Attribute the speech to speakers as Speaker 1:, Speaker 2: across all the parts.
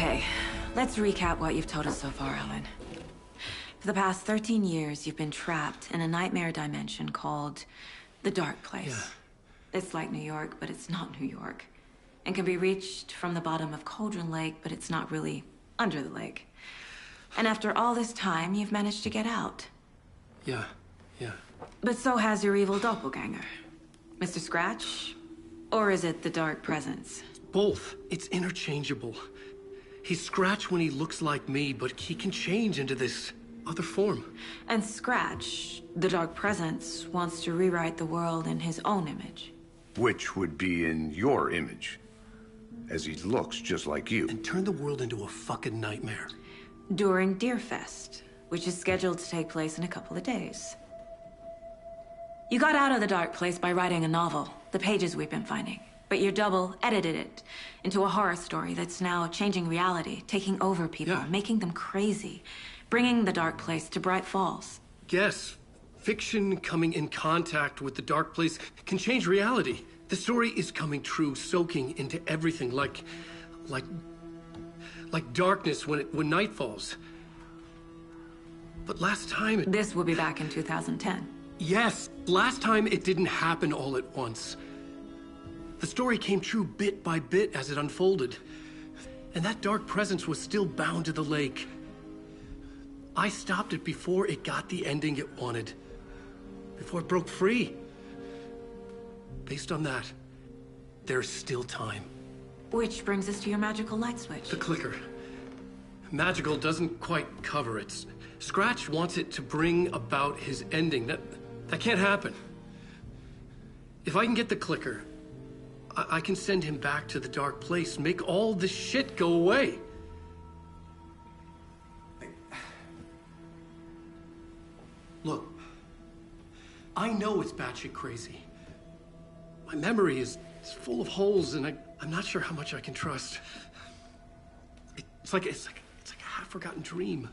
Speaker 1: Okay, let's recap what you've told us so far, Alan. For the past 13 years, you've been trapped in a nightmare dimension called the Dark Place.
Speaker 2: Yeah.
Speaker 1: It's like New York, but it's not New York. And can be reached from the bottom of Cauldron Lake, but it's not really under the lake. And after all this time, you've managed to get out.
Speaker 2: Yeah.
Speaker 1: But so has your evil doppelganger. Mr. Scratch? Or is it the Dark Presence?
Speaker 2: Both. It's interchangeable. He's Scratch when he looks like me, but he can change into this other form.
Speaker 1: And Scratch, the Dark Presence, wants to rewrite the world in his own image.
Speaker 3: Which would be in your image, as he looks just like you.
Speaker 2: And turn the world into a fucking nightmare.
Speaker 1: During Deerfest, which is scheduled to take place in a couple of days. You got out of the Dark Place by writing a novel, the pages we've been finding. But your double edited it into a horror story that's now changing reality, taking over people,
Speaker 2: Yeah.
Speaker 1: making them crazy, bringing the Dark Place to Bright Falls.
Speaker 2: Yes, fiction coming in contact with the Dark Place can change reality. The story is coming true, soaking into everything like darkness when night falls. But last time
Speaker 1: This will be back in 2010.
Speaker 2: Yes, last time it didn't happen all at once. The story came true bit by bit as it unfolded. And that dark presence was still bound to the lake. I stopped it before it got the ending it wanted. Before it broke free. Based on that, there's still time.
Speaker 1: Which brings us to your magical light switch.
Speaker 2: The clicker. Magical doesn't quite cover it. Scratch wants it to bring about his ending. That can't happen. If I can get the clicker, I can send him back to the Dark Place, make all this shit go away. Look, I know it's batshit crazy. My memory is full of holes, and I'm not sure how much I can trust. It's like a half-forgotten dream.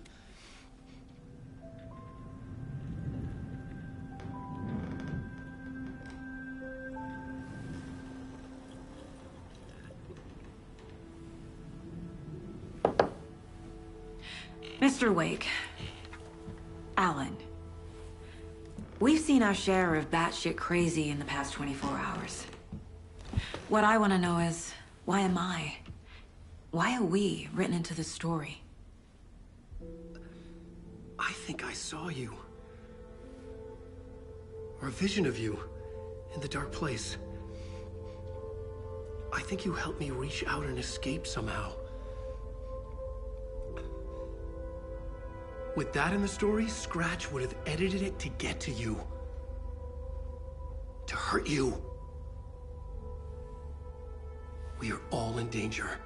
Speaker 1: Mr. Wake. Alan. We've seen our share of batshit crazy in the past 24 hours. What I want to know is, why am I? Why are we written into the story?
Speaker 2: I think I saw you. Or a vision of you in the Dark Place. I think you helped me reach out and escape somehow. With that in the story, Scratch would have edited it to get to you. To hurt you. We are all in danger.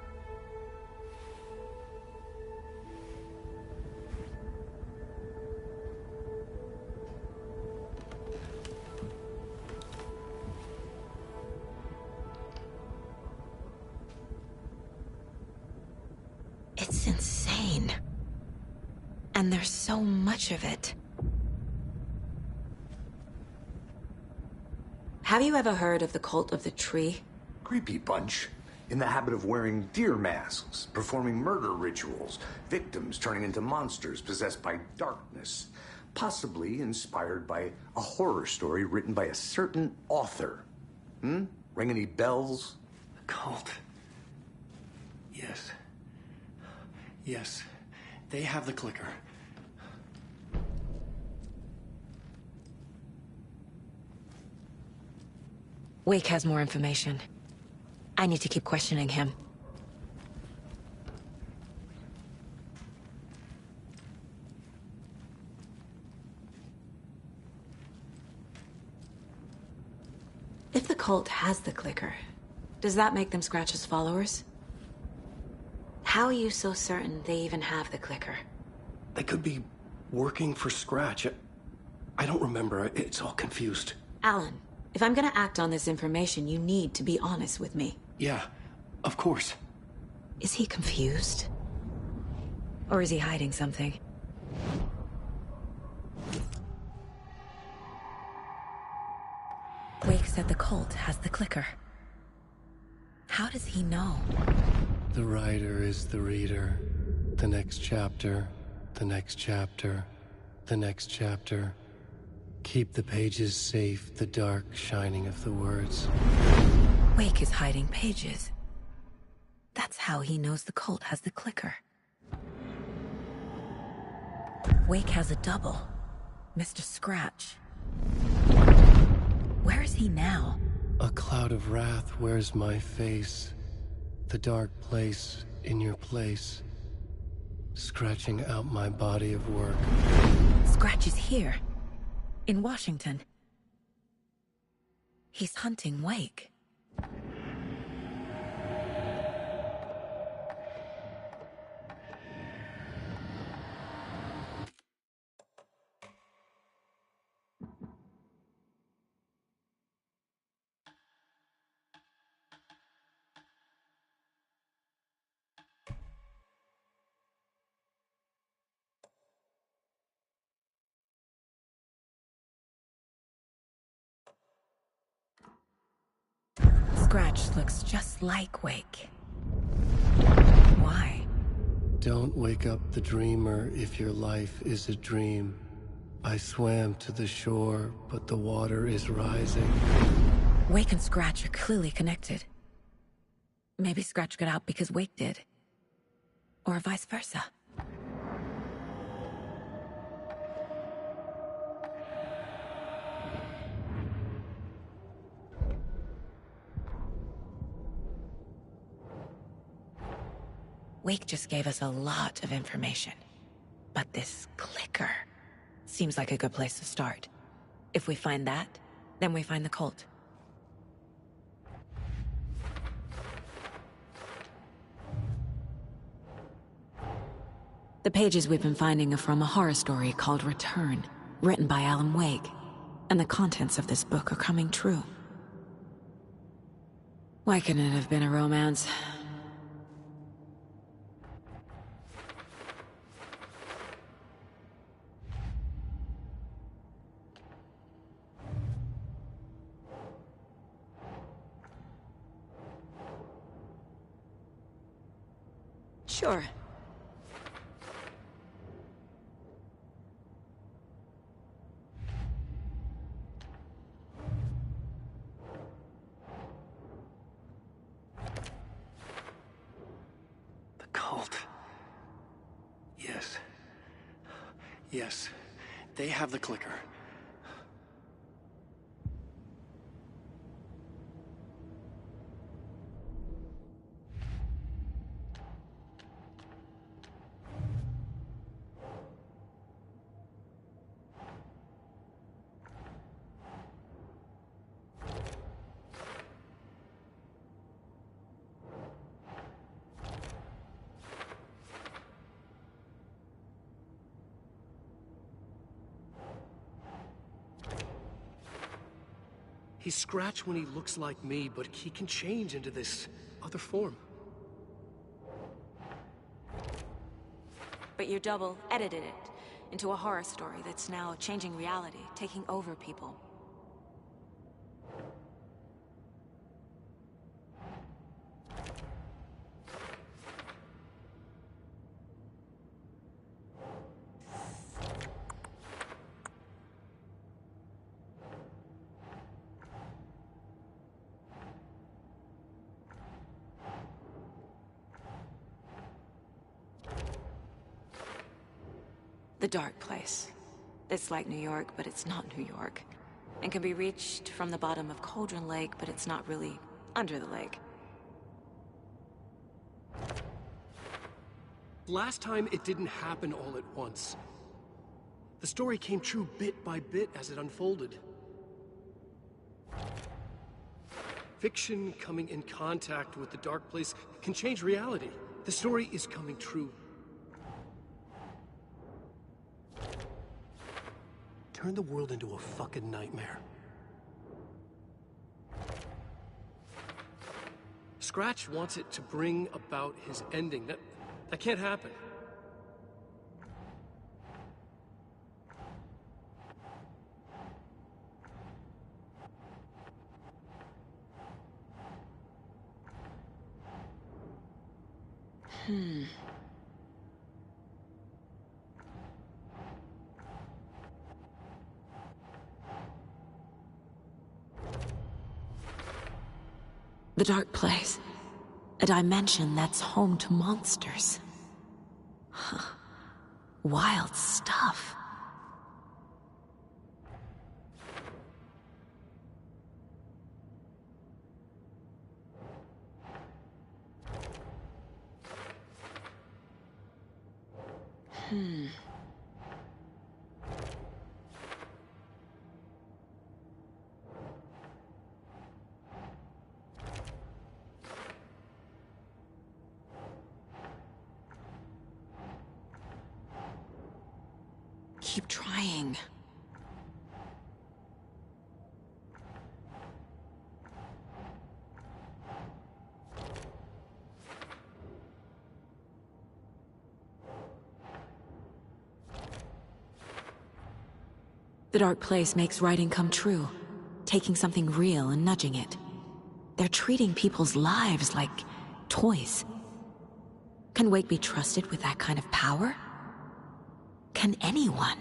Speaker 1: It's insane. And there's so much of it. Have you ever heard of the Cult of the Tree?
Speaker 3: Creepy bunch. In the habit of wearing deer masks, performing murder rituals, victims turning into monsters possessed by darkness. Possibly inspired by a horror story written by a certain author. Ring any bells?
Speaker 2: The cult. Yes. Yes. They have the clicker.
Speaker 1: Wake has more information. I need to keep questioning him. If the cult has the clicker, does that make them Scratch's followers? How are you so certain they even have the clicker?
Speaker 2: They could be working for Scratch. I don't remember. It's all confused.
Speaker 1: Alan, if I'm gonna act on this information, you need to be honest with me.
Speaker 2: Yeah, of course.
Speaker 1: Is he confused? Or is he hiding something? Wake said the cult has the clicker. How does he know?
Speaker 2: The writer is the reader. The next chapter, the next chapter, the next chapter. Keep the pages safe, the dark shining of the words.
Speaker 1: Wake is hiding pages. That's how he knows the cult has the clicker. Wake has a double. Mr. Scratch. Where is he now?
Speaker 2: A cloud of wrath wears my face. The dark place in your place. Scratching out my body of work.
Speaker 1: Scratch is here. In Washington. He's hunting Wake. Scratch looks just like Wake. Why?
Speaker 2: Don't wake up the dreamer if your life is a dream. I swam to the shore, but the water is rising.
Speaker 1: Wake and Scratch are clearly connected. Maybe Scratch got out because Wake did. Or vice versa. Wake just gave us a lot of information. But this clicker seems like a good place to start. If we find that, then we find the cult. The pages we've been finding are from a horror story called Return, written by Alan Wake. And the contents of this book are coming true. Why couldn't it have been a romance? Sure.
Speaker 2: The cult. Yes. Yes. They have the clicker. He's Scratch when he looks like me, but he can change into this other form.
Speaker 1: But your double edited it into a horror story that's now changing reality, taking over people. The dark place. It's like New York, but it's not New York. And can be reached from the bottom of Cauldron Lake, but it's not really under the lake.
Speaker 2: Last time, it didn't happen all at once. The story came true bit by bit as it unfolded. Fiction coming in contact with the dark place can change reality. The story is coming true. Turn the world into a fucking nightmare. Scratch wants it to bring about his ending. That can't happen.
Speaker 1: The Dark Place. A dimension that's home to monsters. Huh. Wild stuff. Keep trying. The Dark Place makes writing come true, taking something real and nudging it. They're treating people's lives like toys. Can Wake be trusted with that kind of power? Can anyone?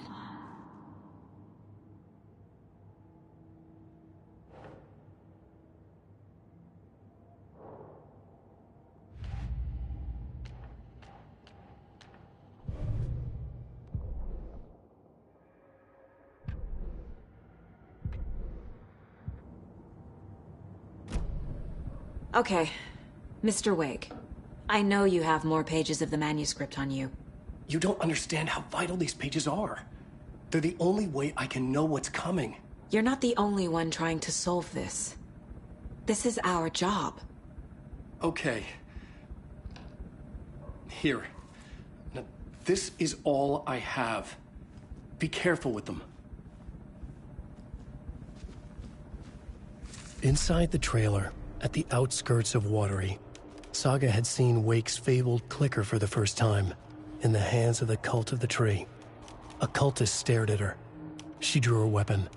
Speaker 1: Okay, Mr. Wake. I know you have more pages of the manuscript on you.
Speaker 2: You don't understand how vital these pages are. They're the only way I can know what's coming.
Speaker 1: You're not the only one trying to solve this. This is our job.
Speaker 2: Okay. Here. Now, this is all I have. Be careful with them. Inside the trailer, at the outskirts of Watery, Saga had seen Wake's fabled clicker for the first time, in the hands of the Cult of the Tree. A cultist stared at her. She drew her weapon.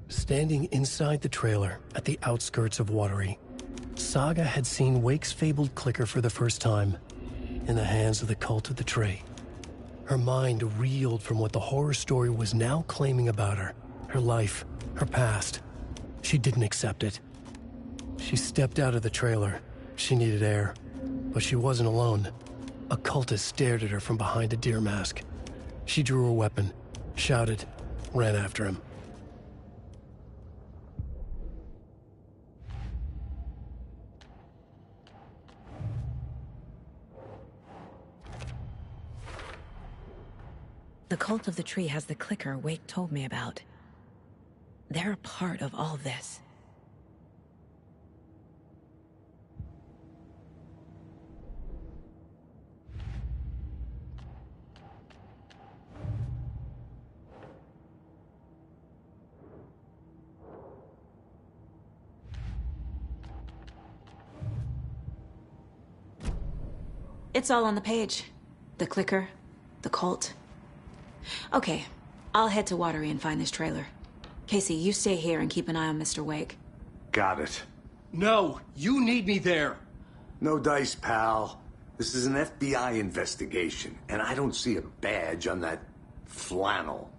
Speaker 2: Standing inside the trailer at the outskirts of Watery, Saga had seen Wake's fabled clicker for the first time, in the hands of the Cult of the Tree. Her mind reeled from what the horror story was now claiming about her life, her past. She didn't accept it. She stepped out of the trailer. She needed air, but she wasn't alone. A cultist stared at her from behind a deer mask. She drew her weapon, shouted, ran after him.
Speaker 1: The Cult of the Tree has the clicker Wake told me about. They're a part of all this. It's all on the page. The clicker, the cult. Okay, I'll head to Watery and find this trailer. Casey, you stay here and keep an eye on Mr. Wake.
Speaker 3: Got it.
Speaker 2: No, you need me there.
Speaker 3: No dice, pal. This is an FBI investigation, and I don't see a badge on that flannel.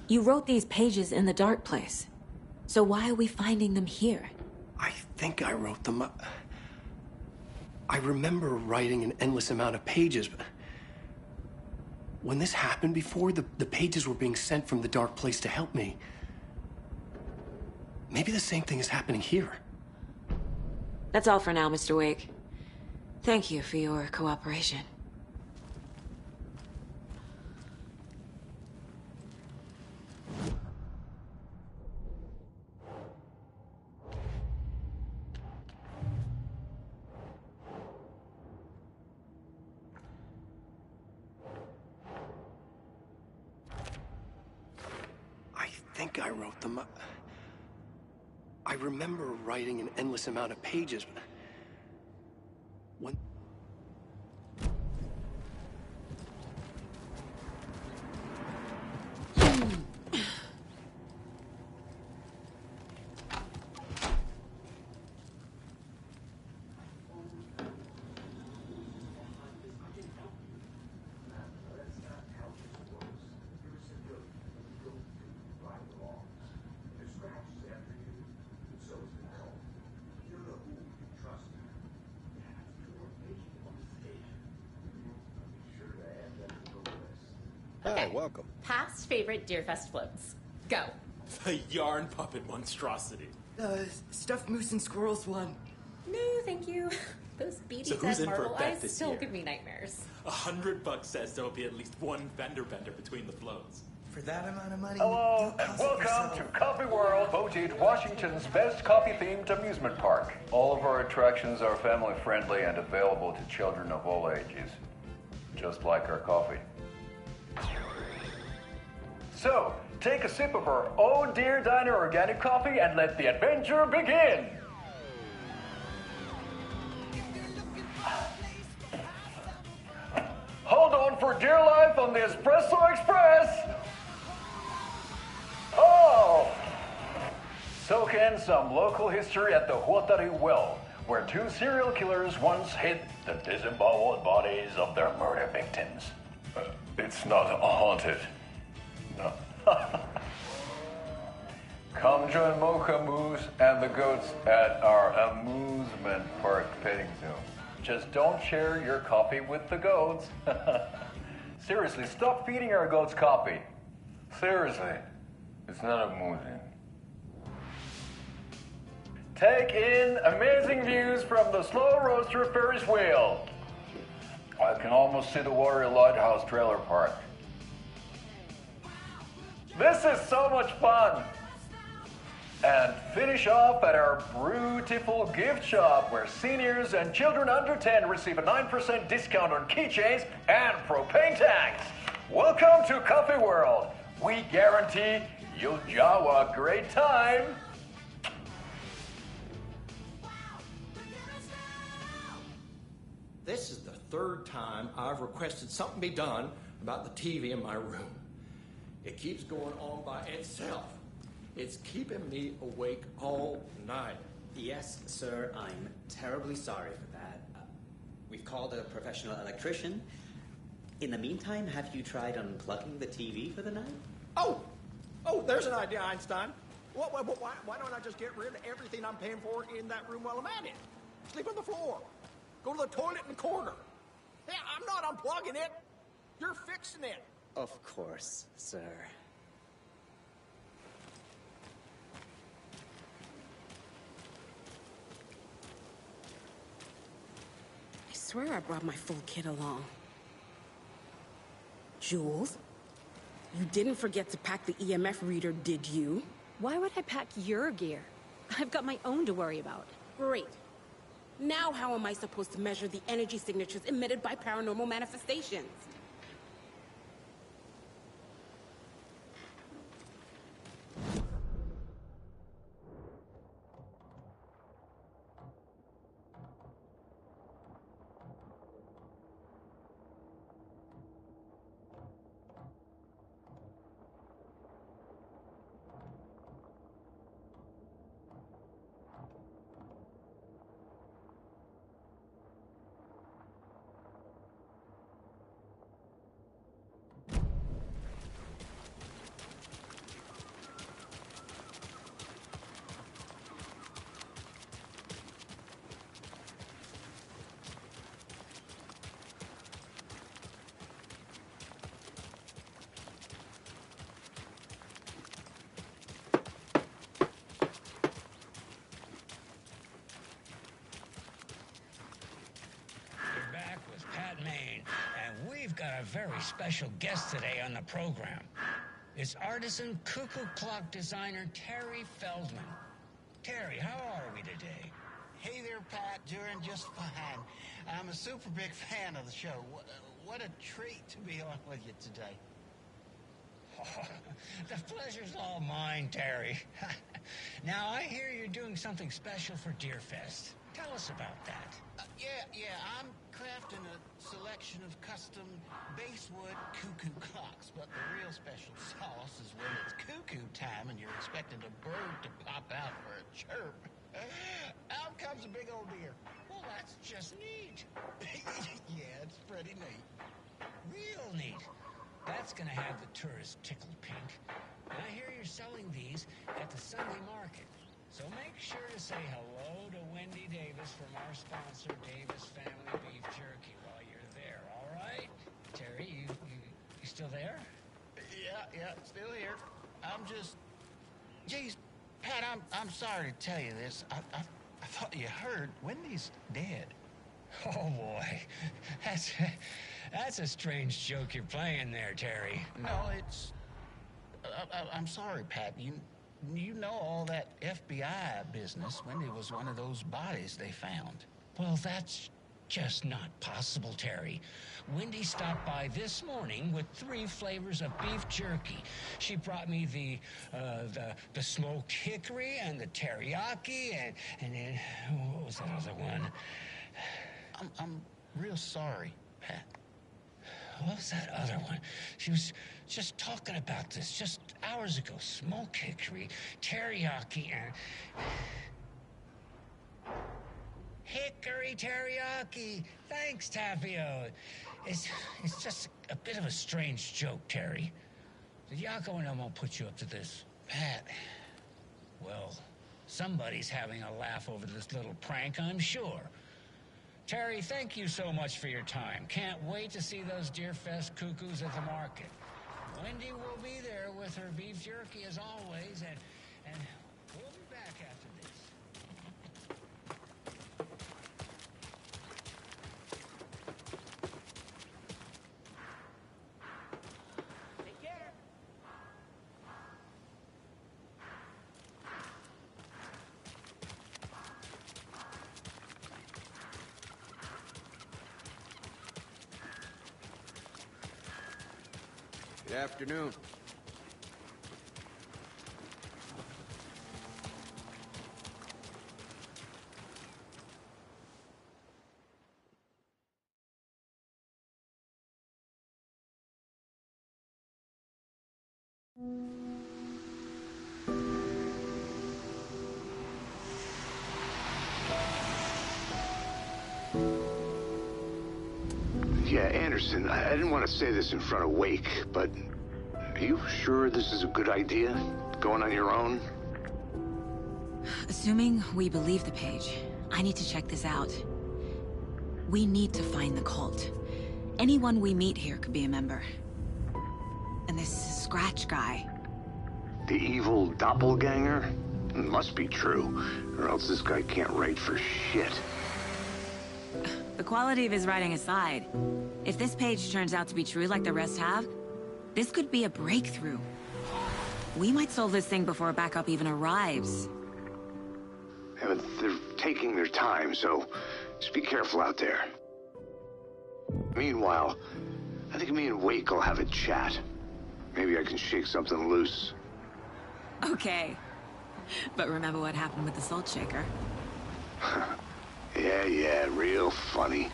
Speaker 1: You wrote these pages in the dark place. So why are we finding them here?
Speaker 2: I think I wrote them. I remember writing an endless amount of pages, but when this happened before, the pages were being sent from the dark place to help me. Maybe the same thing is happening here.
Speaker 1: That's all for now, Mr. Wake. Thank you for your cooperation.
Speaker 2: I think I wrote them. I remember writing an endless amount of pages, but when...
Speaker 4: Hi, welcome.
Speaker 5: Past favorite Deerfest floats. Go.
Speaker 6: The yarn puppet monstrosity.
Speaker 7: Stuffed moose and squirrels one.
Speaker 5: No, thank you. Those beady
Speaker 6: So who's
Speaker 5: dead
Speaker 6: in for a
Speaker 5: marble
Speaker 6: bet
Speaker 5: eyes
Speaker 6: this
Speaker 5: still
Speaker 6: year?
Speaker 5: give me nightmares.
Speaker 6: $100 says there'll be at least one fender bender between the floats.
Speaker 7: For that amount of money,
Speaker 8: Hello,
Speaker 7: you'll
Speaker 8: and
Speaker 7: cost it
Speaker 8: welcome
Speaker 7: yourself.
Speaker 8: to Coffee World, voted Washington's best coffee-themed amusement park. All of our attractions are family-friendly and available to children of all ages, just like our coffee. So, take a sip of our Oh Dear Diner organic coffee and let the adventure begin! Hold on for dear life on the Espresso Express! Oh! Soak in some local history at the Huatari Well, where two serial killers once hid the disemboweled bodies of their murder victims. It's not haunted. No. Come join Mocha Moose and the goats at our amusement park petting zoo. Just don't share your coffee with the goats. Seriously, stop feeding our goats coffee. Seriously, it's not amusing. Take in amazing views from the Slow Roaster Ferris wheel. I can almost see the Warrior Lighthouse trailer park. This is so much fun! And finish off at our beautiful gift shop where seniors and children under 10 receive a 9% discount on keychains and propane tanks. Welcome to Coffee World. We guarantee you'll jaw a great time.
Speaker 9: This is the third time I've requested something be done about the TV in my room. It keeps going on by itself. It's keeping me awake all night.
Speaker 10: Yes, sir, I'm terribly sorry for that. We've called a professional electrician. In the meantime, have you tried unplugging the TV for the night?
Speaker 9: Oh, there's an idea, Einstein. Why don't I just get rid of everything I'm paying for in that room while I'm at it? Sleep on the floor. Go to the toilet in the corner. Hey, I'm not unplugging it. You're fixing it.
Speaker 10: Of course, sir.
Speaker 11: I swear I brought my full kit along. Jules, you didn't forget to pack the EMF reader, did you?
Speaker 12: Why would I pack your gear? I've got my own to worry about.
Speaker 11: Great. Now how am I supposed to measure the energy signatures emitted by paranormal manifestations?
Speaker 4: very special guest today on the program. It's artisan cuckoo clock designer Terry Feldman. Terry, how are we today?
Speaker 13: Hey there, Pat. Doing just fine. I'm a super big fan of the show. What a treat to be on with you today.
Speaker 4: Oh, the pleasure's all mine, Terry. Now, I hear you're doing something special for Deerfest. Tell us about that.
Speaker 13: Yeah, I'm crafting a selection of custom basswood cuckoo clocks, but the real special sauce is when it's cuckoo time and you're expecting a bird to pop out for a chirp. Out comes a big old deer.
Speaker 4: Well, that's just neat.
Speaker 13: Yeah, it's pretty neat.
Speaker 4: Real neat. That's gonna have the tourists tickled pink. And I hear you're selling these at the Sunday market. So make sure to say hello to Wendy Davis from our sponsor, Davis Family Beef Jerky, while you're there, all right? Terry, you still there?
Speaker 13: Yeah, still here. I'm just... Geez, Pat, I'm sorry to tell you this. I thought you heard Wendy's dead.
Speaker 4: Oh, boy. That's a strange joke you're playing there, Terry.
Speaker 13: No, it's... I'm sorry, Pat. You know all that FBI business. Wendy was one of those bodies they found.
Speaker 4: Well, that's just not possible, Terry. Wendy stopped by this morning with 3 flavors of beef jerky. She brought me the smoked hickory and the teriyaki and then what was that other one?
Speaker 13: I'm real sorry, Pat.
Speaker 4: What was that other one? She was just talking about this just hours ago. Smoked hickory, teriyaki, and... Hickory teriyaki! Thanks, Tapio. It's just a bit of a strange joke, Terry. The Yako and I won't put you up to this.
Speaker 13: Pat.
Speaker 4: Well, somebody's having a laugh over this little prank, I'm sure. Terry, thank you so much for your time. Can't wait to see those Deerfest cuckoos at the market. Wendy will be there with her beef jerky as always, and we'll be back after this.
Speaker 11: Take care.
Speaker 14: Good afternoon.
Speaker 3: Yeah, Anderson, I didn't want to say this in front of Wake, but are you sure this is a good idea? Going on your own?
Speaker 1: Assuming we believe the page, I need to check this out. We need to find the cult. Anyone we meet here could be a member. And this Scratch guy.
Speaker 3: The evil doppelganger? Must be true, or else this guy can't write for shit.
Speaker 1: The quality of his writing aside, if this page turns out to be true like the rest have, this could be a breakthrough. We might solve this thing before backup even arrives.
Speaker 3: Yeah, but they're taking their time, so just be careful out there. Meanwhile, I think me and Wake will have a chat. Maybe I can shake something loose.
Speaker 1: Okay. But remember what happened with the salt shaker?
Speaker 3: Yeah, real funny.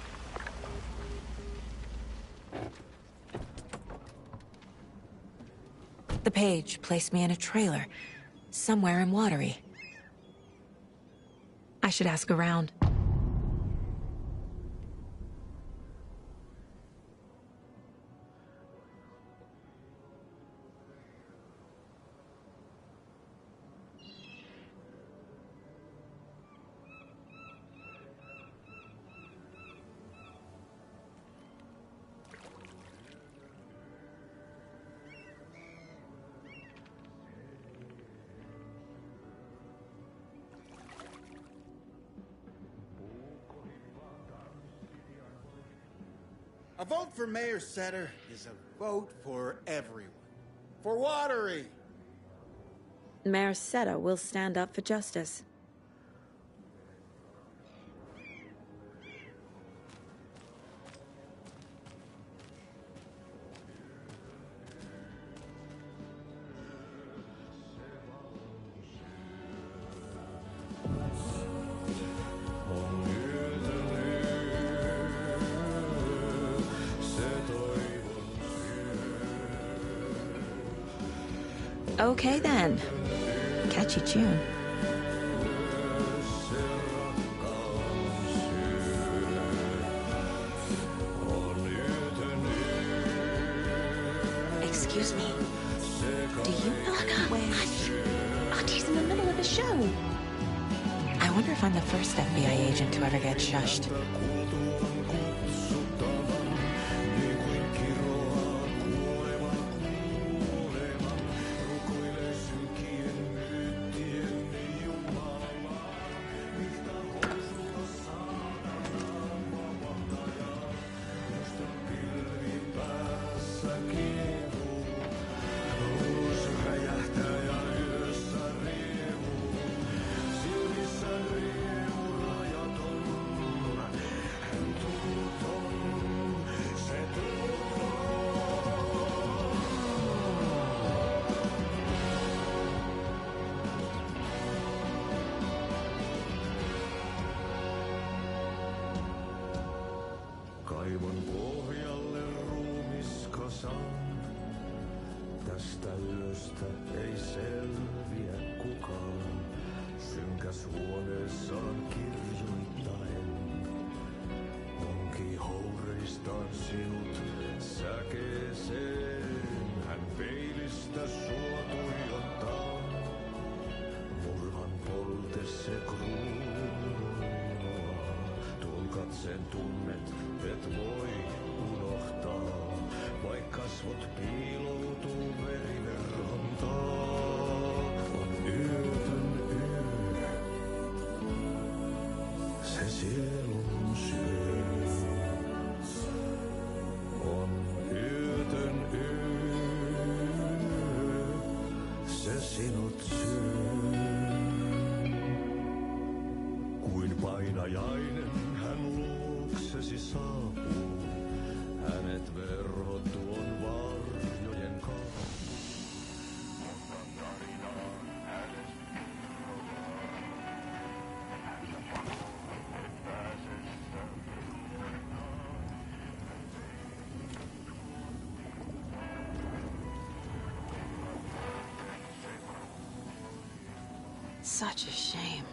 Speaker 1: The page placed me in a trailer, somewhere in Watery. I should ask around.
Speaker 14: A vote for Mayor Setter is a vote for everyone. For Watery!
Speaker 1: Mayor Setter will stand up for justice. Okay then. Catchy tune. Excuse me. Do you know He's in the middle of the show. I wonder if I'm the first FBI agent to ever get shushed.
Speaker 15: Kaivon pohjalle ruumiskasan. Tästä yöstä ei selviä kukaan. Synkäs huoneessaan kirjoittain. Onki houreistaan sinut säkeeseen. Hän peilistä sua tuijottaa. Murhan polte se kruunua. Tuon katseen tunnet, et voi unohtaa. Vaik kasvot piiloutuu veriverhontaa. On yötön yö. Se sielun syö. On yötön yö. Se sinut syö. Kuin painajainen hän luoksesi saapuu. Hänet verho tuon varjojen kanssa.
Speaker 1: Such a shame.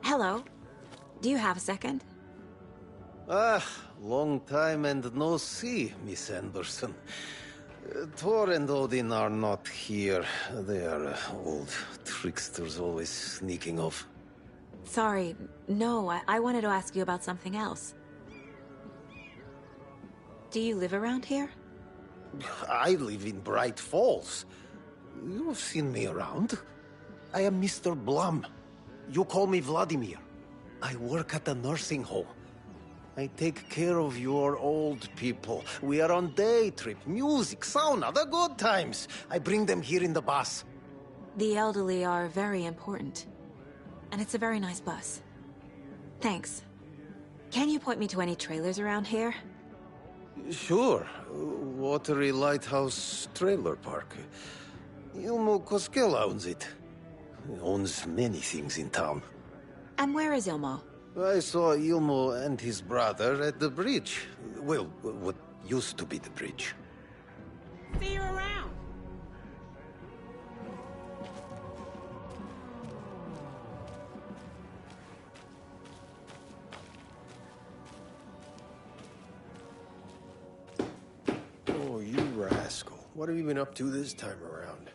Speaker 1: Hello. Do you have a second?
Speaker 16: Ah, long time and no see, Miss Anderson. Thor and Odin are not here. They are old tricksters always sneaking off.
Speaker 1: Sorry. No, I wanted to ask you about something else. Do you live around here?
Speaker 16: I live in Bright Falls. You've seen me around. I am Mr. Blum. You call me Vladimir. I work at a nursing home. I take care of your old people. We are on day trip, music, sauna, the good times. I bring them here in the bus.
Speaker 1: The elderly are very important. And it's a very nice bus. Thanks. Can you point me to any trailers around here?
Speaker 16: Sure. Watery Lighthouse Trailer Park. Ilmo Koskela owns it. He owns many things in town.
Speaker 12: And where is Ilmo?
Speaker 16: I saw Ilmo and his brother at the bridge. Well, what used to be the bridge.
Speaker 11: See you around.
Speaker 17: Oh, you rascal. What have you been up to this time around?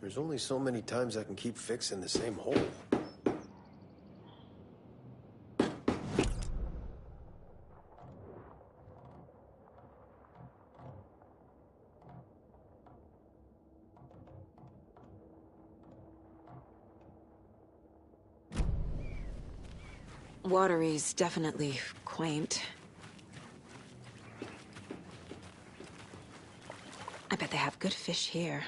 Speaker 17: There's only so many times I can keep fixing the same hole.
Speaker 12: Watery's definitely quaint. I bet they have good fish here.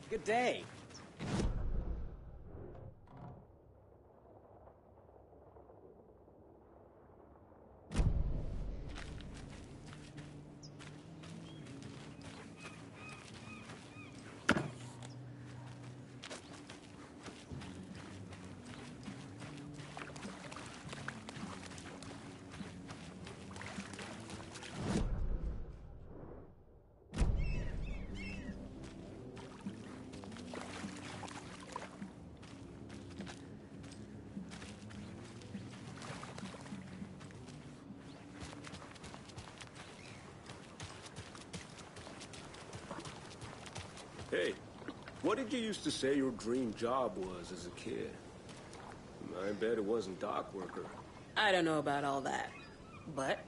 Speaker 10: Good day.
Speaker 14: Hey, what did you used to say your dream job was as a kid? I bet it wasn't dock worker.
Speaker 11: I don't know about all that. But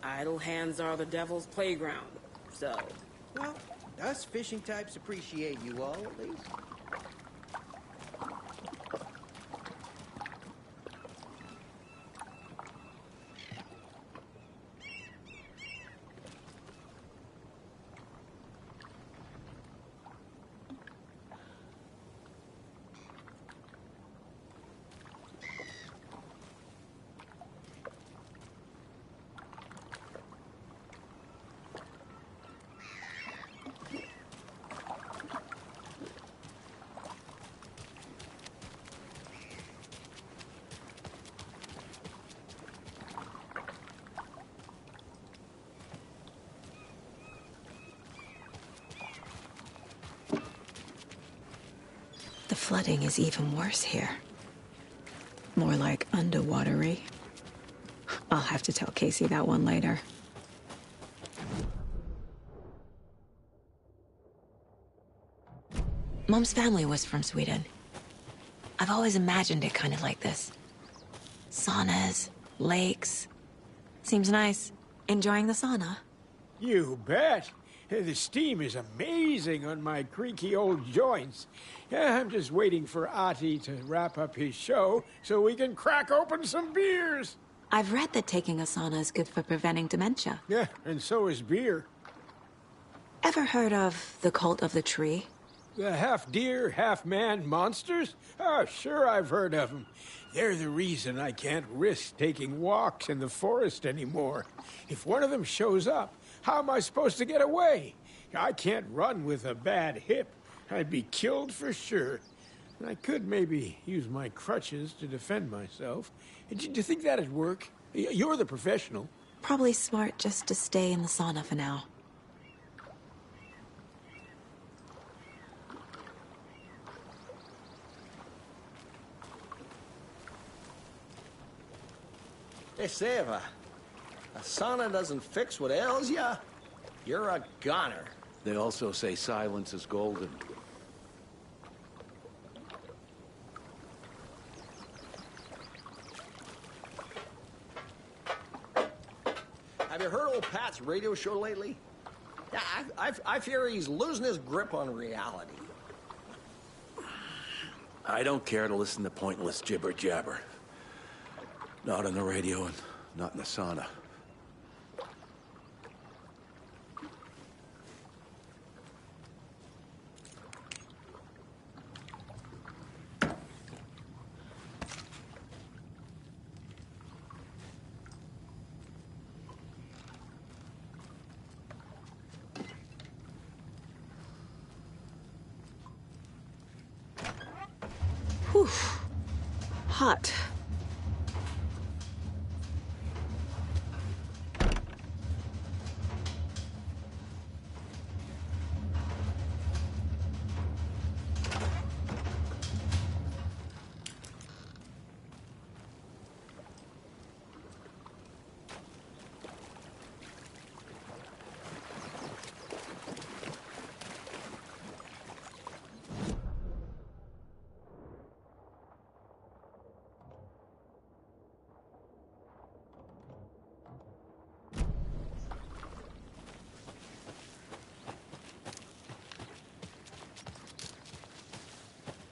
Speaker 11: idle hands are the devil's playground. So,
Speaker 7: Well, us fishing types appreciate you all, at least.
Speaker 12: The flooding is even worse here. More like underwatery. I'll have to tell Casey that one later. Mom's family was from Sweden. I've always imagined it kind of like this. Saunas, lakes. Seems nice. Enjoying the sauna?
Speaker 9: You bet. The steam is amazing on my creaky old joints. Yeah, I'm just waiting for Ati to wrap up his show so we can crack open some beers.
Speaker 12: I've read that taking a sauna is good for preventing dementia.
Speaker 9: Yeah, and so is beer.
Speaker 12: Ever heard of the Cult of the Tree?
Speaker 9: The half-deer, half-man monsters? Oh, sure I've heard of them. They're the reason I can't risk taking walks in the forest anymore. If one of them shows up, how am I supposed to get away? I can't run with a bad hip. I'd be killed for sure. And I could maybe use my crutches to defend myself. Do you think that'd work? You're the professional.
Speaker 12: Probably smart just to stay in the sauna for now.
Speaker 9: They say if a sauna doesn't fix what ails ya, you're a goner.
Speaker 18: They also say silence is golden.
Speaker 9: Have you heard old Pat's radio show lately? Yeah, I fear he's losing his grip on reality.
Speaker 18: I don't care to listen to pointless jibber-jabber. Not on the radio and not in the sauna.
Speaker 11: Whew. Hot.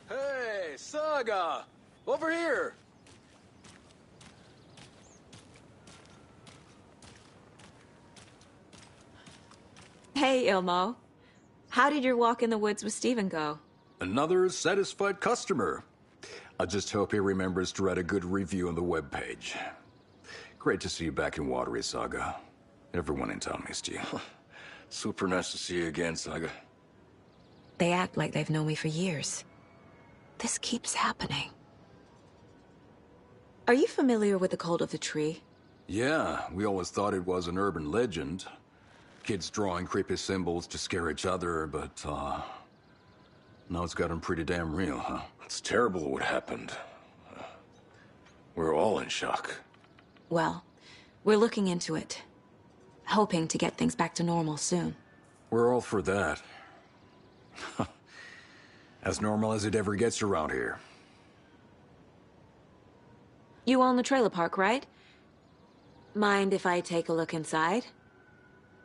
Speaker 14: Hey, Saga! Over here!
Speaker 12: Hey, Ilmo. How did your walk in the woods with Steven go?
Speaker 18: Another satisfied customer. I just hope he remembers to write a good review on the webpage. Great to see you back in Watery, Saga. Everyone in town missed you.
Speaker 14: Super nice to see you again, Saga.
Speaker 12: They act like they've known me for years. This keeps happening. Are you familiar with the Cult of the Tree?
Speaker 18: Yeah, we always thought it was an urban legend. Kids drawing creepy symbols to scare each other, but, now it's gotten pretty damn real, huh?
Speaker 14: It's terrible what happened. We're all in shock.
Speaker 12: Well, we're looking into it. Hoping to get things back to normal soon.
Speaker 18: We're all for that. As normal as it ever gets around here.
Speaker 12: You own the trailer park, right? Mind if I take a look inside?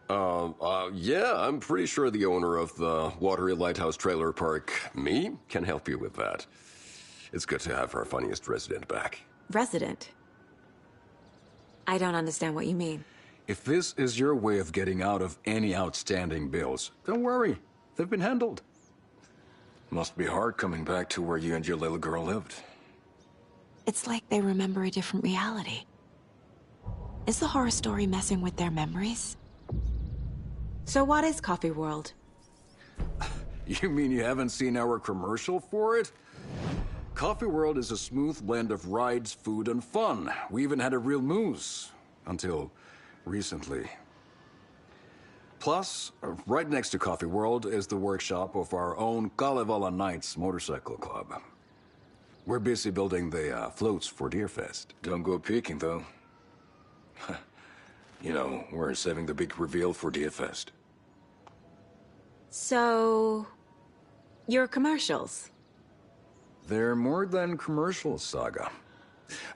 Speaker 14: Yeah, I'm pretty sure the owner of the Watery Lighthouse Trailer Park, me, can help you with that. It's good to have our funniest resident back.
Speaker 12: Resident? I don't understand what you mean.
Speaker 18: If this is your way of getting out of any outstanding bills, don't worry. They've been handled.
Speaker 14: Must be hard coming back to where you and your little girl lived.
Speaker 12: It's like they remember a different reality. Is the horror story messing with their memories? So what is Coffee World?
Speaker 18: You mean you haven't seen our commercial for it? Coffee World is a smooth blend of rides, food, and fun. We even had a real moose. Until recently. Plus, right next to Coffee World is the workshop of our own Kalevala Knights Motorcycle Club. We're busy building the floats for Deerfest.
Speaker 14: Don't go peeking, though. You know, we're saving the big reveal for Deerfest.
Speaker 12: So... your commercials?
Speaker 18: They're more than commercials, Saga.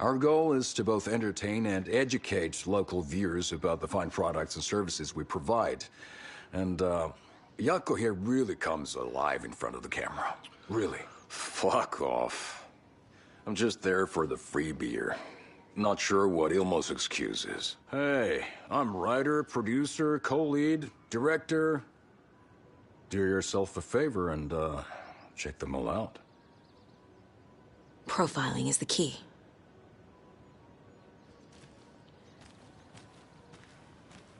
Speaker 18: Our goal is to both entertain and educate local viewers about the fine products and services we provide. And, Yako here really comes alive in front of the camera. Really.
Speaker 14: Fuck off. I'm just there for the free beer. Not sure what Ilmo's excuse is.
Speaker 18: Hey, I'm writer, producer, co-lead, director. Do yourself a favor and, check them all out.
Speaker 12: Profiling is the key.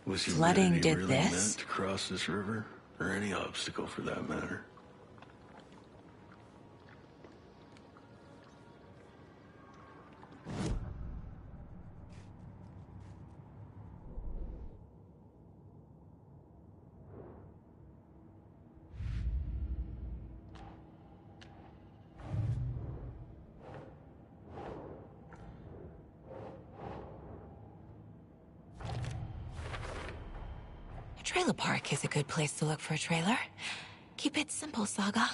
Speaker 15: Was
Speaker 12: Flooding
Speaker 15: humanity
Speaker 12: did
Speaker 15: really
Speaker 12: this?
Speaker 15: meant to cross this river? Or any obstacle for that matter?
Speaker 12: A trailer park is a good place to look for a trailer. Keep it simple, Saga.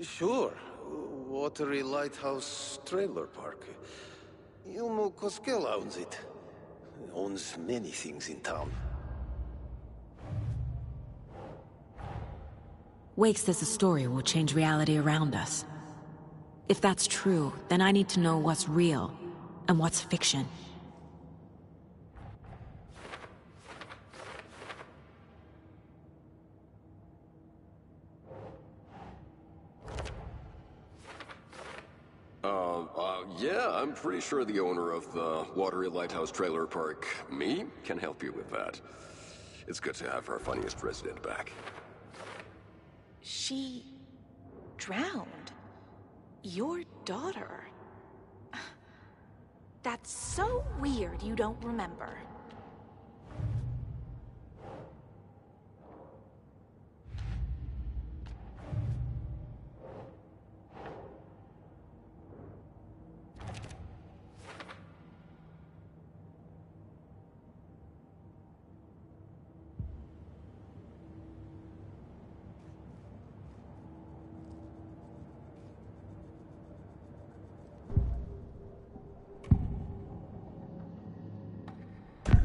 Speaker 16: Sure. Watery Lighthouse Trailer Park. Ilmo Koskela owns it. Owns many things in town.
Speaker 12: Wake says the story will change reality around us. If that's true, then I need to know what's real and what's fiction.
Speaker 14: Yeah, I'm pretty sure the owner of the Watery Lighthouse Trailer Park, me, can help you with that. It's good to have our funniest resident back.
Speaker 5: She drowned.
Speaker 12: Your daughter? That's so weird you don't remember.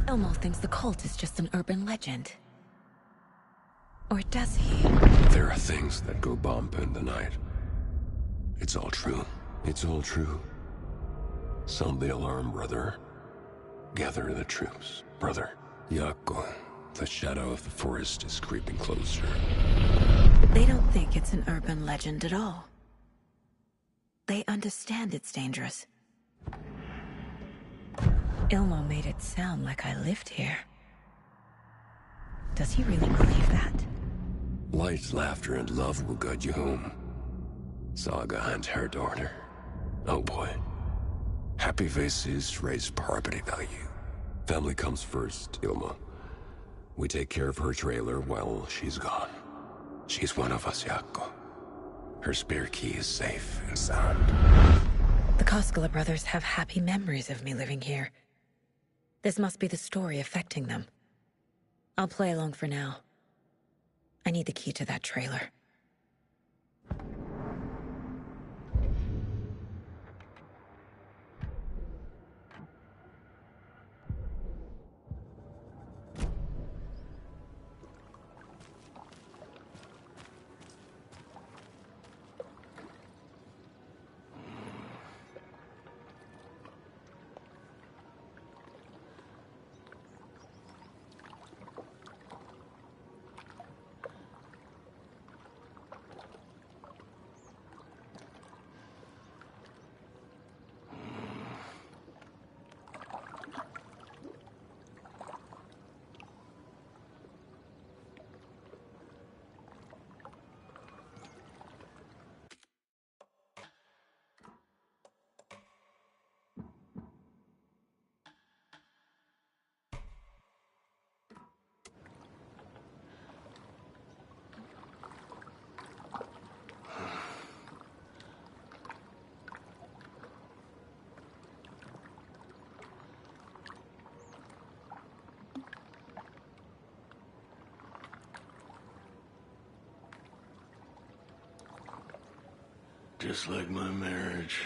Speaker 12: Ilmo thinks the cult is just an urban legend. Or does he?
Speaker 15: There are things that go bump in the night. It's all true. It's all true. Sound the alarm, brother. Gather the troops, brother. Yako, the shadow of the forest is creeping closer.
Speaker 12: They don't think it's an urban legend at all. They understand it's dangerous. Ilmo made it sound like I lived here. Does he really believe that?
Speaker 15: Light, laughter, and love will guide you home. Saga and her daughter. Oh boy. Happy faces raise property value. Family comes first, Ilmo. We take care of her trailer while she's gone. She's one of us, Yako. Her spare key is safe and sound.
Speaker 12: The Koskela brothers have happy memories of me living here. This must be the story affecting them. I'll play along for now. I need the key to that trailer.
Speaker 15: Just like my marriage.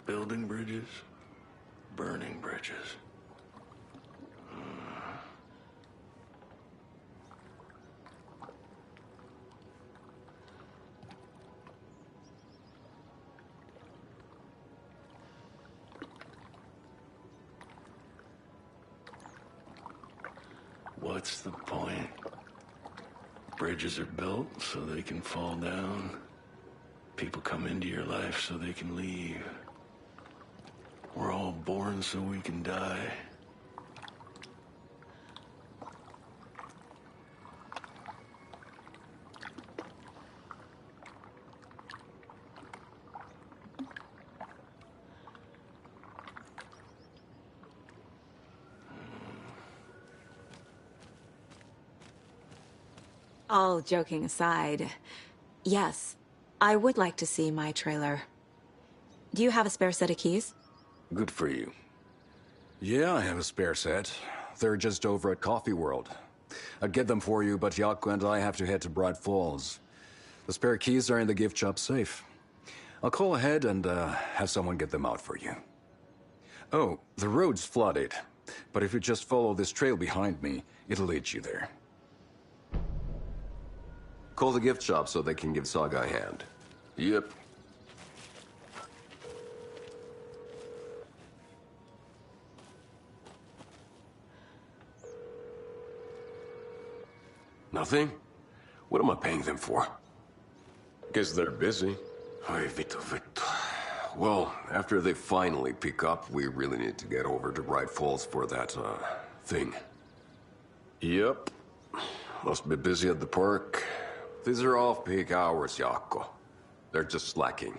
Speaker 15: Building bridges, burning bridges. What's the point? Bridges are built so they can fall down. People come into your life so they can leave. We're all born so we can die.
Speaker 12: All joking aside, yes, I would like to see my trailer. Do you have a spare set of keys?
Speaker 18: Good for you. Yeah, I have a spare set. They're just over at Coffee World. I'd get them for you, but Yako and I have to head to Bright Falls. The spare keys are in the gift shop safe. I'll call ahead and have someone get them out for you. Oh, the road's flooded. But if you just follow this trail behind me, it'll lead you there.
Speaker 15: Call the gift shop so they can give Saga a hand. Yep. Nothing? What am I paying them for?
Speaker 14: Guess they're busy.
Speaker 15: Ay, Vito. Well, after they finally pick up, we really need to get over to Bright Falls for that, thing.
Speaker 14: Yep.
Speaker 15: Must be busy at the park. These are off-peak hours, Jaakko. They're just slacking.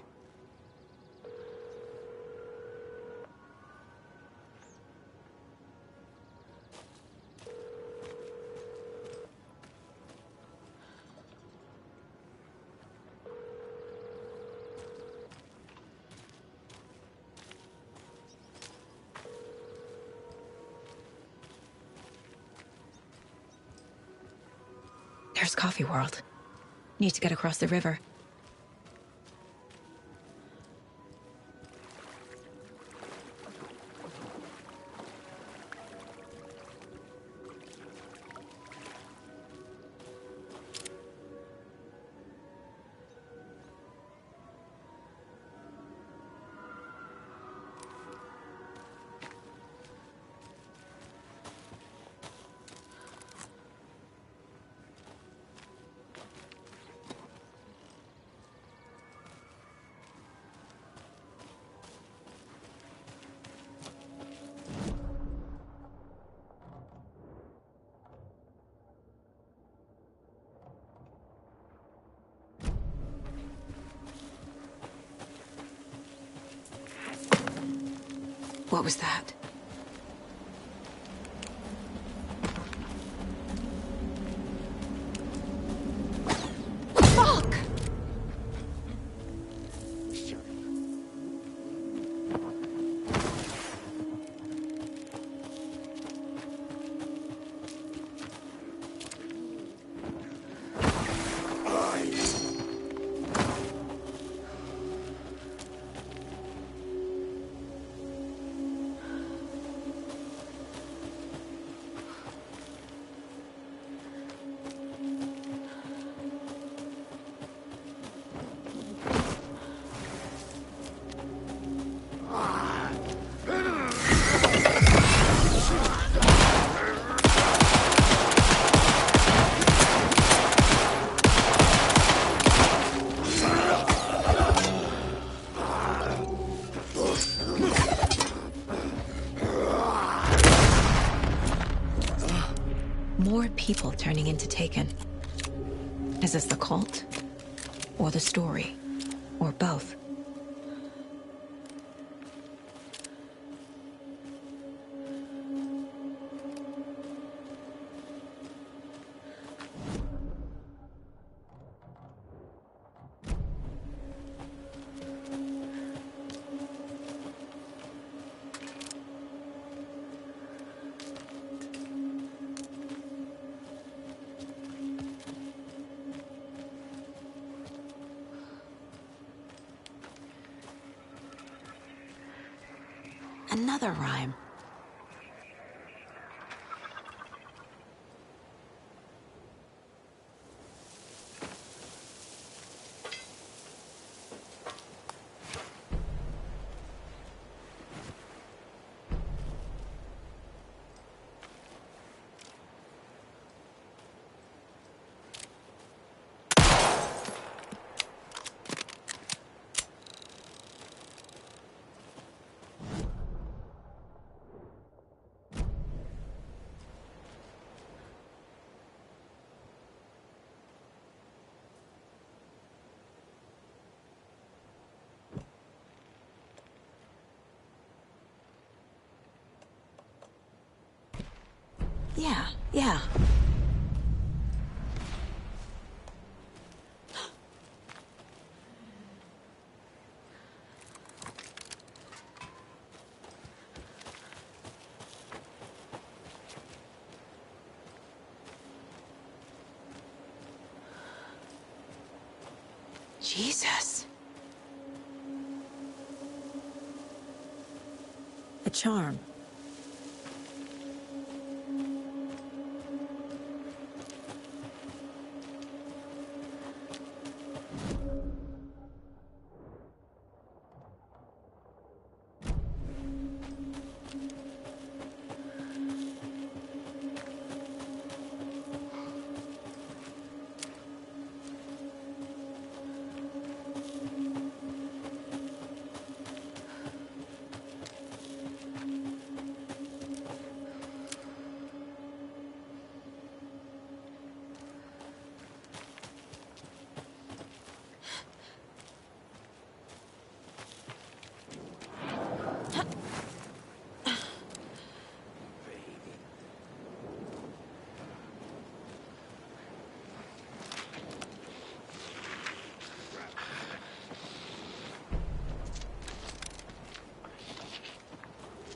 Speaker 12: There's Coffee World. Need to get across the river. What was that? Fuck! More people turning into Taken. Is this the cult? Or the story? Or both? Another rhyme. Yeah. Jesus. A charm.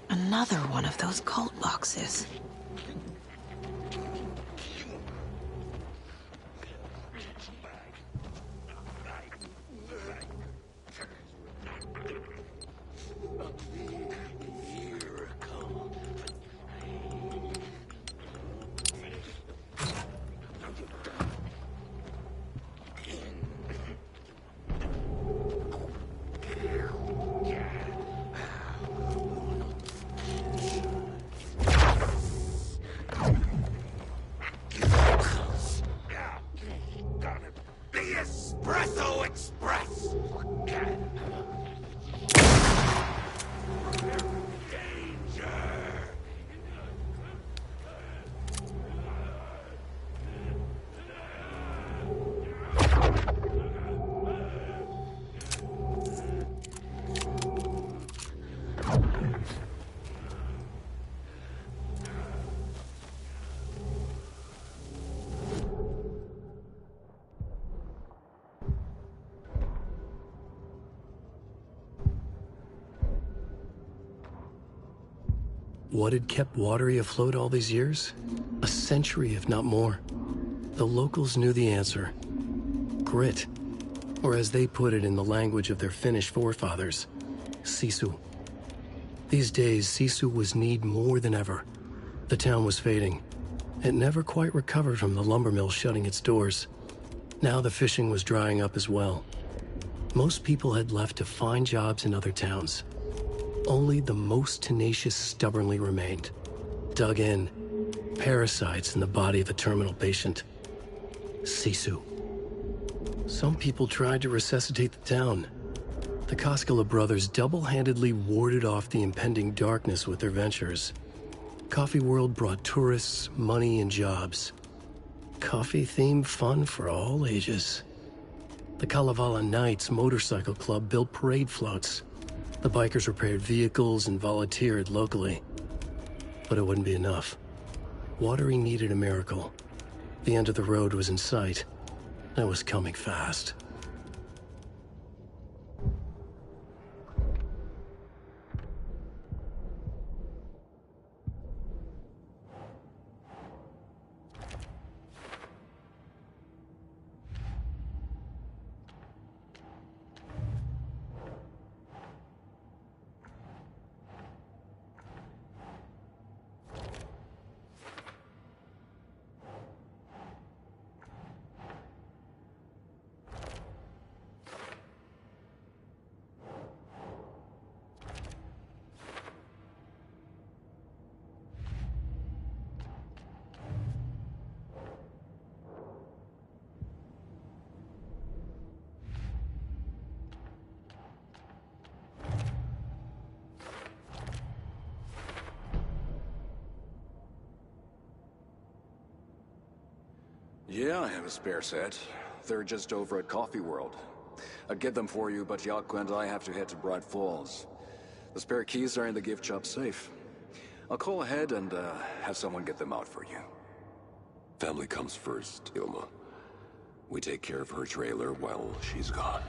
Speaker 12: Another one of those cult boxes.
Speaker 2: What had kept Watery afloat all these years? A century, if not more. The locals knew the answer. Grit. Or as they put it in the language of their Finnish forefathers, sisu. These days, sisu was needed more than ever. The town was fading. It never quite recovered from the lumber mill shutting its doors. Now the fishing was drying up as well. Most people had left to find jobs in other towns. Only the most tenacious stubbornly remained. Dug in. Parasites in the body of a terminal patient. Sisu. Some people tried to resuscitate the town. The Koskela brothers double-handedly warded off the impending darkness with their ventures. Coffee World brought tourists, money, and jobs. Coffee-themed fun for all ages. The Kalevala Knights Motorcycle Club built parade floats. The bikers repaired vehicles and volunteered locally. But it wouldn't be enough. Watery needed a miracle. The end of the road was in sight. And it was coming fast.
Speaker 18: Yeah, I have a spare set. They're just over at Coffee World. I'd get them for you, but Yaku and I have to head to Bright Falls. The spare keys are in the gift shop safe. I'll call ahead and have someone get them out for you.
Speaker 15: Family comes first, Ilma. We take care of her trailer while she's gone.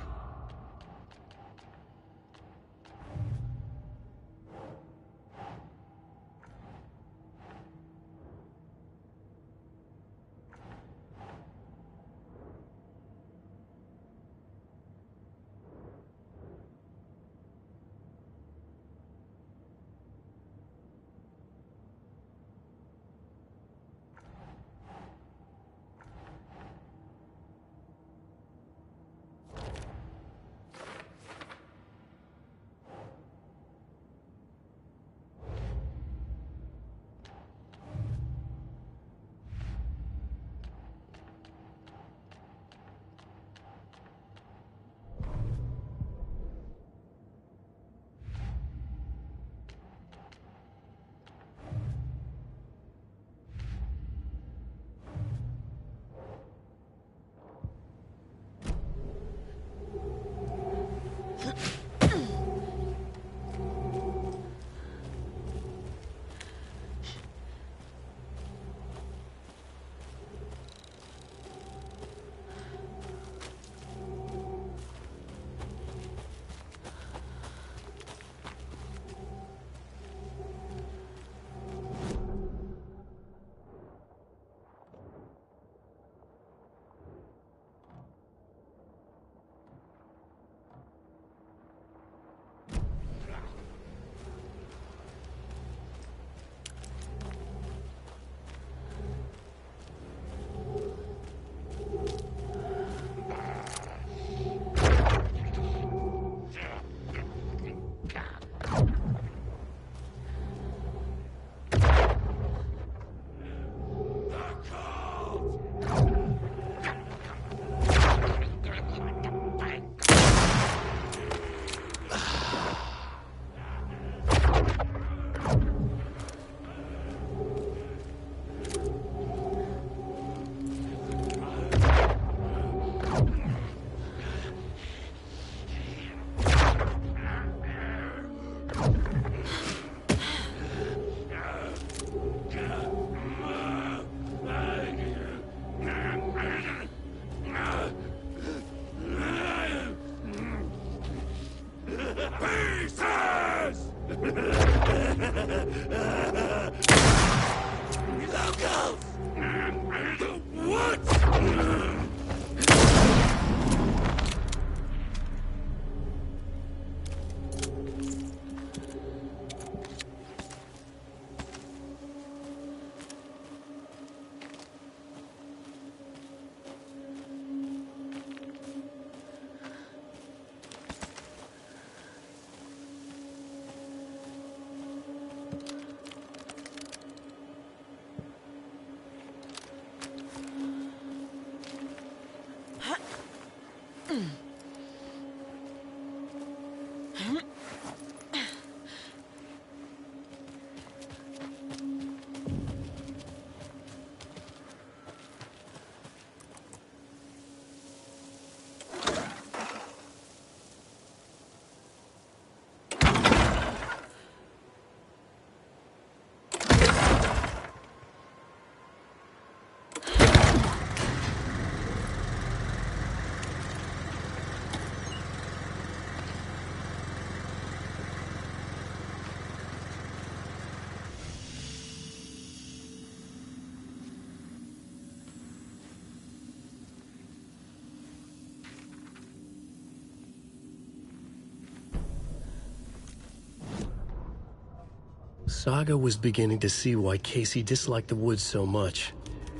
Speaker 2: Saga was beginning to see why Casey disliked the woods so much.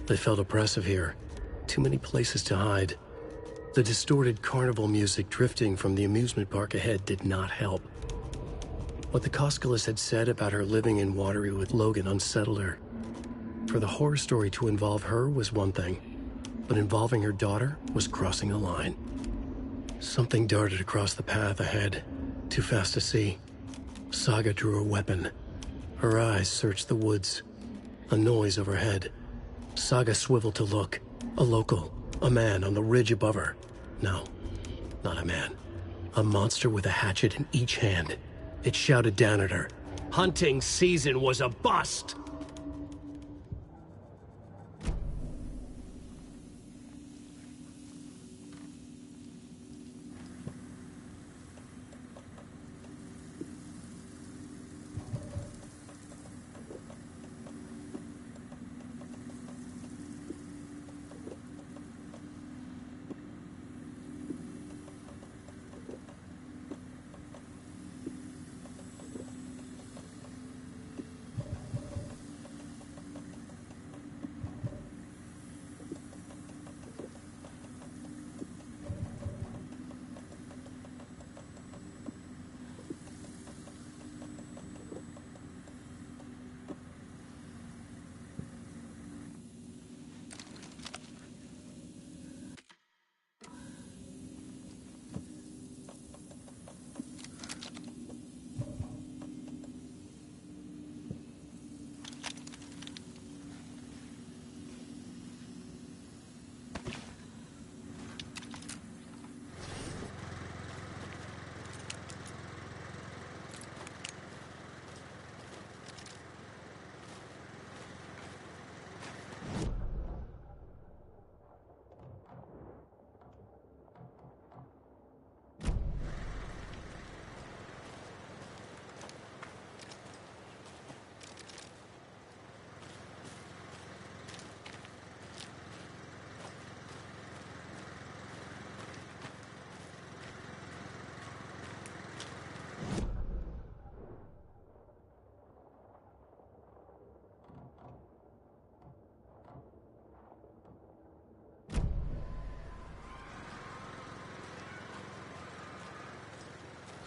Speaker 2: They felt oppressive here. Too many places to hide. The distorted carnival music drifting from the amusement park ahead did not help. What the Koskalas had said about her living in Watery with Logan unsettled her. For the horror story to involve her was one thing, but involving her daughter was crossing a line. Something darted across the path ahead, too fast to see. Saga drew a weapon. Her eyes searched the woods. A noise overhead. Saga swiveled to look. A local. A man on the ridge above her. No, not a man. A monster with a hatchet in each hand. It shouted down at her. Hunting season was a bust!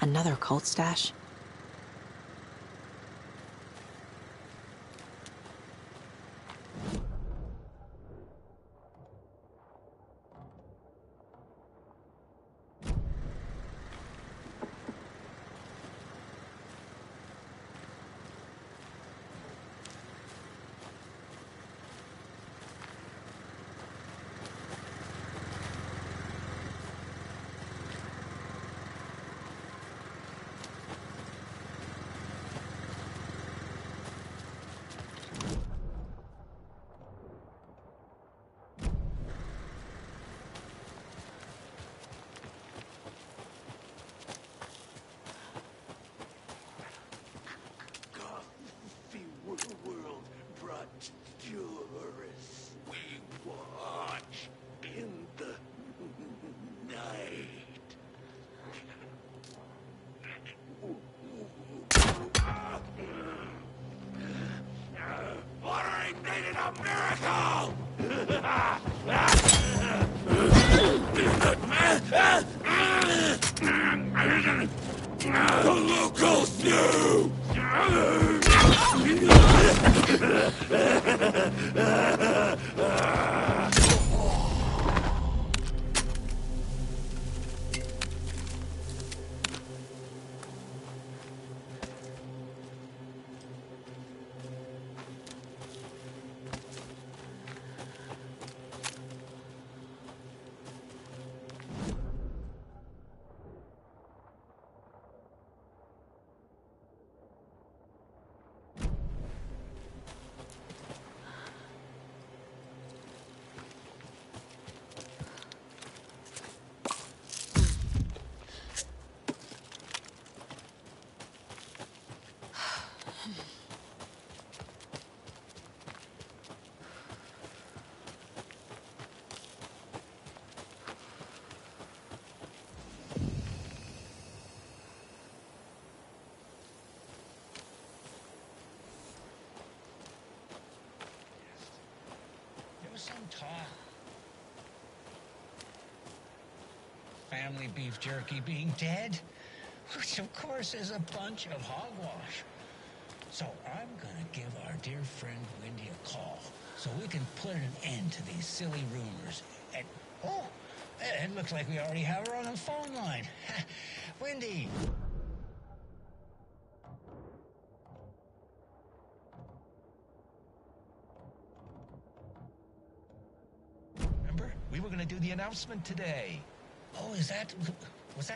Speaker 12: Another cult stash?
Speaker 16: World brought tourists. We watch in the night. Watery needed a miracle! The locals knew!
Speaker 4: talk. Family beef jerky being dead, which of course is a bunch of hogwash. So I'm gonna give our dear friend Wendy a call so we can put an end to these silly rumors. And, oh, it looks like we already have her on the phone line. Wendy! Remember? We were gonna do the announcement today. Oh, was that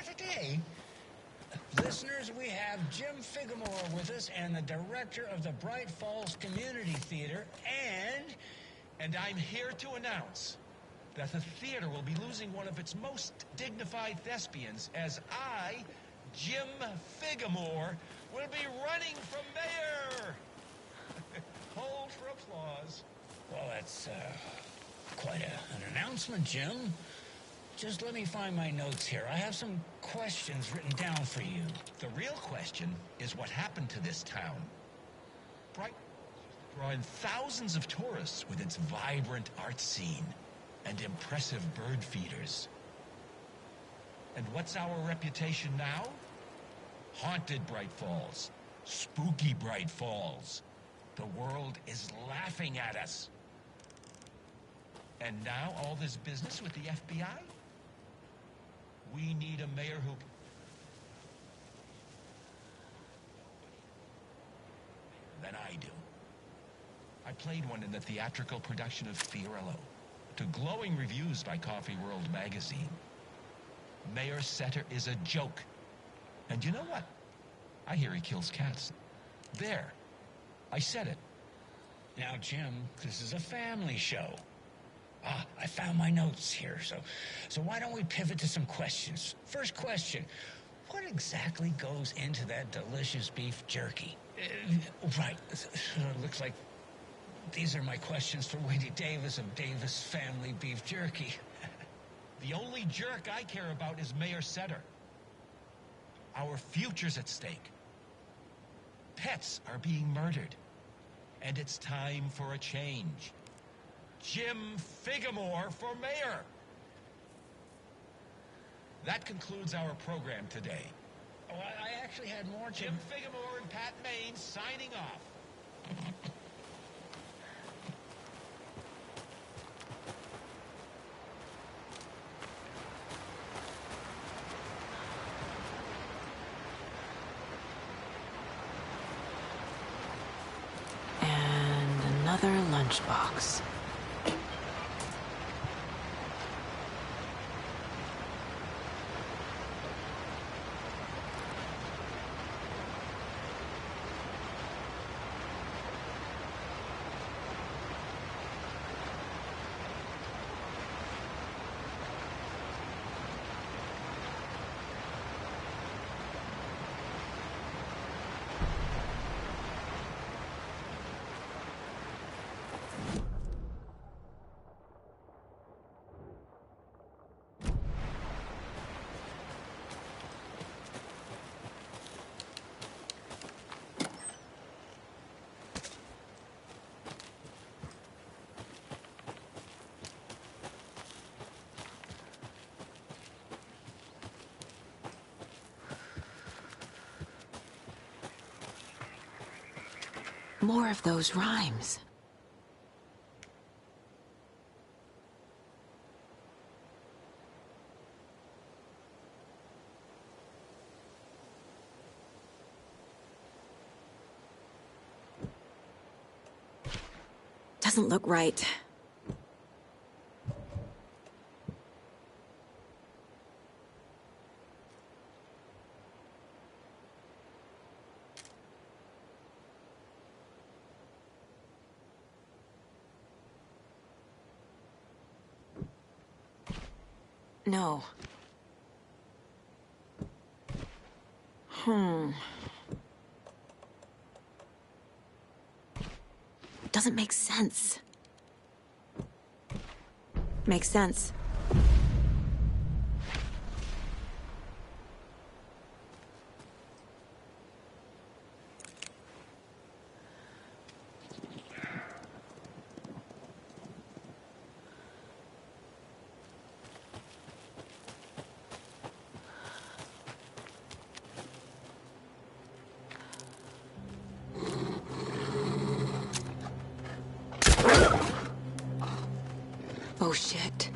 Speaker 4: today? Listeners, we have Jim Figamore with us and the director of the Bright Falls Community Theater, and I'm here to announce that the theater will be losing one of its most dignified thespians as I, Jim Figamore, will be running for mayor. Hold for applause. Well, that's quite an announcement, Jim. Just let me find my notes here. I have some questions written down for you. The real question is what happened to this town. Bright drawing thousands of tourists with its vibrant art scene and impressive bird feeders. And what's our reputation now? Haunted Bright Falls. Spooky Bright Falls. The world is laughing at us. And now all this business with the FBI? We need a mayor who... Than I do. I played one in the theatrical production of Fiorello, to glowing reviews by Coffee World magazine. Mayor Setter is a joke. And you know what? I hear he kills cats. There. I said it. Now, Jim, this is a family show. I found my notes here, so why don't we pivot to some questions? First question, what exactly goes into that delicious beef jerky? Right, looks like these are my questions for Wendy Davis of Davis Family Beef Jerky. The only jerk I care about is Mayor Setter. Our future's at stake. Pets are being murdered, and it's time for a change. Jim Figamore for mayor. That concludes our program today. Oh, I actually had more. Jim Figamore and Pat Maine signing off.
Speaker 12: And another lunchbox. More of those rhymes. Doesn't look right. No. Doesn't make sense. Makes sense. Oh, shit.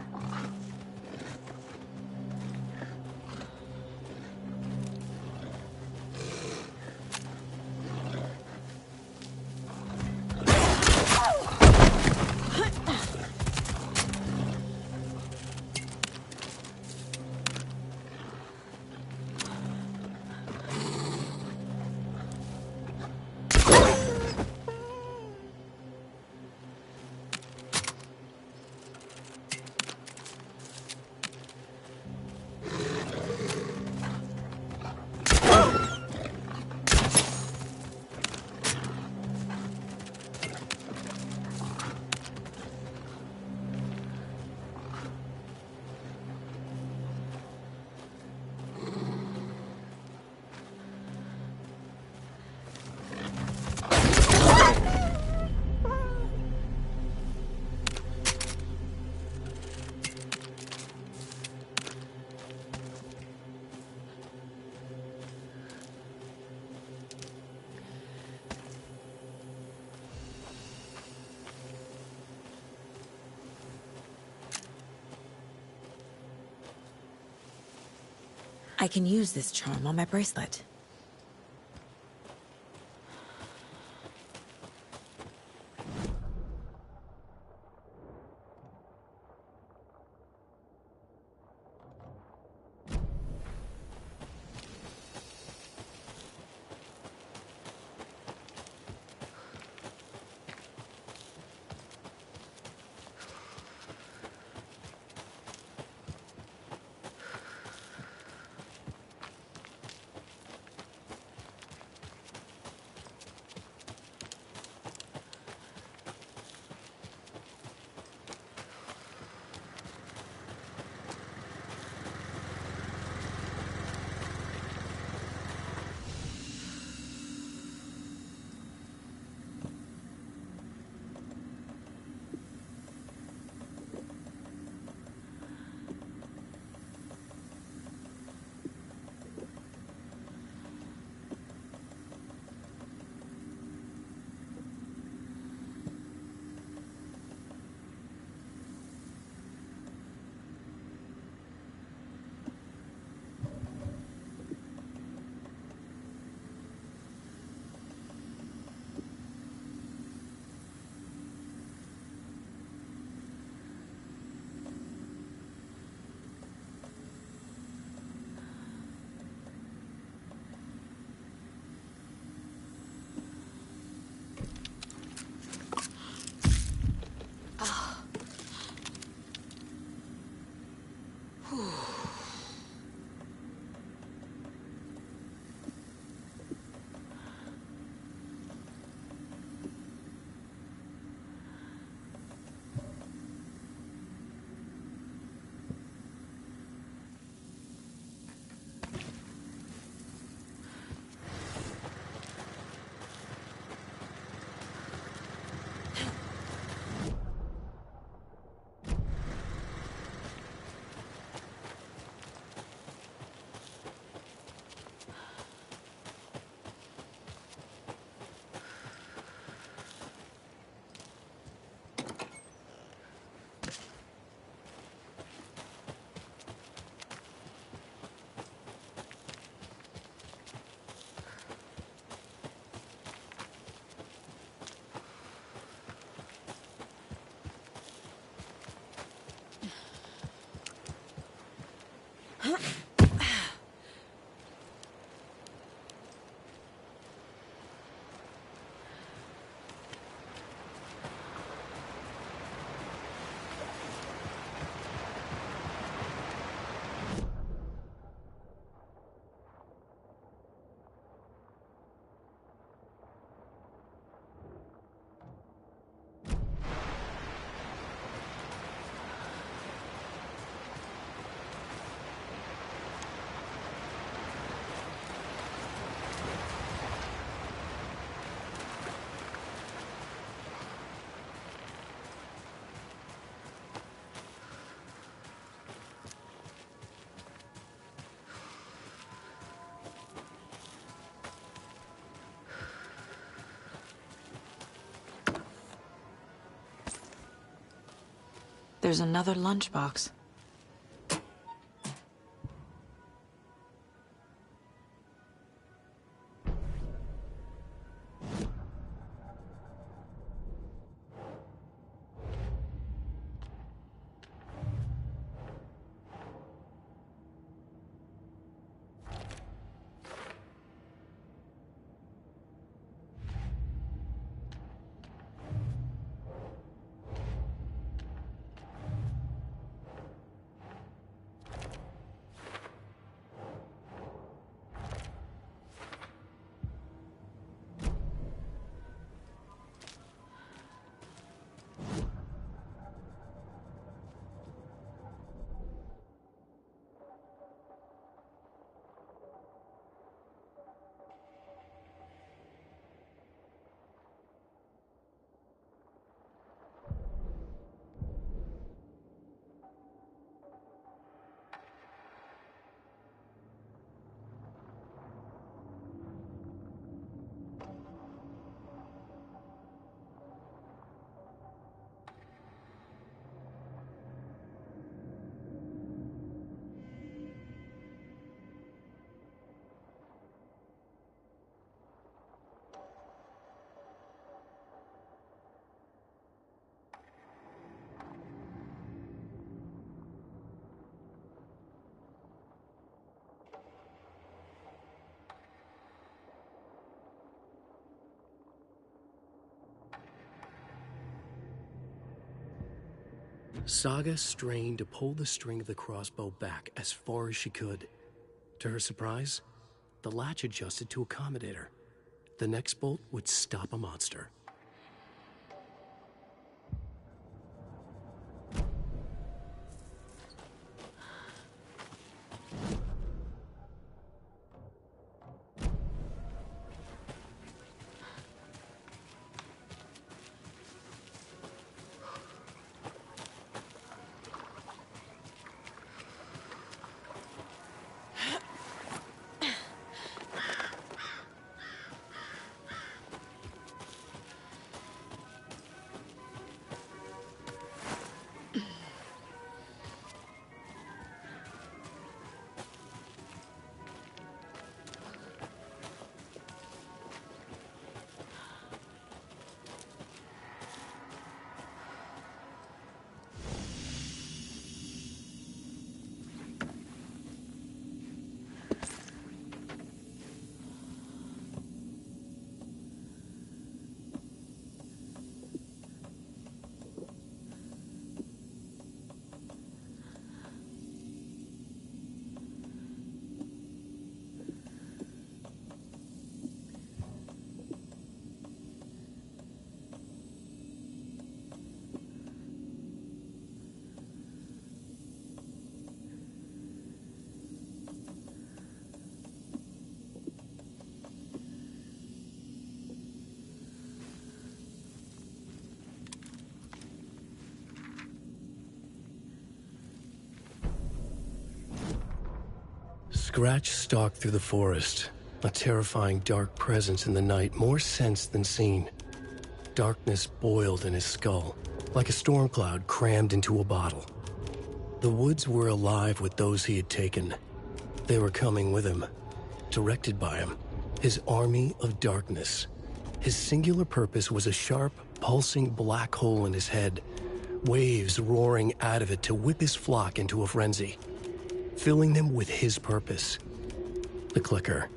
Speaker 12: I can use this charm on my bracelet. There's another lunchbox.
Speaker 2: Saga strained to pull the string of the crossbow back as far as she could. To her surprise, the latch adjusted to accommodate her. The next bolt would stop a monster. Scratch stalked through the forest, a terrifying dark presence in the night, more sensed than seen. Darkness boiled in his skull, like a storm cloud crammed into a bottle. The woods were alive with those he had taken. They were coming with him, directed by him, his army of darkness. His singular purpose was a sharp, pulsing black hole in his head, waves roaring out of it to whip his flock into a frenzy, filling them with his purpose. The clicker.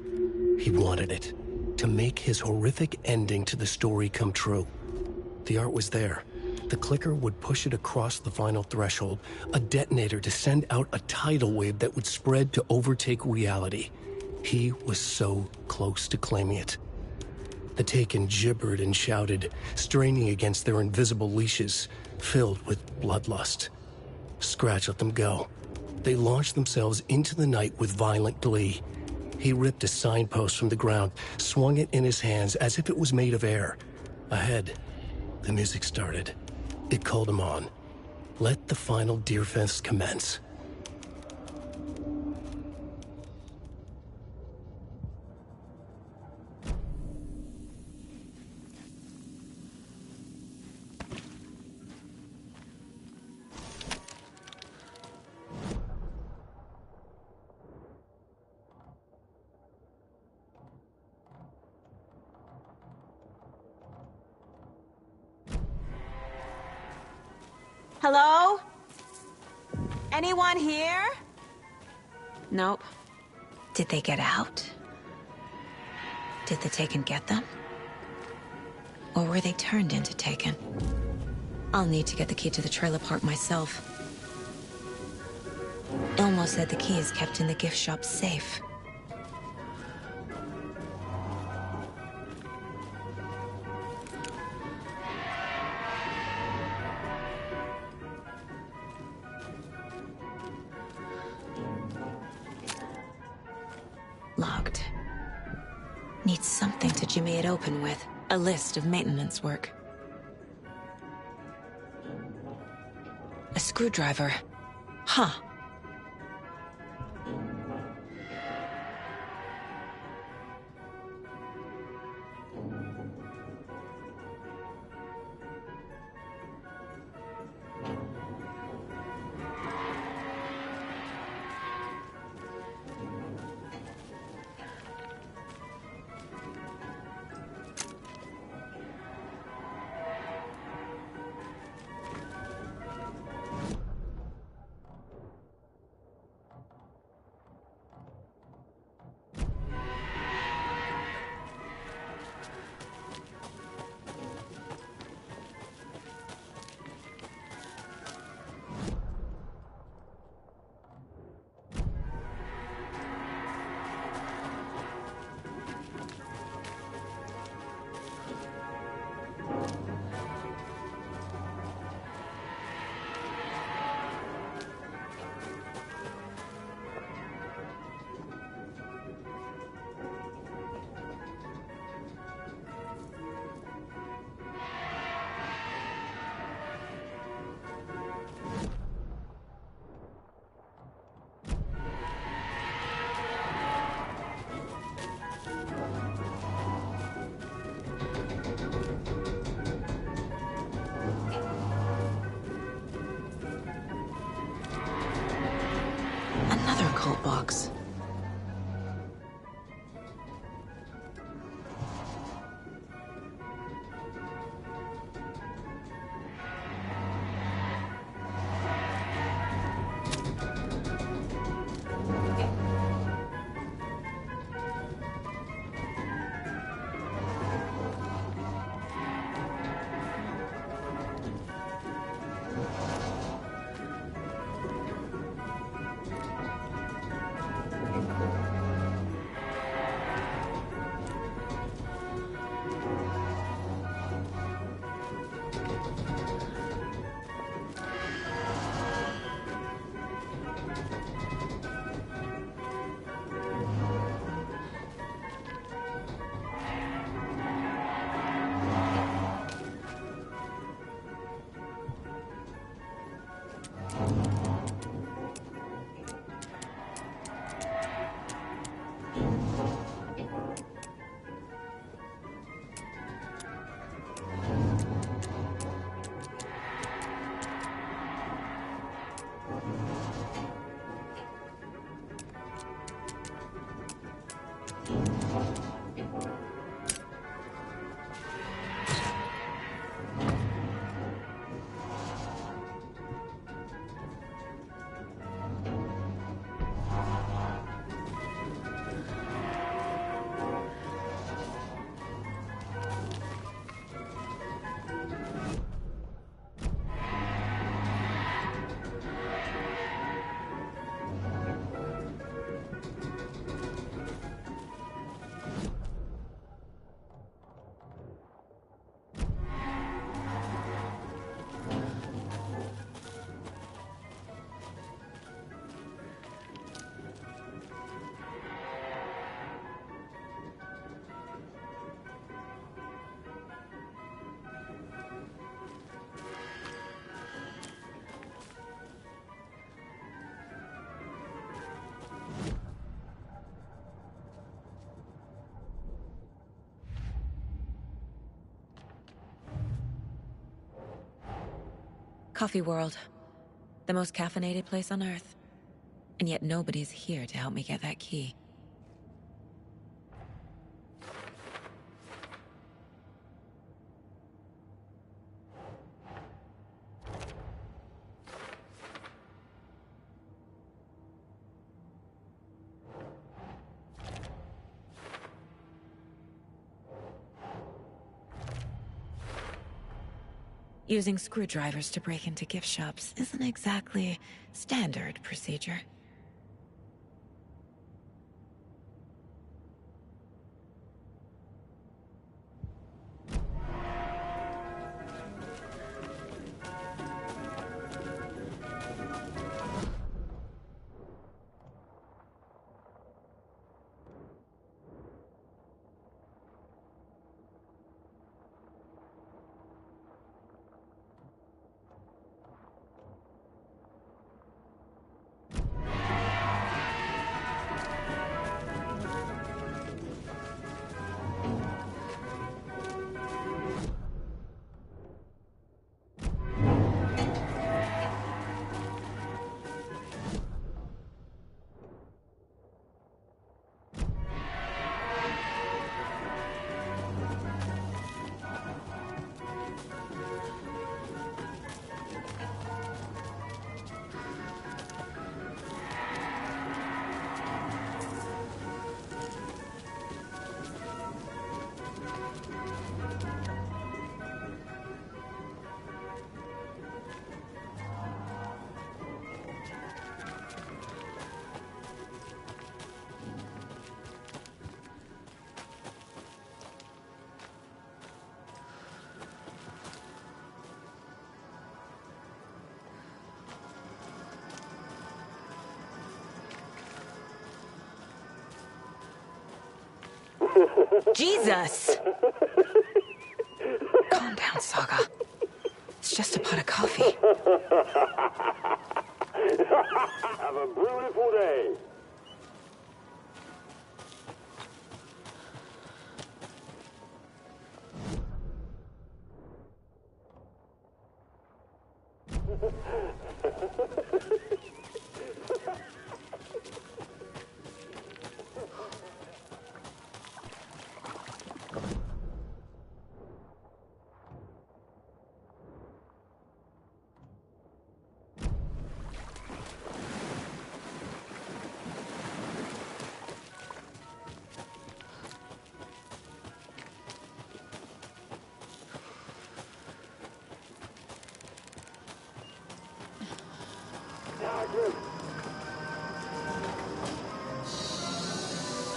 Speaker 2: He wanted it, to make his horrific ending to the story come true. The art was there. The clicker would push it across the final threshold, a detonator to send out a tidal wave that would spread to overtake reality. He was so close to claiming it. The Taken gibbered and shouted, straining against their invisible leashes, filled with bloodlust. Scratch let them go. They launched themselves into the night with violent glee. He ripped a signpost from the ground, swung it in his hands as if it was made of air. Ahead, the music started. It called him on. Let the final Deerfest commence.
Speaker 1: Hello? Anyone here? Nope.
Speaker 12: Did they get out? Did the Taken get them? Or were they turned into Taken? I'll need to get the key to the trailer park myself. Ilmo said the key is kept in the gift shop safe. Locked. Need something to jimmy it open with. A list of maintenance work. A screwdriver. Huh. Another cult box. Coffee World. The most caffeinated place on Earth. And yet nobody's here to help me get that key. Using screwdrivers to break into gift shops isn't exactly standard procedure. Jesus! Calm down, Saga. It's just a pot of coffee.
Speaker 14: Have a beautiful day.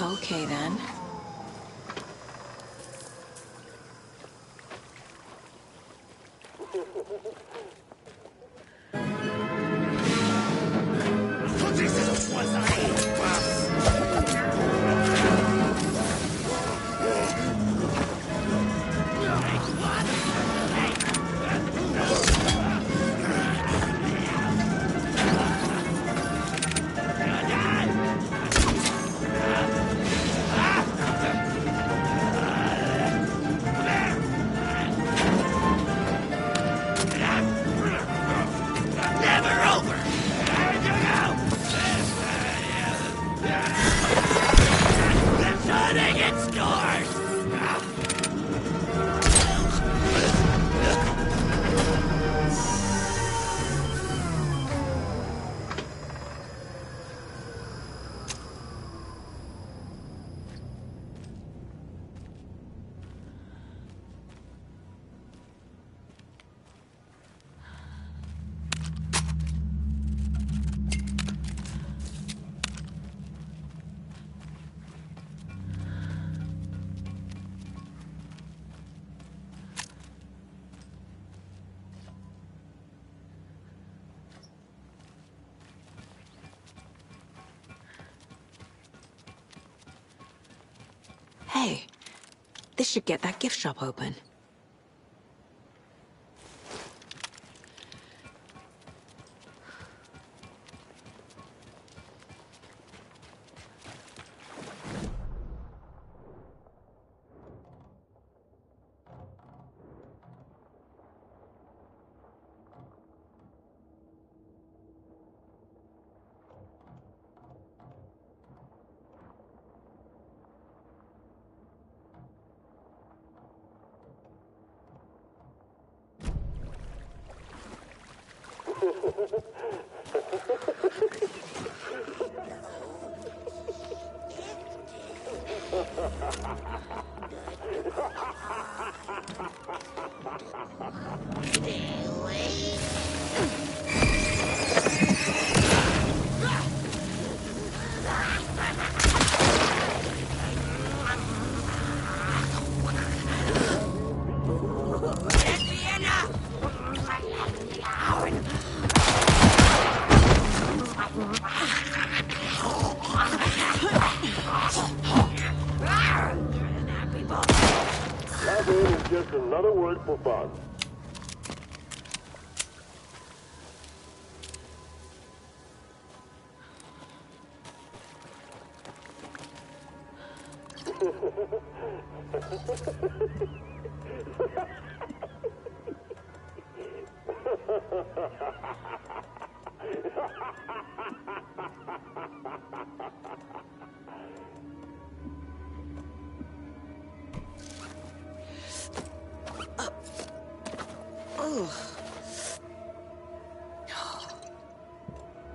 Speaker 1: Okay, then.
Speaker 12: Hey, this should get that gift shop open.
Speaker 19: it for fun.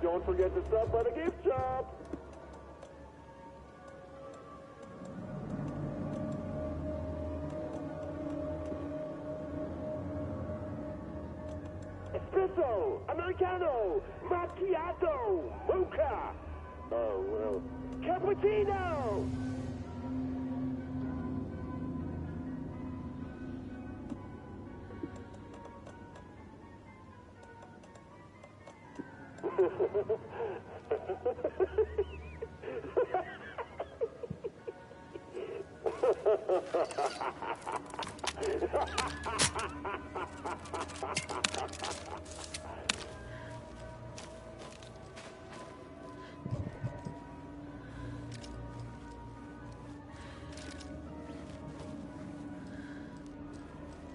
Speaker 19: Don't forget to stop by the gift shop. Espresso, Americano, Macchiato, Mocha. Oh, well, Cappuccino.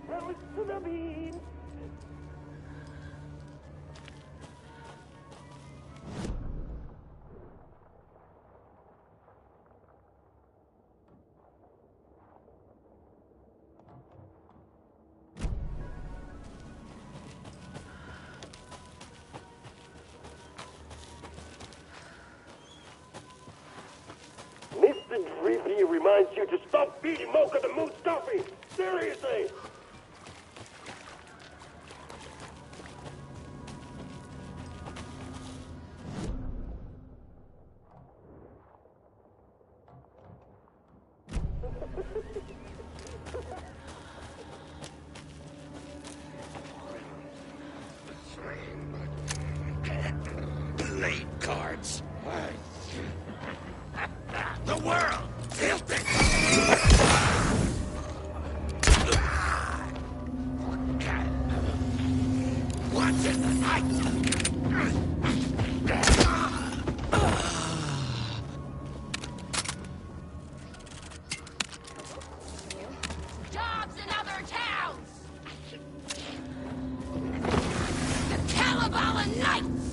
Speaker 19: Relish to the beans. Mr. Drippy reminds you to stop feeding Mocha the moose toffee. Seriously.
Speaker 20: Blade cards. The world! Filthy! What's in the night?
Speaker 21: Jobs in other towns! The Kalevala Knights!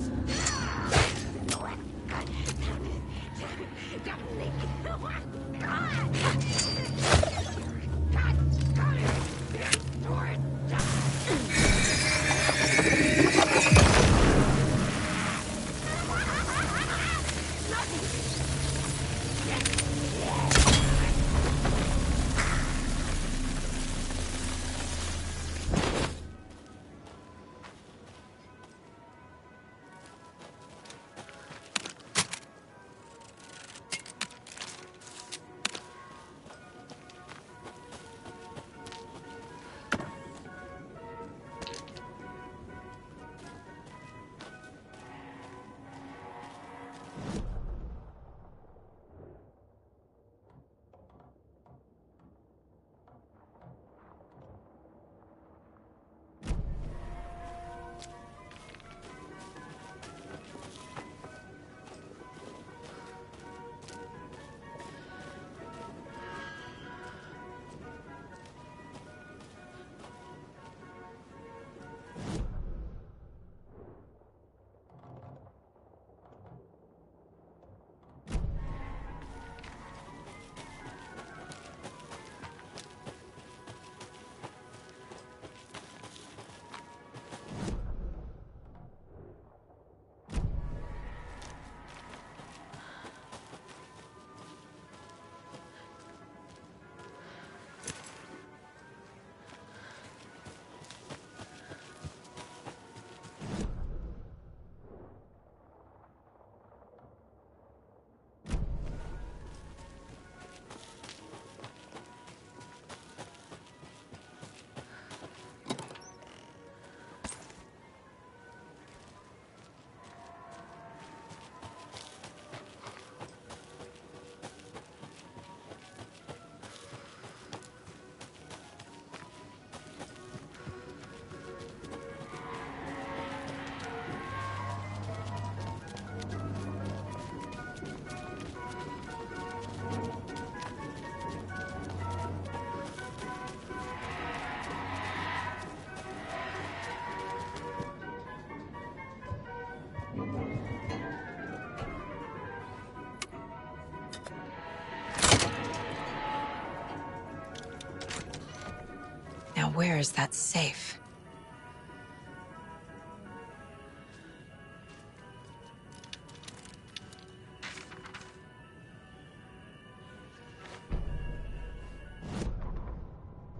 Speaker 12: where is that safe?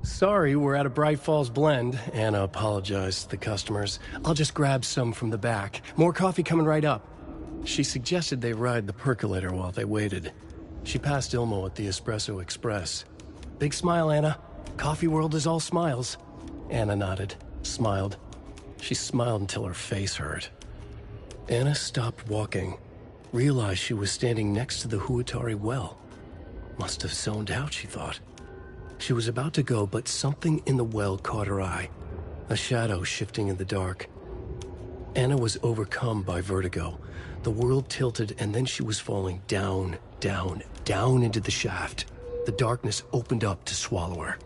Speaker 2: Sorry, we're at a Bright Falls blend. Anna apologized to the customers. I'll just grab some from the back. More coffee coming right up. She suggested they ride the percolator while they waited. She passed Ilmo at the Espresso Express. Big smile, Anna. Coffee world is all smiles. Anna nodded, smiled. She smiled until her face hurt. Anna stopped walking, realized she was standing next to the Huatari well. Must have zoned out, she thought. She was about to go, but something in the well caught her eye. A shadow shifting in the dark. Anna was overcome by vertigo. The world tilted, and then she was falling down, down, down into the shaft. The darkness opened up to swallow her.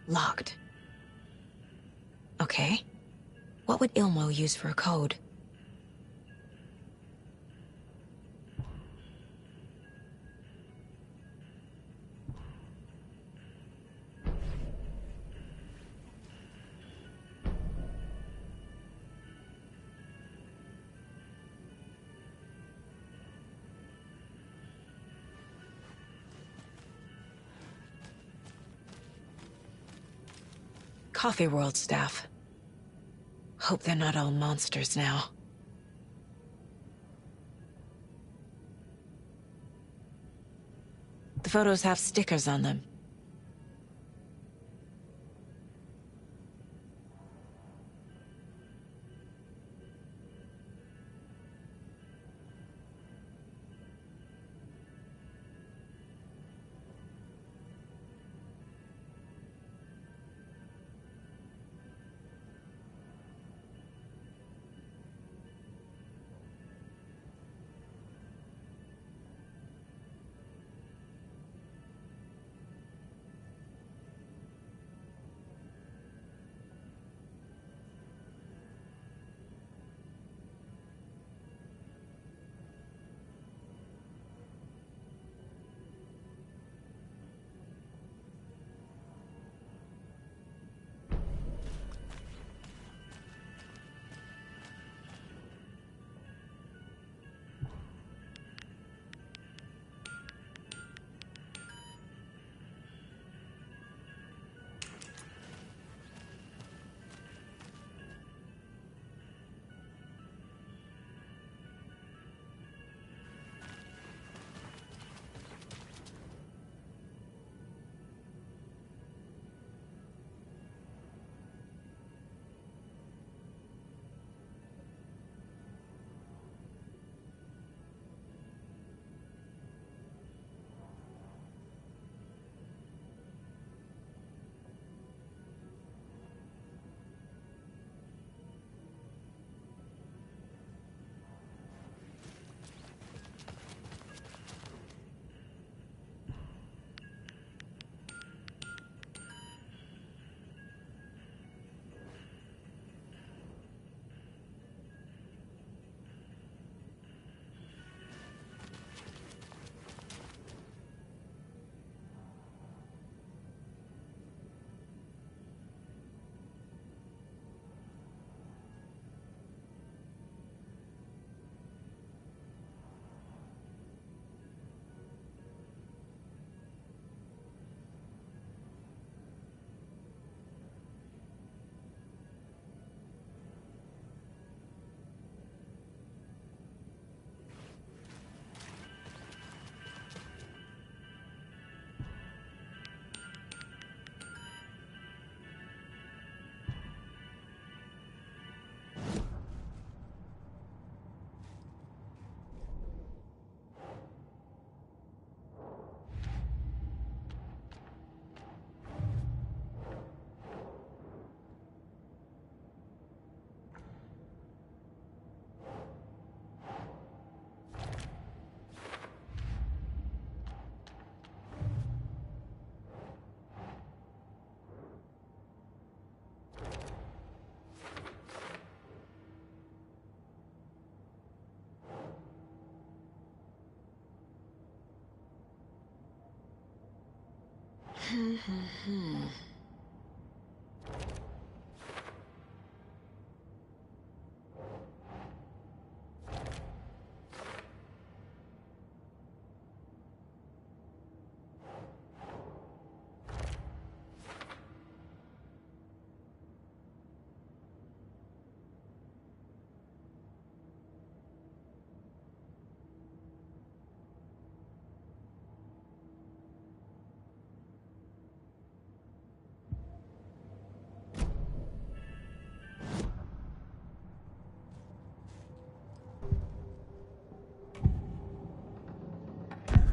Speaker 12: Locked. Okay. What would Ilmo use for a code? Coffee World staff. Hope they're not all monsters now. The photos have stickers on them.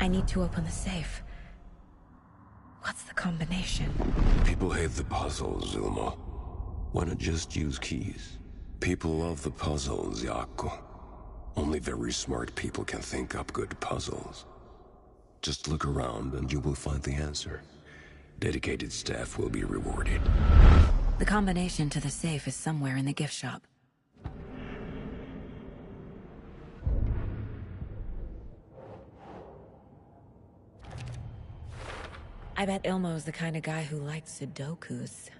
Speaker 12: I need to open the safe. What's the combination?
Speaker 15: People hate the puzzles, Zulma. Why not just use keys? People love the puzzles, Yaku. Only very smart people can think up good puzzles. Just look around and you will find the answer. Dedicated staff will be rewarded.
Speaker 12: The combination to the safe is somewhere in the gift shop. I bet Ilmo's the kind of guy who likes Sudokus.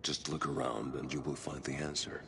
Speaker 15: Just look around and you will find the answer.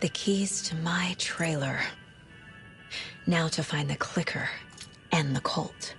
Speaker 12: The keys to my trailer. Now to find the clicker and the cult.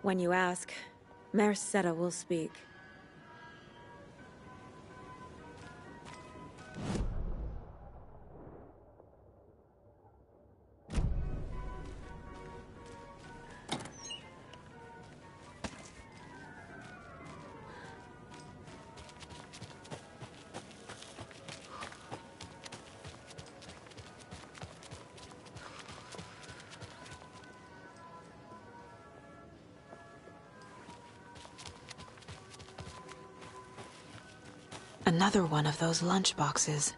Speaker 12: When you ask, Merceda will speak. Another one of those lunch boxes.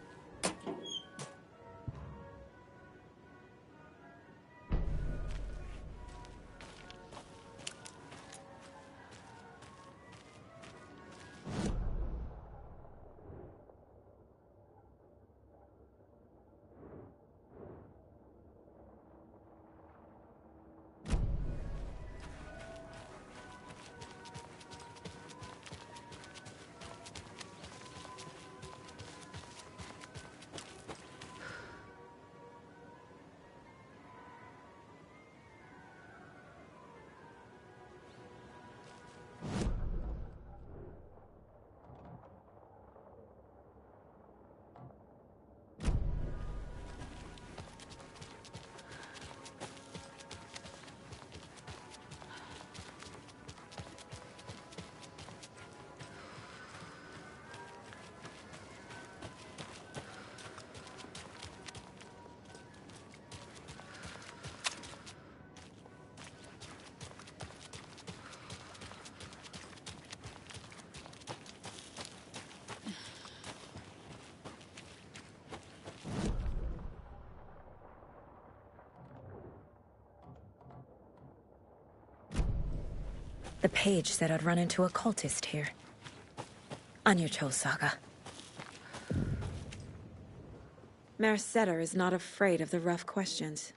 Speaker 12: The page said I'd run into a cultist here. On your toes, Saga. Merceda is not afraid of the rough questions.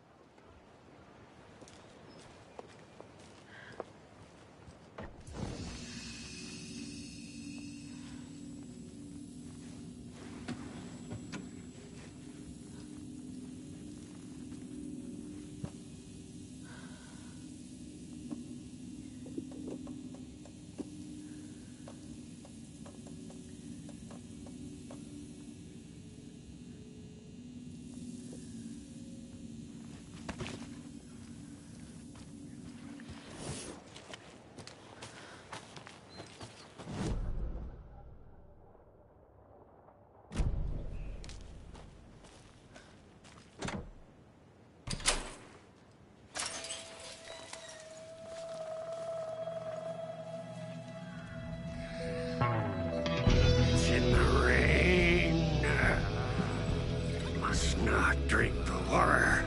Speaker 20: not drink the water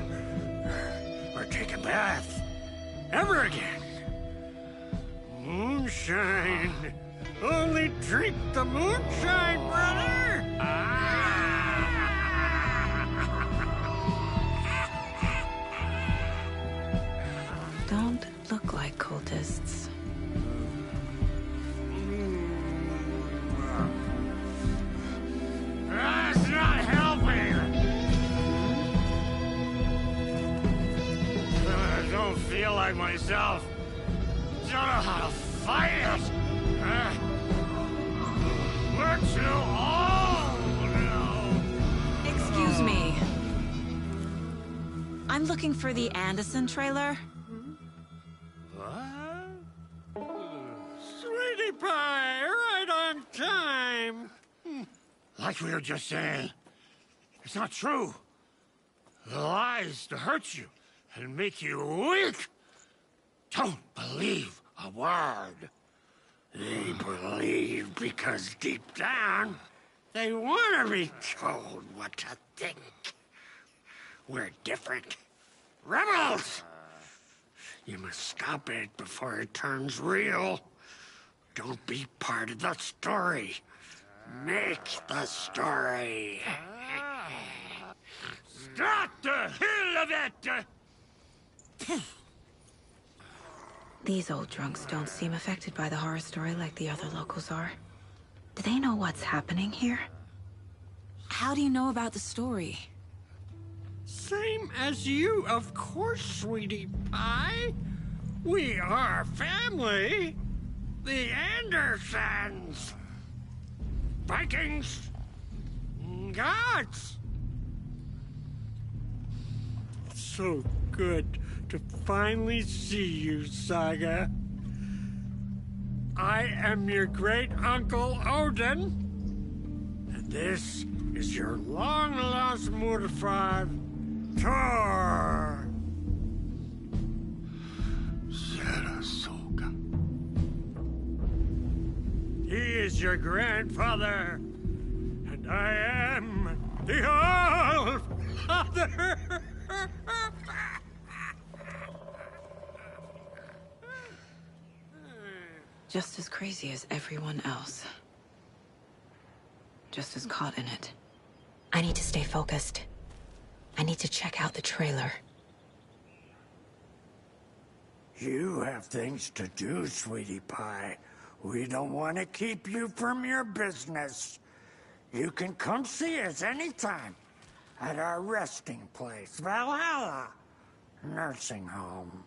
Speaker 20: or take a bath ever again. Moonshine. Only drink the moonshine, brother.
Speaker 1: Don't look like cultists.
Speaker 20: That's not helping. I don't feel like myself. Don't know how to fight it. We're too old now.
Speaker 1: Excuse me. I'm looking for the Anderson trailer.
Speaker 20: Sweetie pie, right on time. Like we were just saying, it's not true. The lies to hurt you and make you weak. Don't believe a word. They believe because deep down, they want to be told what to think. We're different. Rebels! You must stop it before it turns real. Don't be part of the story. Make the story. Start the hell of it!
Speaker 1: These old drunks don't seem affected by the horror story like the other locals are. Do they know what's happening here? How do you know about the story?
Speaker 20: Same as you, of course, sweetie pie. We are family. The Andersons. Vikings. Gods. So good to finally see you, Saga. I am your great-uncle Odin. And this is your long-lost mortified Thor. Sarasota. He is your grandfather, and I am the All-Father.
Speaker 1: Just as crazy as everyone else. Just as caught in it. I need to stay focused. I need to check out the trailer.
Speaker 20: You have things to do, sweetie pie. We don't want to keep you from your business. You can come see us anytime at our resting place, Valhalla Nursing Home.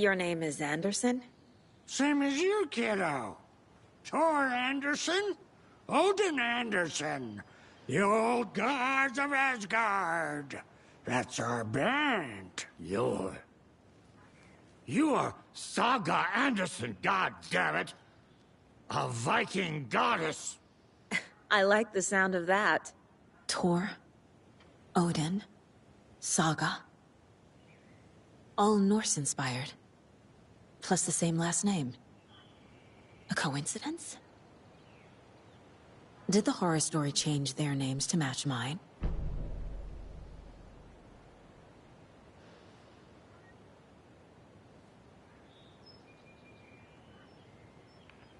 Speaker 12: Your name is Anderson?
Speaker 20: Same as you, kiddo. Thor Anderson, Odin Anderson, the old gods of Asgard. That's our band. You are Saga Anderson, goddammit. A Viking goddess.
Speaker 12: I like the sound of that. Thor, Odin, Saga. All Norse-inspired. Plus the same last name. A coincidence? Did the horror story change their names to match mine?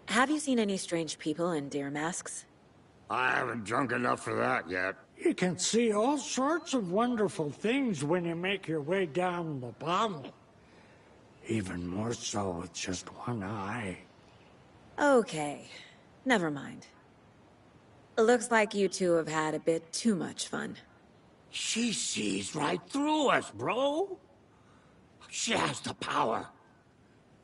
Speaker 12: Have you seen any strange people in deer masks?
Speaker 20: I haven't drunk enough for that yet. You can see all sorts of wonderful things when you make your way down the bottle. Even more so with just one eye.
Speaker 12: Okay, never mind. Looks like you two have had a bit too much fun.
Speaker 20: She sees right through us, bro. She has the power.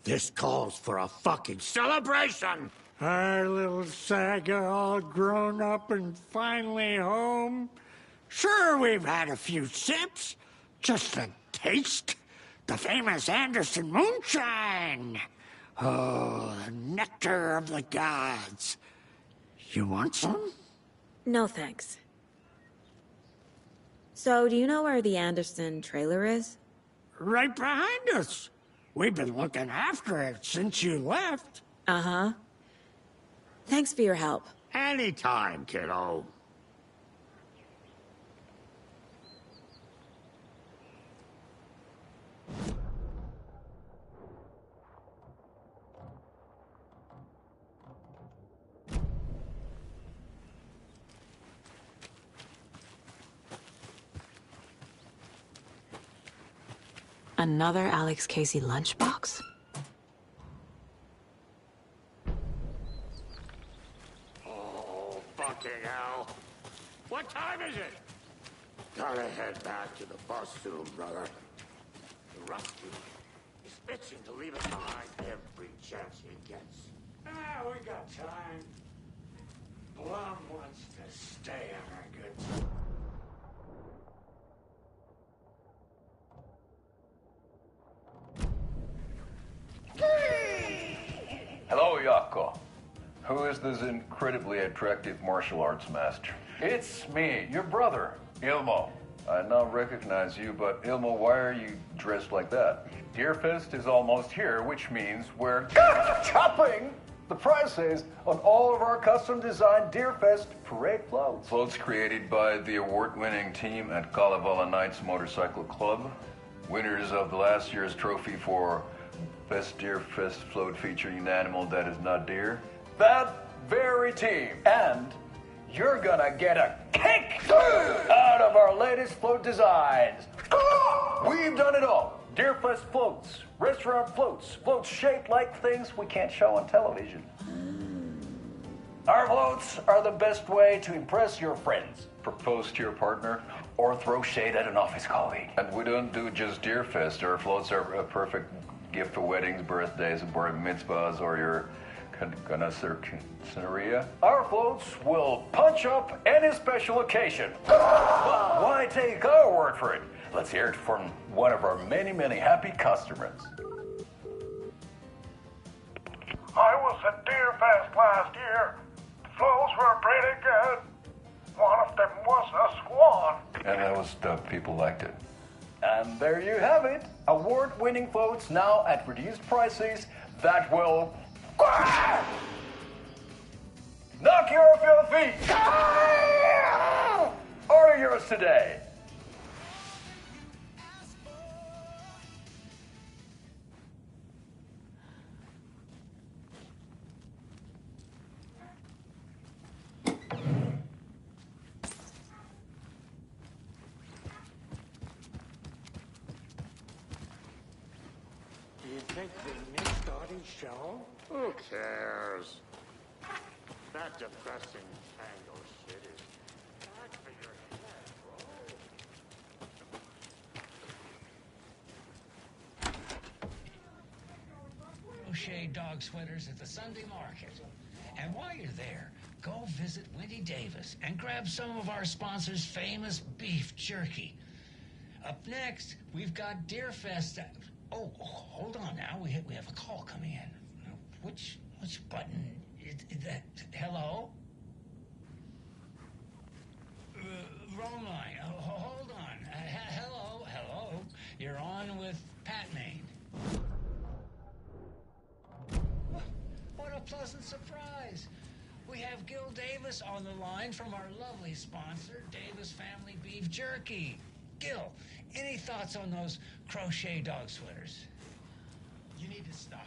Speaker 20: This calls for a fucking celebration! Our little Saga all grown up and finally home. Sure, we've had a few sips. Just a taste. The famous Anderson moonshine. Oh, the nectar of the gods. You want some?
Speaker 12: No thanks. So, do you know where the Anderson trailer is?
Speaker 20: Right behind us. We've been looking after it since you left.
Speaker 12: Uh-huh. Thanks for your help.
Speaker 20: Anytime, kiddo.
Speaker 1: Another Alex Casey lunchbox?
Speaker 20: Oh, fucking hell. What time is it? Gotta head back to the bus soon, brother. The Rusty is itching to leave us behind every chance he gets. Ah, we got time. Blum wants to stay on our good side.
Speaker 8: Hello, Yako. Who is this incredibly attractive martial arts master? It's me, your brother, Ilmo. I now recognize you, but Ilmo, why are you dressed like that? Deerfest is almost here, which means we're chopping the prices on all of our custom-designed Deerfest parade floats. Floats created by the award-winning team at Kalevala Knights Motorcycle Club, winners of the last year's trophy for Best Deerfest float featuring an animal that is not deer. That very team. And you're gonna get a kick out of our latest float designs. We've done it all. Deerfest floats, restaurant floats, floats shaped like things we can't show on television. Our floats are the best way to impress your friends, propose to your partner, or throw shade at an office colleague. And we don't do just Deerfest. Our floats are a perfect gift for weddings, birthdays, bar mitzvahs, or your Scenaria. Our floats will punch up any special occasion. But why take our word for it? Let's hear it from one of our many, many happy customers.
Speaker 19: I was at Deerfest last year. The floats were pretty good. One of them was a swan.
Speaker 8: And that was the people liked it. And there you have it. Award-winning floats now at reduced prices that will knock you off your feet. Order yours today.
Speaker 20: Do you think we missed Dottie's show? Who cares? That depressing tango shit is bad for your head, bro.
Speaker 4: crocheted dog sweaters at the Sunday market. And while you're there, go visit Wendy Davis and grab some of our sponsor's famous beef jerky. Up next, we've got Deerfest. Oh, hold on now. We have a call coming in. Which button is that? Hello? Wrong line. Hold on. Hello. You're on with Pat Maine. What a pleasant surprise. We have Gil Davis on the line from our lovely sponsor, Davis Family Beef Jerky. Gil, any thoughts on those crochet dog sweaters?
Speaker 9: You need to stop.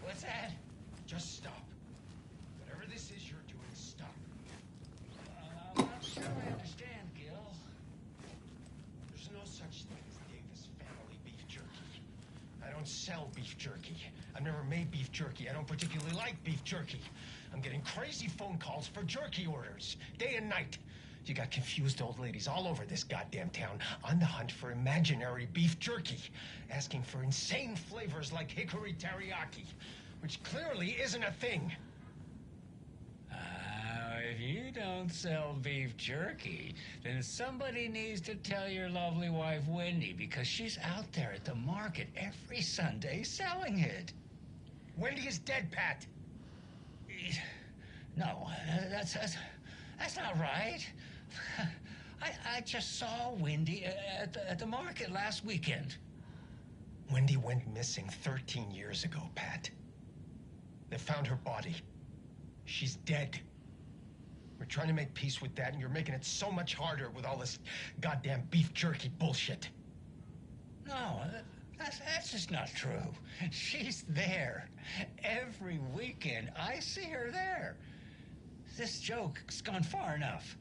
Speaker 4: What's that?
Speaker 9: Just stop. Whatever this is you're doing, stop.
Speaker 4: I'm not sure I understand, Gil.
Speaker 9: There's no such thing as Davis Family Beef Jerky. I don't sell beef jerky. I've never made beef jerky. I don't particularly like beef jerky. I'm getting crazy phone calls for jerky orders, day and night. You got confused old ladies all over this goddamn town on the hunt for imaginary beef jerky, asking for insane flavors like hickory teriyaki, which clearly isn't a thing.
Speaker 4: If you don't sell beef jerky, then somebody needs to tell your lovely wife, Wendy, because she's out there at the market every Sunday selling it.
Speaker 9: Wendy is dead, Pat.
Speaker 4: No, that's not right. I just saw Wendy at the market last weekend.
Speaker 9: Wendy went missing 13 years ago, Pat. They found her body. She's dead. We're trying to make peace with that, and you're making it so much harder with all this goddamn beef jerky bullshit.
Speaker 4: No, that's just not true. She's there. Every weekend, I see her there. This joke's gone far enough.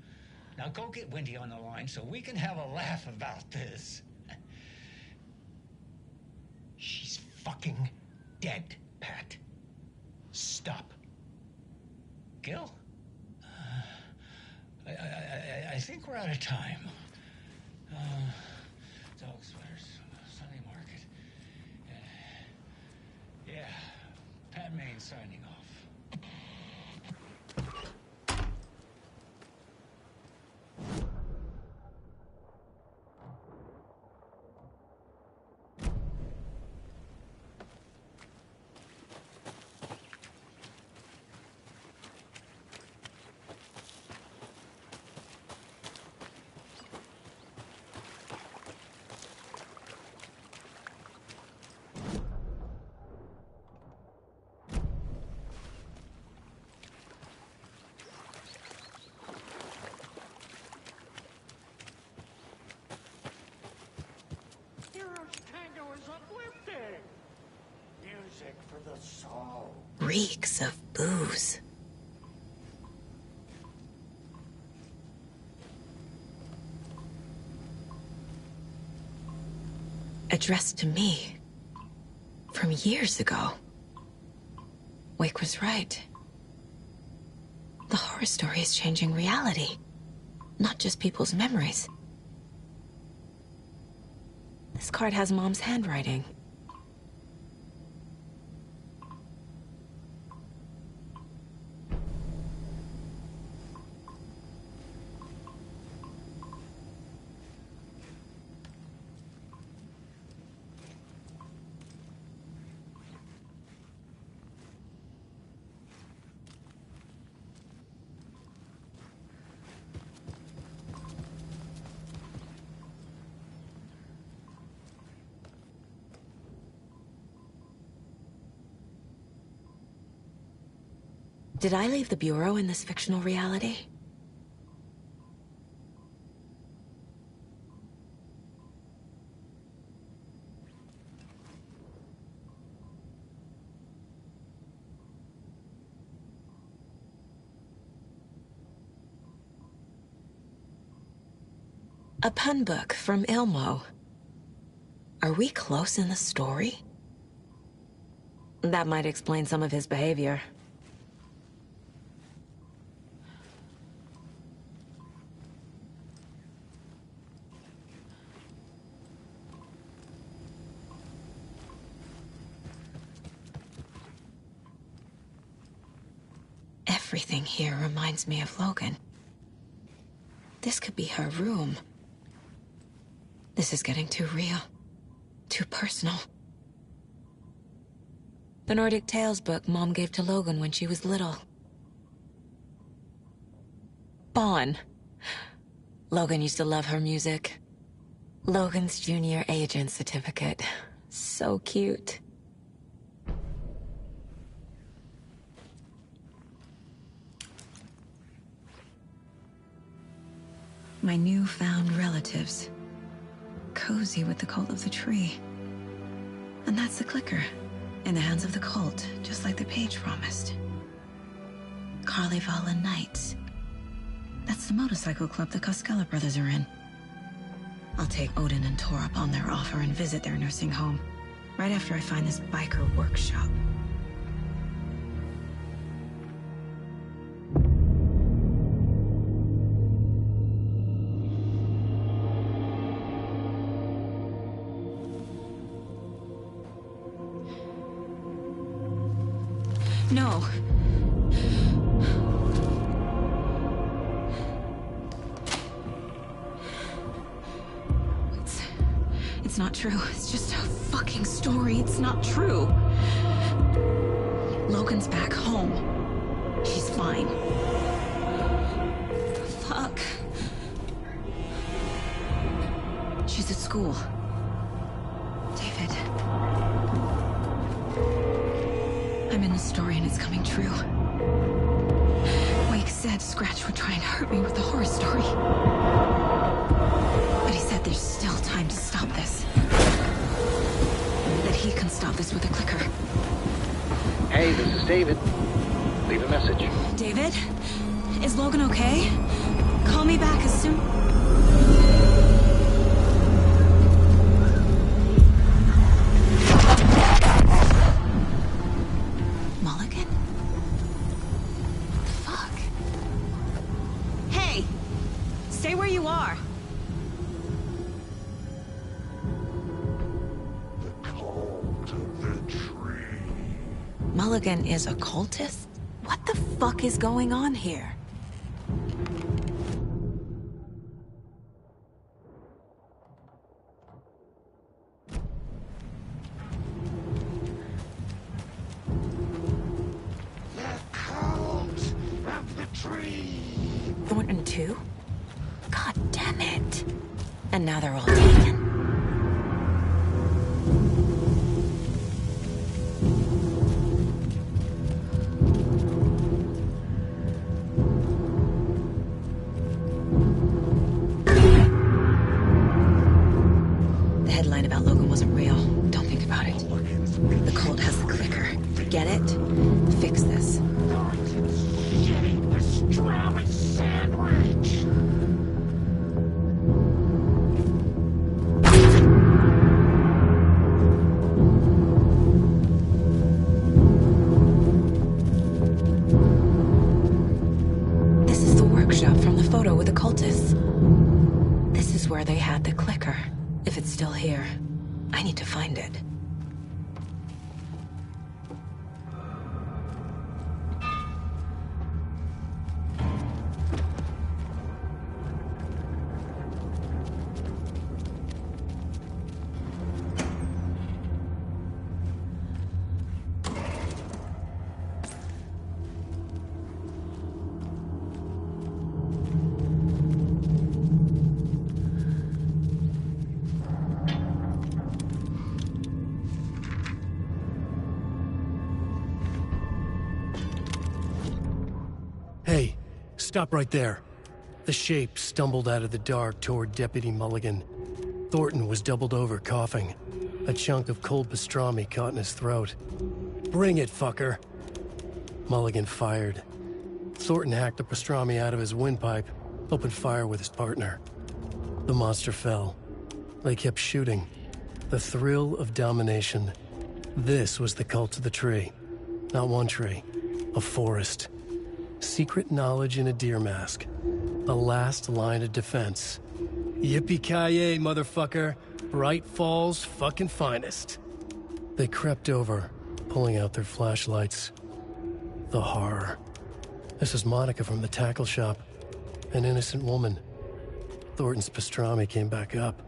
Speaker 4: Now go get Wendy on the line so we can have a laugh about this.
Speaker 9: She's fucking dead, Pat. Stop.
Speaker 4: Gil? I think we're out of time. Dog sweaters, Sunday market. Yeah, Pat Maine signing off.
Speaker 13: Music for the soul.
Speaker 12: Reeks of booze. Addressed to me. From years ago. Wake was right. The horror story is changing reality. Not just people's memories. This card has Mom's handwriting. Did I leave the Bureau in this fictional reality? A pun book from Ilmo. Are we close in the story? That might explain some of his behavior. Everything here reminds me of Logan. This could be her room. This is getting too real. Too personal. The Nordic Tales book Mom gave to Logan when she was little. Bon. Logan used to love her music. Logan's junior agent certificate. So cute. My newfound relatives. Cozy with the cult of the tree. And that's the clicker. In the hands of the cult, just like the page promised. Carlyvala Knights. That's the motorcycle club the Koskela brothers are in. I'll take Odin and Tor up on their offer and visit their nursing home. Right after I find this biker workshop. No. It's not true. It's just a fucking story. It's not true. Logan's back home. She's fine. Fuck. She's at school. David. I'm in the story and it's coming true. Wake said Scratch would try and hurt me with the horror story. But he said there's still time to stop this. That he can stop this with a clicker.
Speaker 6: Hey, this is David. Leave a message.
Speaker 12: David? Is Logan okay? Call me back as soon... Mulligan? Fuck. Hey! Stay where you are. Mulligan is a cultist? What the fuck is going on here?
Speaker 21: The cult of the tree.
Speaker 12: Thornton too? God damn it. And now they're all taken. The headline about Logan wasn't real. Don't think about it. The cult has the clicker. Get it? Fix this.
Speaker 21: Getting the strawberry sandwich.
Speaker 12: This is the workshop from the photo with the cultists. This is where they had the clicker. If it's still here, I need to find it.
Speaker 2: Hey, stop right there. The shape stumbled out of the dark toward Deputy Mulligan. Thornton was doubled over, coughing. A chunk of cold pastrami caught in his throat. Bring it, fucker! Mulligan fired. Thornton hacked the pastrami out of his windpipe, opened fire with his partner. The monster fell. They kept shooting. The thrill of domination. This was the cult of the tree. Not one tree, a forest. Secret knowledge in a deer mask. A last line of defense. Yippee-ki-yay, motherfucker. Bright Falls' fucking finest. They crept over, pulling out their flashlights. The horror. This is Monica from the tackle shop. An innocent woman. Thornton's pastrami came back up.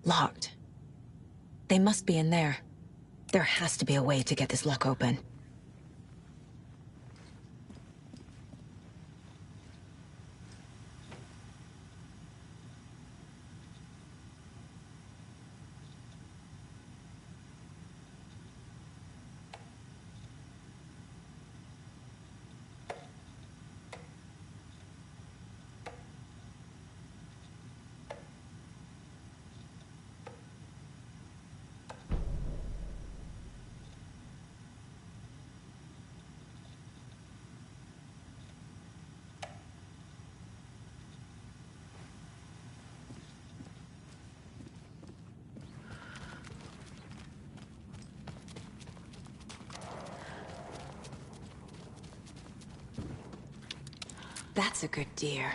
Speaker 12: Locked. They must be in there. There has to be a way to get this lock open. That's a good deer.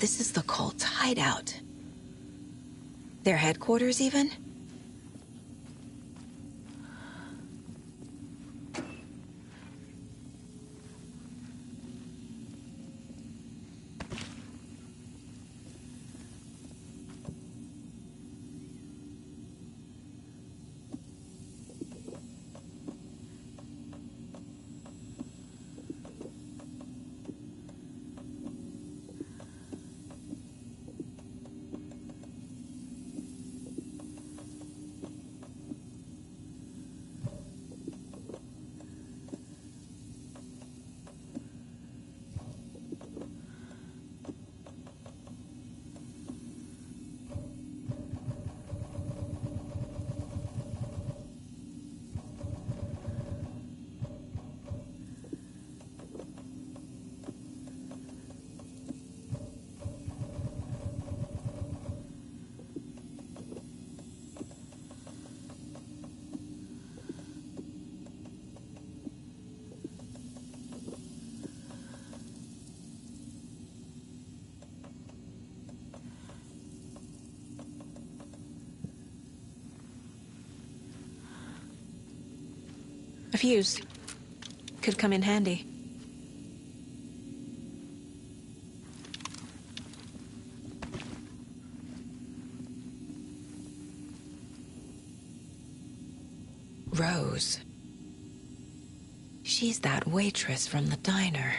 Speaker 12: This is the cult's hideout. Their headquarters, even? A fuse. Could come in handy. Rose. She's that waitress from the diner.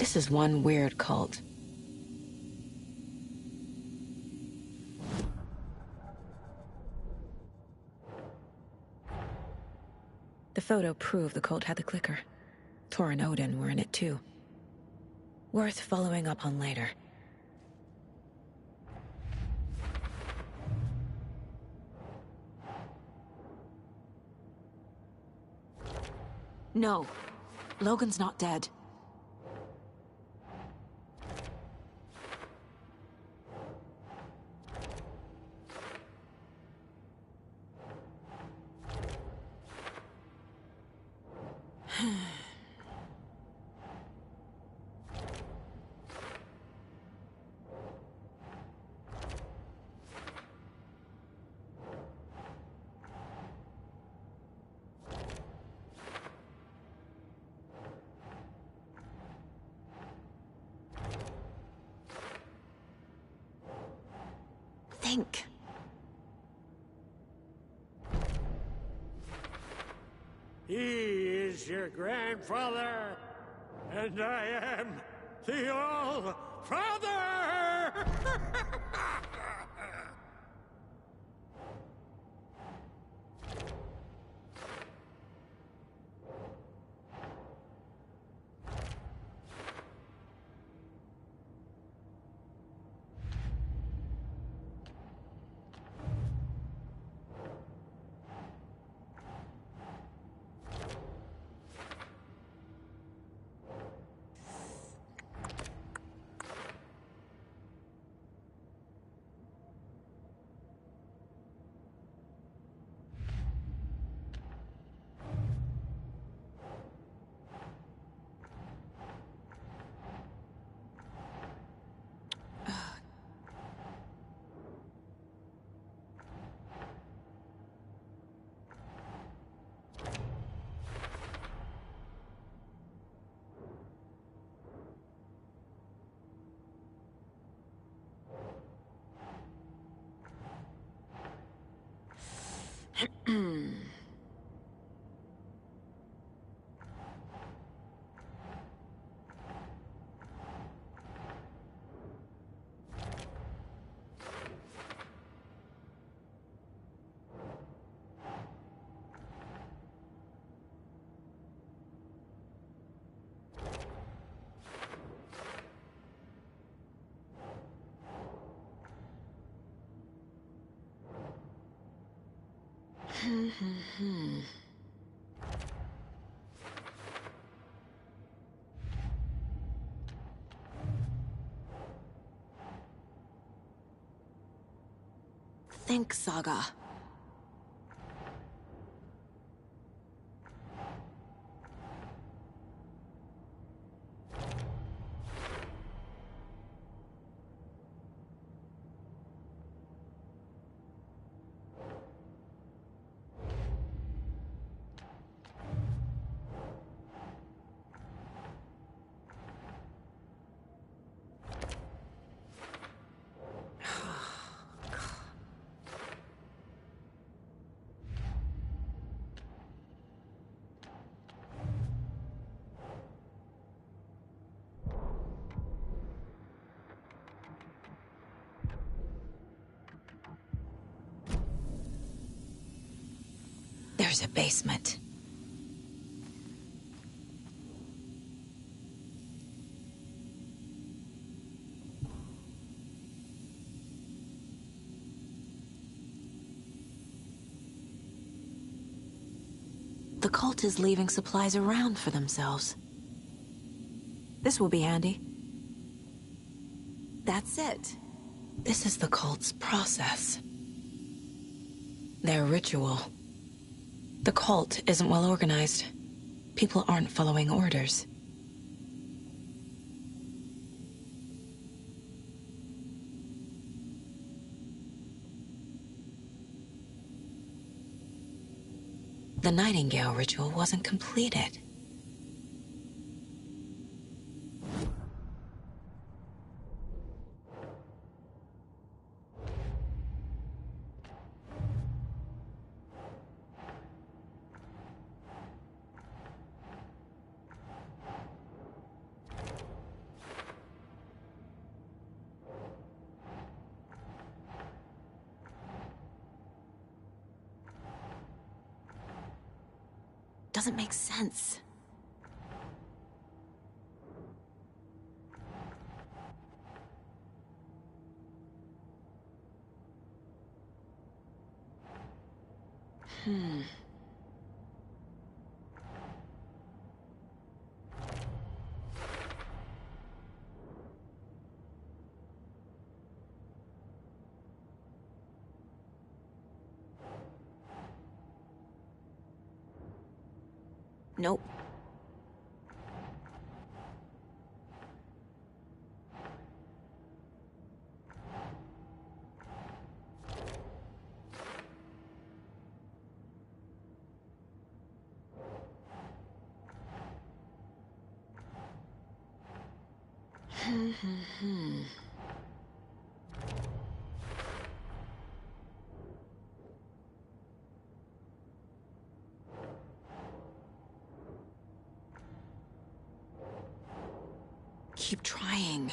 Speaker 12: This is one weird cult. The photo proved the cult had the clicker. Tor and Odin were in it too. Worth following up on later. No. Logan's not dead. Think.
Speaker 20: He is your grandfather, and I am the All-Father!
Speaker 12: Think, Saga. There's a basement. The cult is leaving supplies around for themselves. This will be handy. That's it. This is the cult's process. Their ritual. The cult isn't well organized. People aren't following orders. The Nightingale ritual wasn't completed. doesn't make sense. Nope. Keep trying.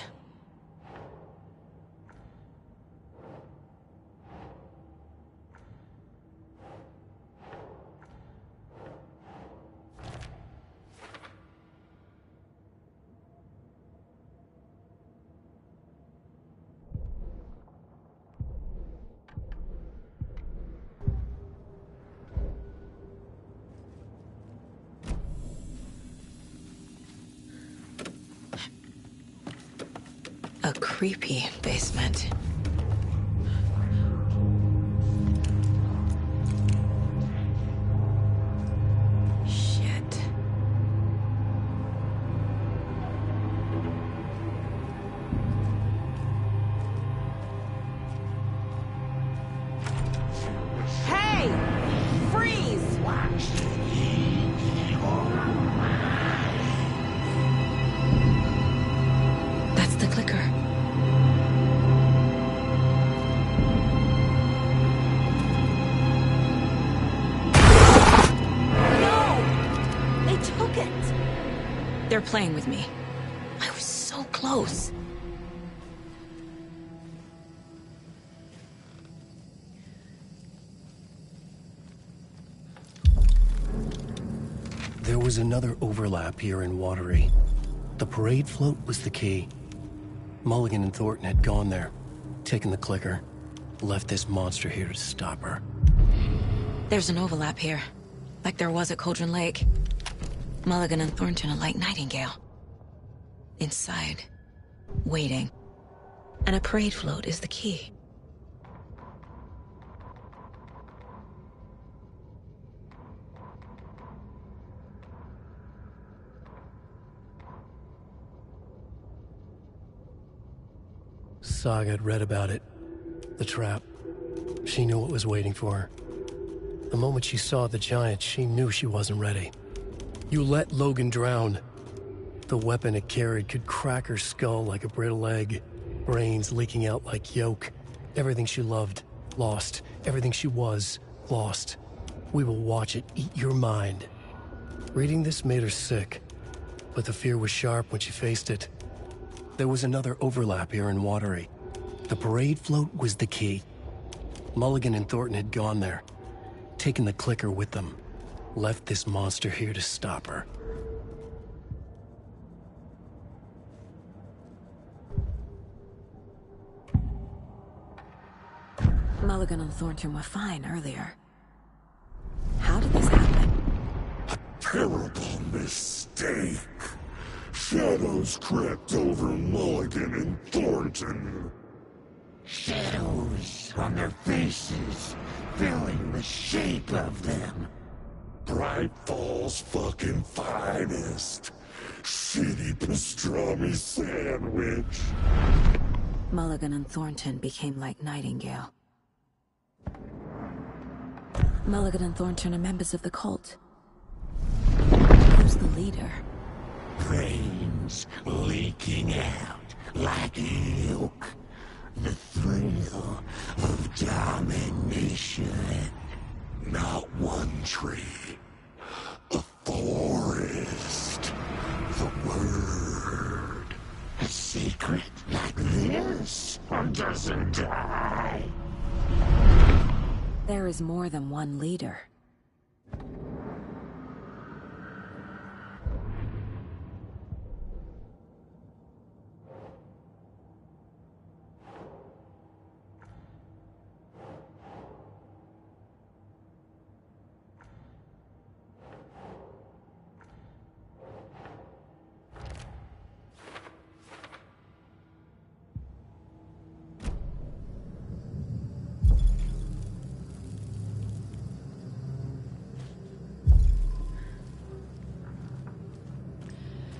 Speaker 12: A creepy basement. Shit. Hey! Freeze! That's the clicker. They're playing with me. I was so close.
Speaker 2: There was another overlap here in Watery. The parade float was the key. Mulligan and Thornton had gone there, taken the clicker, left this monster here to stop her.
Speaker 12: There's an overlap here, like there was at Cauldron Lake. Mulligan and Thornton are like Nightingale. Inside, waiting. And a parade float is the key.
Speaker 2: Saga had read about it. The trap. She knew what was waiting for her. The moment she saw the giant, she knew she wasn't ready. You let Logan drown. The weapon it carried could crack her skull like a brittle egg. Brains leaking out like yolk. Everything she loved, lost. Everything she was, lost. We will watch it eat your mind. Reading this made her sick, but the fear was sharp when she faced it. There was another overlap here in Watery. The parade float was the key. Mulligan and Thornton had gone there, taken the clicker with them, left this monster here to stop her.
Speaker 12: Mulligan and Thornton were fine earlier. How did this happen?
Speaker 21: A terrible mistake. Shadows crept over Mulligan and Thornton. Shadows on their faces, filling the shape of them. Bright Falls fucking finest. Shitty pastrami sandwich.
Speaker 12: Mulligan and Thornton became like Nightingale. Mulligan and Thornton are members of the cult. Who's the leader?
Speaker 21: Brains leaking out like milk. The thrill of domination. Not one tree. A forest. The word. A secret like this doesn't die.
Speaker 12: There is more than one leader.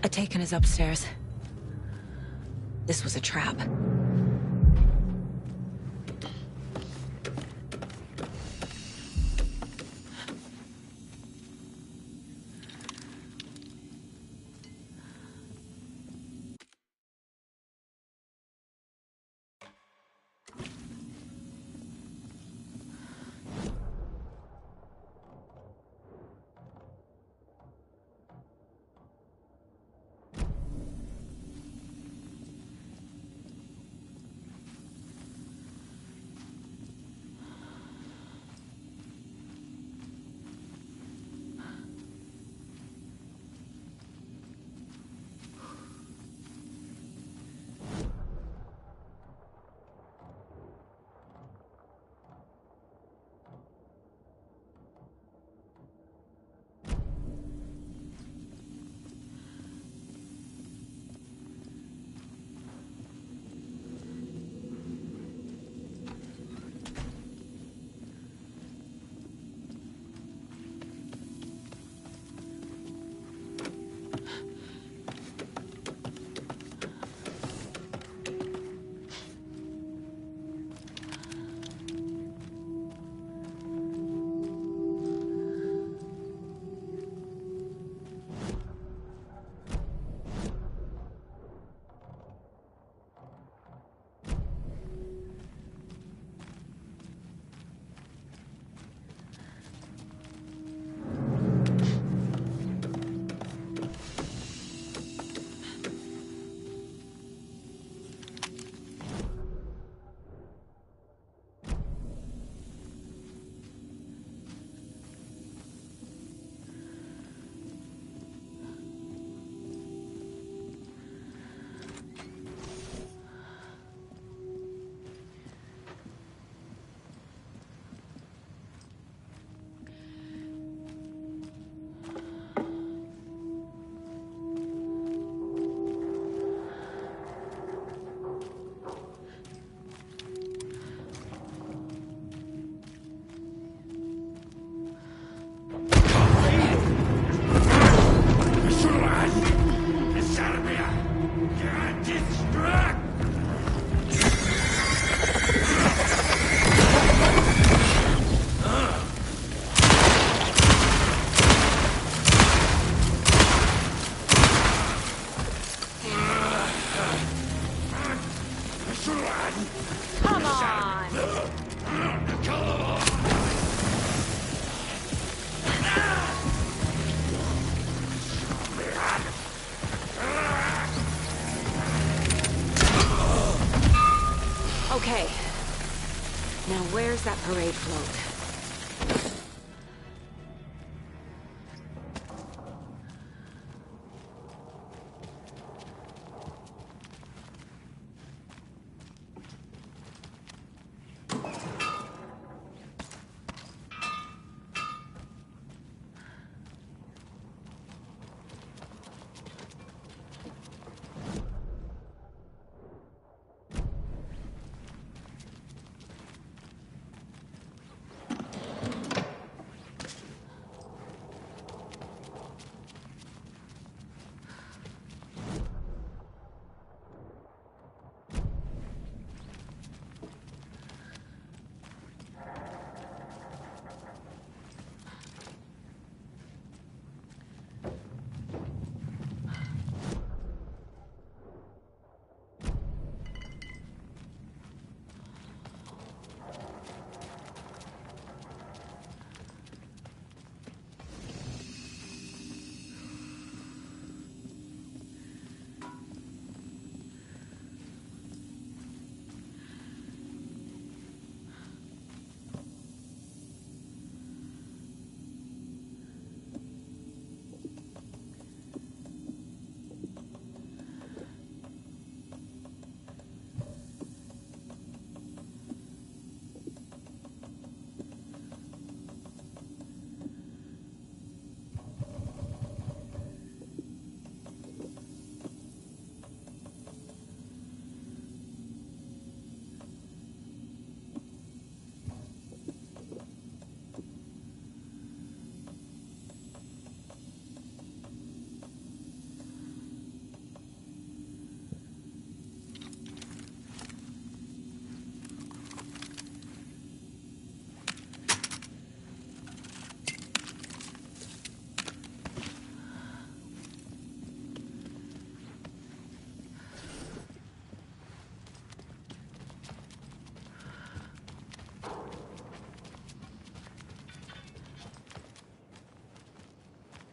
Speaker 12: Atakan is upstairs. This was a trap.
Speaker 11: Come on!
Speaker 12: Okay. Now where's that parade float?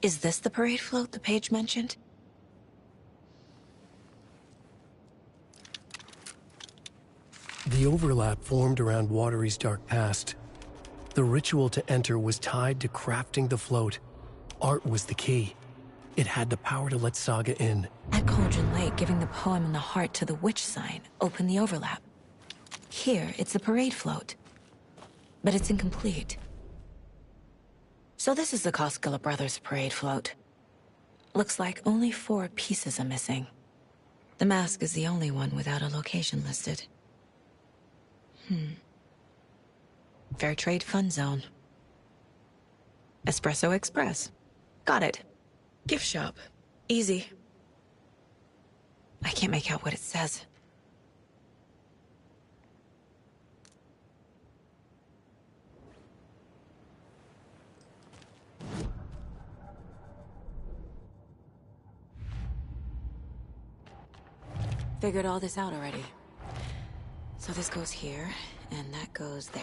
Speaker 12: Is this the parade float the page mentioned?
Speaker 2: The overlap formed around Watery's dark past. The ritual to enter was tied to crafting the float. Art was the key. It had the power to let Saga in.
Speaker 12: At Cauldron Lake, giving the poem and the heart to the witch sign opened the overlap. Here, it's a parade float. But it's incomplete. So this is the Koskela Brothers parade float. Looks like only 4 pieces are missing. The mask is the only one without a location listed. Fair Trade Fun Zone. Espresso Express. Got it. Gift shop. Easy. I can't make out what it says. Figured all this out already. So this goes here, and that goes there.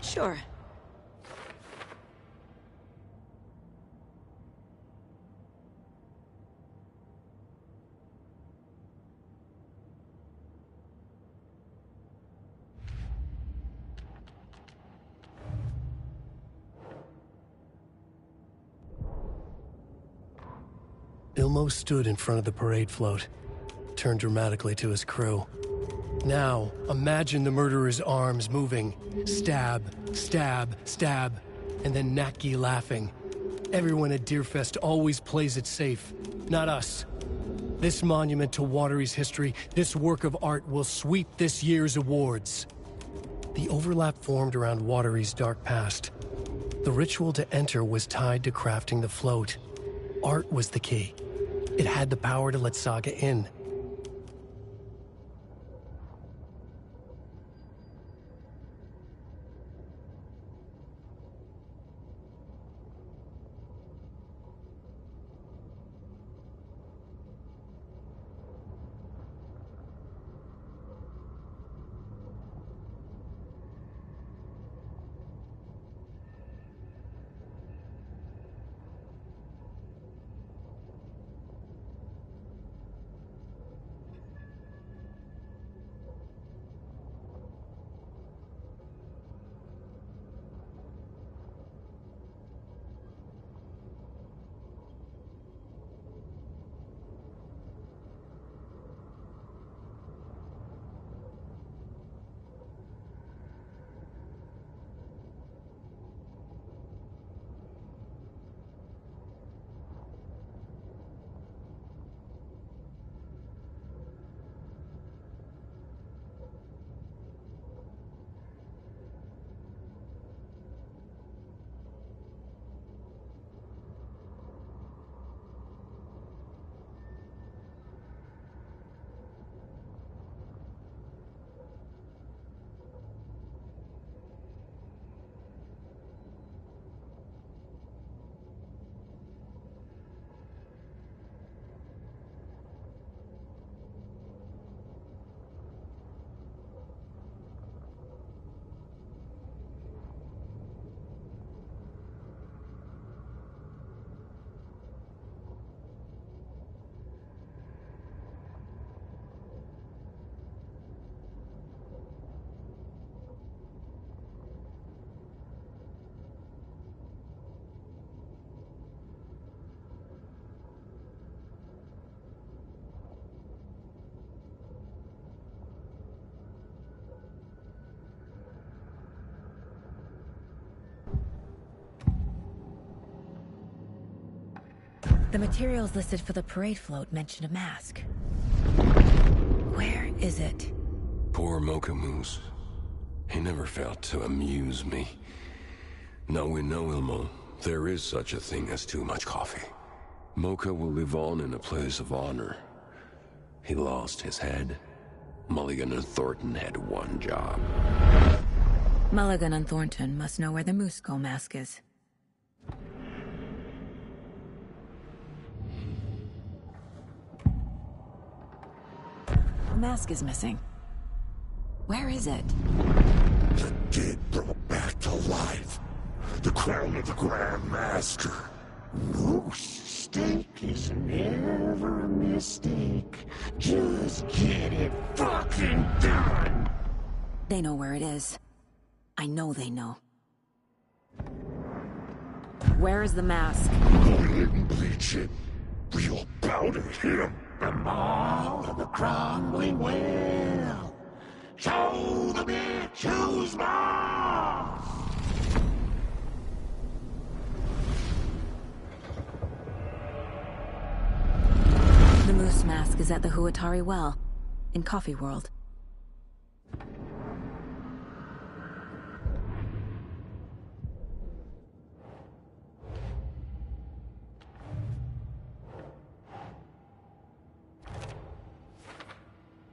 Speaker 12: Sure.
Speaker 2: Ilmo stood in front of the parade float, turned dramatically to his crew. Now, imagine the murderer's arms moving. Stab, stab, stab, and then Natki laughing. Everyone at Deerfest always plays it safe, not us. This monument to Watery's history, this work of art will sweep this year's awards. The overlap formed around Watery's dark past. The ritual to enter was tied to crafting the float. Art was the key. It had the power to let Saga in. The materials listed for the parade float mention a mask. Where is it?
Speaker 15: Poor Mocha Moose. He never failed to amuse me. Now we know, Ilmo, there is such a thing as too much coffee. Mocha will live on in a place of honor. He lost his head. Mulligan and Thornton had one job.
Speaker 12: Mulligan and Thornton must know where the Moose Skull mask is. The mask is missing. Where is it?
Speaker 21: The dead brought back to life. The crown of the Grand Master. Moose steak is never a mistake. Just get it fucking done.
Speaker 12: They know where it is. I know they know. Where is the mask?
Speaker 21: Go ahead and bleach it. Real powder him. The Maw of the Crumbling Well. Show the bitch who's boss.
Speaker 12: The Moose mask is at the Huatari Well, in Coffee World.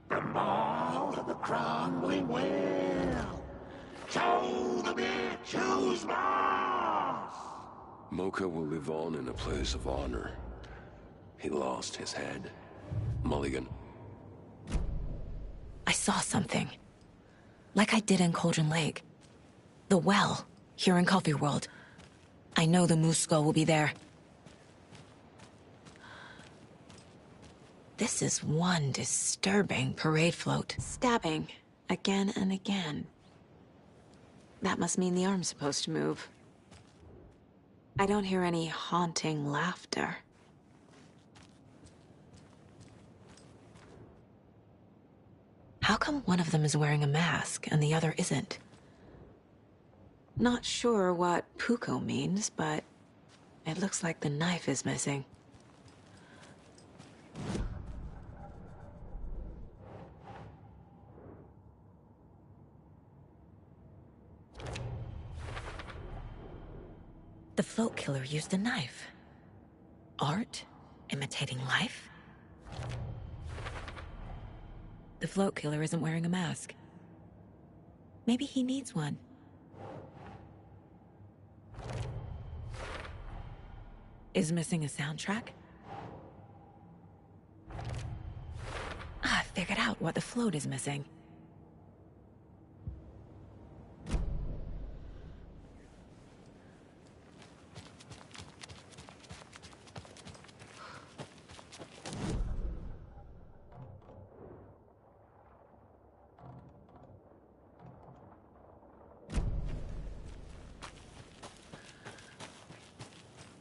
Speaker 21: The Maw of the Crumbling Well. Show the bitch who's boss.
Speaker 15: Mocha will live on in a place of honor. He lost his head. Mulligan.
Speaker 12: I saw something. Like I did in Cauldron Lake. The well, here in Coffee World. I know the Moose Skull will be there. This is one disturbing parade float. Stabbing, again and again. That must mean the arm's supposed to move. I don't hear any haunting laughter. How come one of them is wearing a mask and the other isn't? Not sure what Puko means, but it looks like the knife is missing. The float killer used a knife. Art? Imitating life? The float killer isn't wearing a mask. Maybe he needs one. Is missing a soundtrack? I figured out what the float is missing.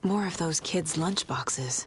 Speaker 12: More of those kids' lunchboxes.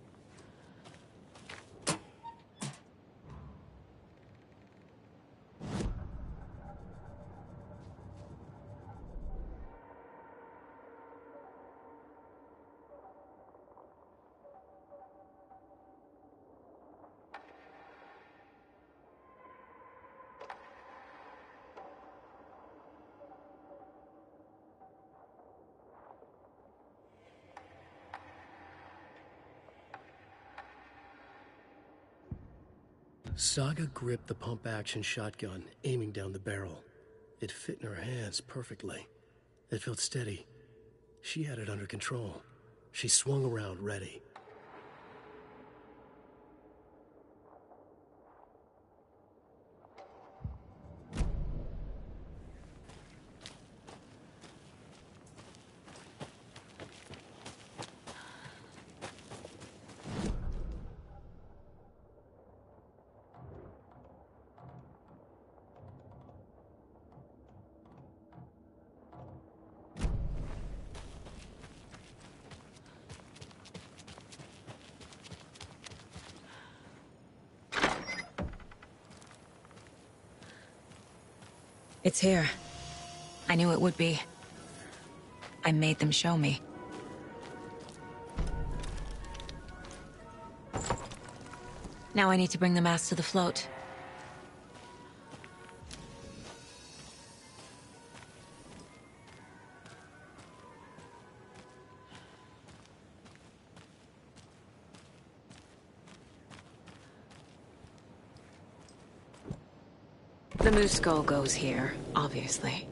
Speaker 2: Saga gripped the pump-action shotgun, aiming down the barrel. It fit in her hands perfectly. It felt steady. She had it under control. She swung around, ready. It's here. I knew it would be. I made them show me. Now I need to bring the mask to the float.
Speaker 12: The moose skull goes here, obviously.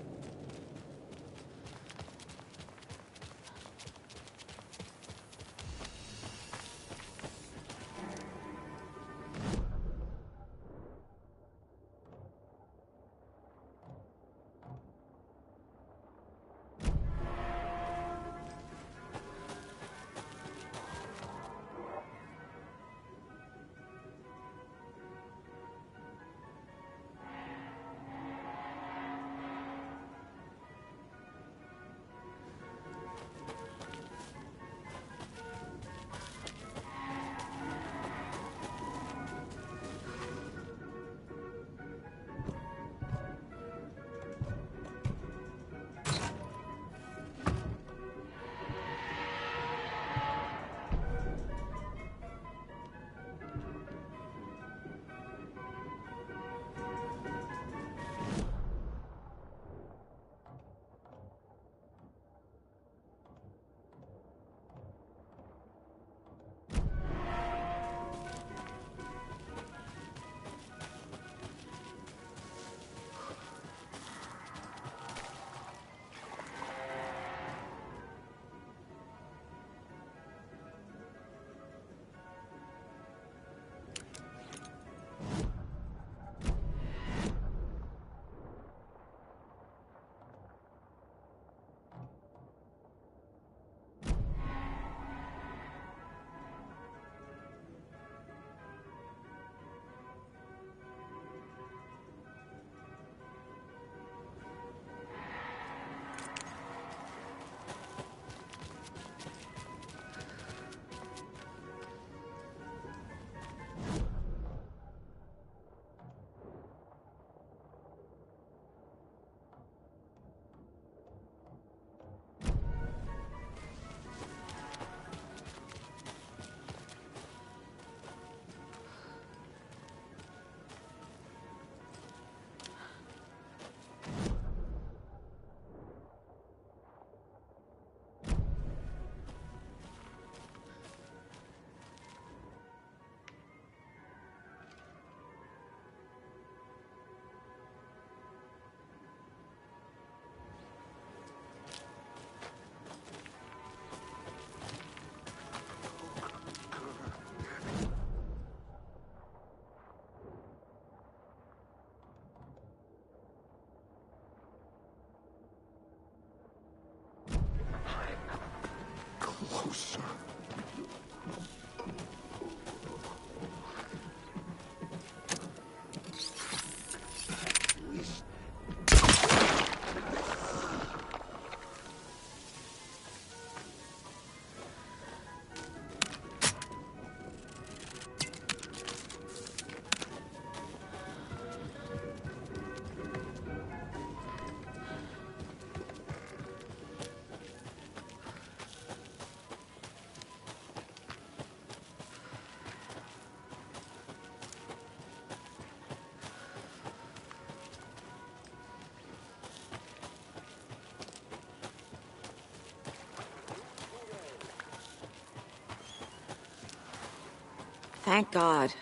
Speaker 21: Closer.
Speaker 12: Thank God.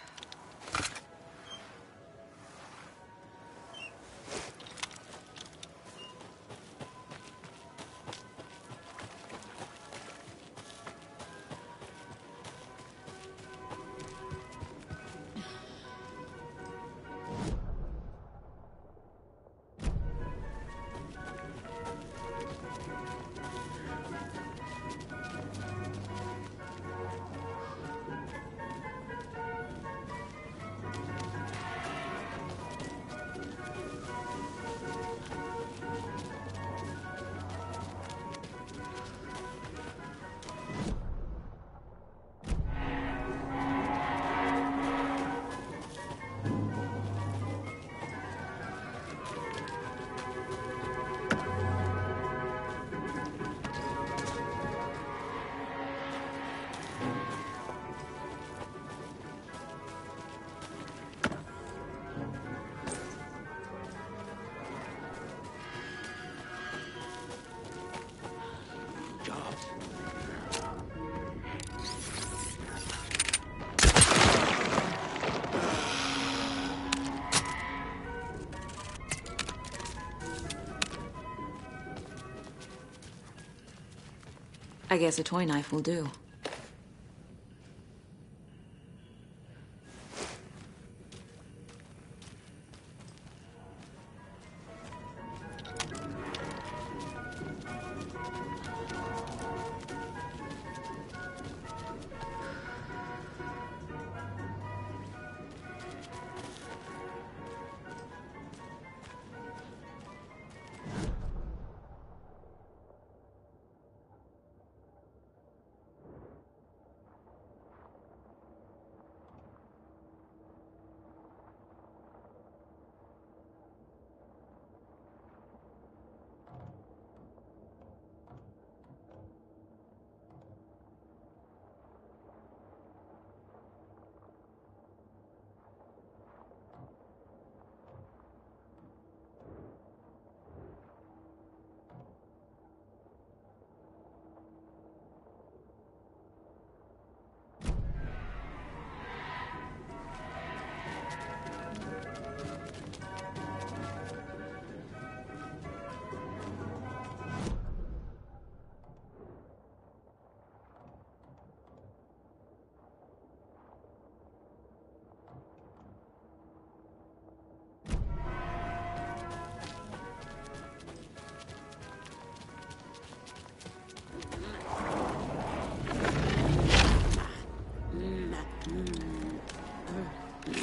Speaker 1: I guess a toy knife will do.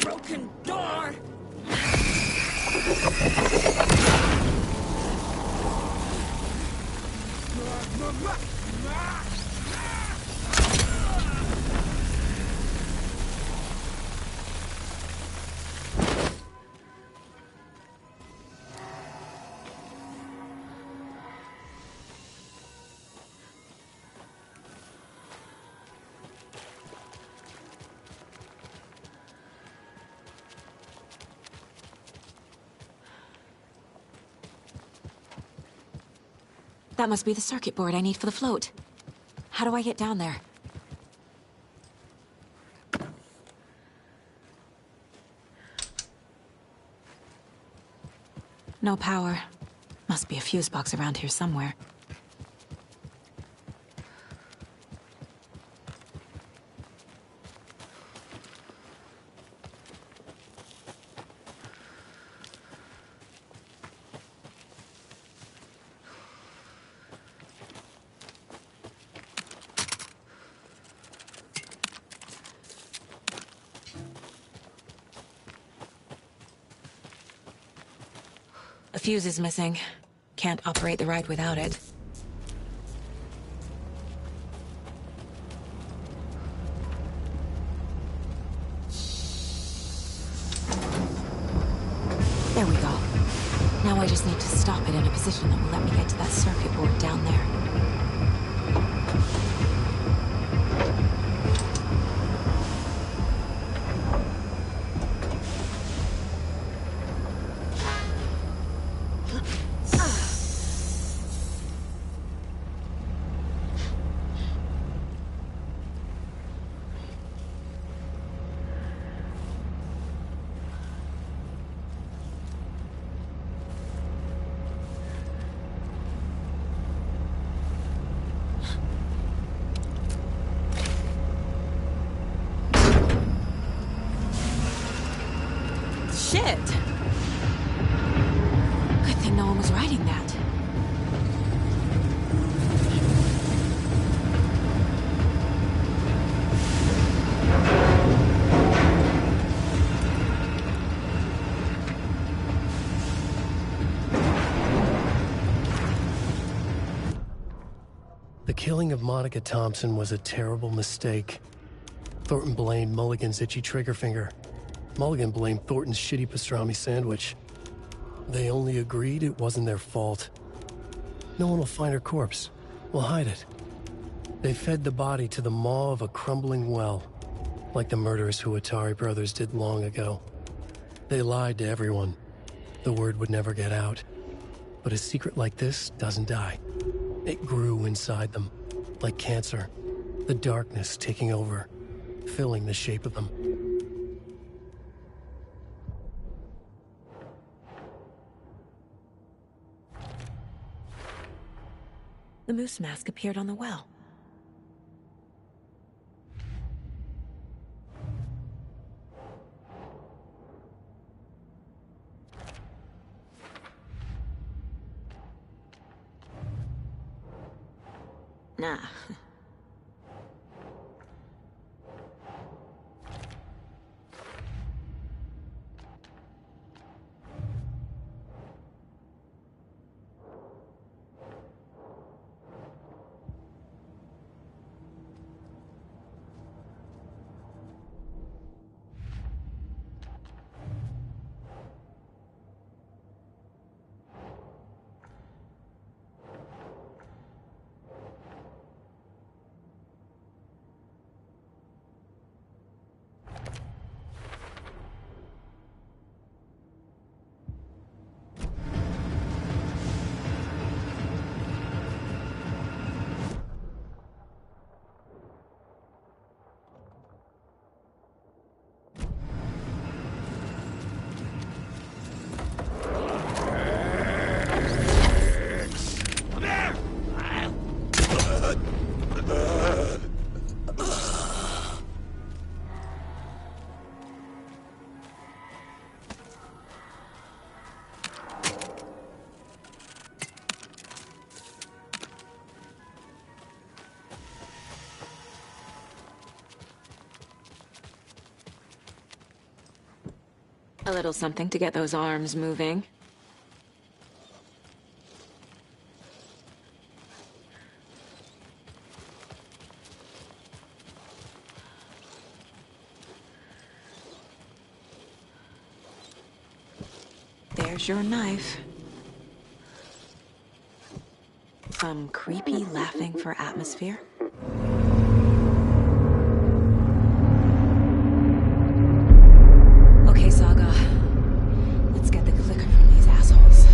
Speaker 11: Broken door!
Speaker 1: That must be the circuit board I need for the float. How do I get down there? No power. Must be a fuse box around here somewhere. A fuse is missing. Can't operate the ride without it. There we go. Now I just need to stop it in a position that will let me get to that circuit board down there. Shit! Good thing no one was riding that.
Speaker 2: The killing of Monica Thompson was a terrible mistake. Thornton blamed Mulligan's itchy trigger finger. Mulligan blamed Thornton's shitty pastrami sandwich. They only agreed it wasn't their fault. No one will find her corpse. We'll hide it. They fed the body to the maw of a crumbling well, like the murderous Huatari brothers did long ago. They lied to everyone. The word would never get out. But a secret like this doesn't die. It grew inside them, like cancer. The darkness taking over, filling the shape of them.
Speaker 12: The moose mask appeared on the well. Nah. A little something to get those arms moving. There's your knife. Some creepy laughing for atmosphere. Okay, Saga. Let's get the clicker from these assholes.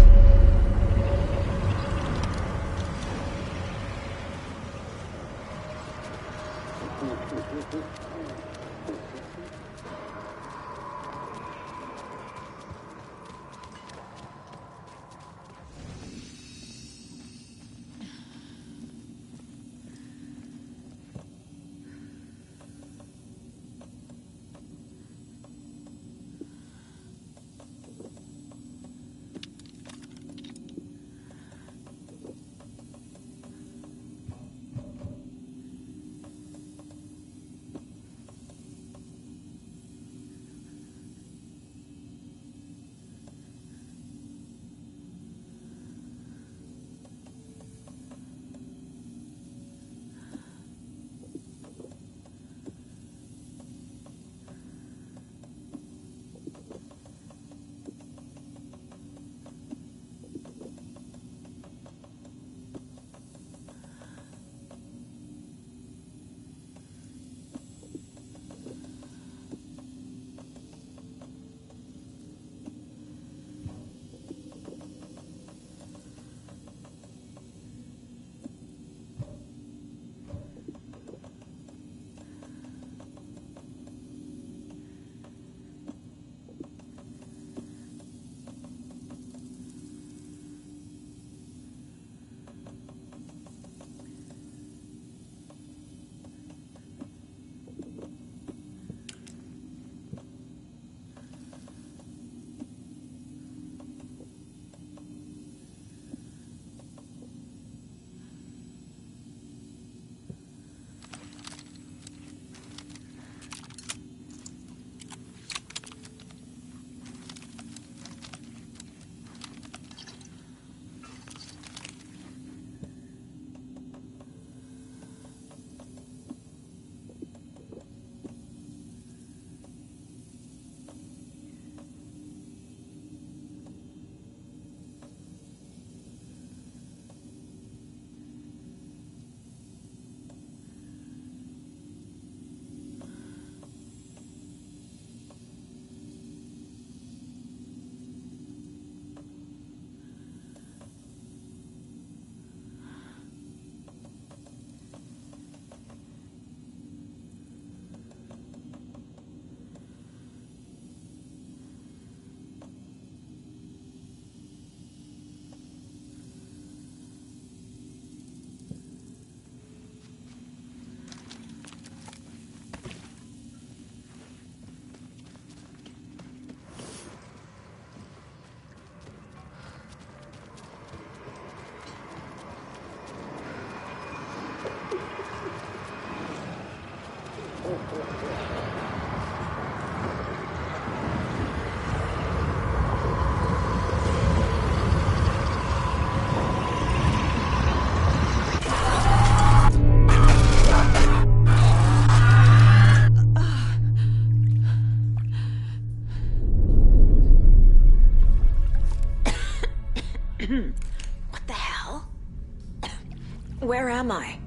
Speaker 12: Where am I?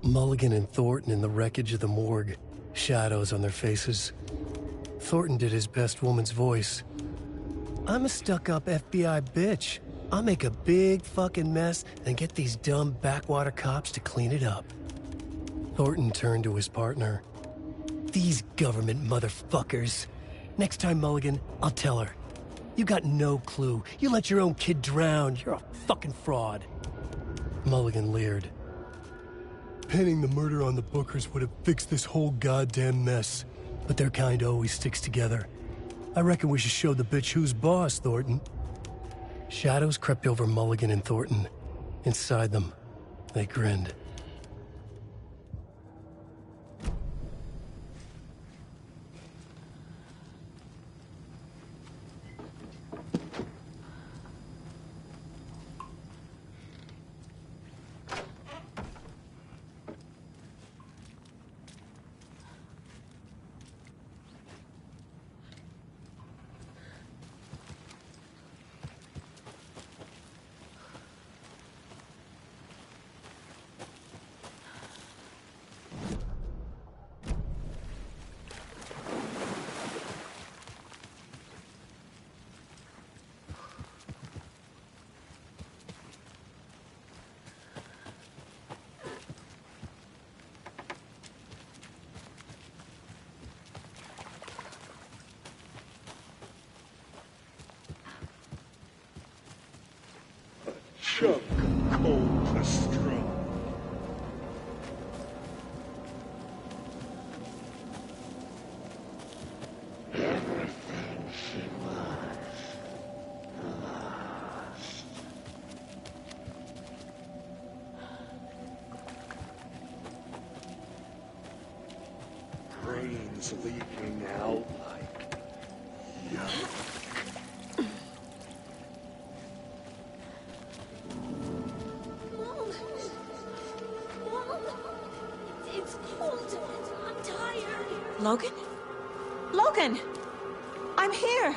Speaker 2: Mulligan and Thornton in the wreckage of the morgue, shadows on their faces. Thornton did his best woman's voice. I'm a stuck-up FBI bitch. I'll make a big fucking mess and get these dumb backwater cops to clean it up. Thornton turned to his partner. These government motherfuckers. Next time, Mulligan, I'll tell her. You got no clue. You let your own kid drown. You're a fucking fraud. Mulligan leered. Pinning the murder on the Bookers would have fixed this whole goddamn mess. But their kind always sticks together. I reckon we should show the bitch who's boss, Thornton. Shadows crept over Mulligan and Thornton. Inside them, they grinned.
Speaker 21: Chunk of coal to straw. Everything she was lost. Brains leaking out like yuck.
Speaker 1: Logan? Logan! I'm here!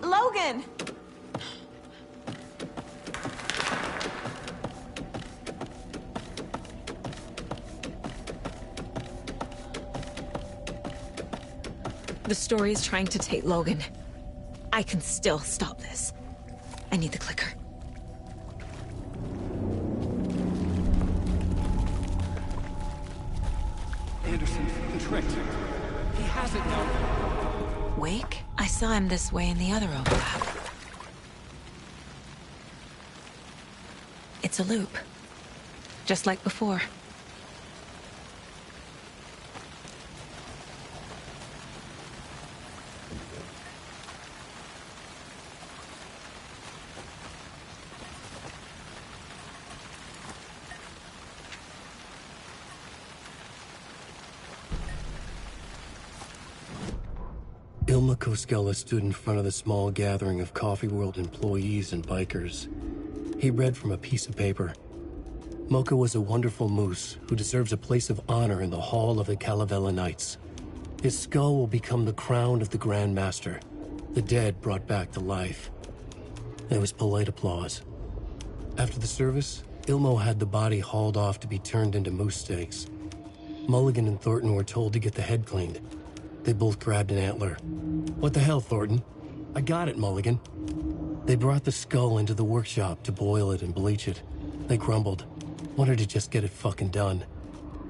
Speaker 1: Logan!
Speaker 12: The story is trying to take Logan. I can still stop this. I need the clicker.
Speaker 2: Anderson, the trick. He has it now.
Speaker 12: Wake? I saw him this way in the other overlap. It's a loop. Just like before.
Speaker 2: Ilma Koskela stood in front of the small gathering of Coffee World employees and bikers. He read from a piece of paper. Mocha was a wonderful moose who deserves a place of honor in the hall of the Calavella Knights. His skull will become the crown of the Grand Master, the dead brought back to life. There was polite applause. After the service, Ilmo had the body hauled off to be turned into moose steaks. Mulligan and Thornton were told to get the head cleaned. They both grabbed an antler. What the hell, Thornton? I got it, Mulligan. They brought the skull into the workshop to boil it and bleach it. They grumbled. Wanted to just get it fucking done.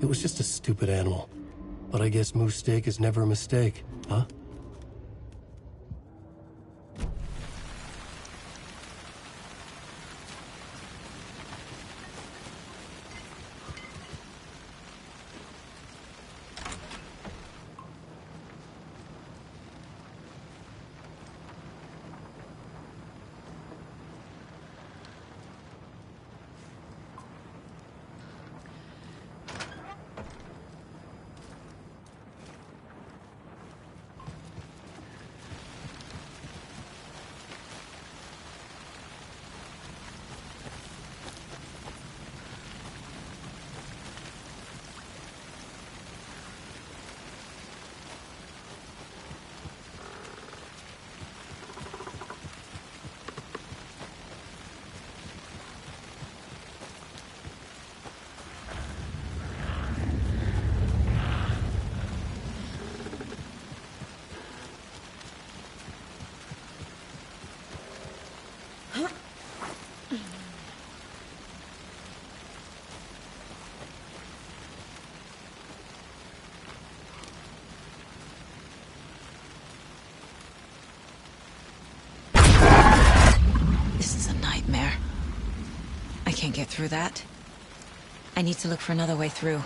Speaker 2: It was just a stupid animal. But I guess moose steak is never a mistake, huh?
Speaker 12: This is a nightmare. I can't get through that. I need to look for another way through.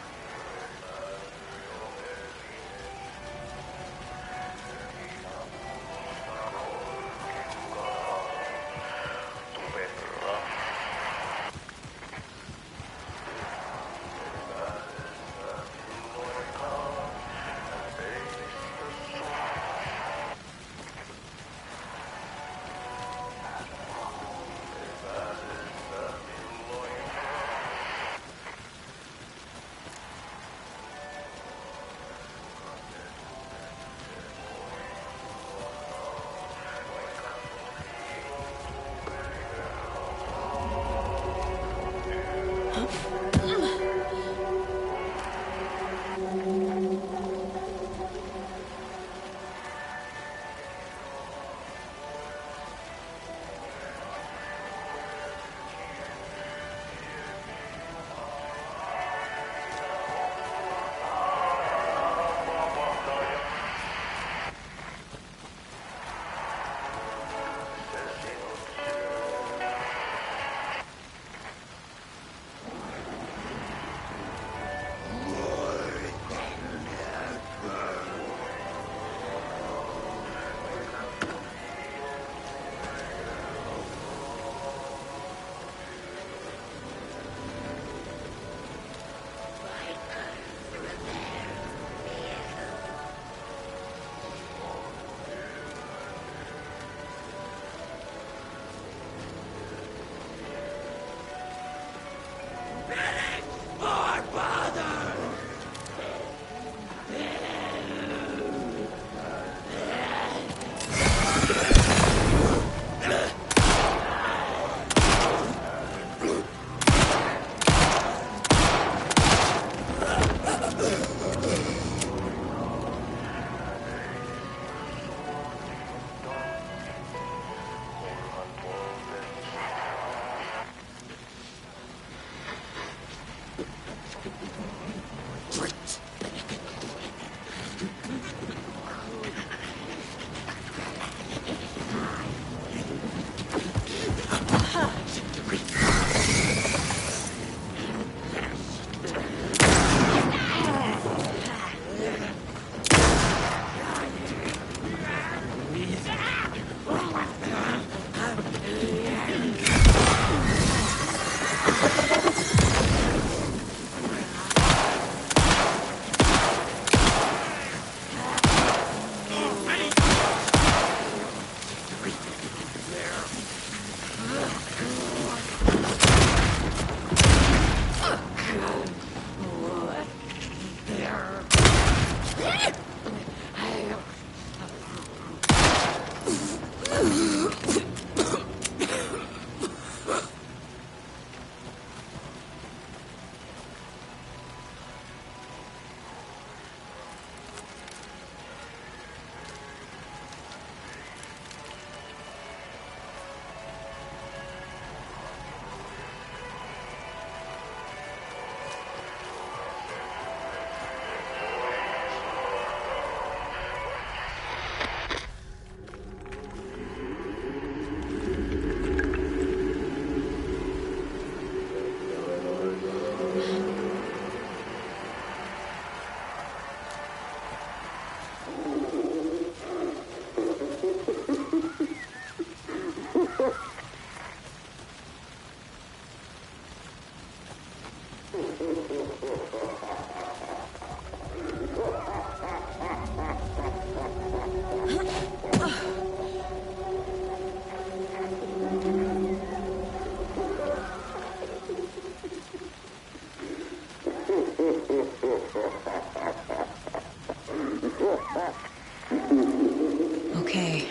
Speaker 12: Okay.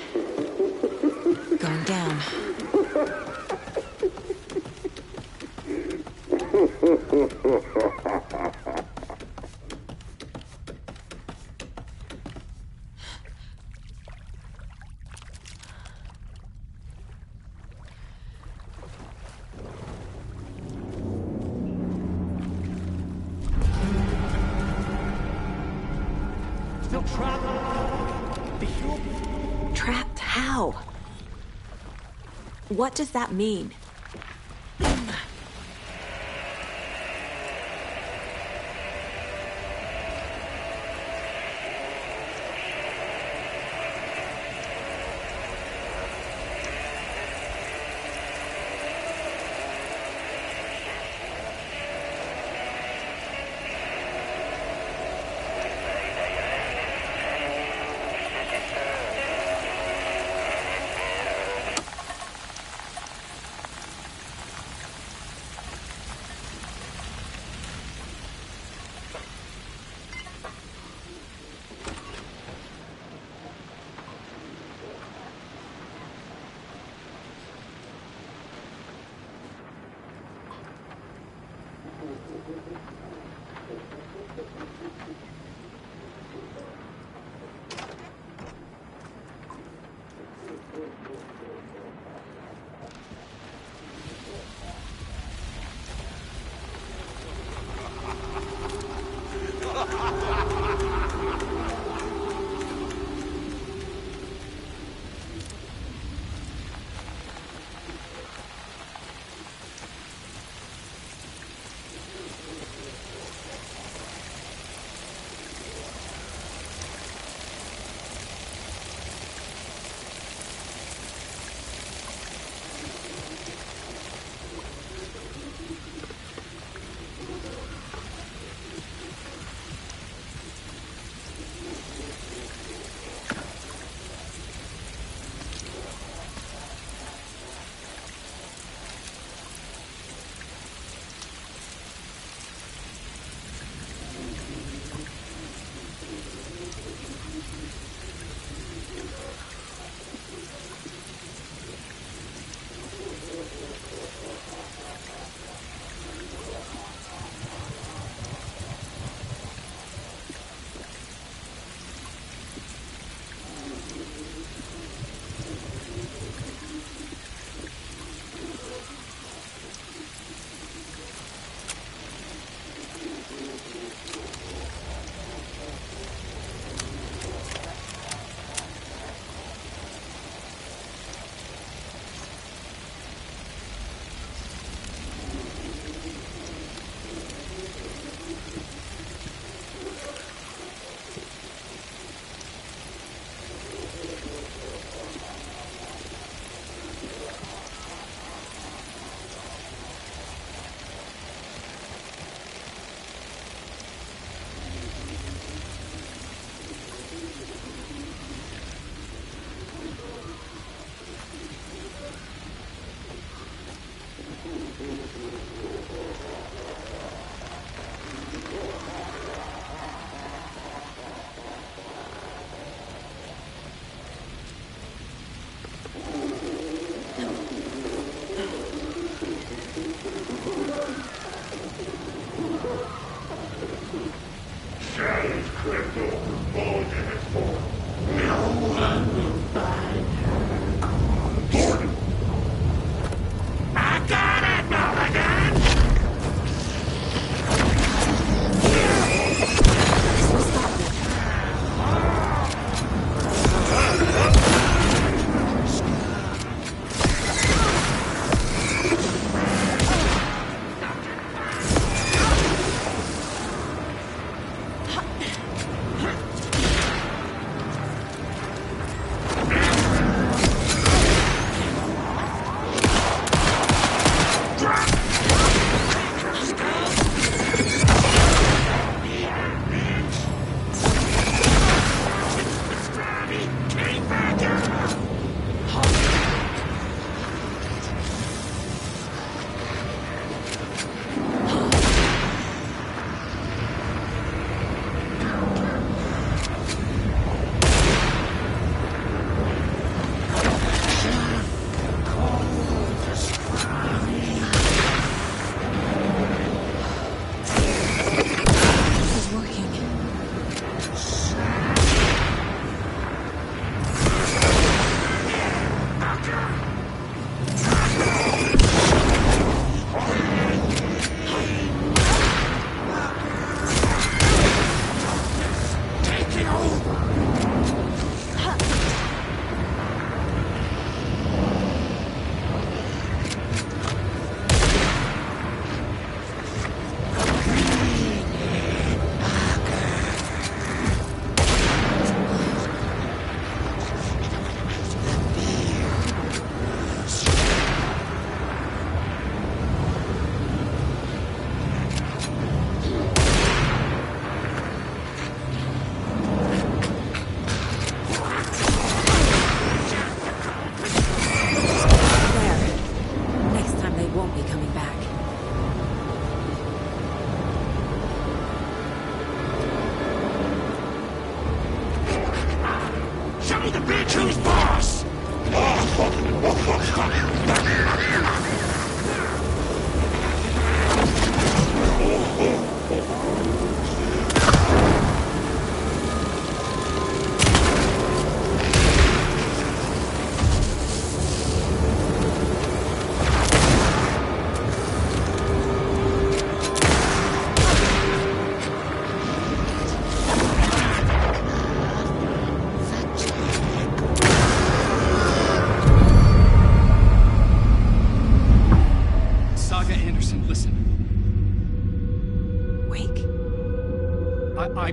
Speaker 12: Going down.
Speaker 9: Still trapped.
Speaker 1: Trapped? How? What does that mean?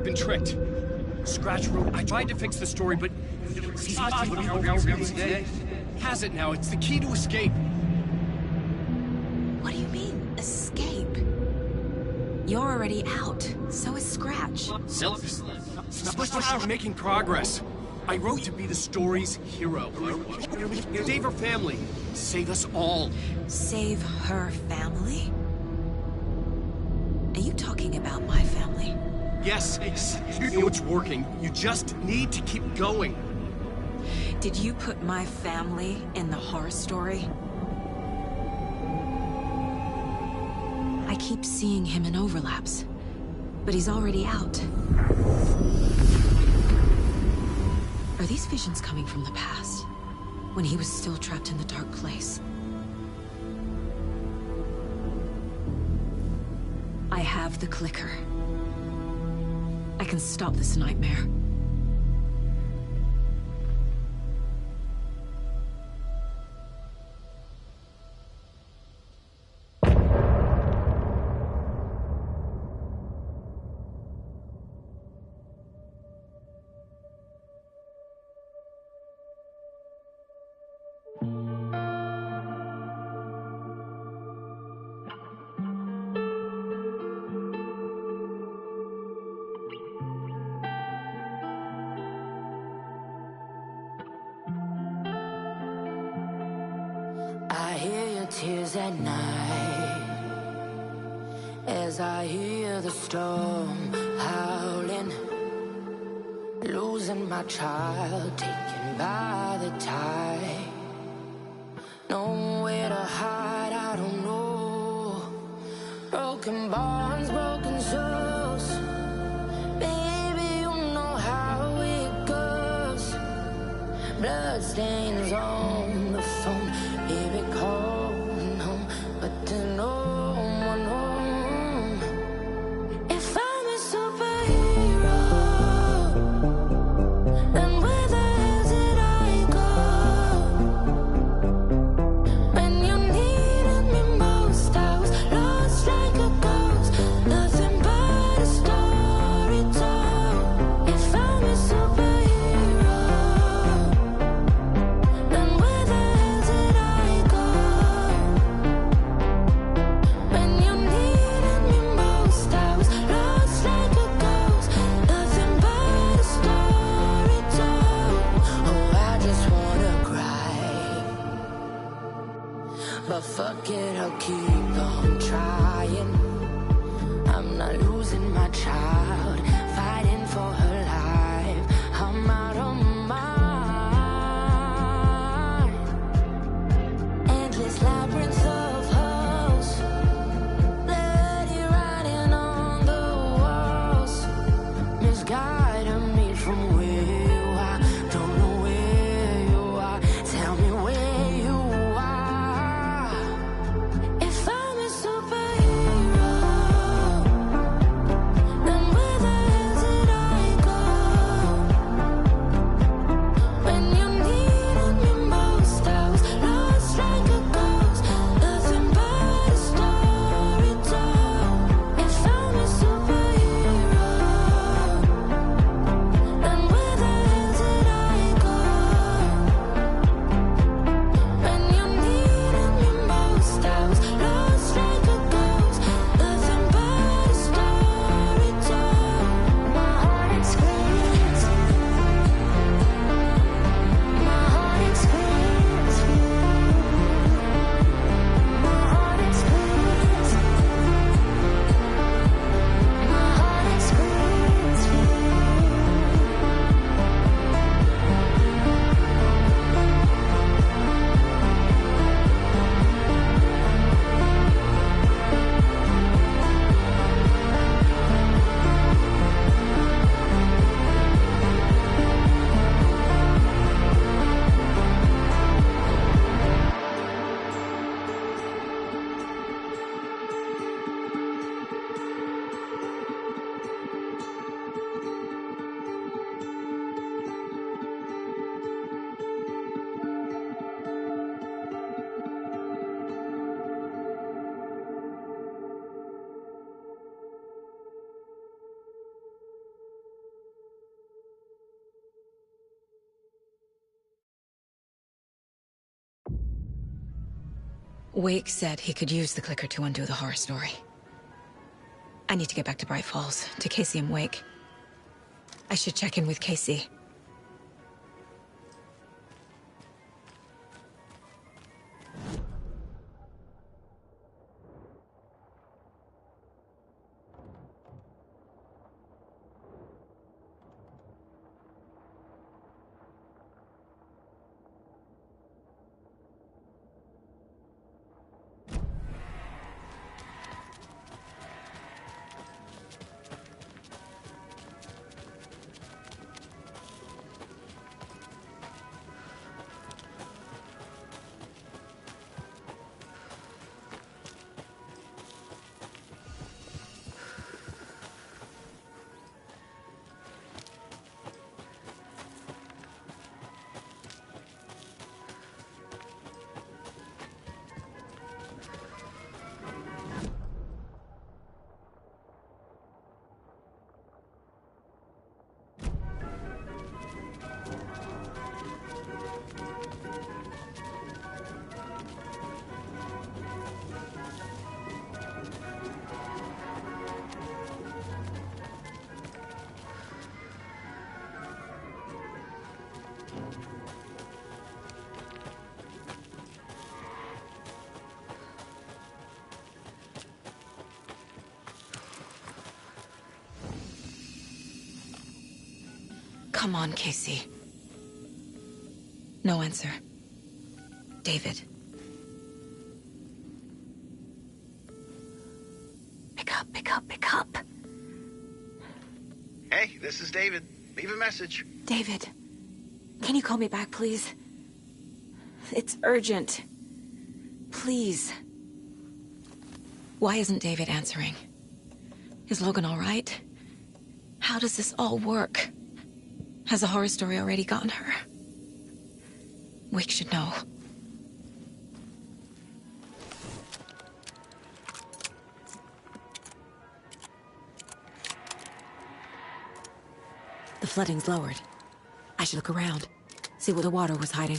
Speaker 2: I've been tricked. Scratch wrote, I tried to fix the story, but... has it now. It's the key to escape.
Speaker 1: What do you mean, escape? You're already out. So is Scratch.
Speaker 2: We're making progress. I wrote to be the story's hero. Save her family. Save us all.
Speaker 1: Save her family? Are you talking about my family?
Speaker 2: Yes, you know it's working. You just need to keep going.
Speaker 1: Did you put my family in the horror story? I keep seeing him in overlaps, but he's already out. Are these visions coming from the past, when he was still trapped in the dark place? I have the clicker. I can stop this nightmare.
Speaker 3: I hear your tears at night as I hear the storm howling, losing my child, taken by the tide. Nowhere to hide, I don't know. Broken bonds, broken souls. Baby, you know how it goes. Blood stains on the phone. Baby, calling home, but there's no one home. If I'm a superhero, then where the hell did I go? When you needed me most, I was lost like a ghost. Nothing but a story told. If I'm a superhero, then where the hell did I go? When you needed me most, I was lost like a ghost. Nothing but a story told. Oh, I just wanna cry, but fuck it, I'll keep on trying. I'm not losing my child, fighting for her life. I'm out of mind. Endless labyrinth of holes, bloody writing on the walls, misguiding me from where you are. Don't know where you are. Tell me where you are. If I'm a superhero, then where the hell
Speaker 12: Wake said he could use the clicker to undo the horror story. I need to get back to Bright Falls, to Casey and Wake. I should check in with Casey. Come on, Casey. No answer. David. Pick up, pick up, pick up.
Speaker 6: Hey, this is David. Leave a message.
Speaker 12: David, can you call me back, please? It's urgent. Please. Why isn't David answering? Is Logan all right? How does this all work? Has the horror story already gotten her? Wake should know. The flooding's lowered. I should look around, see where the water was hiding.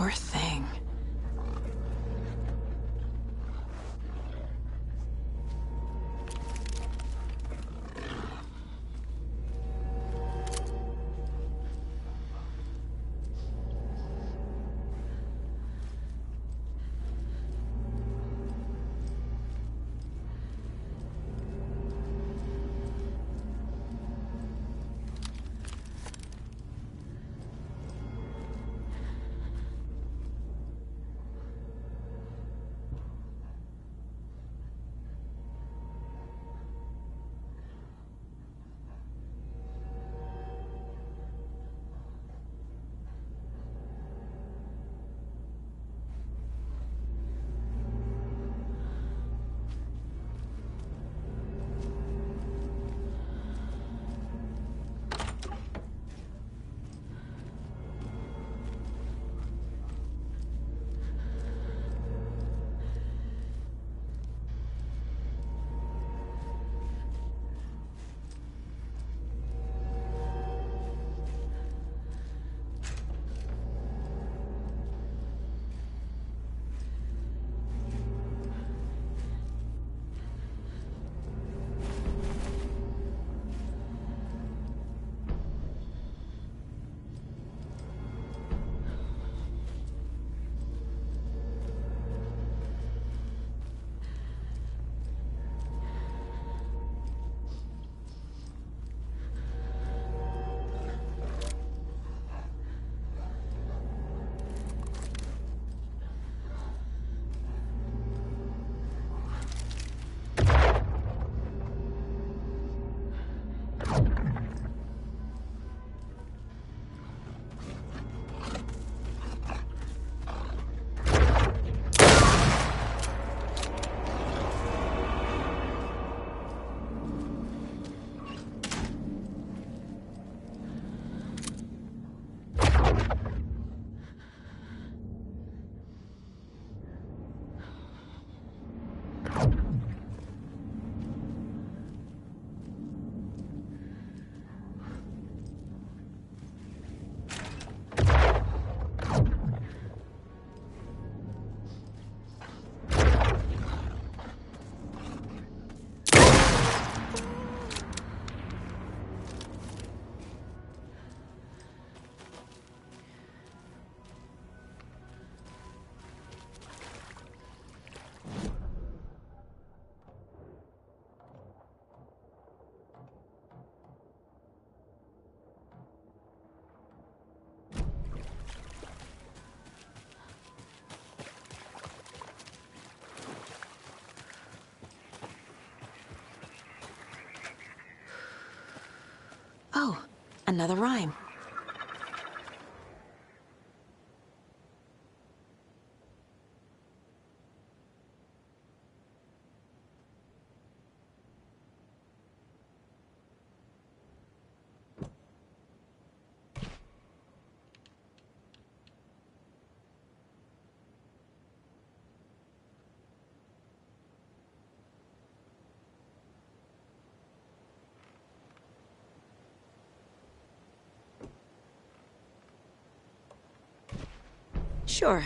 Speaker 12: Poor thing. Oh, another rhyme. Sure.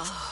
Speaker 11: Oh.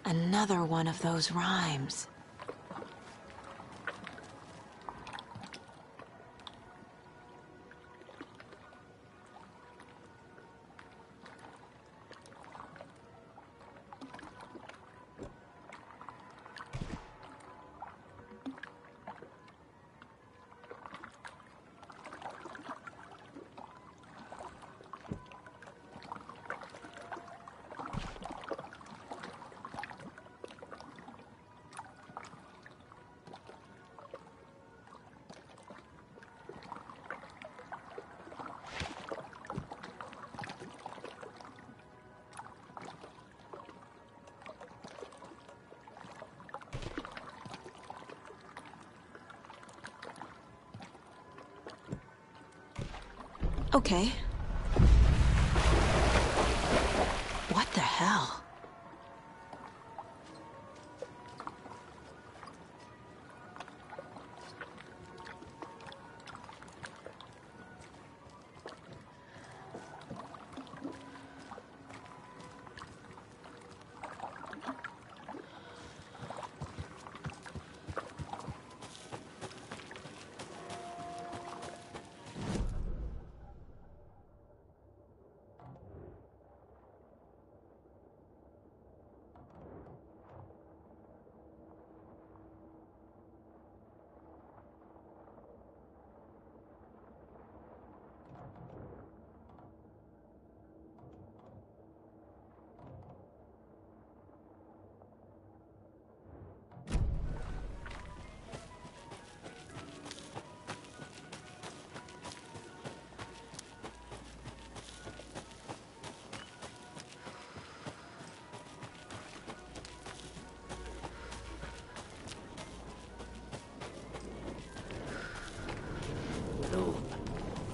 Speaker 12: Another one of those rhymes. Okay. What the hell?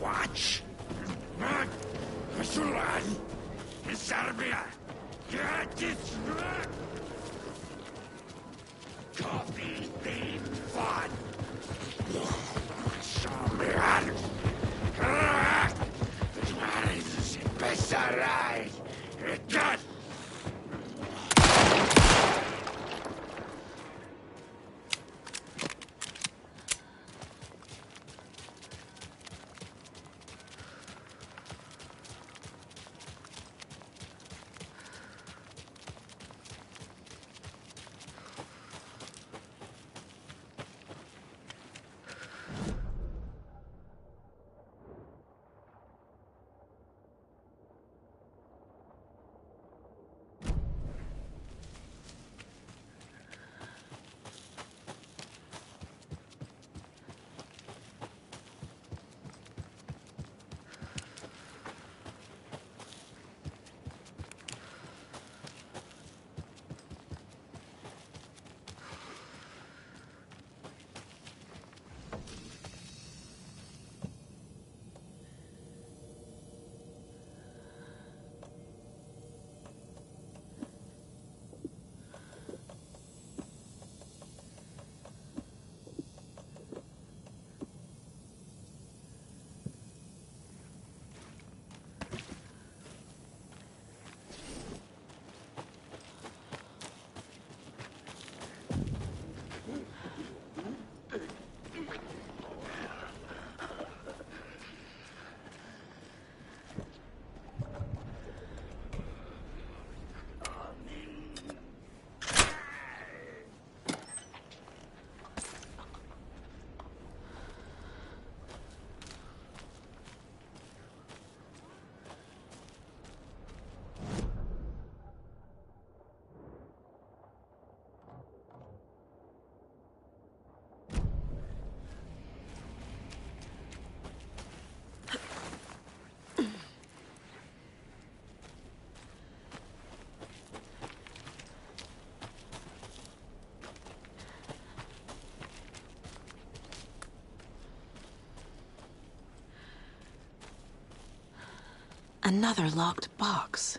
Speaker 21: Watch. Coffee bean fun. Show me how to. Good.
Speaker 12: Another locked box.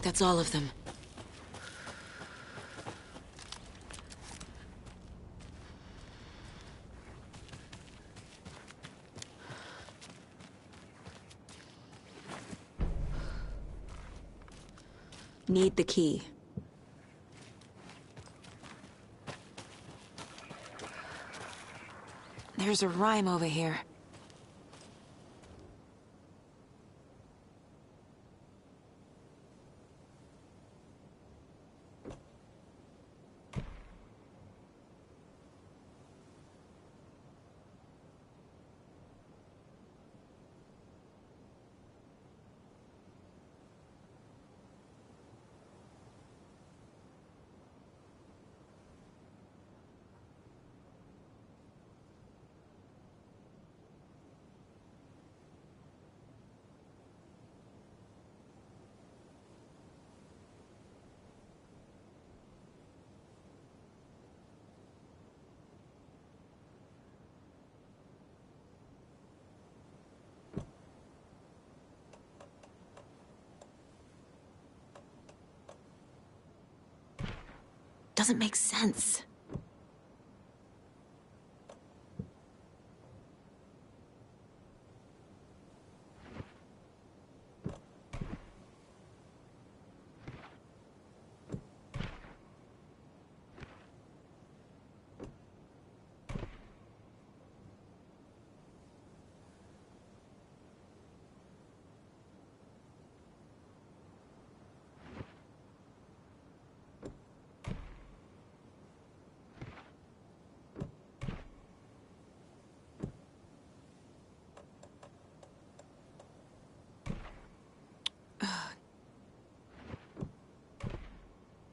Speaker 12: think that's all of them. Need the key. There's a rhyme over here. Doesn't make sense.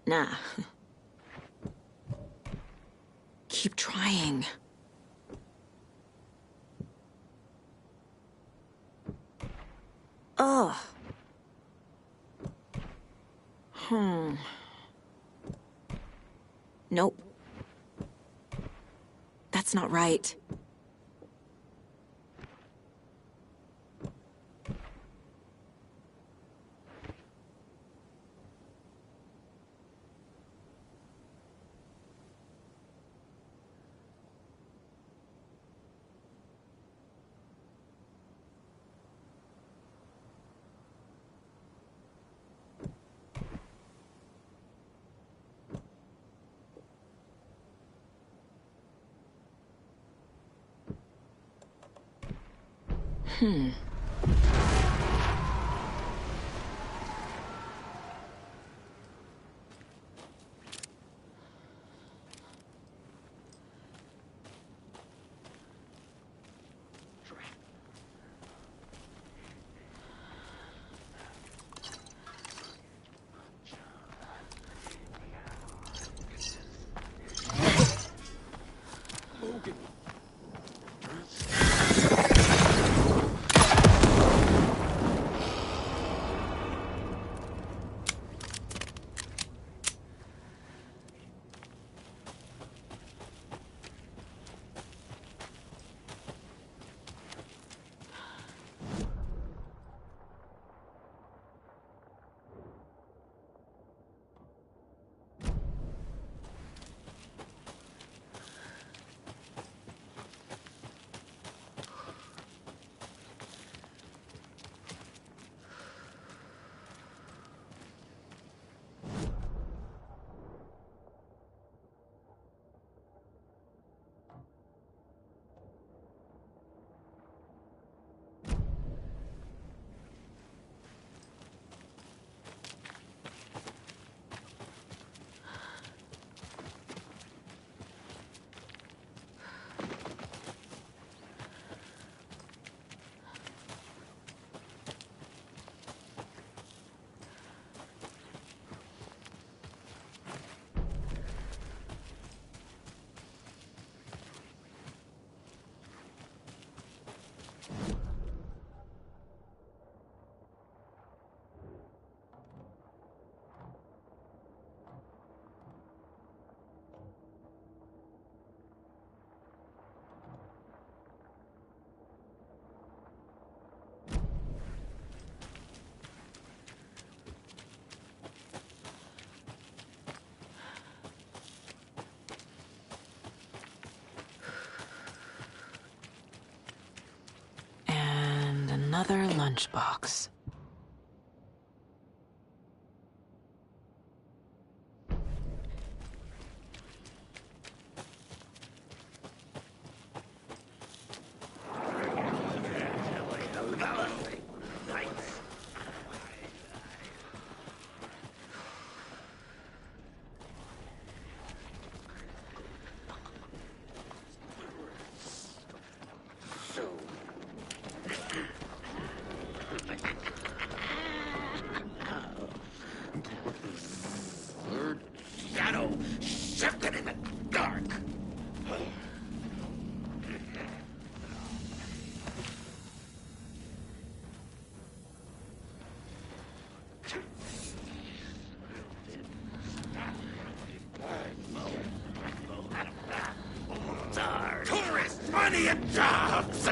Speaker 12: Nah. Keep trying. Ugh. Nope. That's not right. Another lunchbox.
Speaker 21: Shadow, shifting in the dark. Tourist money and jobs.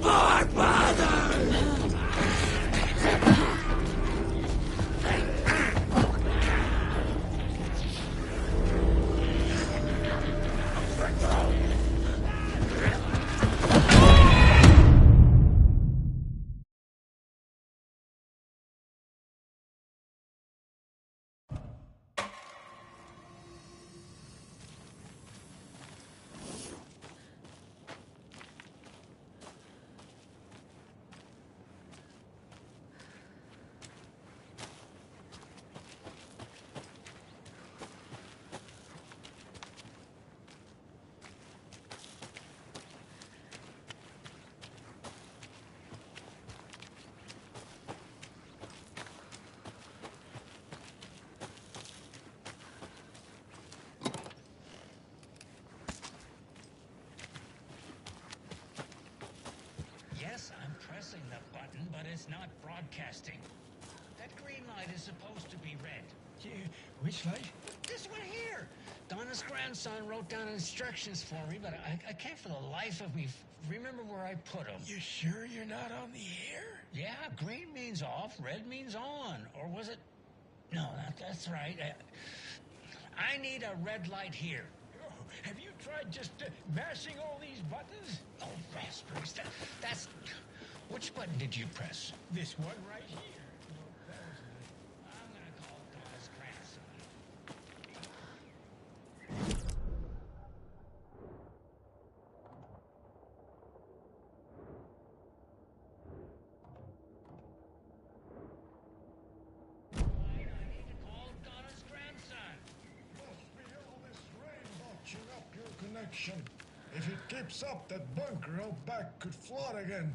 Speaker 21: Our father.
Speaker 4: Yes, I'm pressing the button, but it's not broadcasting. That green light is supposed to be red.
Speaker 20: Which light?
Speaker 4: This one here. Donna's grandson wrote down instructions for me, but I can't for the life of me remember where I put them.
Speaker 20: You sure you're not on the air?
Speaker 4: Yeah, green means off, red means on. Or was it? No, that's right. I need a red light here.
Speaker 20: Have you tried just mashing all these buttons?
Speaker 4: Oh, raspberries. That's... Which button did you press?
Speaker 20: This one right here.
Speaker 4: I'm gonna call Donna's grandson. I need to call Donna's grandson.
Speaker 19: Must be all this rain botching up your connection. If it keeps up, that bunker out back could flood again.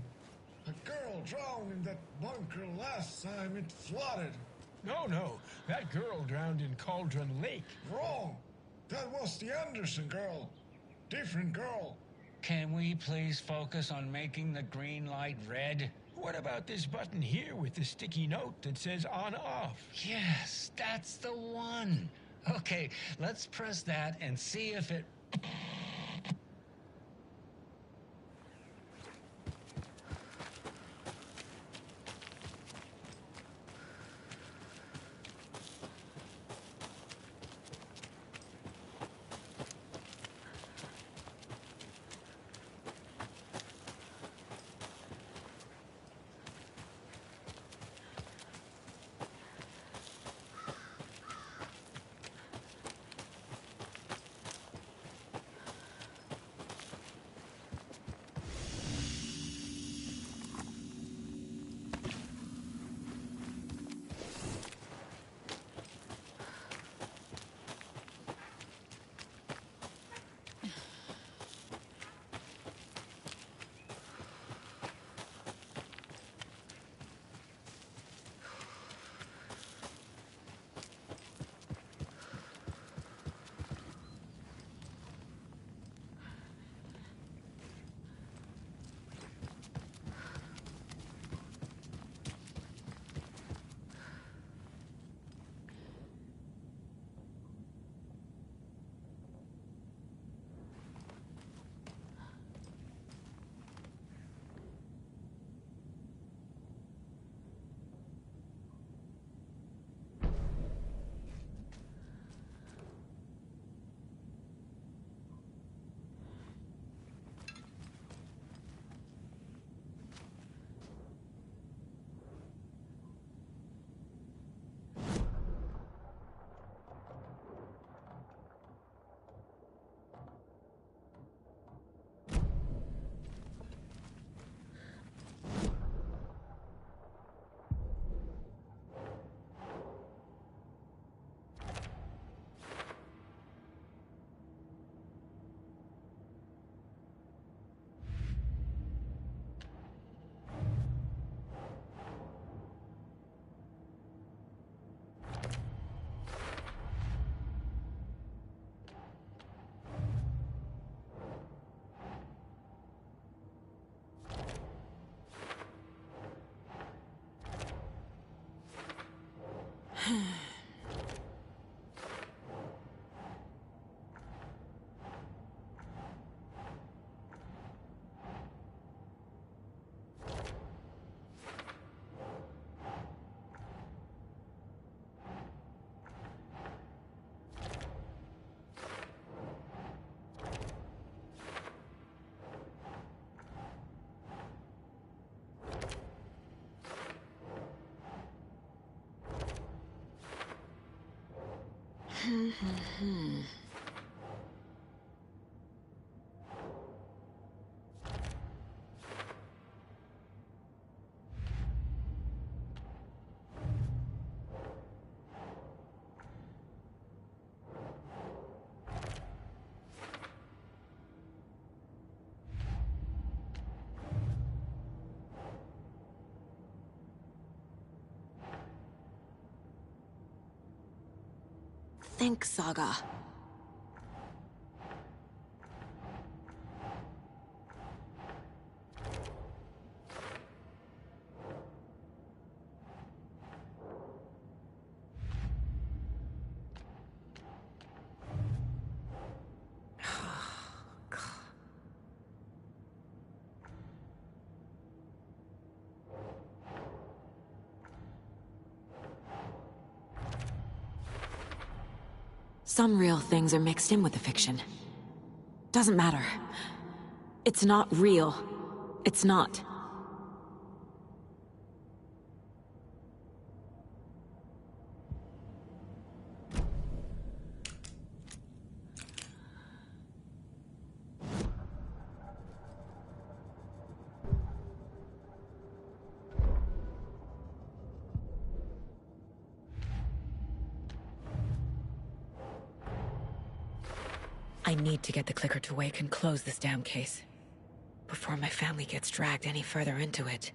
Speaker 19: A girl drowned in that bunker last time it flooded.
Speaker 20: No. That girl drowned in Cauldron Lake.
Speaker 19: Wrong. That was the Anderson girl. Different girl.
Speaker 4: Can we please focus on making the green light red?
Speaker 20: What about this button here with the sticky note that says on-off?
Speaker 4: Yes, that's the one. Okay, let's press that and see if it...
Speaker 12: Think, Saga. Some real things are mixed in with the fiction. Doesn't matter. It's not real. It's not. I need to get the clicker to wake and close this damn case before my family gets dragged any further into it.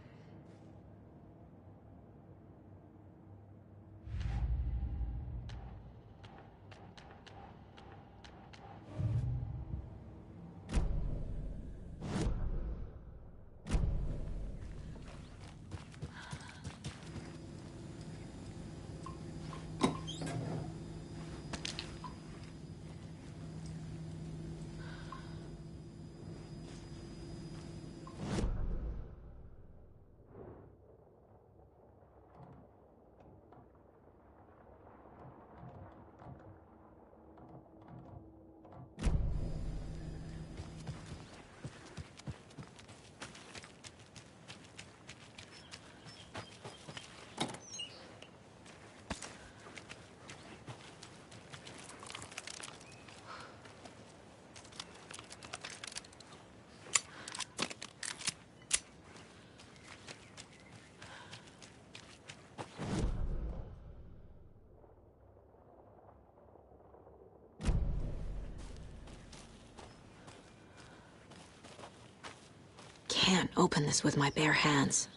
Speaker 12: Can't open this with my bare hands.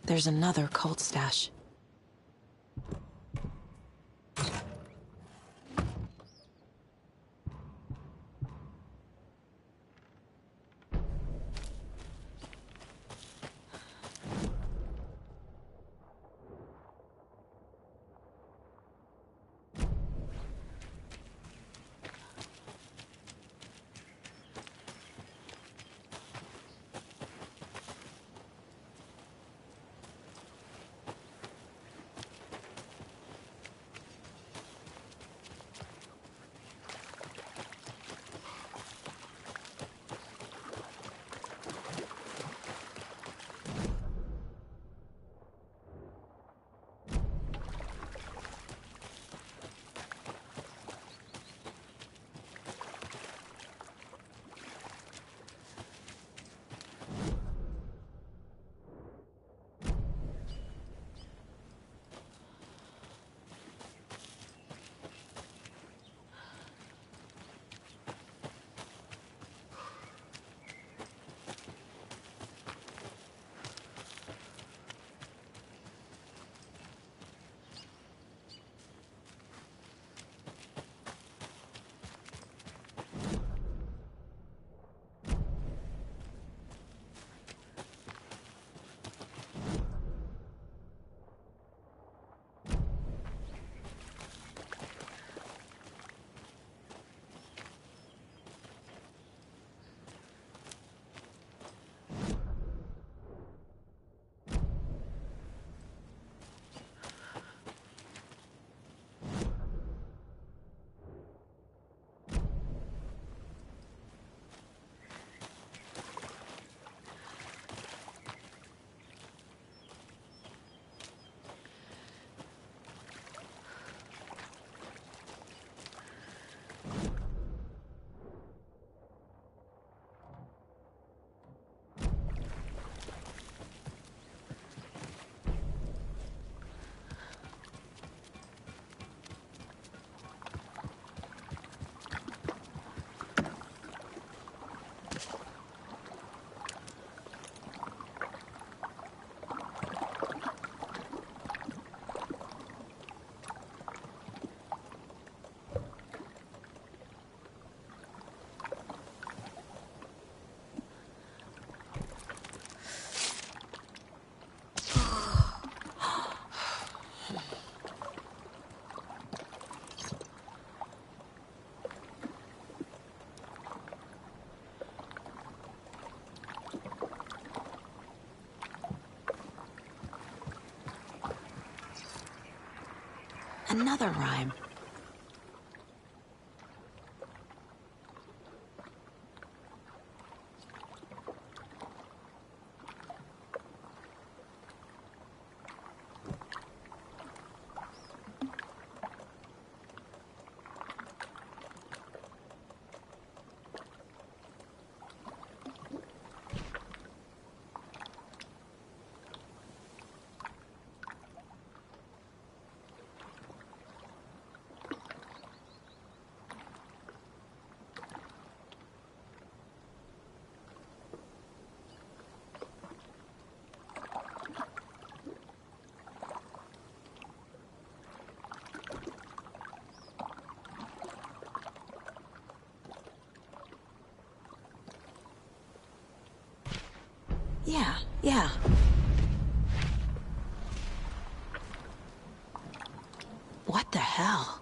Speaker 12: There's another cult stash. Another rhyme. Yeah. What the hell?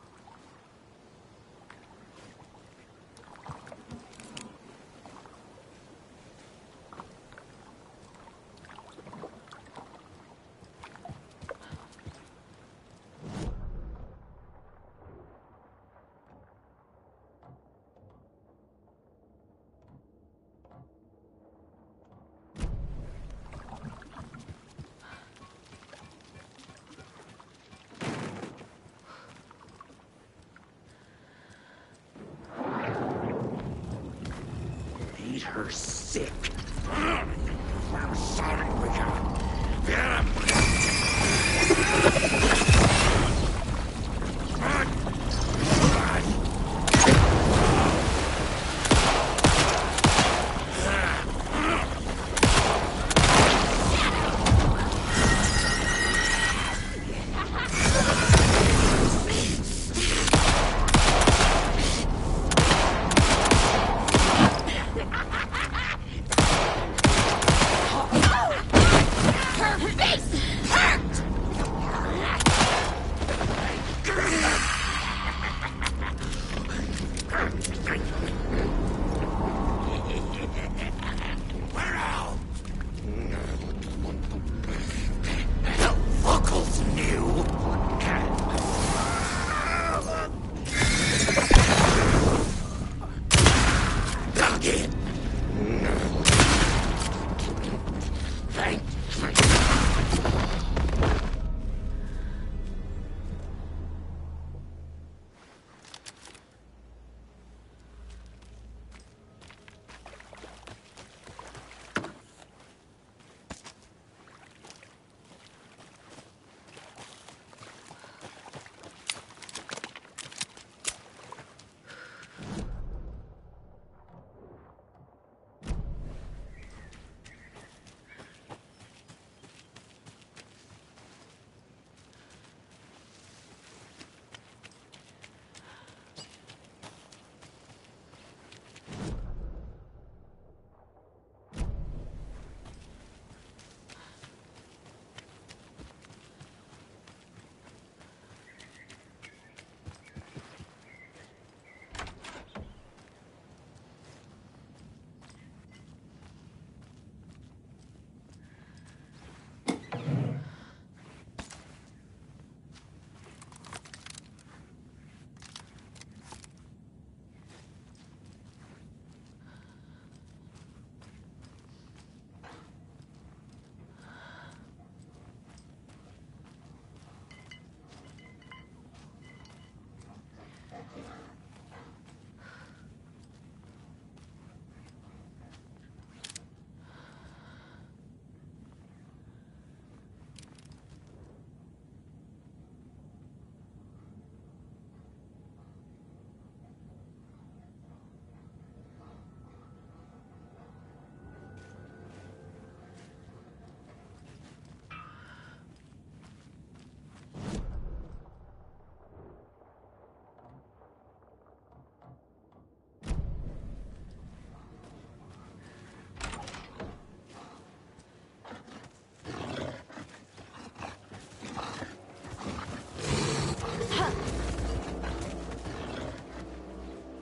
Speaker 21: Made her sick. I'm sorry, Wicca.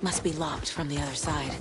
Speaker 12: Must be locked from the other side.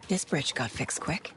Speaker 12: This bridge got fixed quick.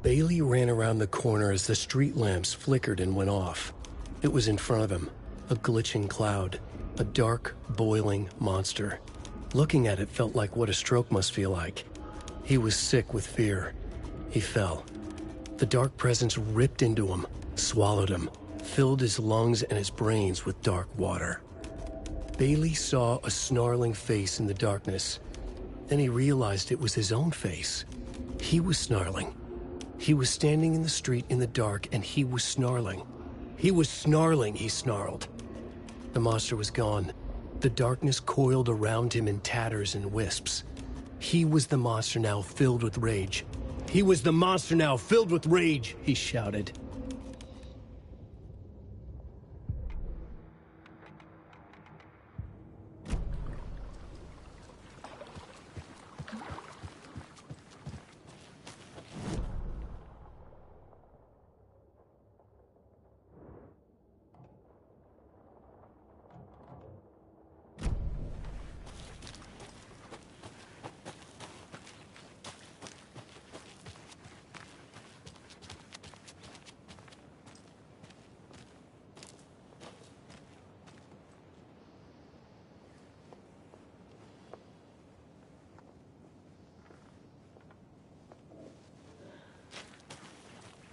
Speaker 2: Bailey ran around the corner as the street lamps flickered and went off. It was in front of him, a glitching cloud, a dark, boiling monster. Looking at it felt like what a stroke must feel like. He was sick with fear. He fell. The dark presence ripped into him, swallowed him, filled his lungs and his brains with dark water. Bailey saw a snarling face in the darkness. Then he realized it was his own face. He was snarling. He was standing in the street in the dark, and he was snarling. He was snarling, he snarled. The monster was gone. The darkness coiled around him in tatters and wisps. He was the monster now filled with rage. He was the monster now filled with rage, he shouted.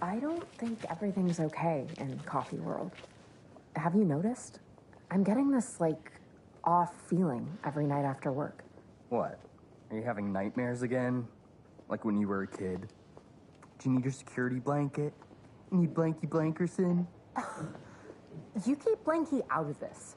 Speaker 17: I don't think everything's okay in Coffee World. Have you noticed? I'm getting this, off feeling every night after work.
Speaker 22: What? Are you having nightmares again? Like when you were a kid? Do you need your security blanket? Need Blanky Blankerson?
Speaker 17: You keep Blanky out of this.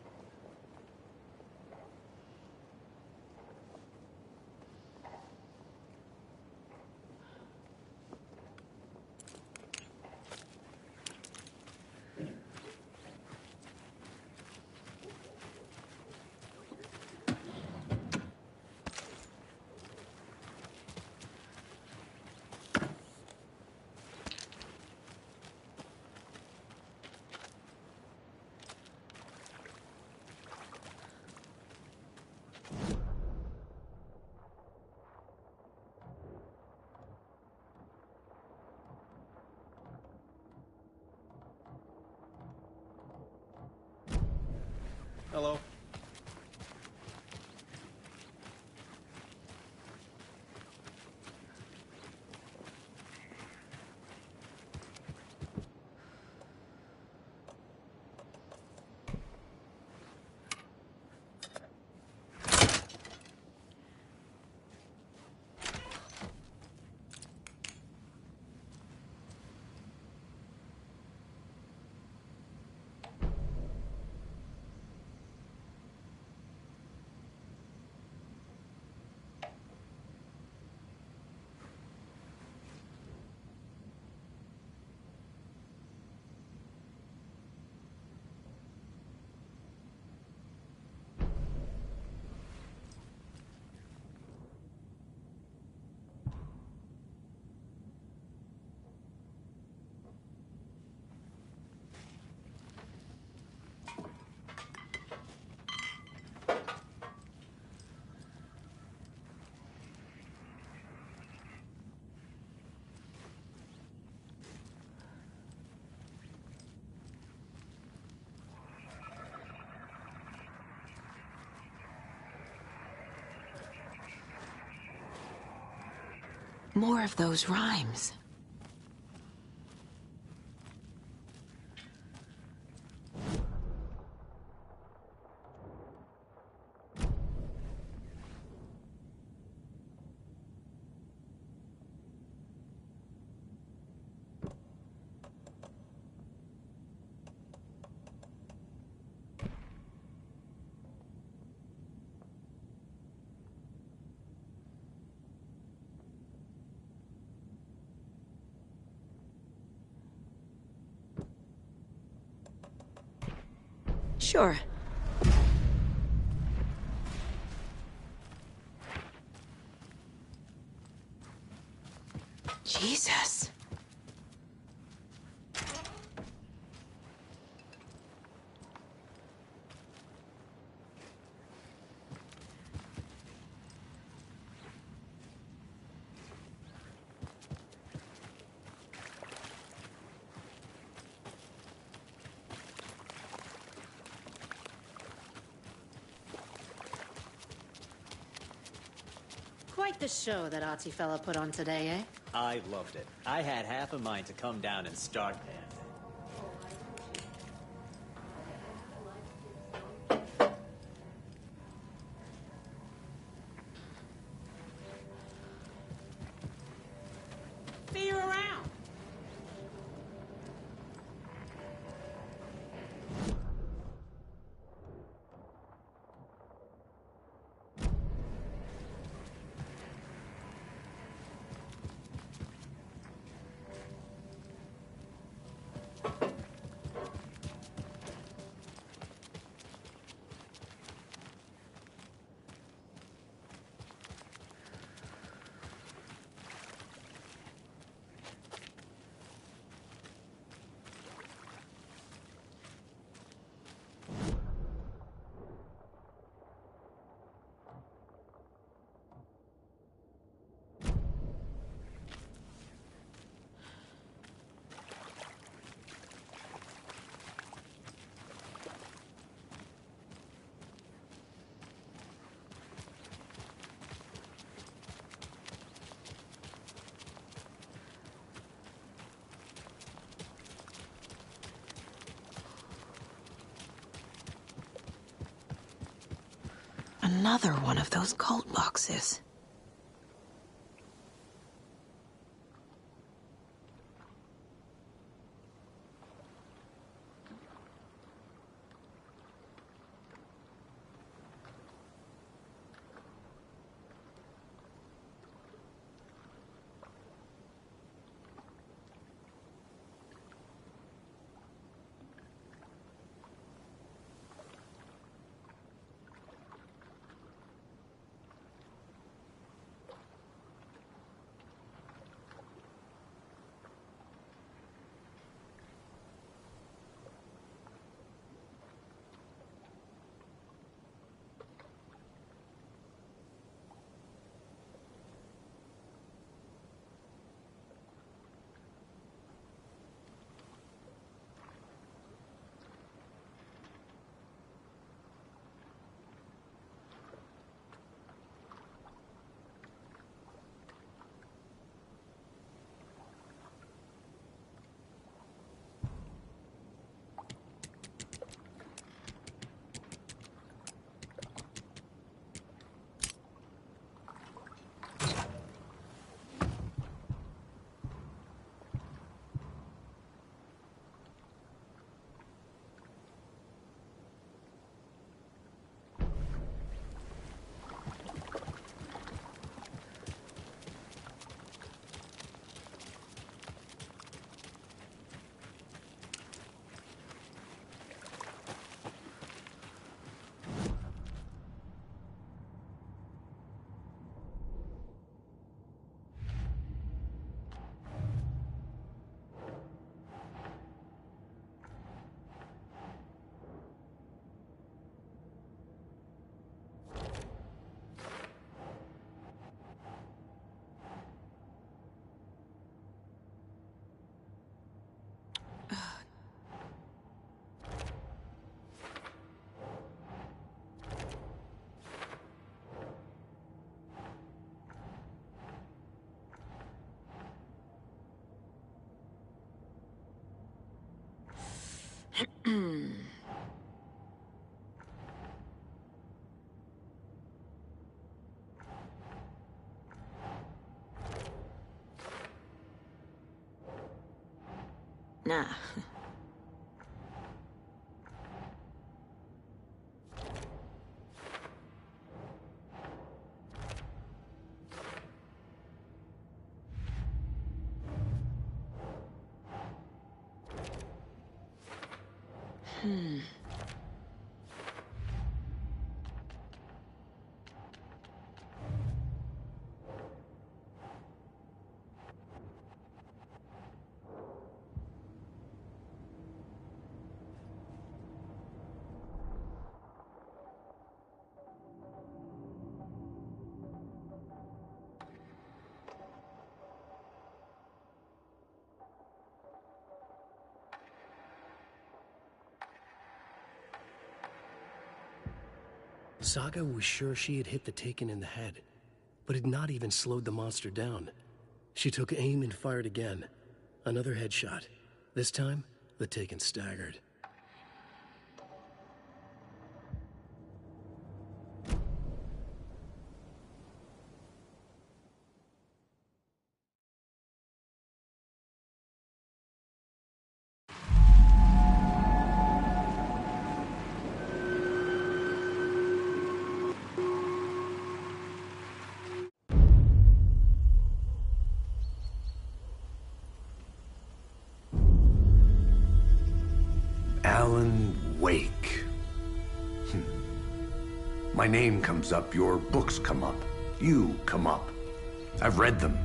Speaker 12: More of those rhymes. Sure. Jesus.
Speaker 7: Quite the show that artsy fella put on today, eh?
Speaker 10: I loved it. I had half a mind to come down and start there.
Speaker 7: See you around.
Speaker 12: Another one of those cult boxes.
Speaker 1: Nah.
Speaker 2: Saga was sure she had hit the Taken in the head, but had not even slowed the monster down. She took aim and fired again. Another headshot. This time, the Taken staggered.
Speaker 21: Alan Wake. My name comes up, your books come up, you come up. I've read them.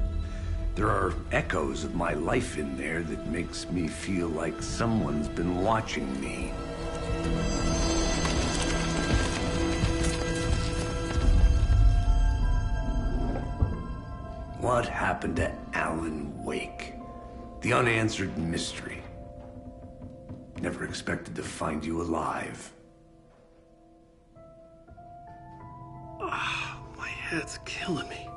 Speaker 21: There are echoes of my life in there that makes me feel like someone's been watching me. What happened to Alan Wake? The unanswered mystery. Never expected to find you alive.
Speaker 2: My head's killing me.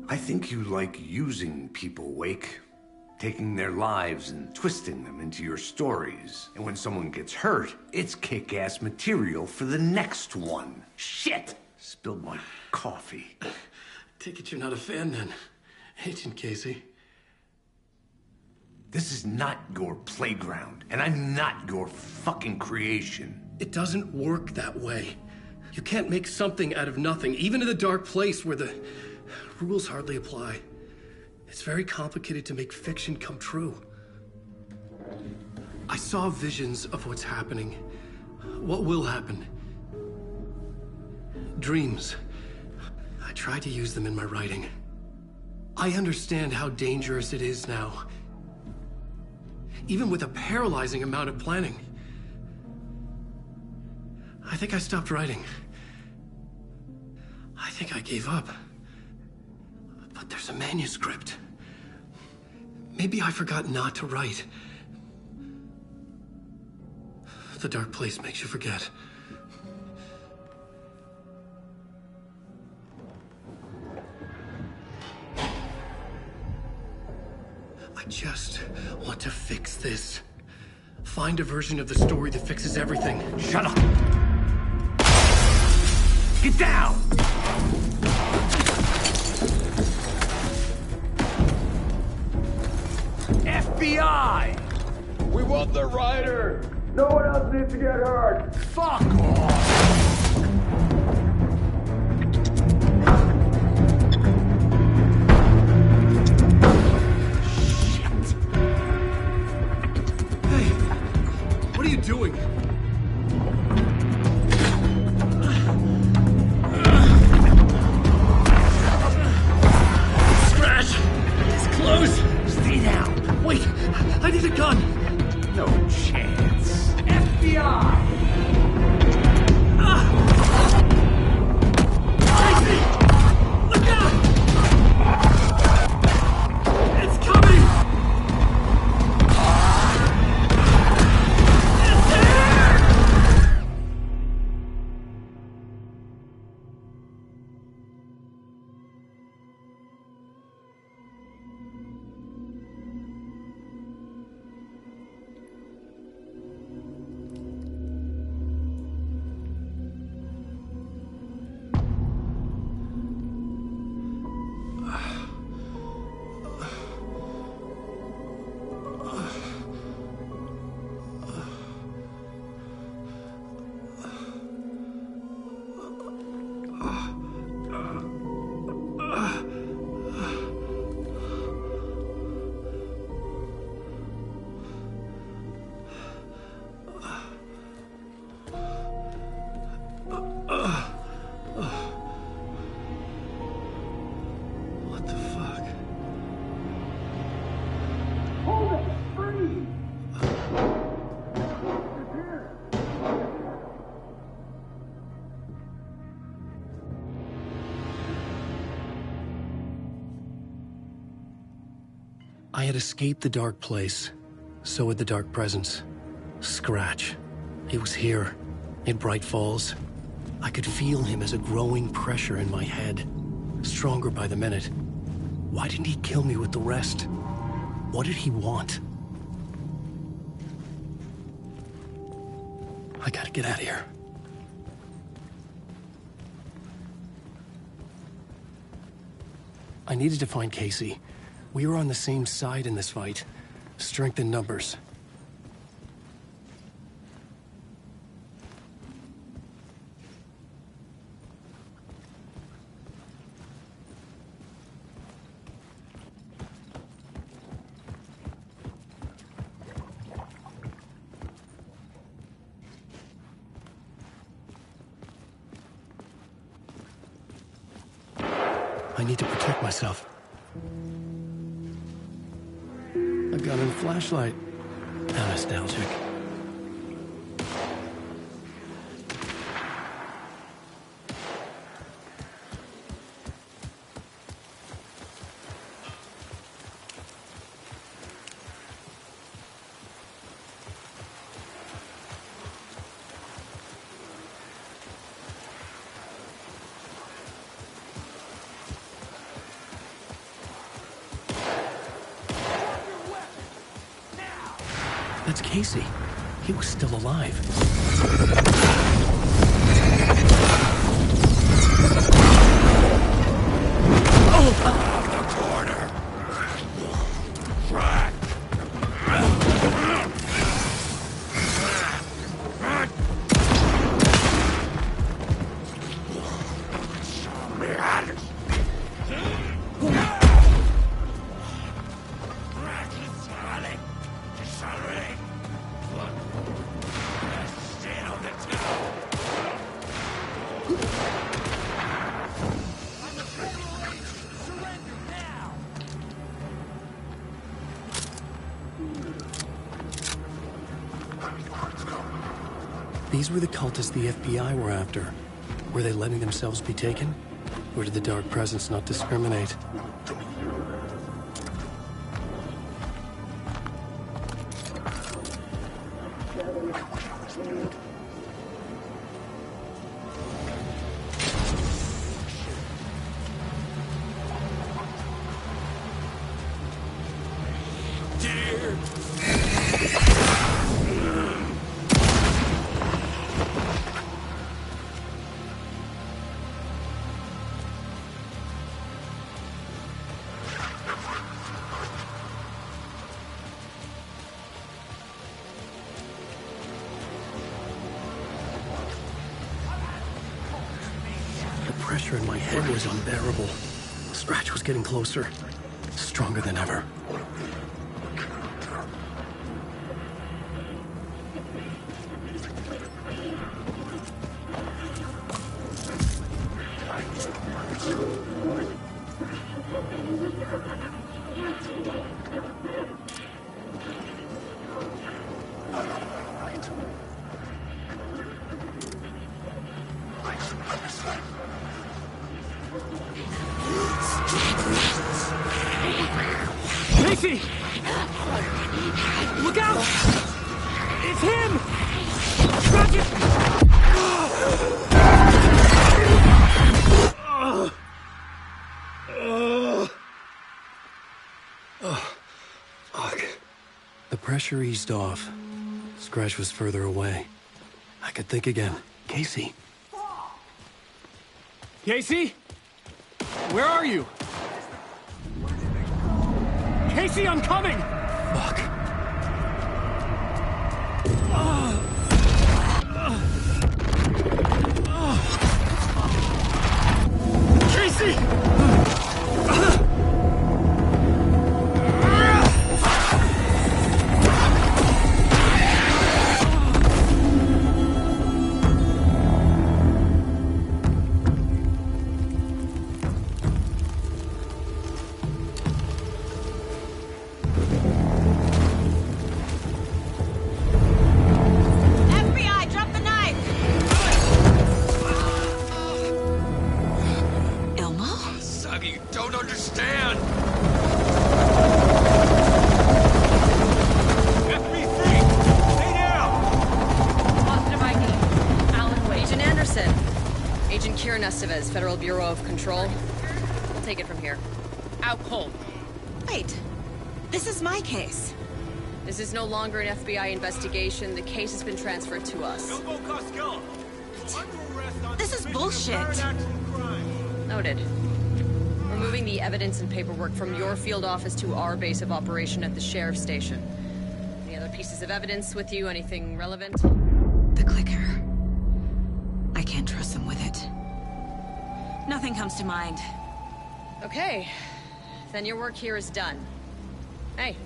Speaker 21: I think you like using people, Wake. Taking their lives and twisting them into your stories. And when someone gets hurt, it's kick-ass material for the next one. Shit! Spilled my coffee.
Speaker 2: Take it you're not a fan then, Agent Casey.
Speaker 21: This is not your playground, and I'm not your fucking creation.
Speaker 2: It doesn't work that way. You can't make something out of nothing, even in the dark place where the rules hardly apply. It's very complicated to make fiction come true. I saw visions of what's happening, what will happen. Dreams. I tried to use them in my writing. I understand how dangerous it is now. Even with a paralyzing amount of planning. I think I stopped writing. I think I gave up. But there's a manuscript. Maybe I forgot not to write. The dark place makes you forget. I just want to fix this. Find a version of the story that fixes everything.
Speaker 21: Shut up! Get down! FBI!
Speaker 8: We want the writer! No one else needs to get hurt!
Speaker 21: Fuck off!
Speaker 2: What are you doing? Scratch! It's close!
Speaker 21: Stay down!
Speaker 2: Wait! I need a gun!
Speaker 21: No chance. FBI!
Speaker 2: Casey! Look out! It's coming! It's here! I had escaped the dark place. So had the dark presence. Scratch. It was here, in Bright Falls. I could feel him as a growing pressure in my head. Stronger by the minute. Why didn't he kill me with the rest? What did he want? I gotta get out of here. I needed to find Casey. We were on the same side in this fight. Strength in numbers. I need to protect myself. A gun and a flashlight. How nostalgic. That's Casey. He was still alive. These were the cultists the FBI were after. Were they letting themselves be taken? Or did the Dark Presence not discriminate? The pressure in my head was unbearable. Scratch was getting closer, stronger than ever.
Speaker 3: Casey! Look out! It's him! Scratch it!
Speaker 2: Fuck. The pressure eased off. Scratch was further away. I could think again. Casey.
Speaker 3: Casey? Where are you? Casey, I'm coming!
Speaker 2: Fuck.
Speaker 3: Casey!
Speaker 5: Karen Estevez, Federal Bureau of Control. We'll take it from here. Out cold.
Speaker 1: Wait. This is my case.
Speaker 5: This is no longer an FBI investigation. The case has been transferred to us.
Speaker 1: This is bullshit.
Speaker 5: Noted. We're moving the evidence and paperwork from your field office to our base of operation at the sheriff's station. Any other pieces of evidence with you? Anything relevant?
Speaker 1: The clicker. I can't trust them with it. Nothing comes to mind.
Speaker 5: Okay. Then your work here is done. Hey,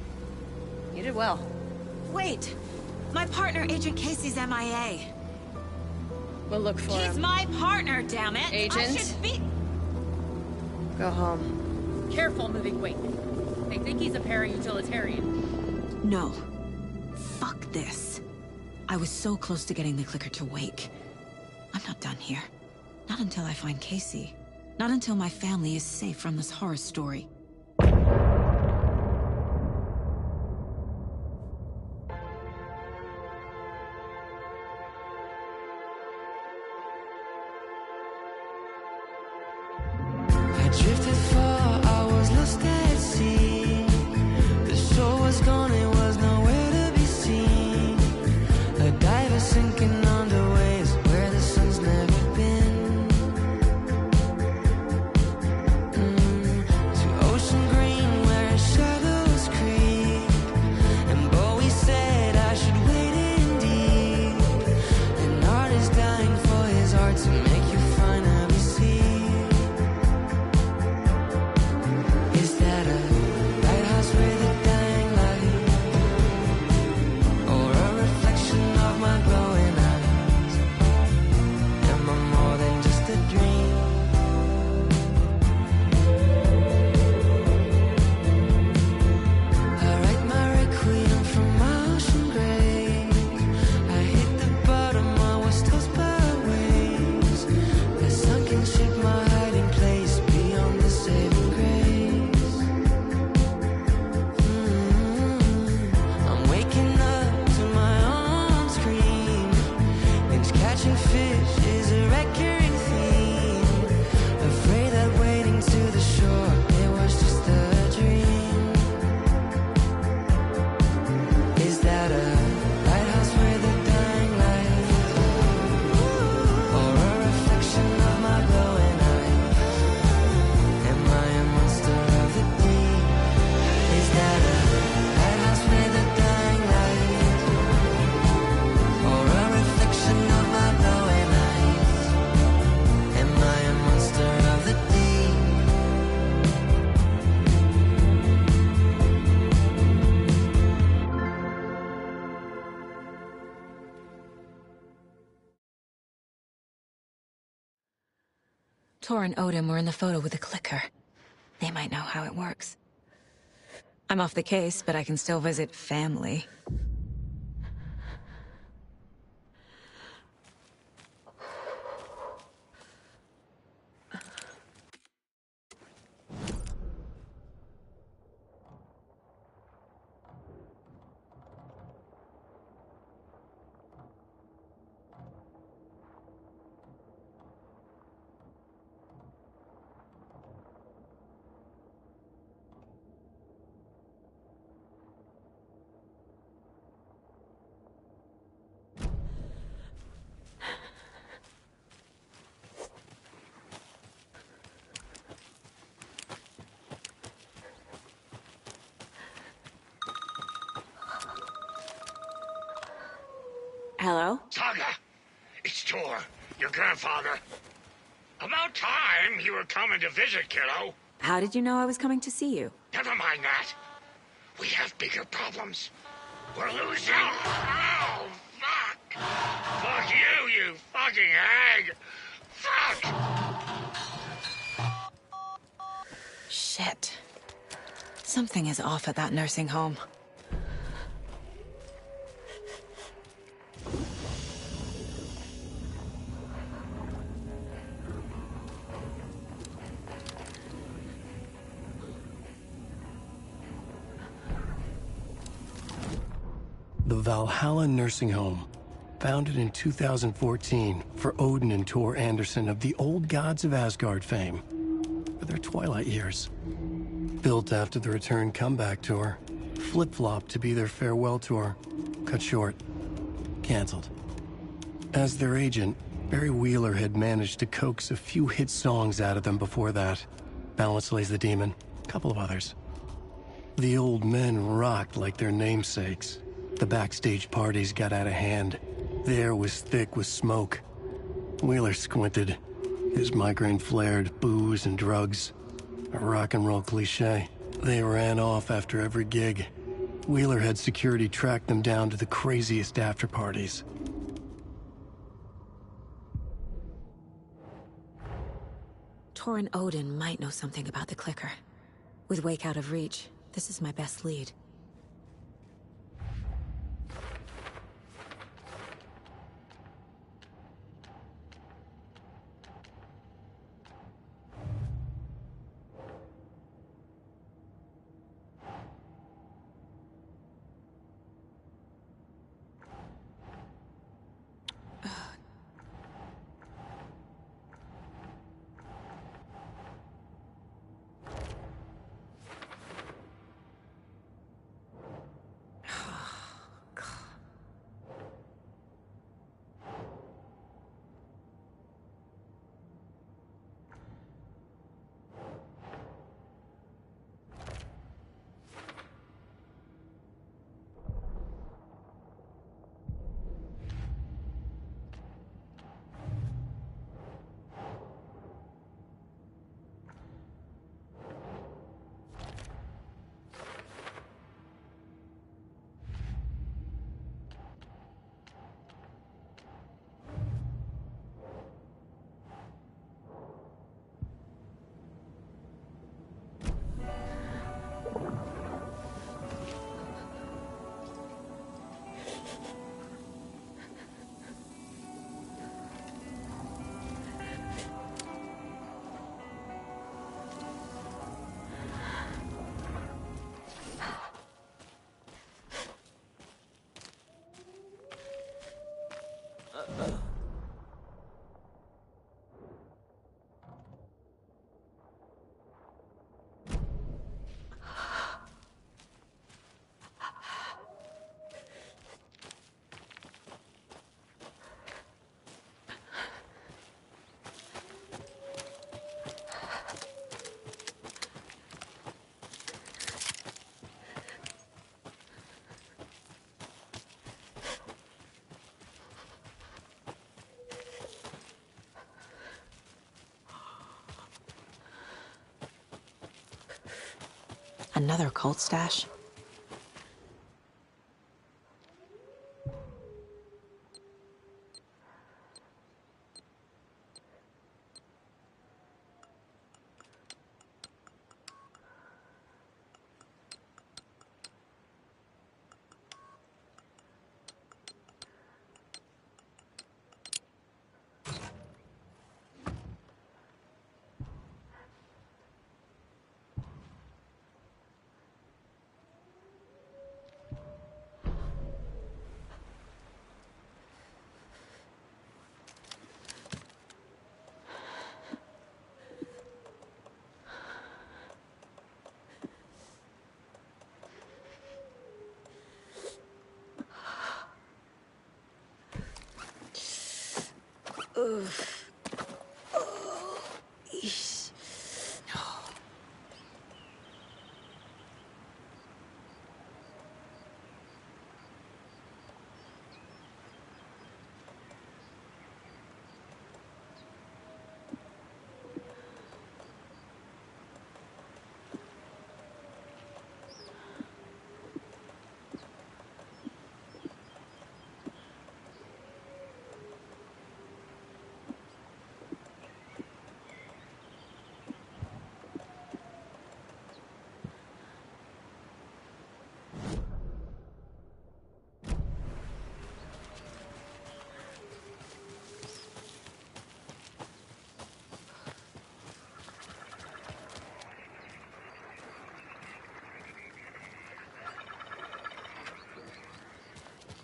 Speaker 5: you did well.
Speaker 1: Wait! My partner, Agent Casey's MIA.
Speaker 5: We'll look for him.
Speaker 1: He's my partner, damn it!
Speaker 5: Agent?
Speaker 1: I should be...
Speaker 5: Go home.
Speaker 18: Careful moving weight. They think he's a para-utilitarian.
Speaker 1: No. Fuck this. I was so close to getting the clicker to wake. I'm not done here. Not until I find Casey. Not until my family is safe from this horror story.
Speaker 3: Drifted far, I was lost at sea. The shore was gone, it was nowhere to be seen. A diver sinking under waves where the sun's never been. To ocean green where shadows creep. And Bowie said I should wait indeed. An artist dying for his art to make you finally see. Is that a lighthouse with a dying light? Or a reflection of my glowing eyes? Am I more than just a dream? I write my requiem from my ocean grave. I hit the bottom, I was tossed by waves. A sunken ship, my hiding place beyond the saving grace. I'm waking up to my own scream. Binge catching fish is a recurring theme. Afraid that wading to the shore, it was just a dream. Is that a lighthouse with a dying light? Or a reflection of my glowing eyes? Am I a monster of the deep? Is that a lighthouse with a dying light? Or a reflection of my glowing eyes? Am I a monster of the deep?
Speaker 12: Tor and Odin were in the photo with the clicker. They might know how it works. I'm off the case, but I can still visit family.
Speaker 1: Hello?
Speaker 20: Saga! It's Tor, your grandfather. About time you were coming to visit, kiddo.
Speaker 1: How did you know I was coming to see you?
Speaker 20: Never mind that. We have bigger problems. We're losing. Oh, fuck! Fuck you, you fucking hag! Fuck!
Speaker 12: Shit. Something is off at that nursing home.
Speaker 2: The Valhalla Nursing Home. Founded in 2014 for Odin and Tor Anderson of the Old Gods of Asgard fame, for their twilight years. Built after the Return comeback tour, flip-flopped to be their farewell tour, cut short, canceled. As their agent, Barry Wheeler had managed to coax a few hit songs out of them before that. Balance Lays the Demon, a couple of others. The old men rocked like their namesakes. The backstage parties got out of hand. The air was thick with smoke. Wheeler squinted. His migraine flared, booze and drugs. A rock and roll cliche. They ran off after every gig. Wheeler had security track them down to the craziest after parties.
Speaker 12: Tor and Odin might know something about the clicker. With Wake out of reach, this is my best lead. Another cult stash? Ugh. Oh, eesh.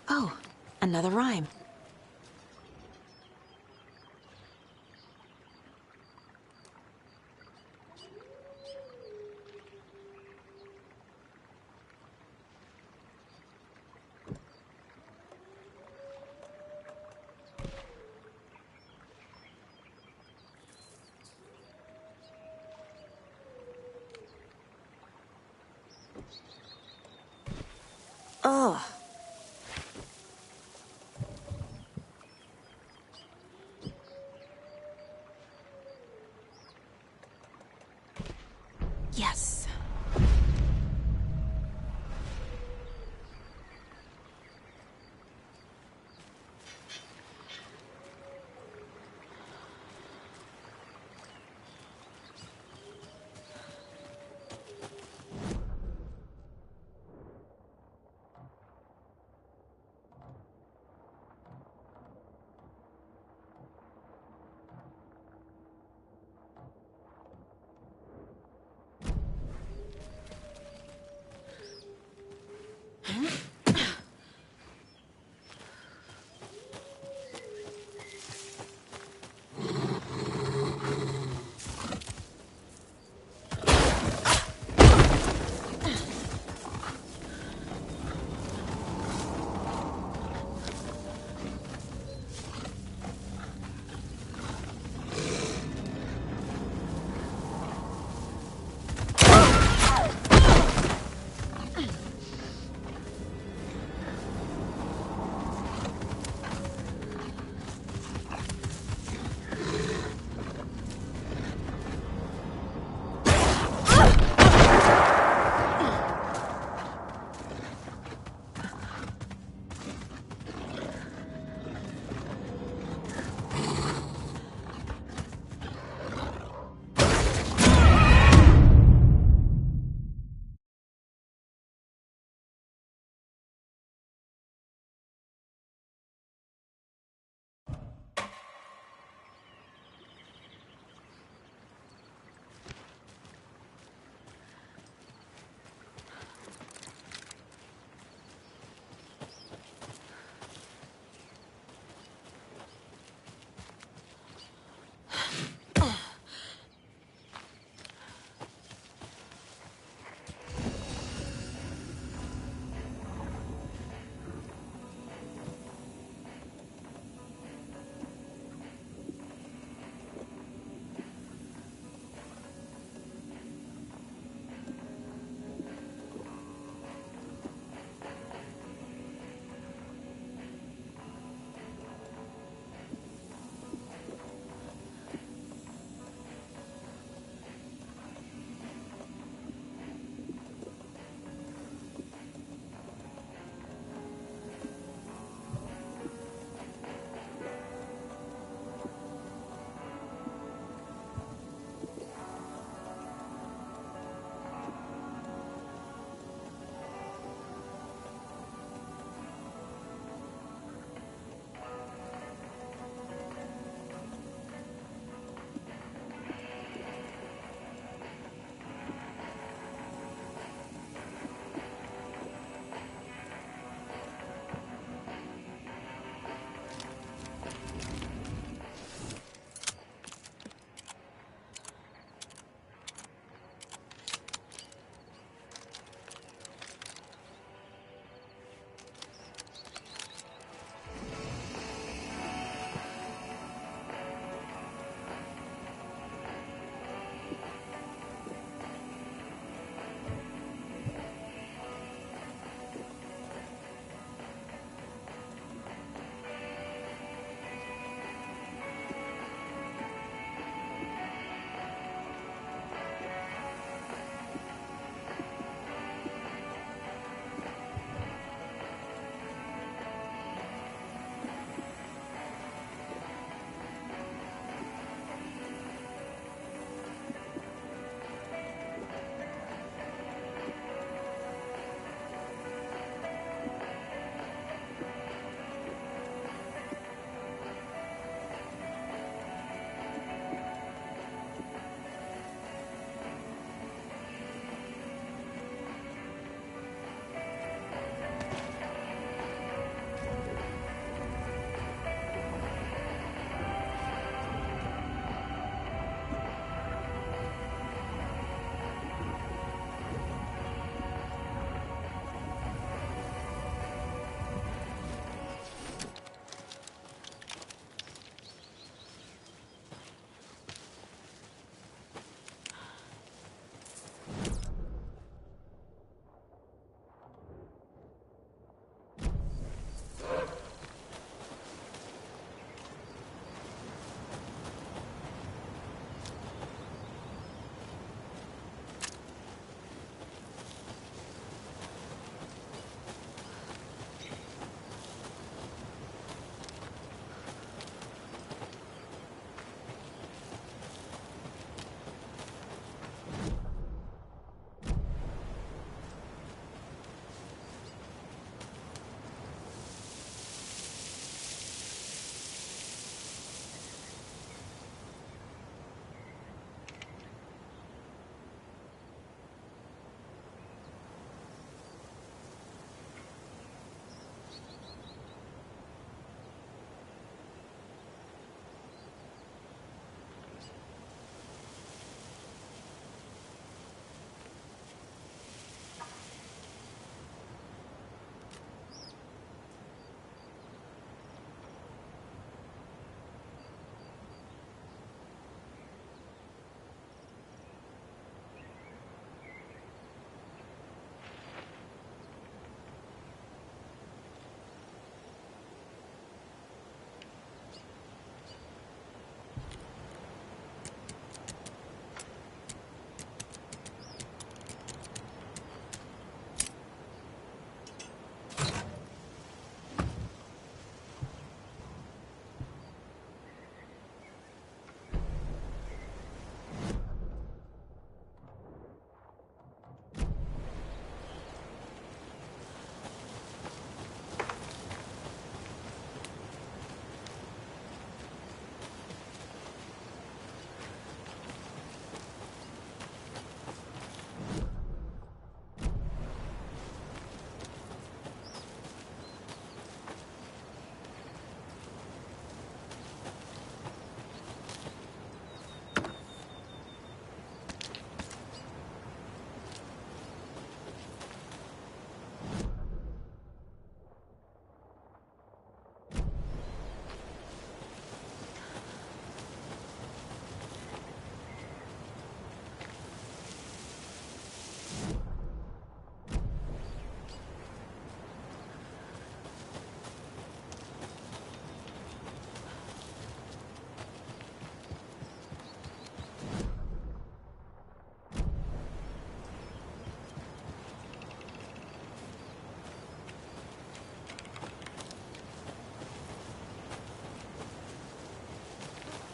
Speaker 12: Oh, another rhyme. Ugh. Yes.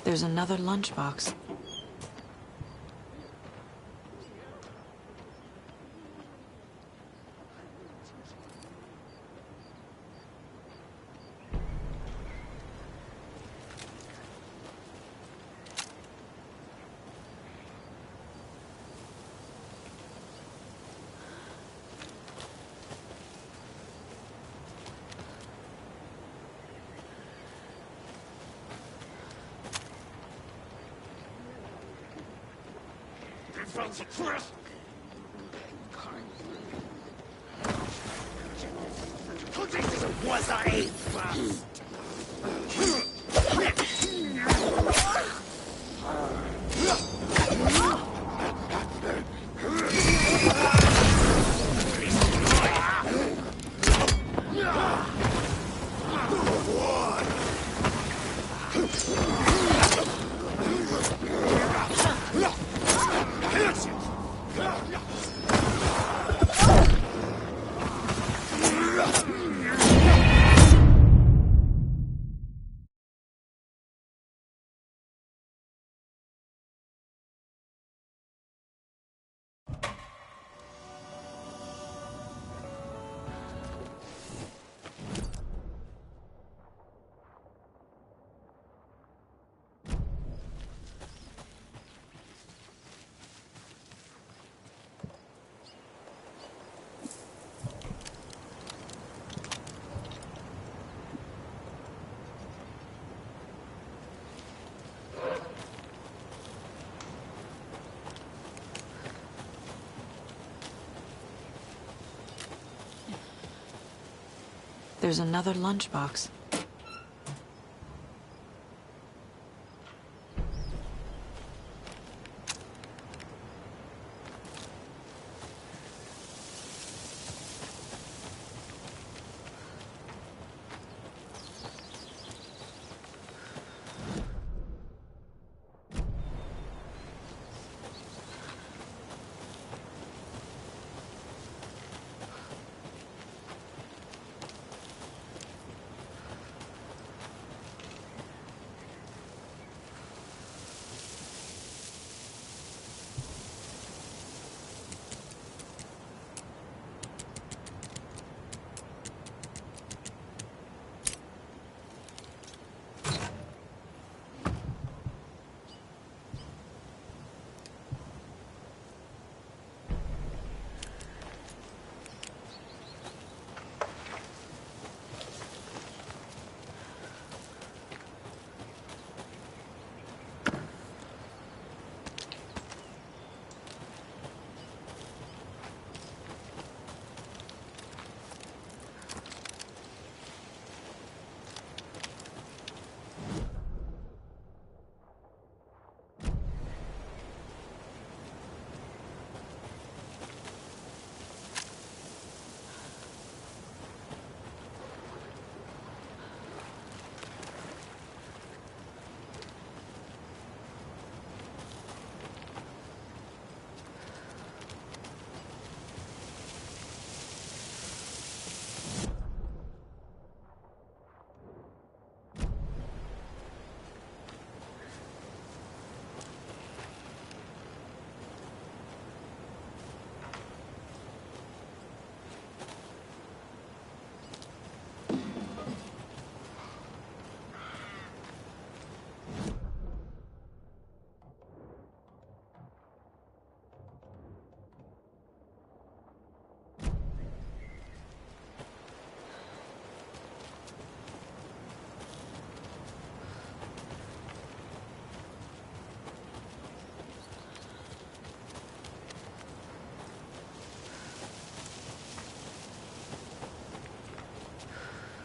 Speaker 1: There's another lunchbox.
Speaker 21: Was I fast?
Speaker 1: There's another lunchbox.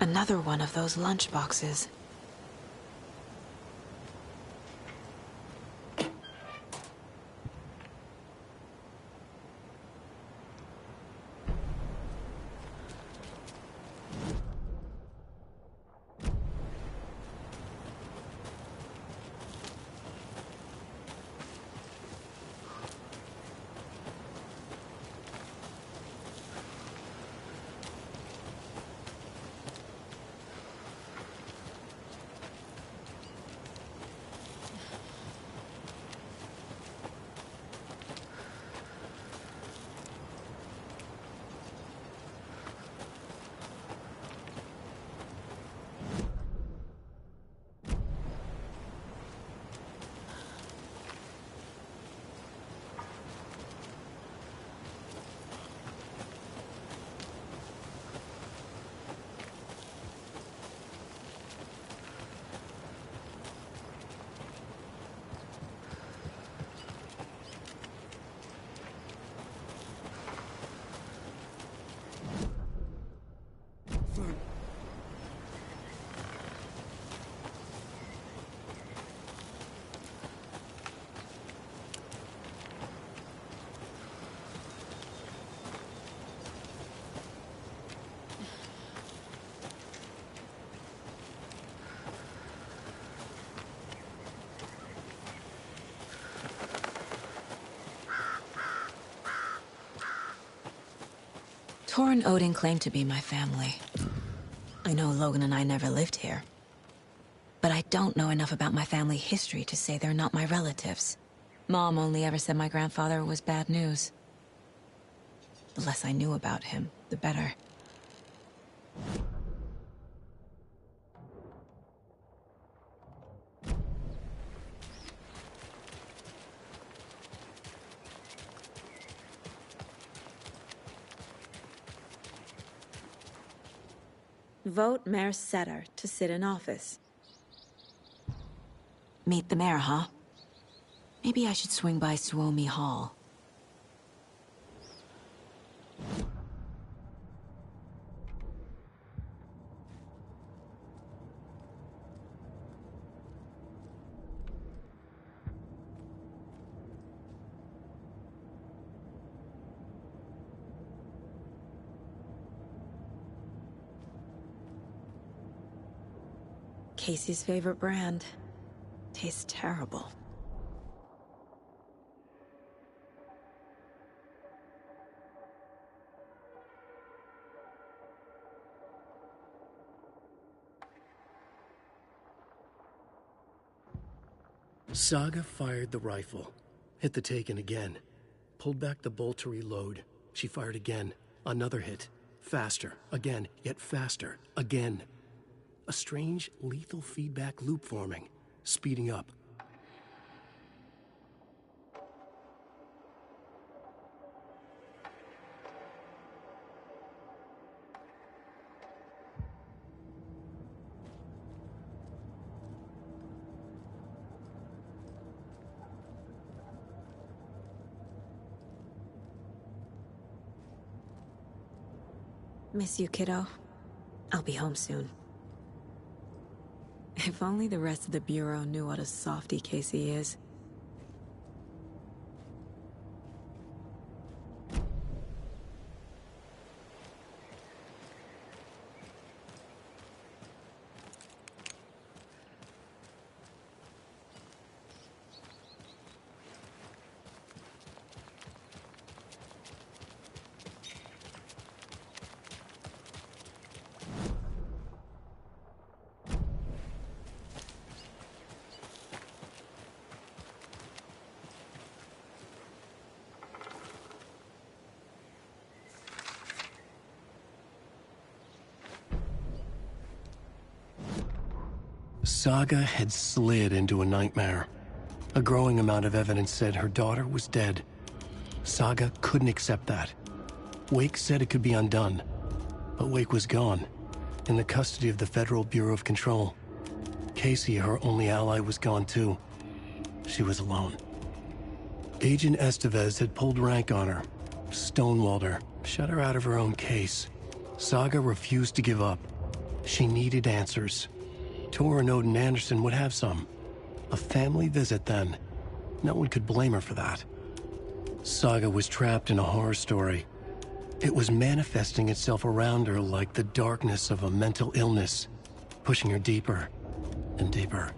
Speaker 1: Another one of those lunchboxes.
Speaker 12: Tor and Odin claim to be my family. I know Logan and I never lived here. But I don't know enough about my family history to say they're not my relatives. Mom only ever said my grandfather was bad news. The less I knew about him, the better. Vote Mayor Setter to sit in office. Meet the mayor, huh? Maybe I should swing by Suomi Hall. Casey's favorite brand. Tastes terrible.
Speaker 2: Saga fired the rifle, hit the Taken again, pulled back the bolt to reload. She fired again, another hit, faster, again, yet faster, again. A strange, lethal feedback loop forming, speeding up.
Speaker 12: Miss you, kiddo. I'll be home soon. If only the rest of the Bureau knew what a softie Casey is.
Speaker 2: Saga had slid into a nightmare. A growing amount of evidence said her daughter was dead. Saga couldn't accept that. Wake said it could be undone. But Wake was gone, in the custody of the Federal Bureau of Control. Casey, her only ally, was gone too. She was alone. Agent Estevez had pulled rank on her, stonewalled her, shut her out of her own case. Saga refused to give up. She needed answers. Tor and Odin Anderson would have some. A family visit, then. No one could blame her for that. Saga was trapped in a horror story. It was manifesting itself around her like the darkness of a mental illness, pushing her deeper and deeper.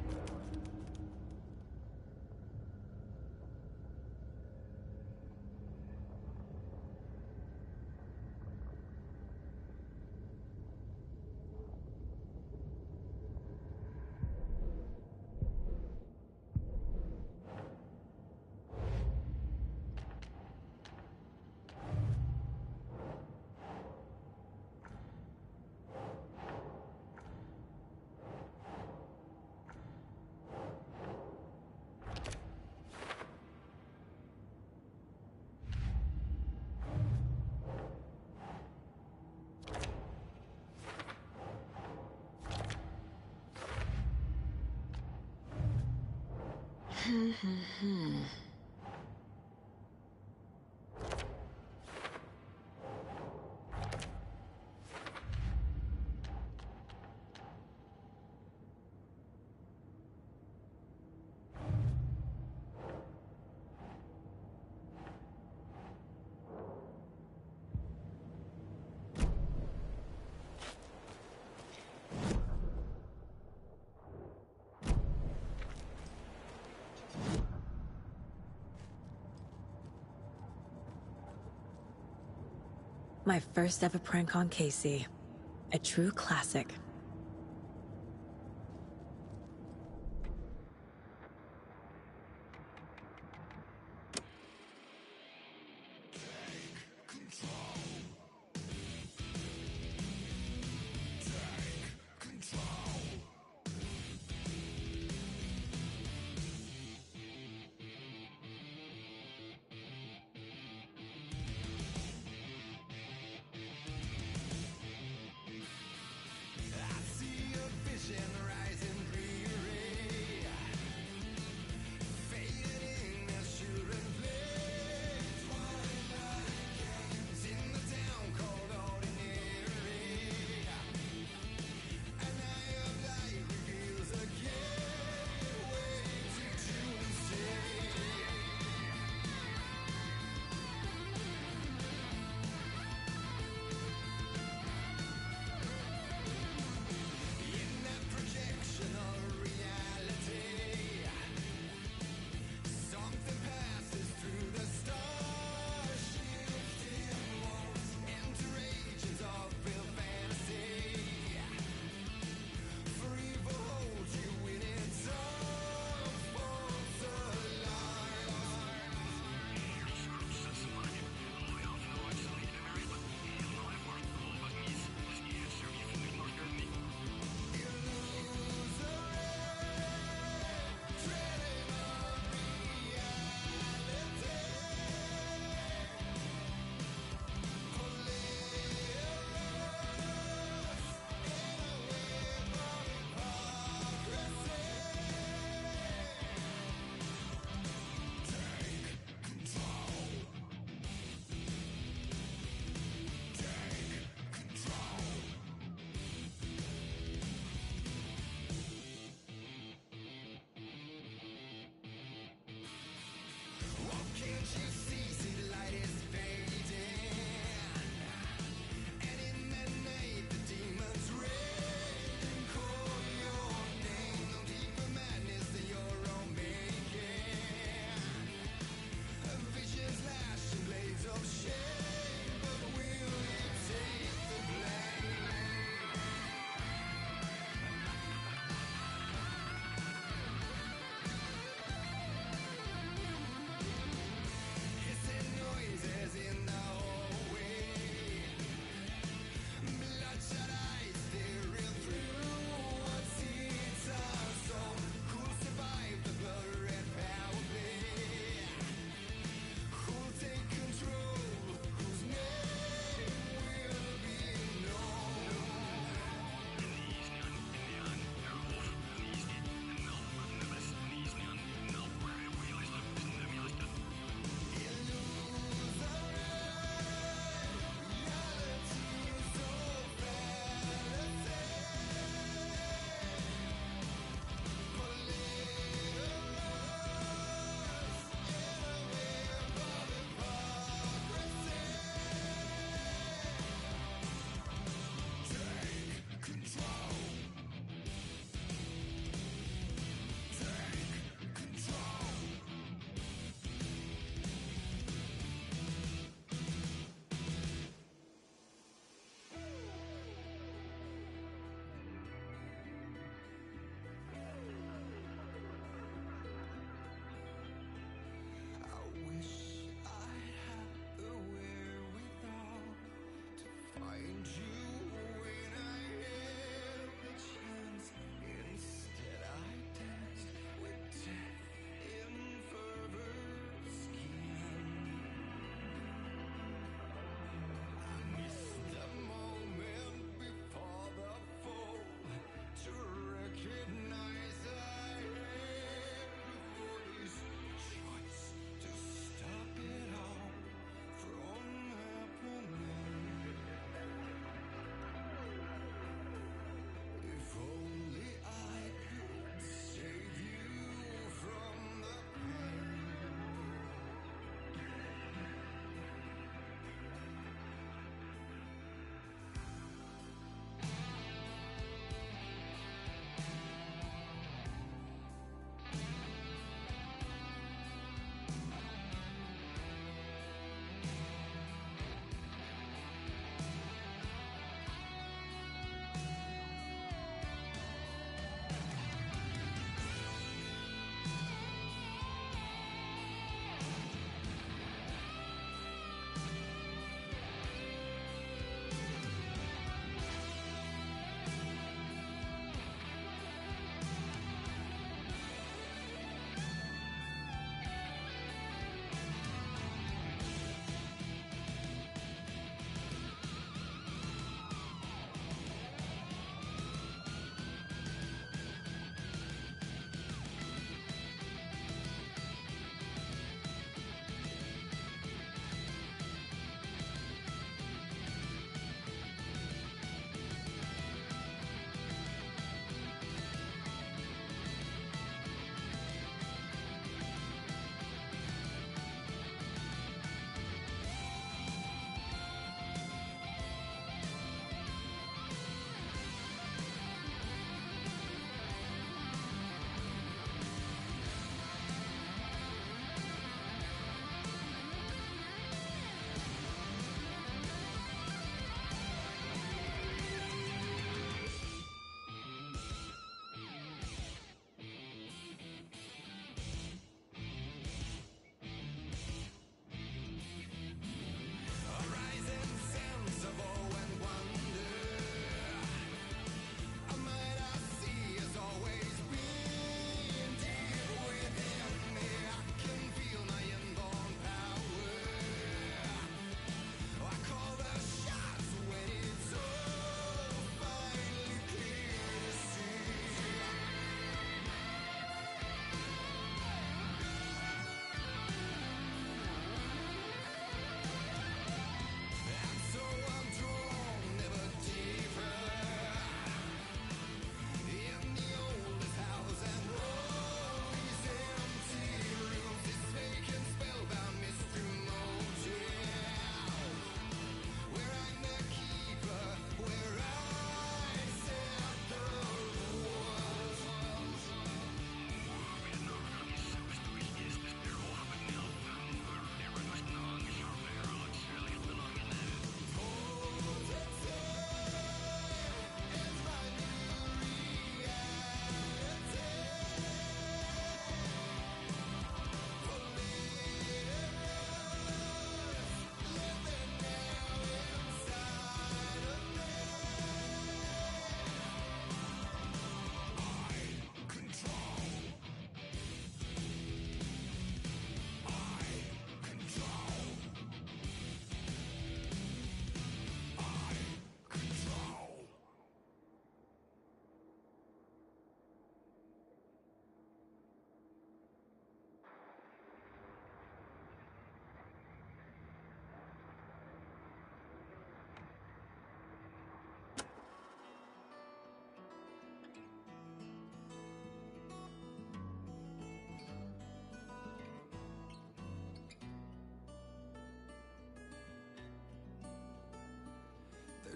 Speaker 12: My first ever prank on Casey. A true classic.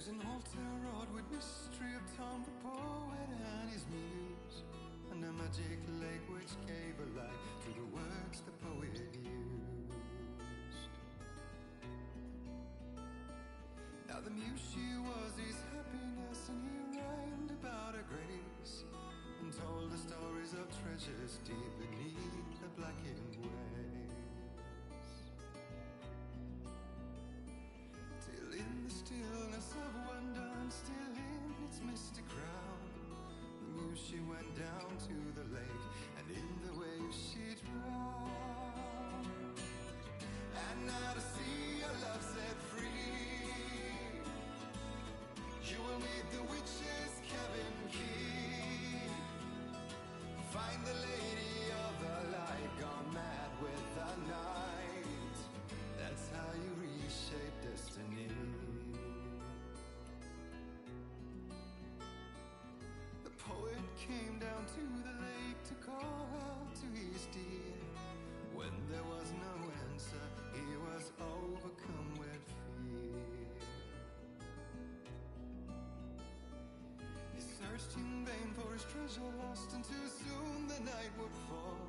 Speaker 14: There's an altar wrought with mystery of Tom the poet and his muse, and a magic lake which gave a light to the words the poet used. Now the muse she was his happiness, and he rhymed about her grace, and told the stories of treasures deep beneath the blackened waves. Till in the stillness of wonder, and still in its mystic crown, the muse she went down to the lake, and in the waves she drowned. And now to see your love set free, you will meet the witch's cabin key. Find the lady of the light, gone mad with the night. That's how you reshape destiny. The poet came down to the lake to call out to his dear. When there was no answer, he was overcome with fear. He searched in vain for his treasure lost, and too soon the night would fall,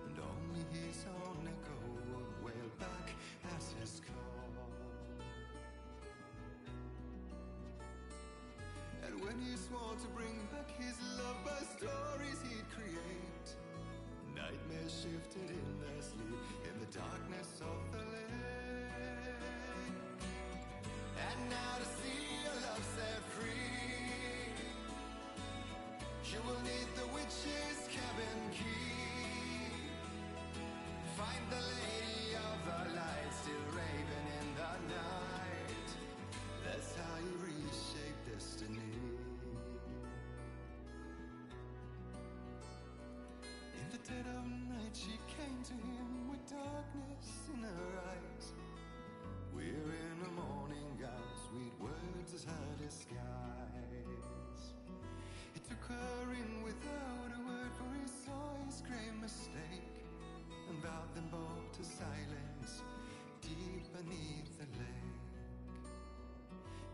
Speaker 14: and only his own echo would wail back at his call. And when he swore to bring back his love by stories he'd create, nightmares shifted in their sleep in the darkness of the lake. And now to see your love set free, you will need the witch's cabin key. Find the lady of the light, still raving in the night. That's how you reshape destiny. In the dead of night she came to him with darkness in her eyes. We're in a morning gown, sweet words as her disguise. He took her in without a word, for he saw his grave mistake, and vowed them both to silence deep beneath the lake.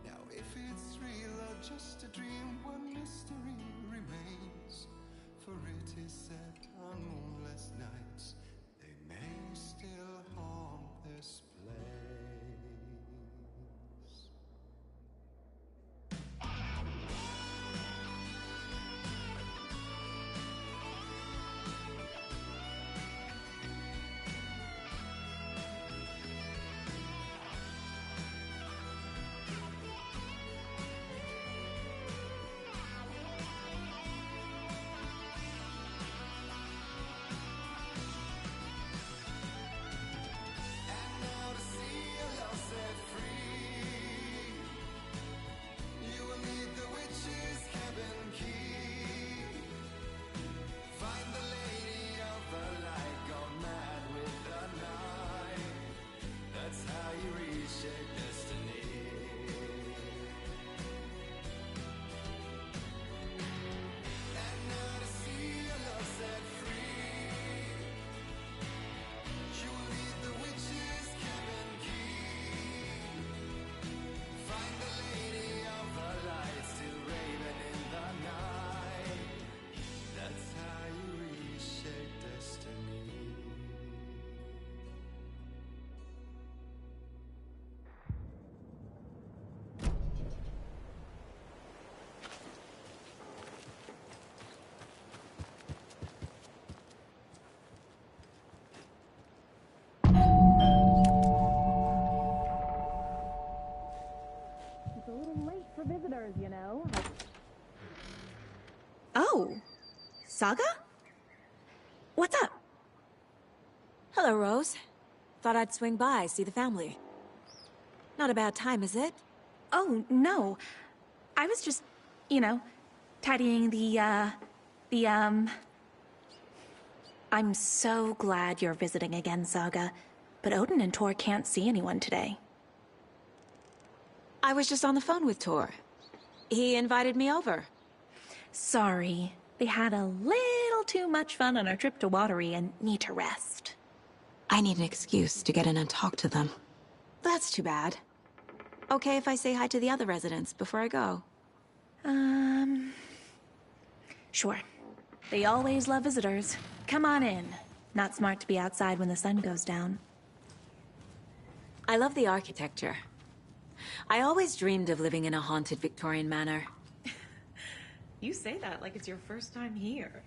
Speaker 14: Now if it's real or just a dream, one mystery remains, for it is said on moonless nights they may still haunt this place.
Speaker 16: Visitors, you know.
Speaker 1: Oh, Saga? What's up? Hello, Rose. Thought I'd swing by, see the family. Not a bad time, is it?
Speaker 23: Oh, no. I was just, tidying the I'm so glad you're visiting again, Saga. But Odin and Tor can't see anyone today.
Speaker 1: I was just on the phone with Tor. He invited me over.
Speaker 23: Sorry. They had a little too much fun on our trip to Watery and need to rest.
Speaker 1: I need an excuse to get in and talk to them. That's too bad. Okay if I say hi to the other residents before I go?
Speaker 23: Sure. They always love visitors. Come on in. Not smart to be outside when the sun goes down.
Speaker 1: I love the architecture. I always dreamed of living in a haunted Victorian manor.
Speaker 5: You say that like it's your first time here.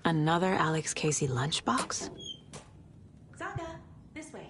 Speaker 1: Another Alex Casey lunchbox?
Speaker 23: Saga, this way.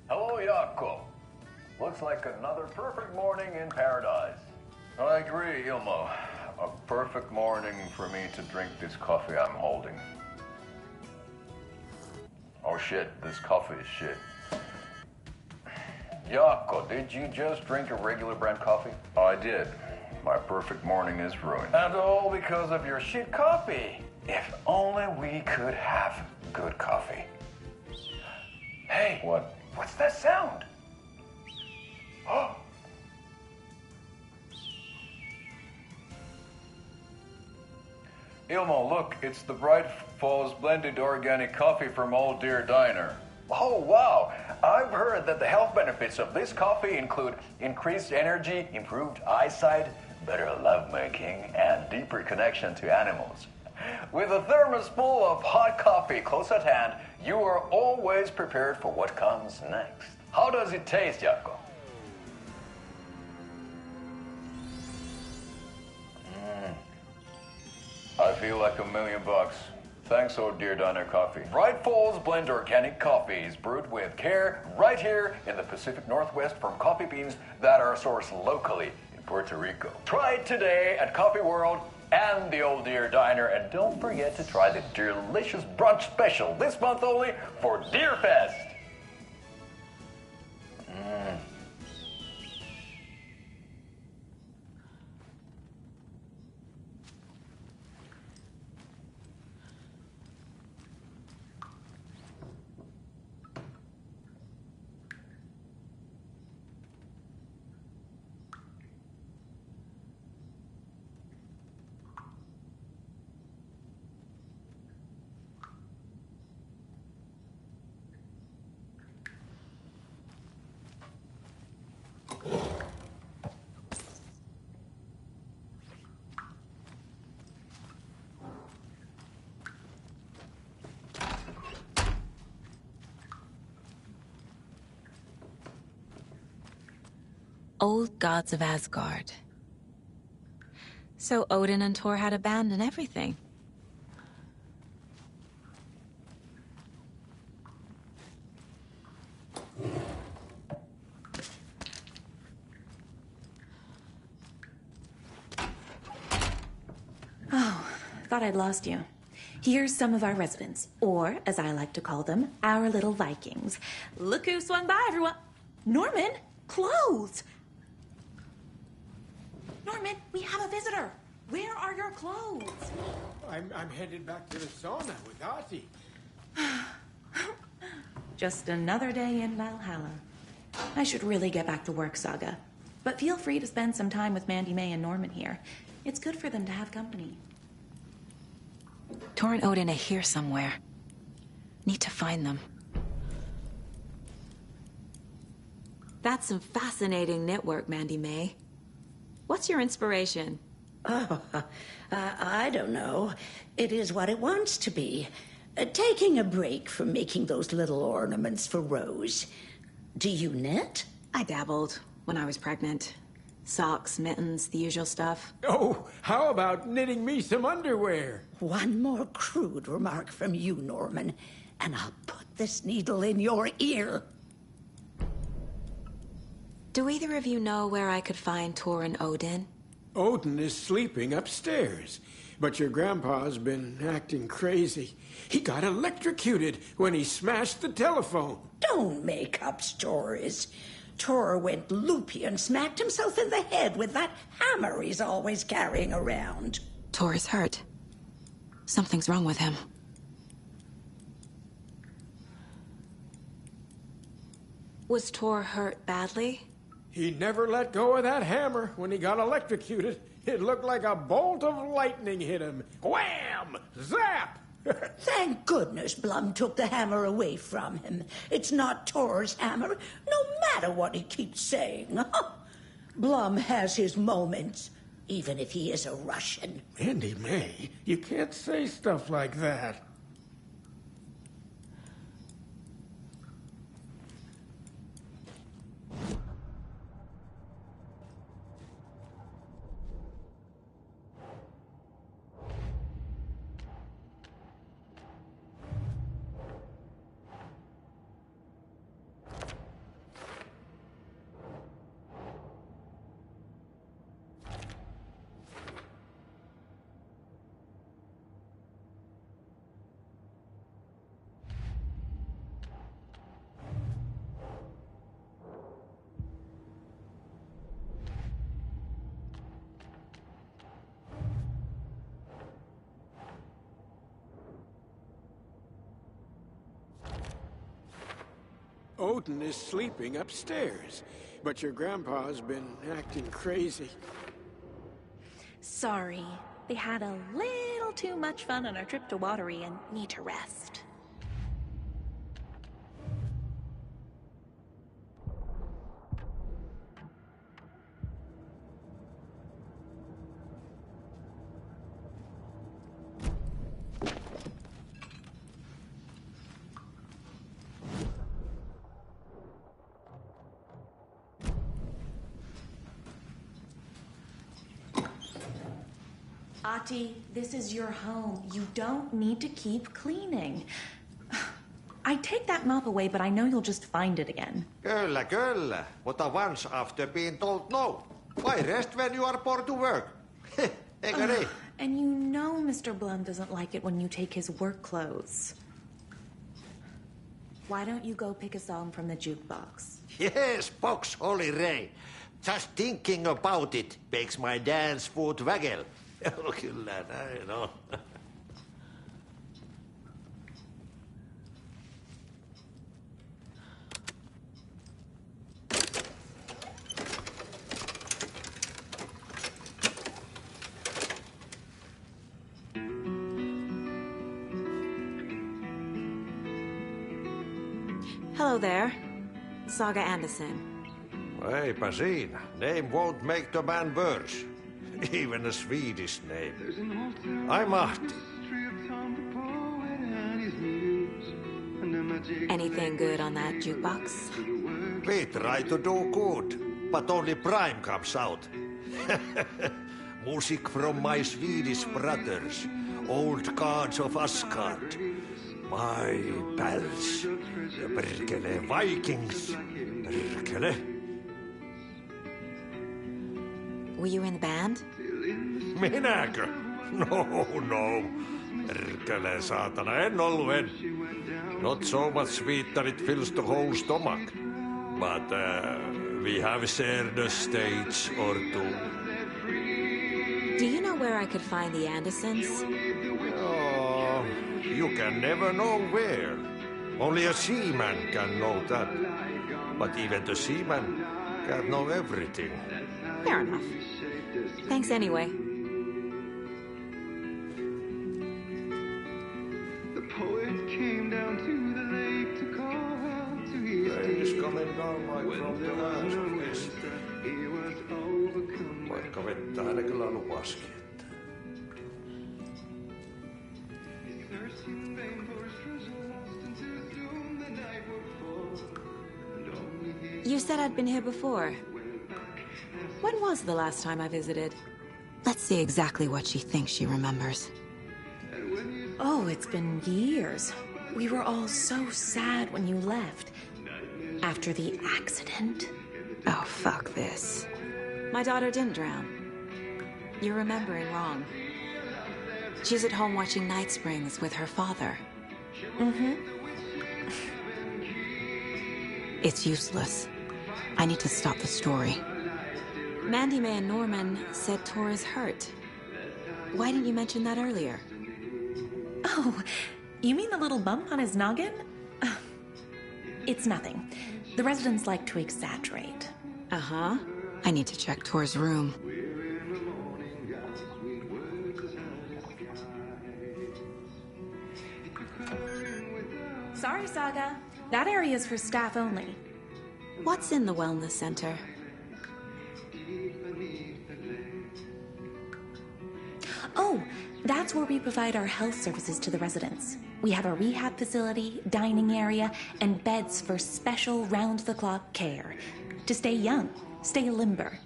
Speaker 8: Hello, Jaakko. Looks like another perfect morning in paradise. I agree, Ilmo. A perfect morning for me to drink this coffee I'm holding. Oh shit, this coffee is shit. Jaakko, did you just drink a regular brand coffee? I did. My perfect morning is ruined. And all because of your shit coffee. If only we could have good coffee. Hey. What? What's that sound? Oh. Ilmo, look, it's the Bright Falls blended organic coffee from Old Deer Diner. Oh, wow. I've heard that the health benefits of this coffee include increased energy, improved eyesight, better lovemaking, and deeper connection to animals. With a thermos full of hot coffee close at hand, you are always prepared for what comes next. How does it taste, Jaakko? I feel like $1 million. Thanks, Old Deer Diner Coffee. Bright Falls Blend Organic Coffee is brewed with care right here in the Pacific Northwest from coffee beans that are sourced locally in Puerto Rico. Try it today at Coffee World and the Old Deer Diner, and don't forget to try the delicious brunch special this month only for Deerfest.
Speaker 1: Old gods of Asgard. So Odin and Thor had a band and everything.
Speaker 23: Oh, thought I'd lost you. Here's some of our residents, or, as I like to call them, our little Vikings. Look who swung by, everyone. Norman, clothes! Norman, we have a visitor. Where are your clothes?
Speaker 13: I'm headed back to the sauna with Artie.
Speaker 23: Just another day in Valhalla. I should really get back to work, Saga. But feel free to spend some time with Mandy May and Norman here. It's good for them to have company.
Speaker 12: Tor and Odin are here somewhere. Need to find them.
Speaker 1: That's some fascinating knitwork, Mandy May. What's your inspiration?
Speaker 15: Oh, I don't know. It is what it wants to be. Taking a break from making those little ornaments for Rose. Do you knit?
Speaker 1: I dabbled when I was pregnant. Socks, mittens, the usual stuff.
Speaker 13: Oh, how about knitting me some underwear?
Speaker 15: One more crude remark from you, Norman, and I'll put this needle in your ear.
Speaker 1: Do either of you know where I could find Tor and Odin?
Speaker 13: Odin is sleeping upstairs, but your grandpa's been acting crazy. He got electrocuted when he smashed the telephone.
Speaker 15: Don't make up stories. Tor went loopy and smacked himself in the head with that hammer he's always carrying around.
Speaker 1: Tor is hurt. Something's wrong with him. Was Tor hurt badly?
Speaker 13: He never let go of that hammer when he got electrocuted. It looked like a bolt of lightning hit him. Wham! Zap!
Speaker 15: Thank goodness Blum took the hammer away from him. It's not Tor's hammer, no matter what he keeps saying. Blum has his moments, even if he is a Russian.
Speaker 13: Mandy May, you can't say stuff like that. Odin is sleeping upstairs, but your grandpa's been acting crazy.
Speaker 23: Sorry. They had a little too much fun on our trip to Watery and need to rest. Ati, this is your home. You don't need to keep cleaning. I take that mop away, but I know you'll just find it again.
Speaker 16: Kyllä. Mutta once after being told no. Why rest when you are bored to work? Eikö niin?
Speaker 23: And you know Mr. Blum doesn't like it when you take his work clothes. Why don't you go pick a song from the jukebox?
Speaker 16: Yes, box Holy Ray. Just thinking about it makes my dance foot waggle. Kyllä näin on.
Speaker 1: Hello there. Saga Anderson.
Speaker 16: Eipä siinä. Name won't make the man worse. Even a Swedish name. I'm Ahti.
Speaker 1: Anything good on that jukebox?
Speaker 16: We try to do good, but only Prime comes out. Music from my Swedish brothers, old gods of Asgard. My pals, perkele Vikings, perkele.
Speaker 1: Were you in the band?
Speaker 16: Minäkö? No. Perkele saatana, en ollut. Not so much sweet that it fills the whole stomach. But we have shared a stage or two.
Speaker 1: Do you know where
Speaker 12: where I could find the Andersons?
Speaker 16: Oh, you can never know where. Only a seaman can know that. But even the seaman can't know everything.
Speaker 12: Fair enough. Thanks anyway.
Speaker 14: The poet came down to the lake to call out to his
Speaker 16: Rain is coming down like from the lands of west.
Speaker 14: he was overcome.
Speaker 16: Vaikka vettä hän kyllä lupasikin.
Speaker 14: Thirsting in vain for his treasure lost into his doom the night would fall. And only he
Speaker 12: You said I'd been here before. When was the last time I visited? Let's see exactly what she thinks she remembers.
Speaker 23: Oh, it's been years. We were all so sad when you left. After the accident.
Speaker 12: Oh, fuck this. My daughter didn't drown. You're remembering wrong. She's at home watching Night Springs with her father.
Speaker 23: Mm-hmm.
Speaker 12: It's useless. I need to stop the story. Mandy May and Norman said Tor is hurt. Why didn't you mention that earlier?
Speaker 23: Oh, you mean the little bump on his noggin? It's nothing. The residents like to exaggerate.
Speaker 12: Uh-huh. I need to check Tor's room.
Speaker 23: Sorry, Saga. That area is for staff only.
Speaker 12: What's in the wellness center?
Speaker 23: Oh, that's where we provide our health services to the residents. We have a rehab facility, dining area, and beds for special round-the-clock care. To stay young, stay limber.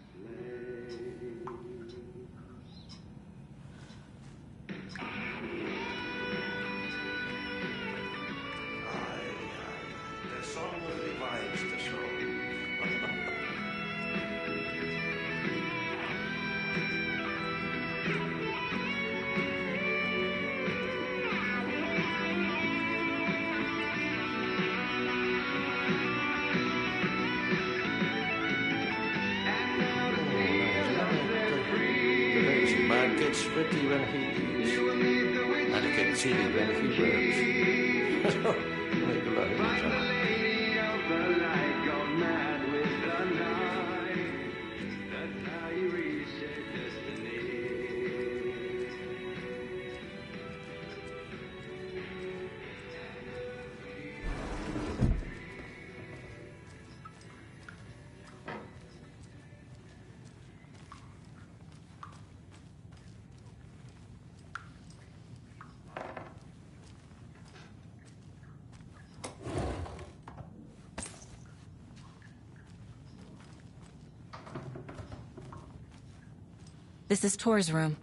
Speaker 16: The song revives the soul. The lazy man gets sweaty when he eats, and gets silly when he works. Regular himself.
Speaker 12: This is Tor's room.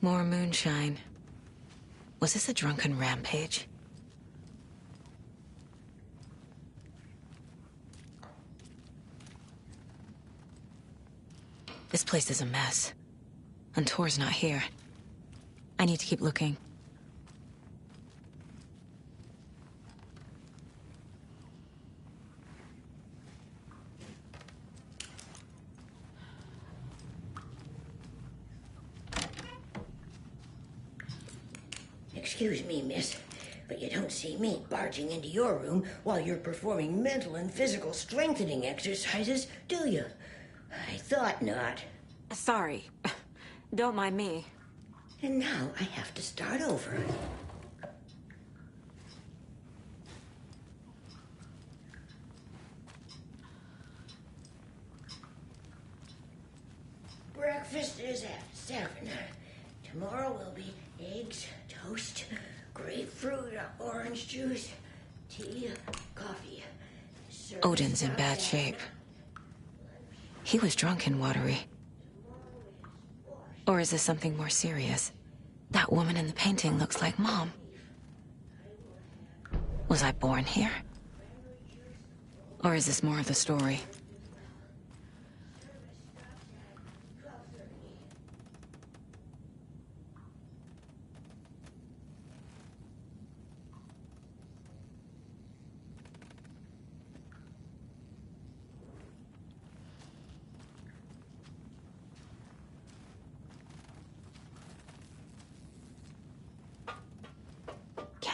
Speaker 12: More moonshine. Was this a drunken rampage? This place is a mess. And Tor's not here. I need to keep looking.
Speaker 15: Excuse me, miss, but you don't see me barging into your room while you're performing mental and physical strengthening exercises, do you? I thought not.
Speaker 12: Sorry. Don't mind me.
Speaker 15: And now I have to start over. Breakfast is at 7. Tomorrow will be eggs, toast, grapefruit, orange juice, tea, coffee.
Speaker 12: Odin's in bad shape. He was drunk and watery. Or is this something more serious? That woman in the painting looks like Mom. Was I born here? Or is this more of the story?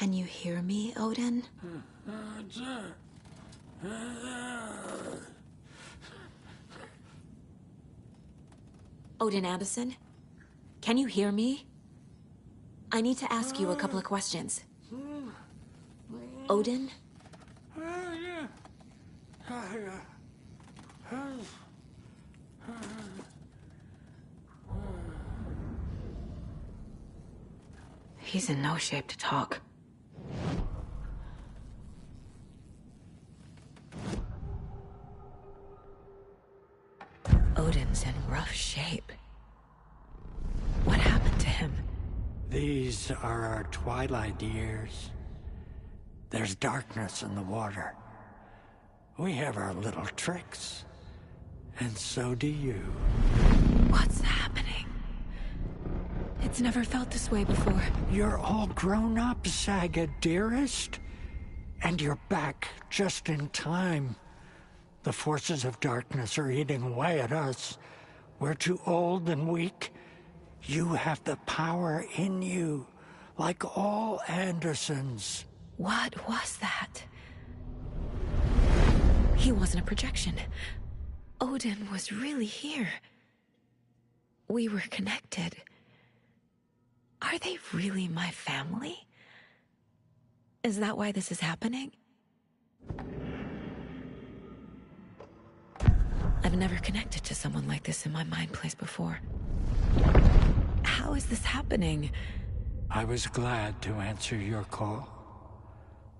Speaker 12: Can you hear me, Odin? Odin Anderson? Can you hear me? I need to ask you a couple of questions. Odin? He's in no shape to talk. Odin's in rough shape. What happened to him?
Speaker 6: These are our twilight years. There's darkness in the water. We have our little tricks. And so do you.
Speaker 12: What's happening? It's never felt this way before.
Speaker 6: You're all grown up, Saga, dearest. And you're back just in time. The forces of darkness are eating away at us. We're too old and weak. You have the power in you, like all Andersons.
Speaker 12: What was that? He wasn't a projection. Odin was really here. We were connected. Are they really my family? Is that why this is happening? I've never connected to someone like this in my mind place before. How is this happening?
Speaker 6: I was glad to answer your call.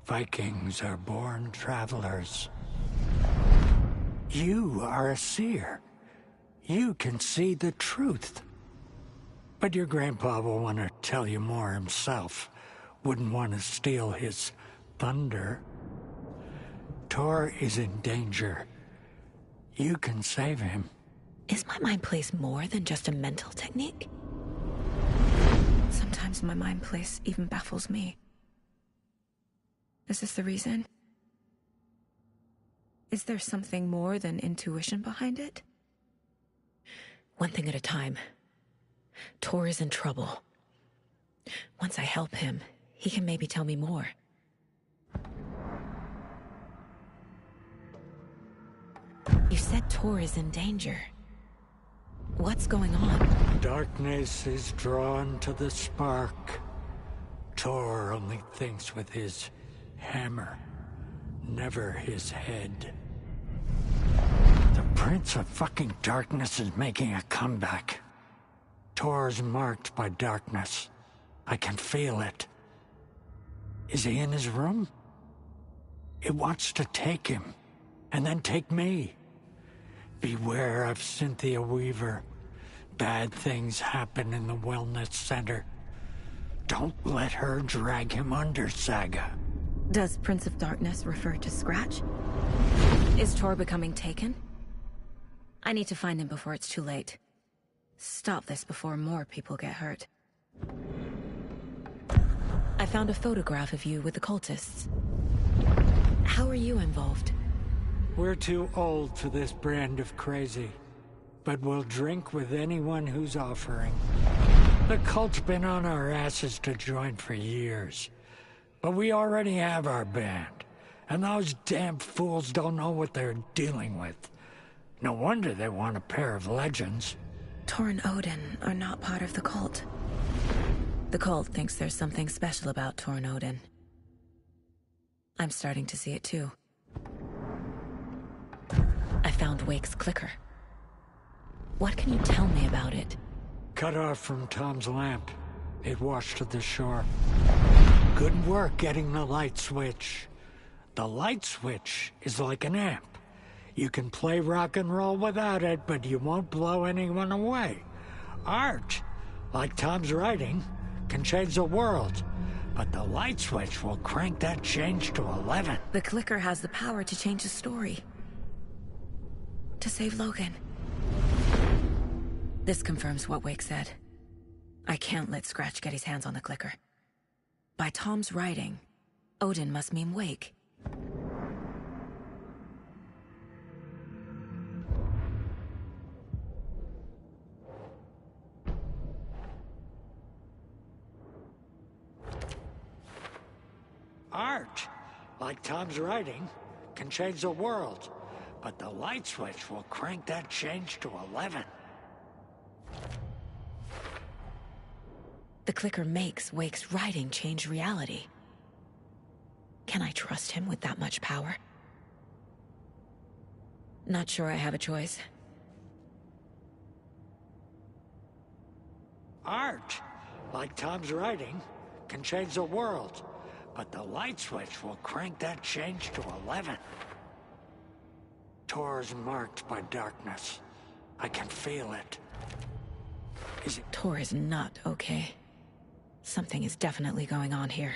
Speaker 6: Vikings are born travelers. You are a seer. You can see the truth. But your grandpa will want to tell you more himself. Wouldn't want to steal his thunder. Tor is in danger. You can save him.
Speaker 12: Is my mind place more than just a mental technique? Sometimes my mind place even baffles me. Is this the reason? Is there something more than intuition behind it? One thing at a time. Tor is in trouble. Once I help him, he can maybe tell me more. You said Tor is in danger. What's going on?
Speaker 6: Darkness is drawn to the spark. Tor only thinks with his hammer, never his head. The Prince of fucking Darkness is making a comeback. Tor's marked by darkness. I can feel it. Is he in his room? It wants to take him, and then take me. Beware of Cynthia Weaver. Bad things happen in the wellness center. Don't let her drag him under, Saga.
Speaker 12: Does Prince of Darkness refer to Scratch? Is Tor becoming taken? I need to find him before it's too late. Stop this before more people get hurt. I found a photograph of you with the cultists. How are you involved?
Speaker 6: We're too old for this brand of crazy, but we'll drink with anyone who's offering. The cult's been on our asses to join for years, but we already have our band, and those damn fools don't know what they're dealing with. No wonder they want a pair of legends.
Speaker 12: Tor and Odin are not part of the cult. The cult thinks there's something special about Tor and Odin. I'm starting to see it too. I found Wake's clicker. What can you tell me about it?
Speaker 6: Cut off from Tom's lamp. It washed to the shore. Good work getting the light switch. The light switch is like an amp. You can play rock and roll without it, but you won't blow anyone away. Art, like Tom's writing, can change the world. But the light switch will crank that change to 11.
Speaker 12: The clicker has the power to change the story. To save Logan. This confirms what Wake said. I can't let Scratch get his hands on the clicker. By Tom's writing, Odin must mean Wake.
Speaker 6: like Tom's writing, can change the world, but the light switch will crank that change to 11.
Speaker 12: The clicker makes Wake's writing change reality. Can I trust him with that much power? Not sure I have a choice.
Speaker 6: Art, like Tom's writing, can change the world, but the light switch will crank that change to 11. Tor is marked by darkness. I can feel it.
Speaker 12: Tor is not okay. Something is definitely going on here.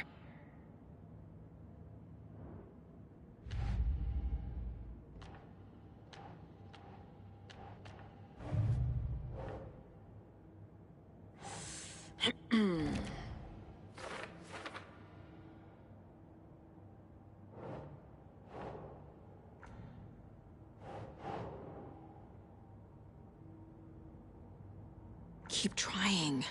Speaker 12: Keep trying.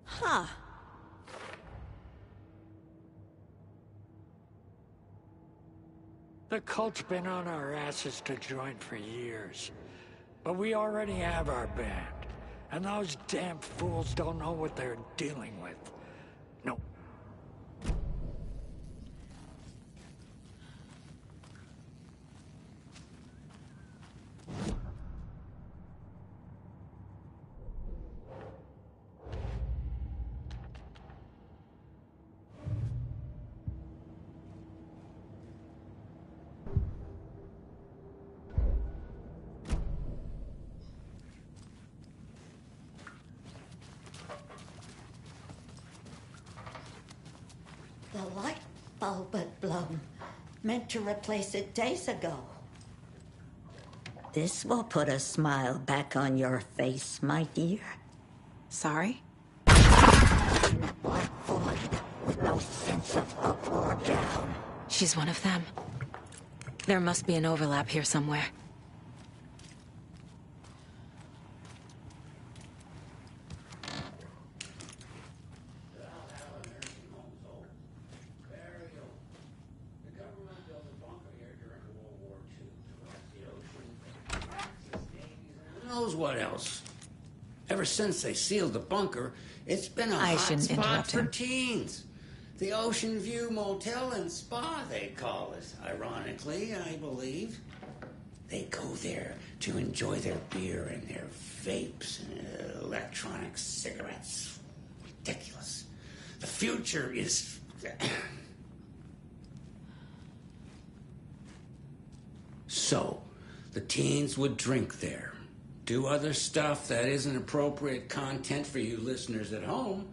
Speaker 12: Huh.
Speaker 6: The cult's been on our asses to join for years. But we already have our band. And those damn fools don't know what they're dealing with. No.
Speaker 15: The light bulb had blown. Meant to replace it days ago. This will put a smile back on your face, my dear.
Speaker 12: Sorry?
Speaker 15: Black void with no sense of up or down.
Speaker 12: She's one of them. There must be an overlap here somewhere.
Speaker 9: Knows what else? Ever since they sealed the bunker, it's been a
Speaker 12: I
Speaker 9: hot
Speaker 12: shouldn't
Speaker 9: spot
Speaker 12: interrupt
Speaker 9: for
Speaker 12: him.
Speaker 9: teens. The Ocean View Motel and Spa, they call it. Ironically, I believe. They go there to enjoy their beer and their vapes and electronic cigarettes. Ridiculous. The future is... So, the teens would drink there. Do other stuff that isn't appropriate content for you listeners at home,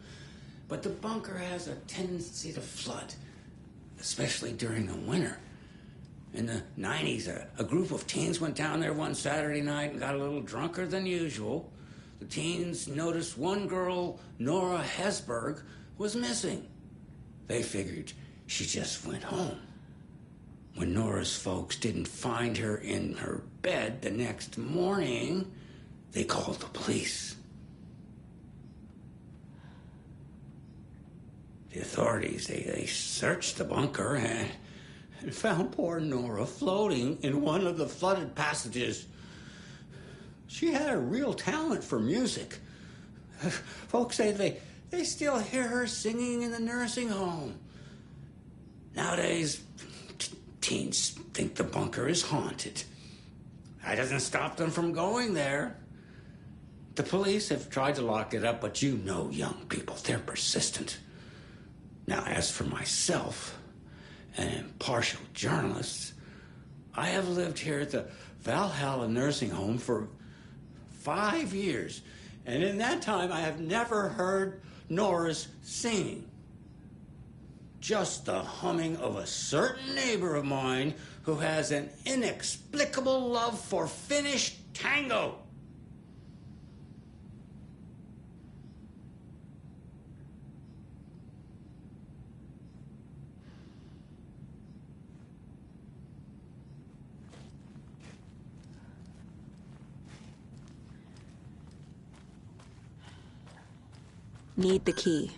Speaker 9: but the bunker has a tendency to flood, especially during the winter. In the 90s, a group of teens went down there one Saturday night and got a little drunker than usual. The teens noticed one girl, Nora Hesberg, was missing. They figured she just went home. When Nora's folks didn't find her in her bed the next morning, they called the police. The authorities, they searched the bunker and found poor Nora floating in one of the flooded passages. She had a real talent for music. Folks say they still hear her singing in the nursing home. Nowadays, teens think the bunker is haunted. That doesn't stop them from going there. The police have tried to lock it up, but you know young people, they're persistent. Now, as for myself, an impartial journalist, I have lived here at the Valhalla Nursing Home for 5 years, and in that time, I have never heard Nora's singing. just the humming of a certain neighbor of mine who has an inexplicable love for Finnish tango.
Speaker 1: Need the key.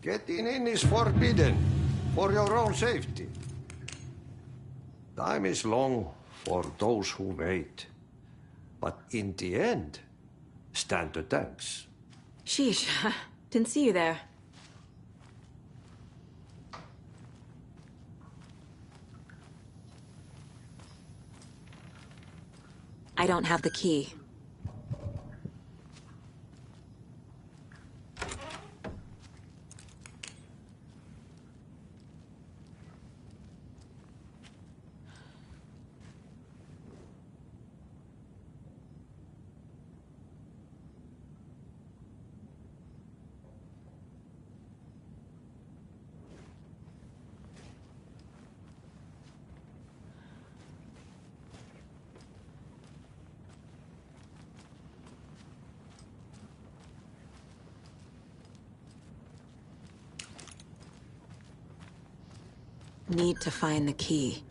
Speaker 16: Getting in is forbidden, for your own safety. Time is long for those who wait. But in the end, stand the thanks.
Speaker 1: Sheesh, didn't see you there. I don't have the key. Need to find the key.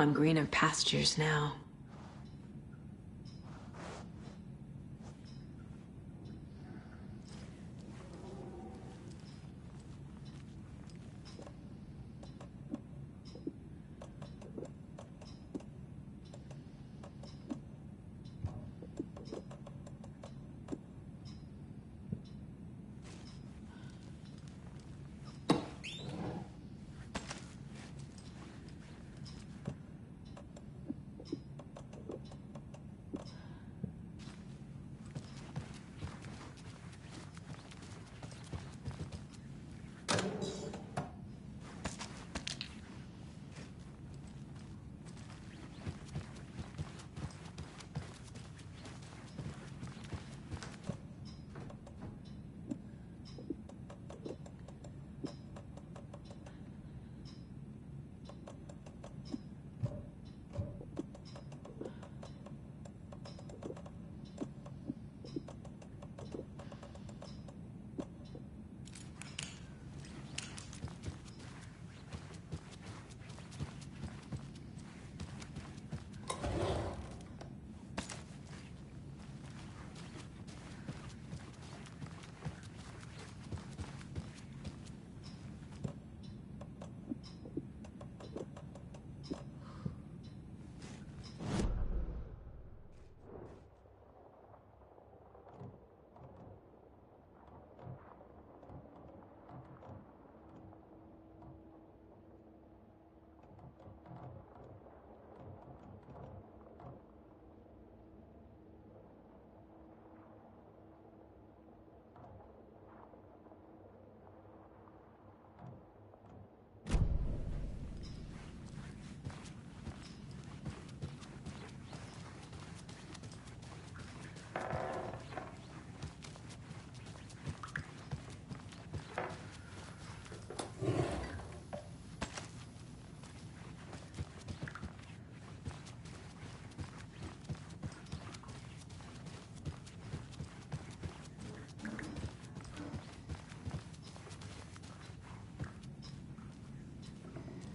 Speaker 1: on greener pastures now.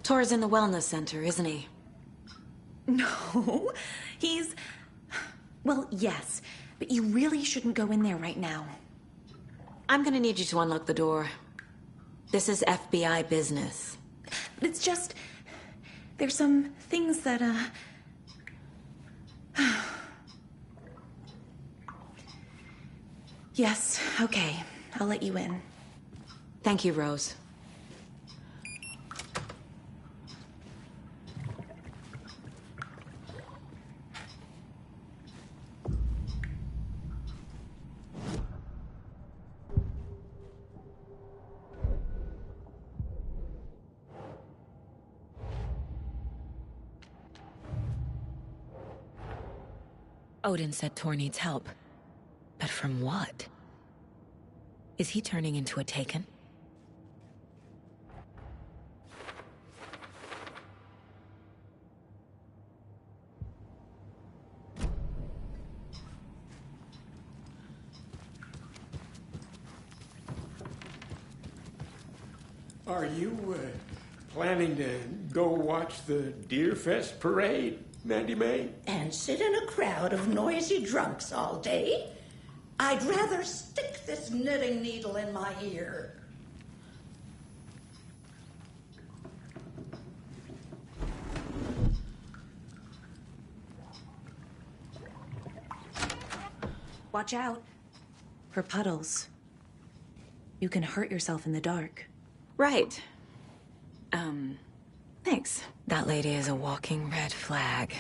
Speaker 1: Tor's in the wellness center, isn't he?
Speaker 23: No, he's... Well, yes, but you really shouldn't go in there right now.
Speaker 1: I'm gonna need you to unlock the door. This is FBI business.
Speaker 23: It's just... There's some things that, Yes, okay. I'll let you in.
Speaker 1: Thank you, Rose. Odin said Tor needs help. But from what? Is he turning into a Taken?
Speaker 13: Are you planning to go watch the Deerfest parade, Mandy May?
Speaker 15: And sit in a crowd of noisy drunks all day? I'd rather stick this knitting needle in my ear.
Speaker 23: Watch out for puddles. You can hurt yourself in the dark.
Speaker 1: Right. Thanks. That lady is a walking red flag.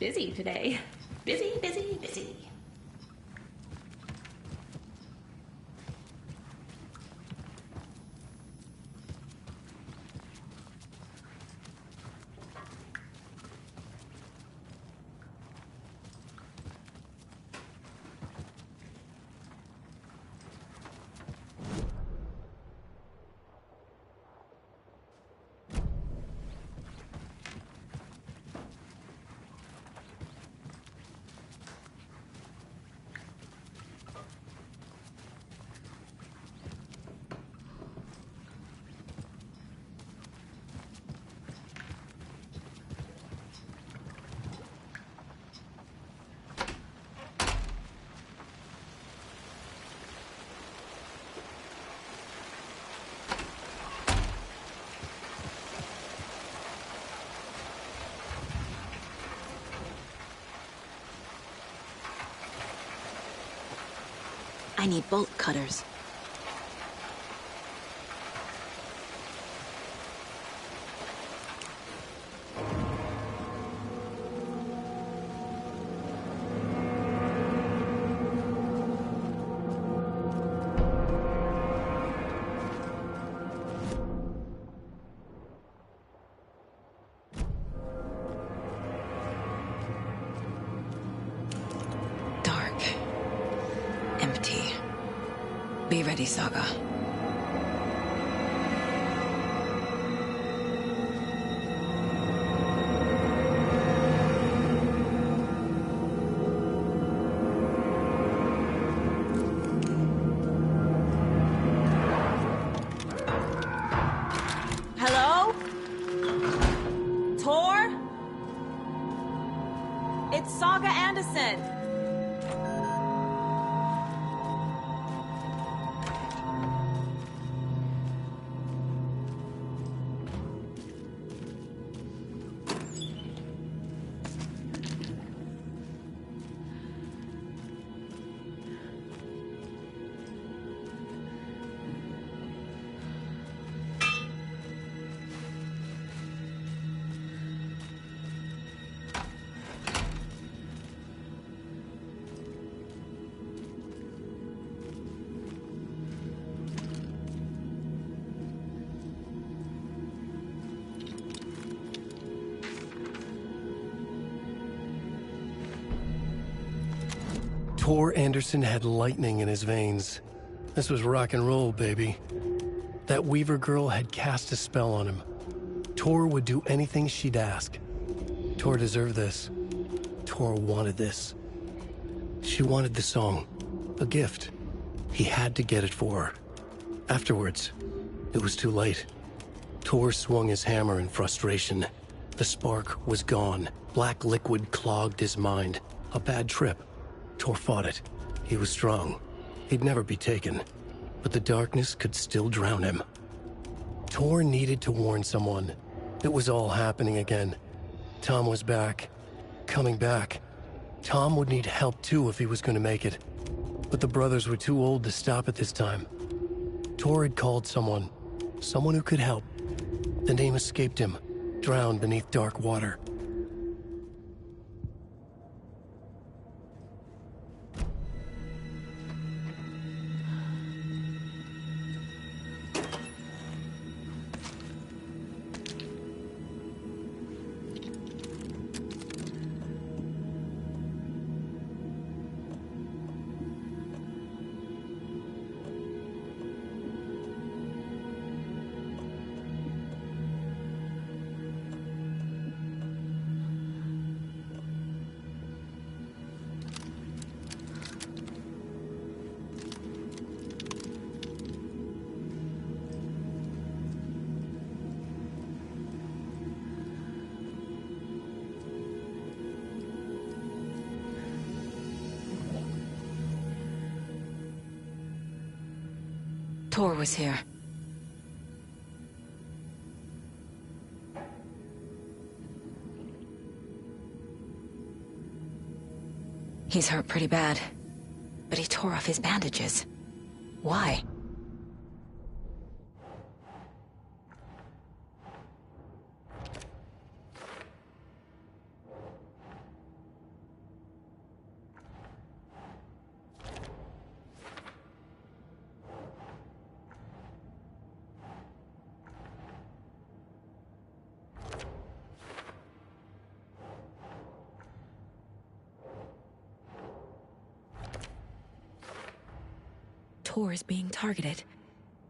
Speaker 23: Busy today. Busy, busy, busy.
Speaker 12: I need bolt cutters. Dark. Empty. Be ready, Saga.
Speaker 1: Hello? Tor? It's Saga Anderson.
Speaker 2: Tor Anderson had lightning in his veins. This was rock and roll, baby. That Weaver girl had cast a spell on him. Tor would do anything she'd ask. Tor deserved this. Tor wanted this. She wanted the song. A gift. He had to get it for her. Afterwards, it was too late. Tor swung his hammer in frustration. The spark was gone. Black liquid clogged his mind. A bad trip. Tor fought it. He was strong. He'd never be taken. But the darkness could still drown him. Tor needed to warn someone. It was all happening again. Tom was back. Coming back. Tom would need help too if he was going to make it. But the brothers were too old to stop it this time. Tor had called someone. Someone who could help. The name escaped him. Drowned beneath dark water.
Speaker 12: Tor was here. He's hurt pretty bad, but he tore off his bandages. Why? Tor is being targeted.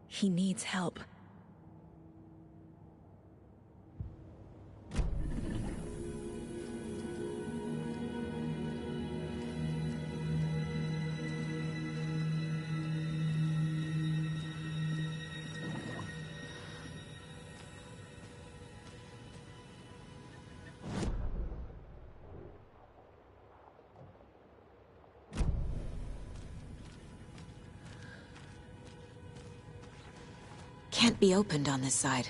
Speaker 12: He needs help. Can't be opened on this side.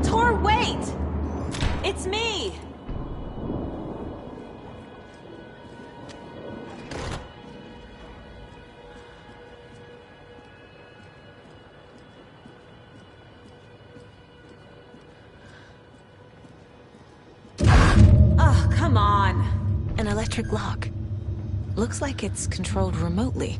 Speaker 1: Tor, wait! It's me! Oh, come on.
Speaker 12: An electric lock. Looks like it's controlled remotely.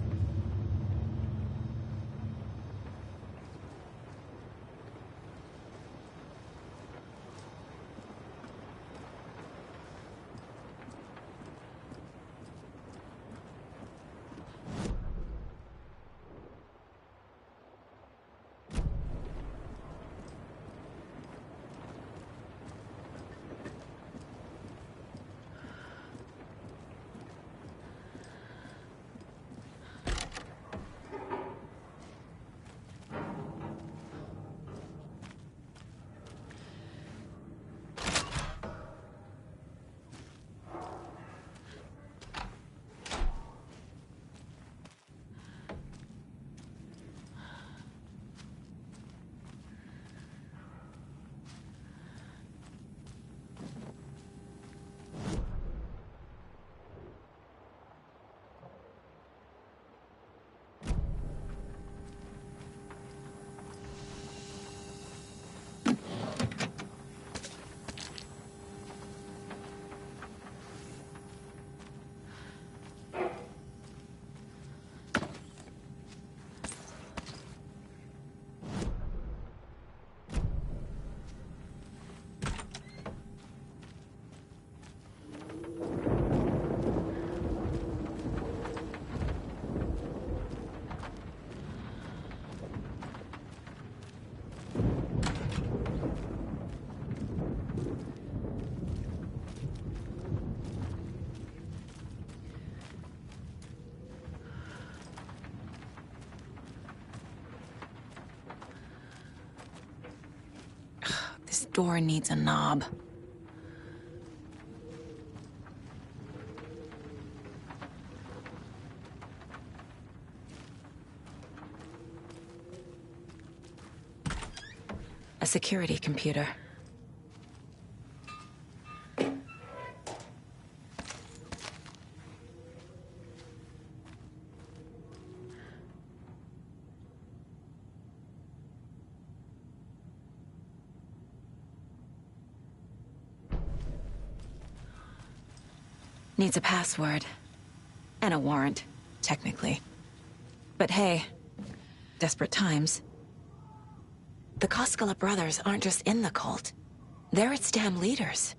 Speaker 12: This door needs a knob. security computer. Needs a password. And a warrant, technically. But hey, desperate times. The Koskela brothers aren't just in the cult. They're its damn leaders.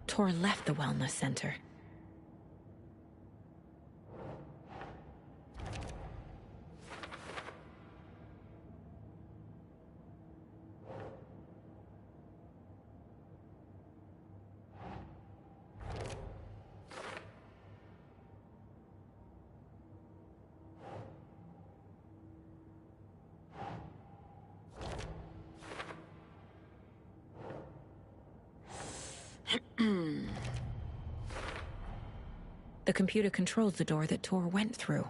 Speaker 12: Tor left the wellness center. The computer controls the door that Tor went through.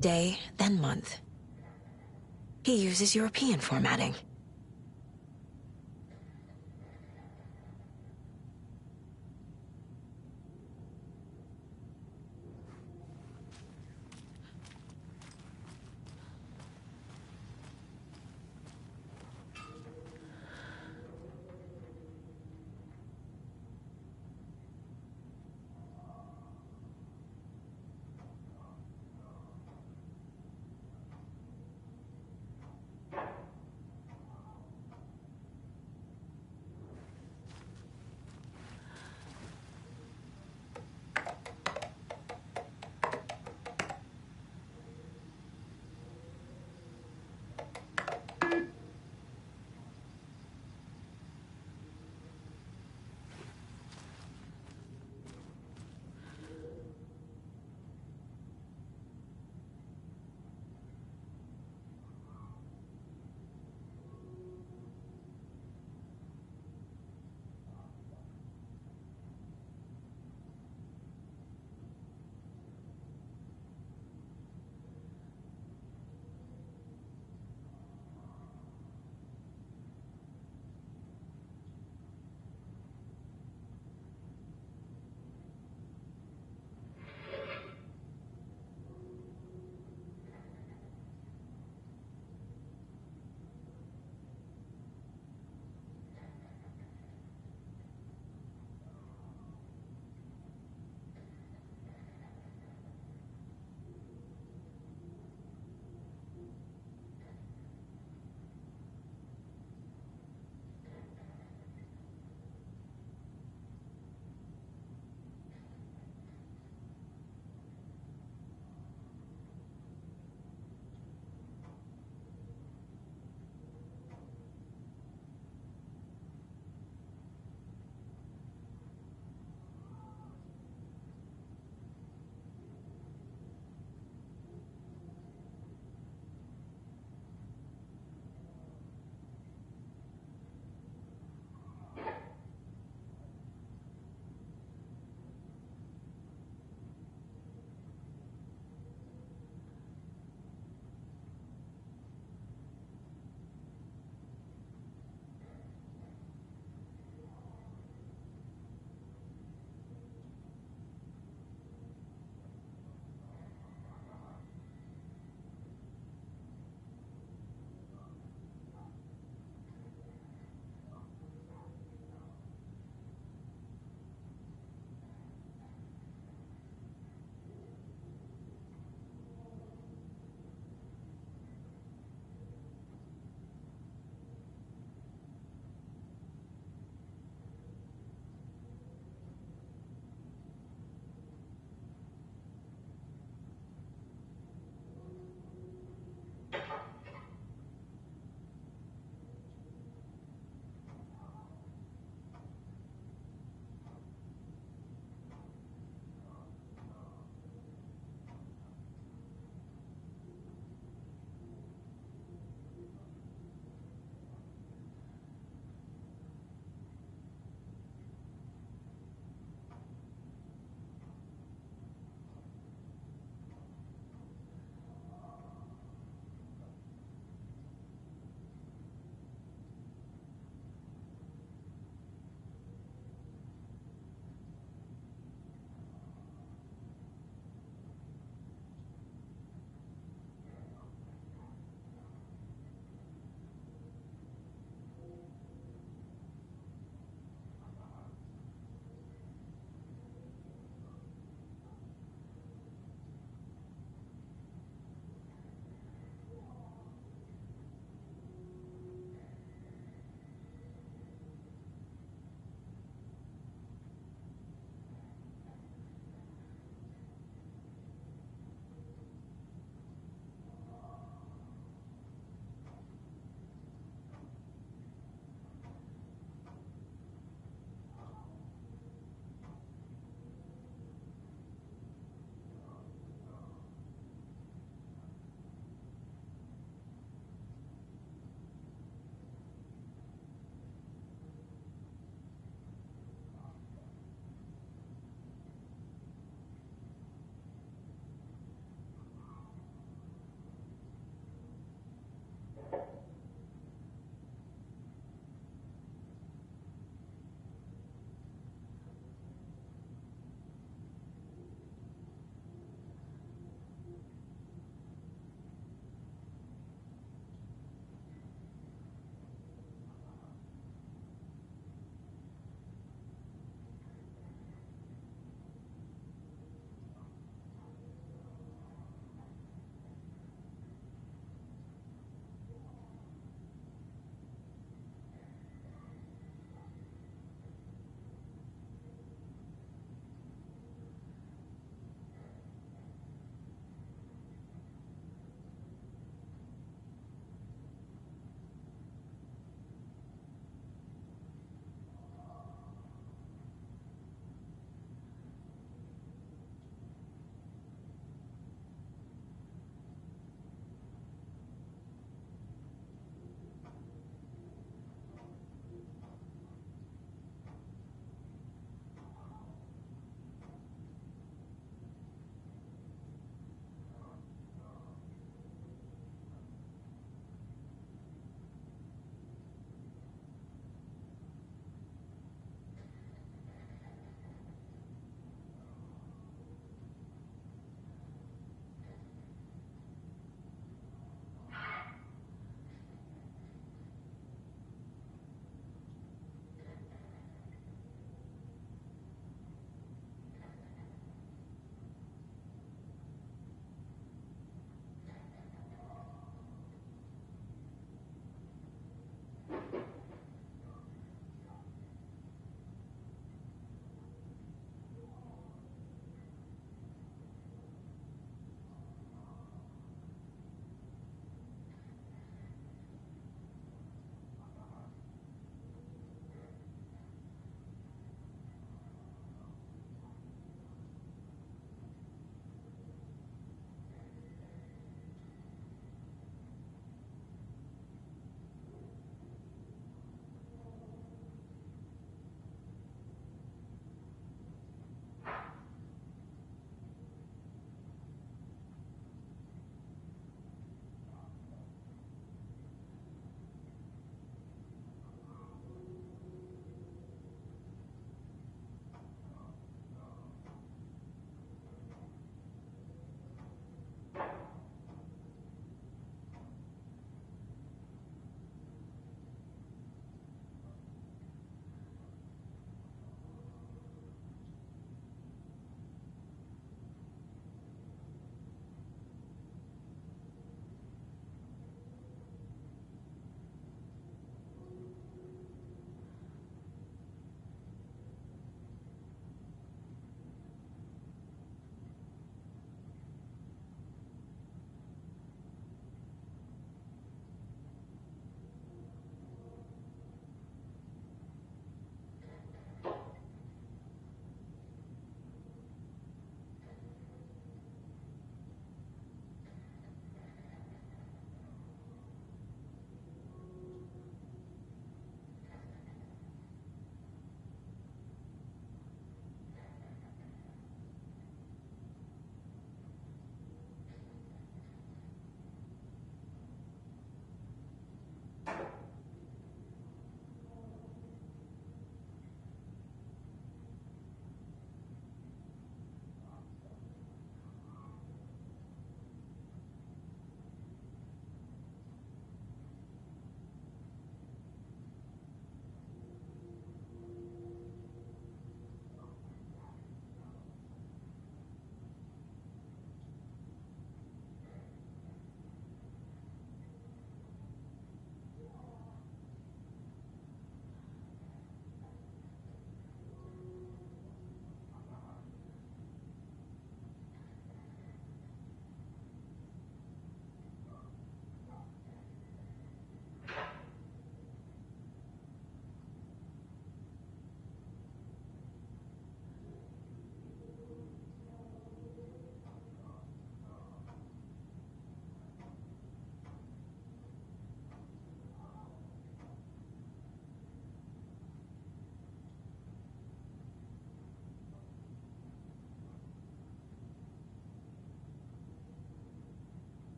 Speaker 12: Day, then month. He uses European formatting.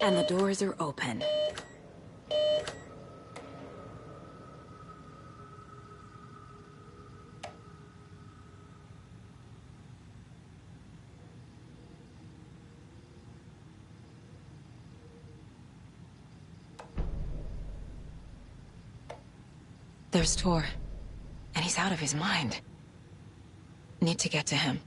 Speaker 12: And the doors are open. There's Tor. And he's out of his mind. Need to get to him.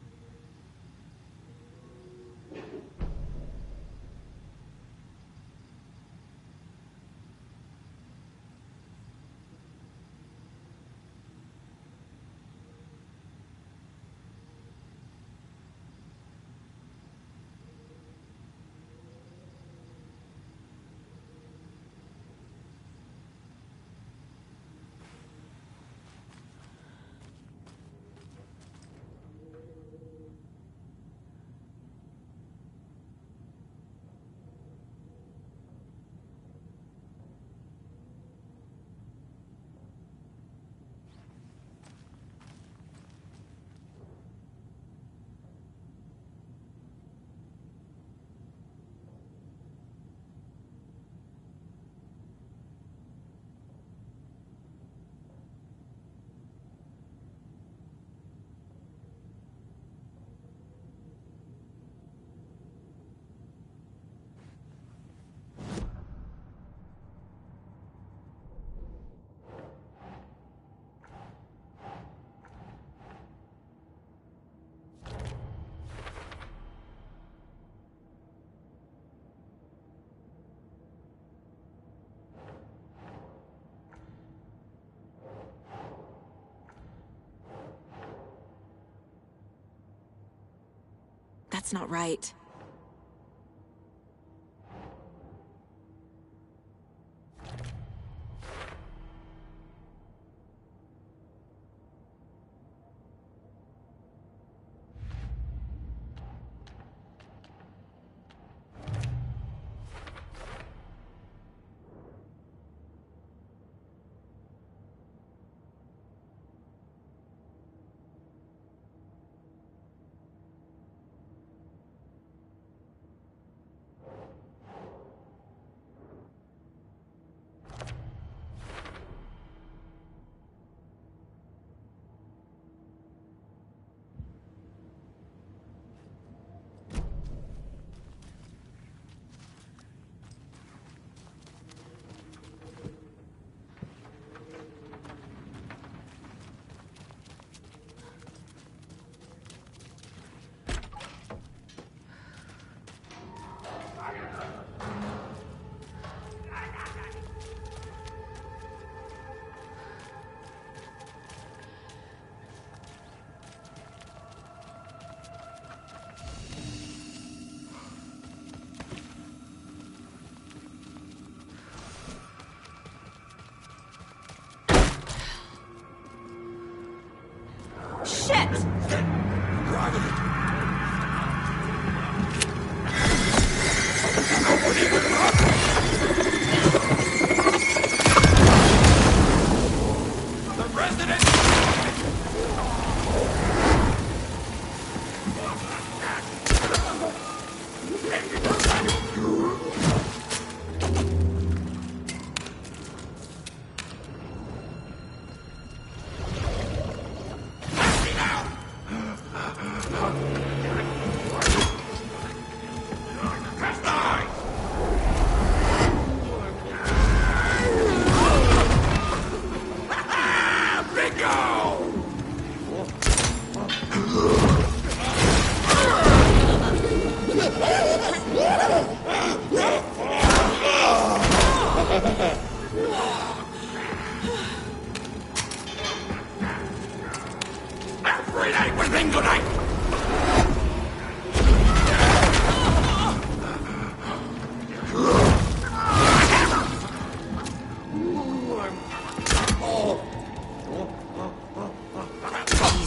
Speaker 12: That's not right.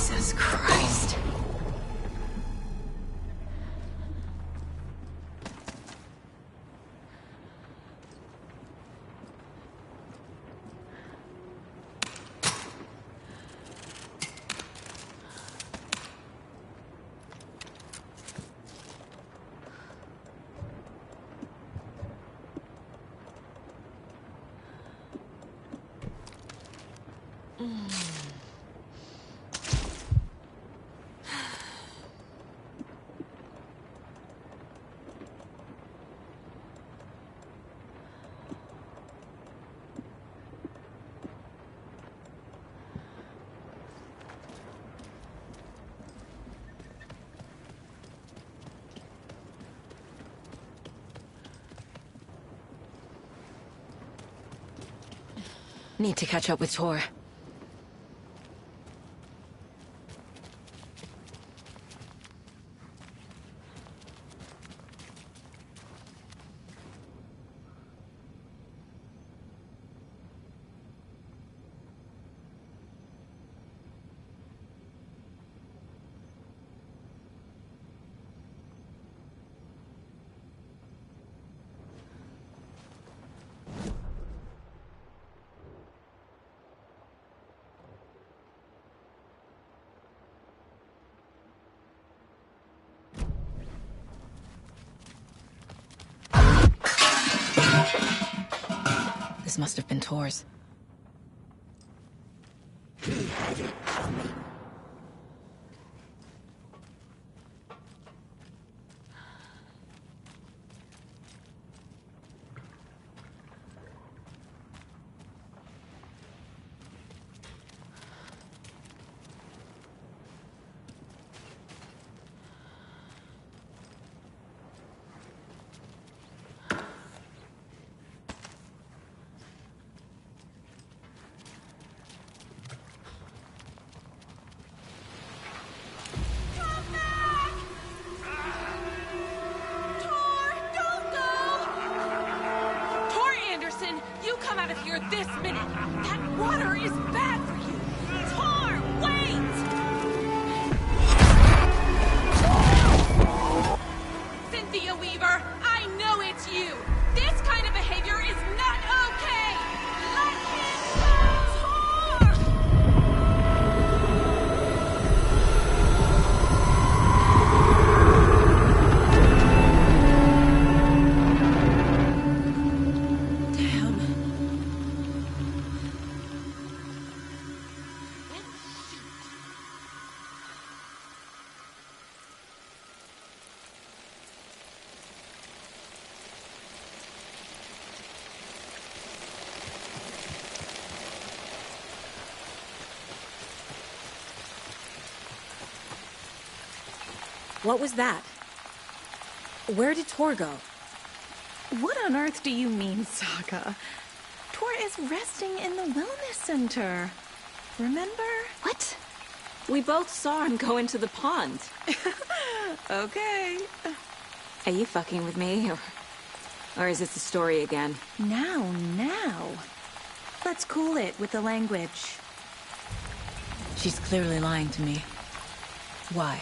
Speaker 12: Jesus Christ. Need to catch up with Tor. This must have been Tor's.
Speaker 21: He had it coming.
Speaker 18: You come out of here this minute! That water is bad for you! Tor, wait! Cynthia Weaver, I know it's you! This kind of behavior is not okay! Let him
Speaker 12: What was that? Where did Tor go?
Speaker 23: What on earth do you mean, Saga? Tor is resting in the wellness center. Remember?
Speaker 12: What? We both saw him go into the pond.
Speaker 23: Okay.
Speaker 12: Are you fucking with me? Or is this the story again?
Speaker 23: Now. Let's cool it with the language.
Speaker 12: She's clearly lying to me. Why?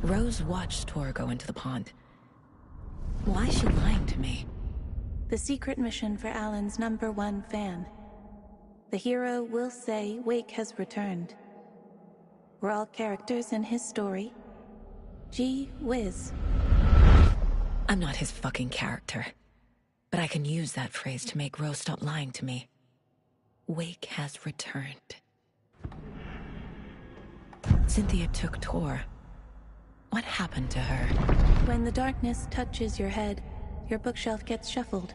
Speaker 12: Rose watched Tor go into the pond. Why is she lying to me?
Speaker 23: The secret mission for Alan's #1 fan. The hero will say Wake has returned. We're all characters in his story. Gee whiz.
Speaker 12: I'm not his fucking character. But I can use that phrase to make Rose stop lying to me. Wake has returned. Cynthia took Tor. What happened to her?
Speaker 23: When the darkness touches your head, your bookshelf gets shuffled.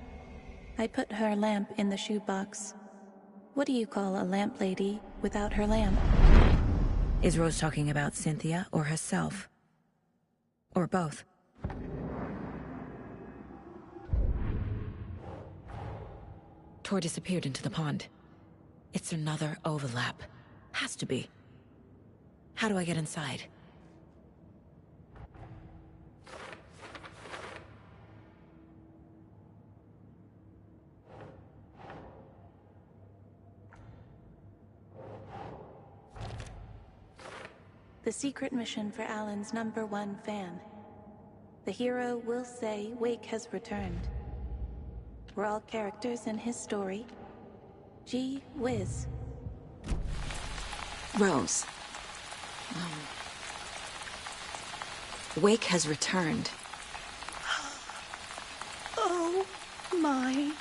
Speaker 23: I put her lamp in the shoebox. What do you call a lamp lady without her lamp?
Speaker 12: Is Rose talking about Cynthia or herself? Or both? Tor disappeared into the pond. It's another overlap. Has to be. How do I get inside?
Speaker 23: The secret mission for Alan's #1 fan. The hero will say Wake has returned. We're all characters in his story. Gee whiz.
Speaker 12: Rose. Wake has returned.
Speaker 23: Oh my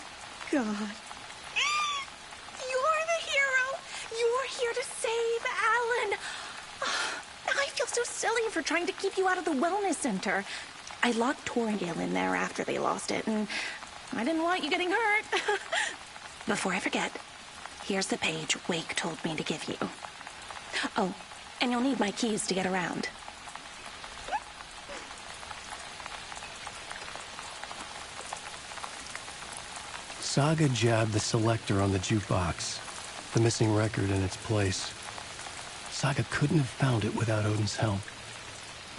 Speaker 23: God. You're the hero! You're here to save Alan! I feel so silly for trying to keep you out of the wellness center. I locked Torringale in there after they lost it, and I didn't want you getting hurt. Before I forget, here's the page Wake told me to give you. Oh, and you'll need my keys to get around.
Speaker 2: Saga jabbed the selector on the jukebox, the missing record in its place. Saga couldn't have found it without Odin's help.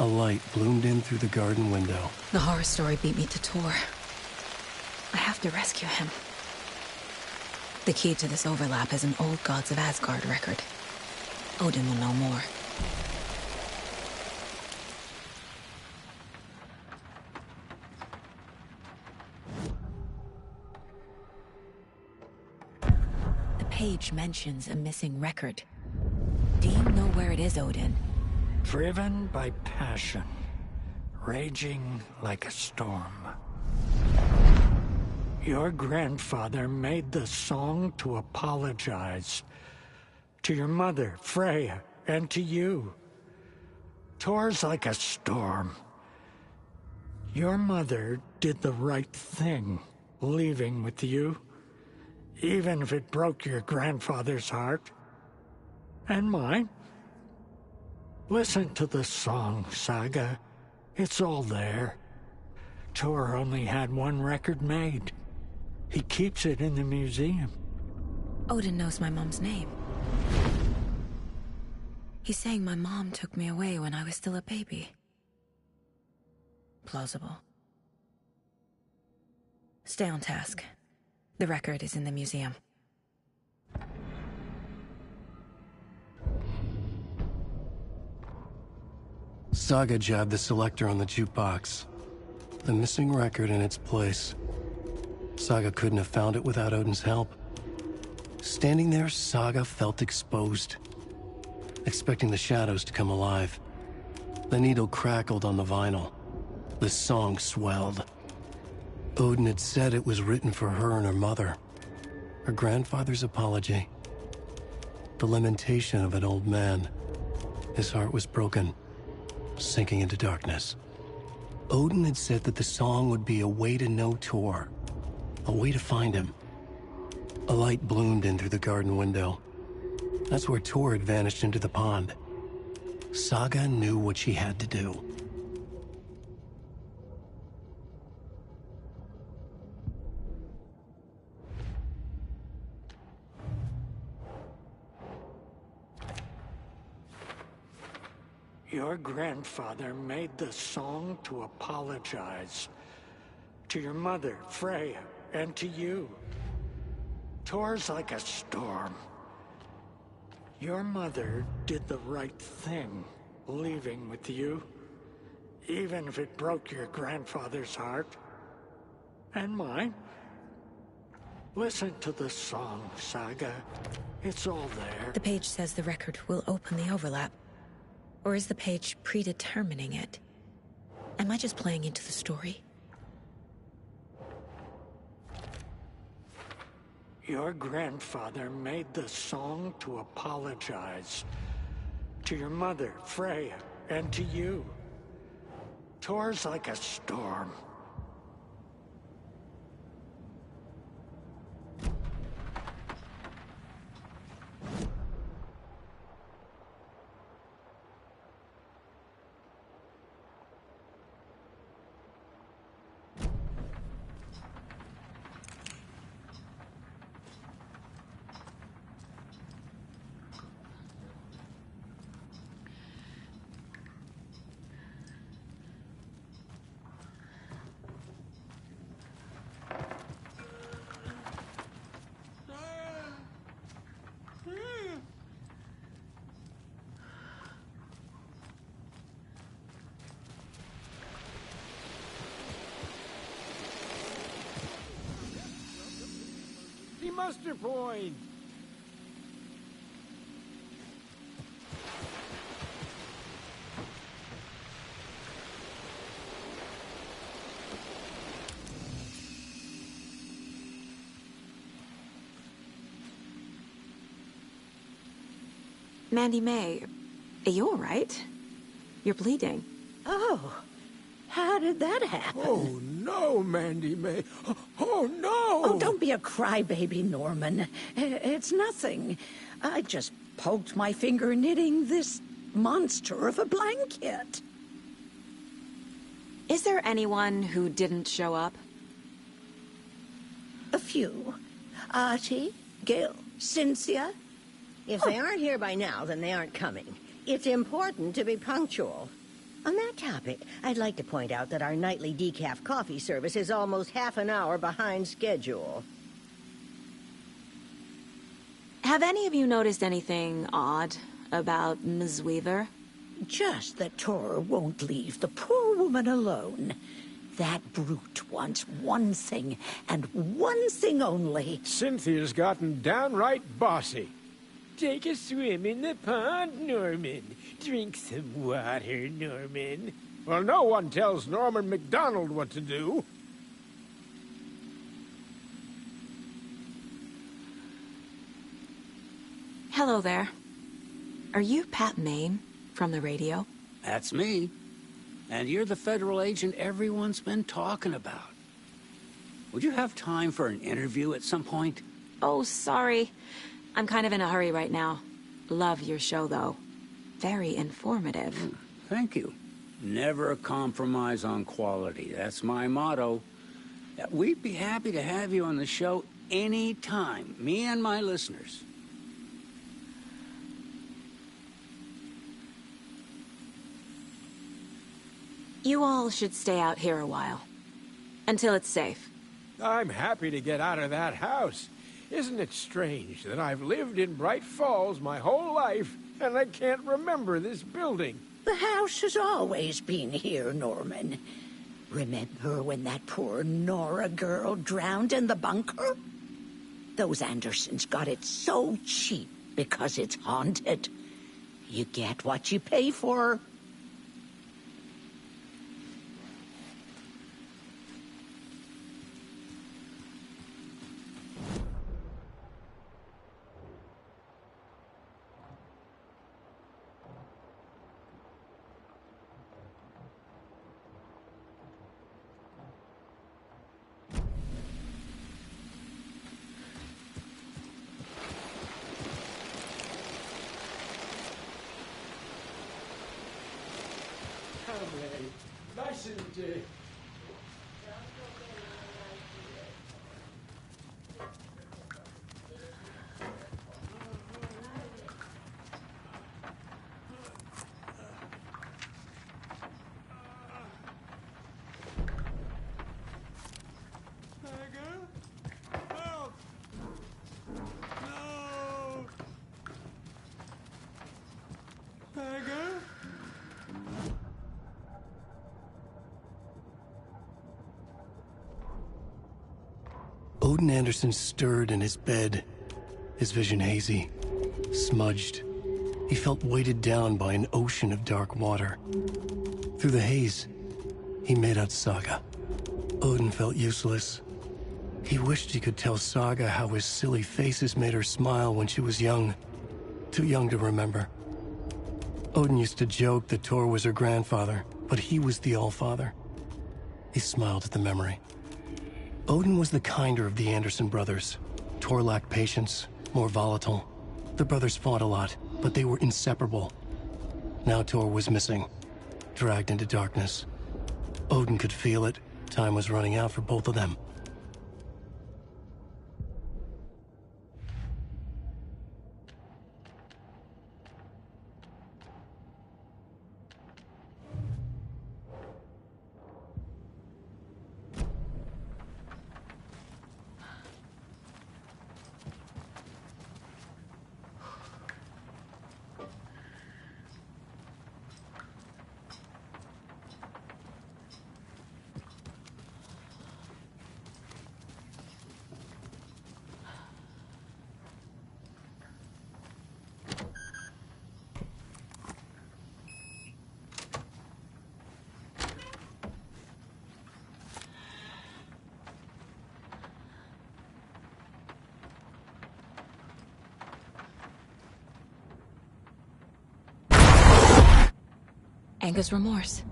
Speaker 2: A light bloomed in through the garden window.
Speaker 12: The horror story beat me to Tor. I have to rescue him. The key to this overlap is an old Gods of Asgard record. Odin will know more. The page mentions a missing record. Do you know where it is, Odin?
Speaker 6: Driven by passion, raging like a storm. Your grandfather made the song to apologize. To your mother, Freya, and to you. Tor's like a storm. Your mother did the right thing, leaving with you, even if it broke your grandfather's heart. And mine. Listen to the song, Saga. It's all there. Tor only had one record made. He keeps it in the museum.
Speaker 12: Odin knows my mom's name. He's saying my mom took me away when I was still a baby. Plausible. Stay on task. The record is in the museum.
Speaker 2: Saga jabbed the selector on the jukebox, the missing record in its place. Saga couldn't have found it without Odin's help. Standing there, Saga felt exposed, expecting the shadows to come alive. The needle crackled on the vinyl. The song swelled. Odin had said it was written for her and her mother. Her grandfather's apology. The lamentation of an old man. His heart was broken, sinking into darkness. Odin had said that the song would be a way to know Tor, a way to find him. A light bloomed in through the garden window. That's where Tor had vanished into the pond. Saga knew what she had to do.
Speaker 6: Your grandfather made the song to apologize. To your mother, Freya, and to you. Tor's like a storm. Your mother did the right thing, leaving with you, even if it broke your grandfather's heart. And mine. Listen to the song, Saga. It's all there.
Speaker 12: The page says the record will open the overlap. Or is the page predetermining it? Am I just playing into the story?
Speaker 6: Your grandfather made the song to apologize. To your mother, Freya, and to you. Tor's like a storm.
Speaker 13: Muster point!
Speaker 12: Mandy May, are you all right? You're bleeding.
Speaker 15: Oh, how did that happen?
Speaker 13: Oh, no, Mandy May. Oh, no!
Speaker 15: Oh, don't be a crybaby, Norman. It's nothing. I just poked my finger knitting this monster of a blanket.
Speaker 12: Is there anyone who didn't show up?
Speaker 15: A few. Artie, Gil, Cynthia.
Speaker 4: If they aren't here by now, then they aren't coming. It's important to be punctual. On that topic, I'd like to point out that our nightly decaf coffee service is almost half an hour behind schedule.
Speaker 12: Have any of you noticed anything odd about Ms. Weaver?
Speaker 15: Just that Tor won't leave the poor woman alone. That brute wants one thing, and one thing only.
Speaker 13: Cynthia's gotten downright bossy.
Speaker 11: Take a swim in the pond, Norman. Drink some water, Norman.
Speaker 13: Well, no one tells Norman MacDonald what to do.
Speaker 12: Hello there. Are you Pat Maine from the radio?
Speaker 9: That's me. And you're the federal agent everyone's been talking about. Would you have time for an interview at some point?
Speaker 12: Oh, sorry. I'm kind of in a hurry right now. Love your show, though. Very informative.
Speaker 9: Thank you. Never compromise on quality. That's my motto. We'd be happy to have you on the show anytime, me and my listeners.
Speaker 12: You all should stay out here a while. Until it's safe.
Speaker 13: I'm happy to get out of that house. Isn't it strange that I've lived in Bright Falls my whole life, and I can't remember this building?
Speaker 15: The house has always been here, Norman. Remember when that poor Nora girl drowned in the bunker? Those Andersons got it so cheap because it's haunted. You get what you pay for.
Speaker 13: Nice and
Speaker 2: Odin Anderson stirred in his bed, his vision hazy, smudged. He felt weighted down by an ocean of dark water. Through the haze, he made out Saga. Odin felt useless. He wished he could tell Saga how his silly faces made her smile when she was young. Too young to remember. Odin used to joke that Tor was her grandfather, but he was the Allfather. He smiled at the memory. Odin was the kinder of the Anderson brothers. Tor lacked patience, more volatile. The brothers fought a lot, but they were inseparable. Now Tor was missing, dragged into darkness. Odin could feel it. Time was running out for both of them.
Speaker 12: Anger's remorse.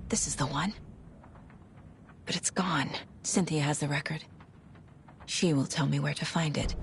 Speaker 12: This is the one. But it's gone. Cynthia has the record. She will tell me where to find it.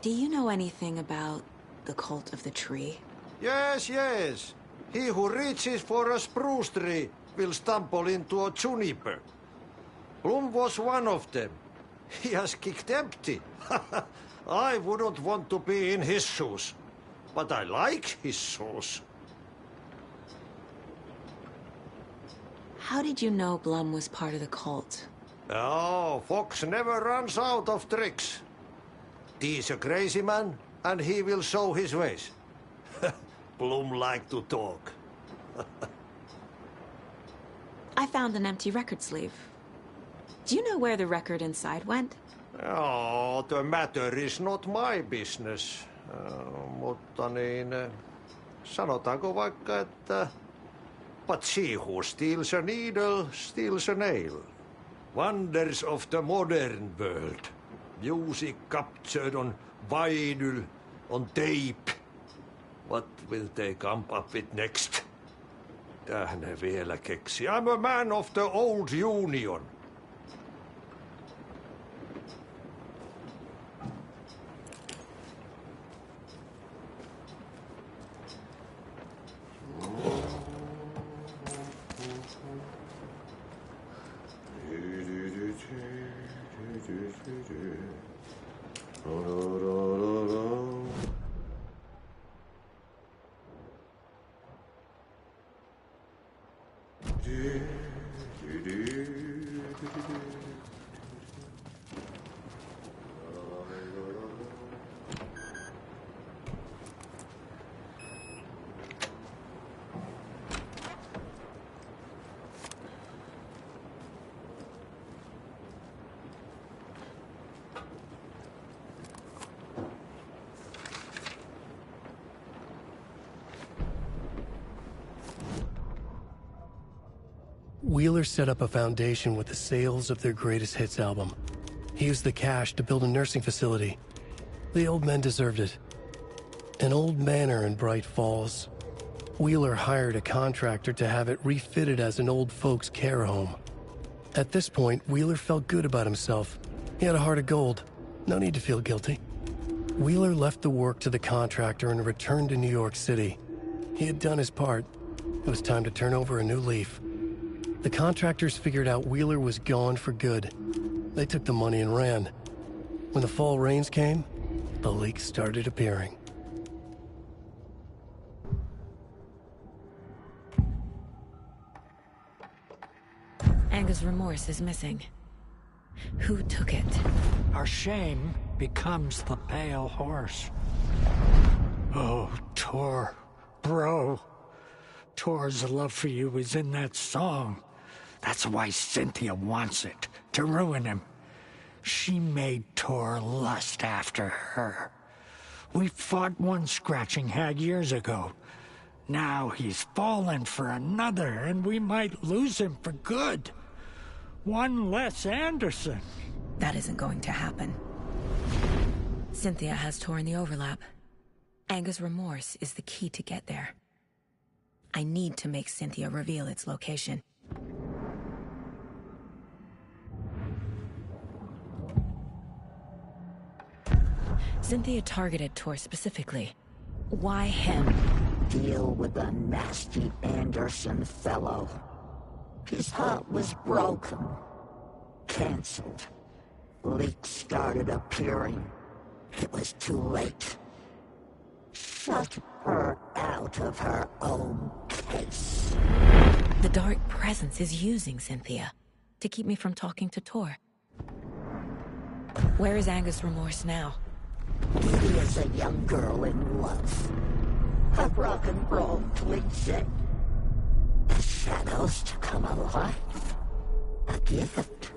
Speaker 12: Do you know anything about the Cult of the Tree?
Speaker 16: Yes, yes. He who reaches for a spruce tree will stumble into a juniper. Bloom was one of them. He has kicked empty. I wouldn't want to be in his shoes. But I like his shoes.
Speaker 12: How did you know Blum was part of the cult?
Speaker 16: Oh, Fox never runs out of tricks. He's a crazy man, and he will show his ways. Bloom like to talk.
Speaker 12: I found an empty record sleeve. Do you know where the record inside went?
Speaker 16: Oh, the matter is not my business. Mutta sanotaanko vaikka, että but she who steals a needle steals a nail. Wonders of the modern world. Music captured on vinyl, on tape. What will they come up with next? Ne vielä keksi. I'm a man of the old union.
Speaker 2: Wheeler set up a foundation with the sales of their greatest hits album. He used the cash to build a nursing facility. The old men deserved it. An old manor in Bright Falls. Wheeler hired a contractor to have it refitted as an old folks' care home. At this point, Wheeler felt good about himself. He had a heart of gold. No need to feel guilty. Wheeler left the work to the contractor and returned to New York City. He had done his part. It was time to turn over a new leaf. The contractors figured out Wheeler was gone for good. They took the money and ran. When the fall rains came, the leaks started appearing.
Speaker 12: Anger's remorse is missing. Who took it?
Speaker 6: Our shame becomes the pale horse. Oh, Tor, bro. Tor's love for you is in that song. That's why Cynthia wants it, to ruin him. She made Tor lust after her. We fought one scratching hag years ago. Now he's fallen for another, and we might lose him for good. One less Anderson.
Speaker 12: That isn't going to happen. Cynthia has Tor in the overlap. Anger's remorse is the key to get there. I need to make Cynthia reveal its location. Cynthia targeted Tor specifically. Why him?
Speaker 15: Deal with the nasty Anderson fellow. His heart was broken. Cancelled. Leaks started appearing. It was too late. Shut her out of her own case.
Speaker 12: The Dark Presence is using Cynthia to keep me from talking to Tor. Where is Anger's remorse now?
Speaker 15: He is a young girl in love. A rock and roll twinset. The shadows to come alive. A gift.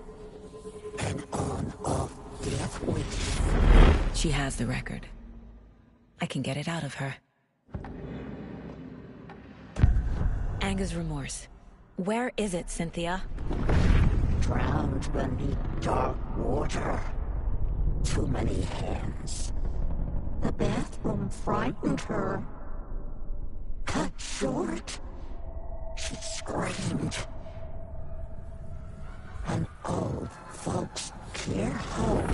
Speaker 15: An on-off death wish.
Speaker 12: She has the record. I can get it out of her. Anger's remorse. Where is it, Cynthia?
Speaker 15: Drowned beneath dark water. Too many hands. The bathroom frightened her. Cut short. She screamed. An old folks' care home.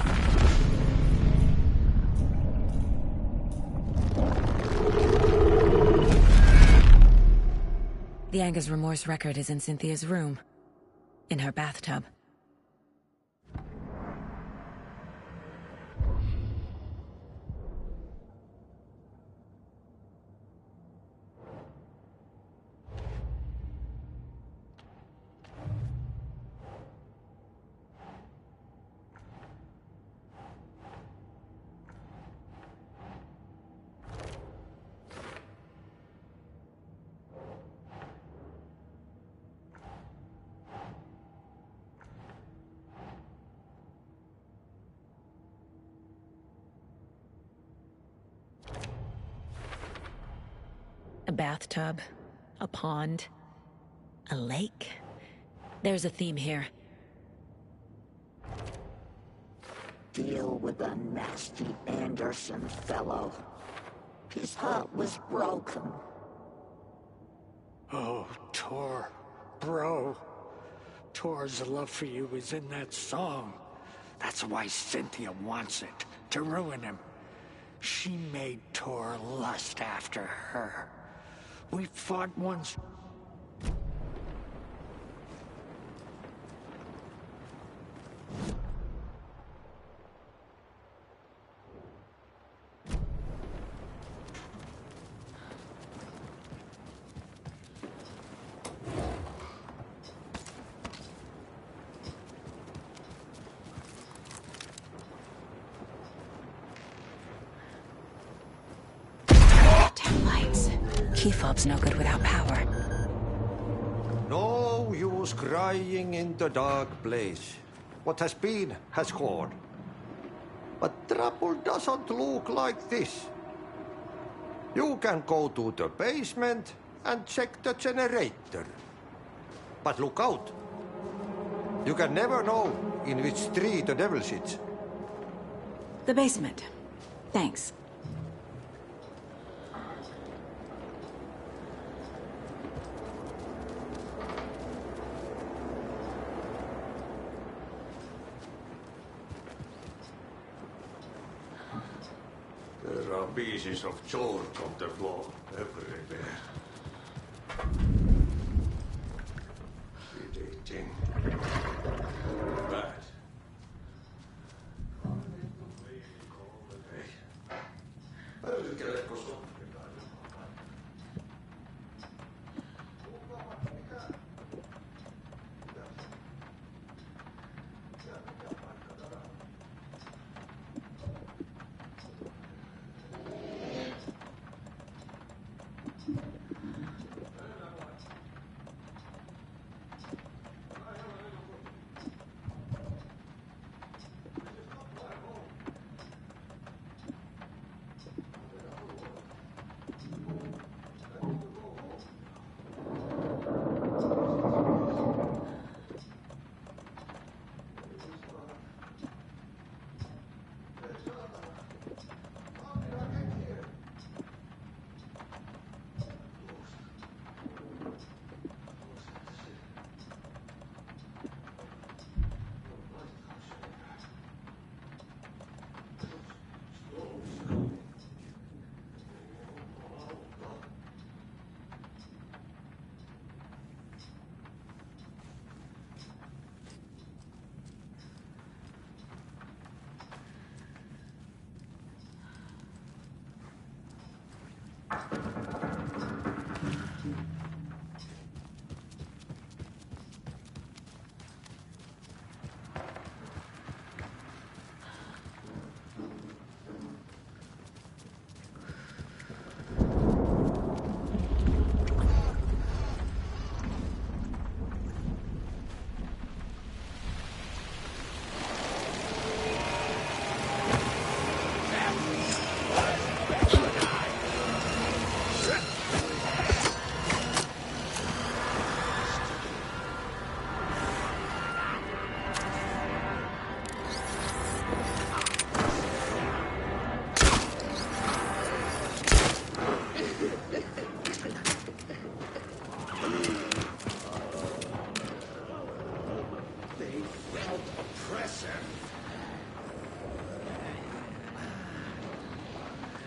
Speaker 12: The Anger's remorse record is in Cynthia's room. In her bathtub. A bathtub, a pond, a lake. There's a theme here.
Speaker 15: Deal with the nasty Anderson fellow. His heart was broken.
Speaker 6: Oh, Tor, bro. Tor's love for you is in that song. That's why Cynthia wants it, to ruin him. She made Tor lust after her. We fought once.
Speaker 12: Key fob's no good without power.
Speaker 16: No use crying in the dark place. What has been has gone. But trouble doesn't look like this. You can go to the basement and check the generator. But look out. You can never know in which tree the devil sits.
Speaker 1: The basement. Thanks.
Speaker 16: There are pieces of chalk on the floor everywhere. Irritating. Bad.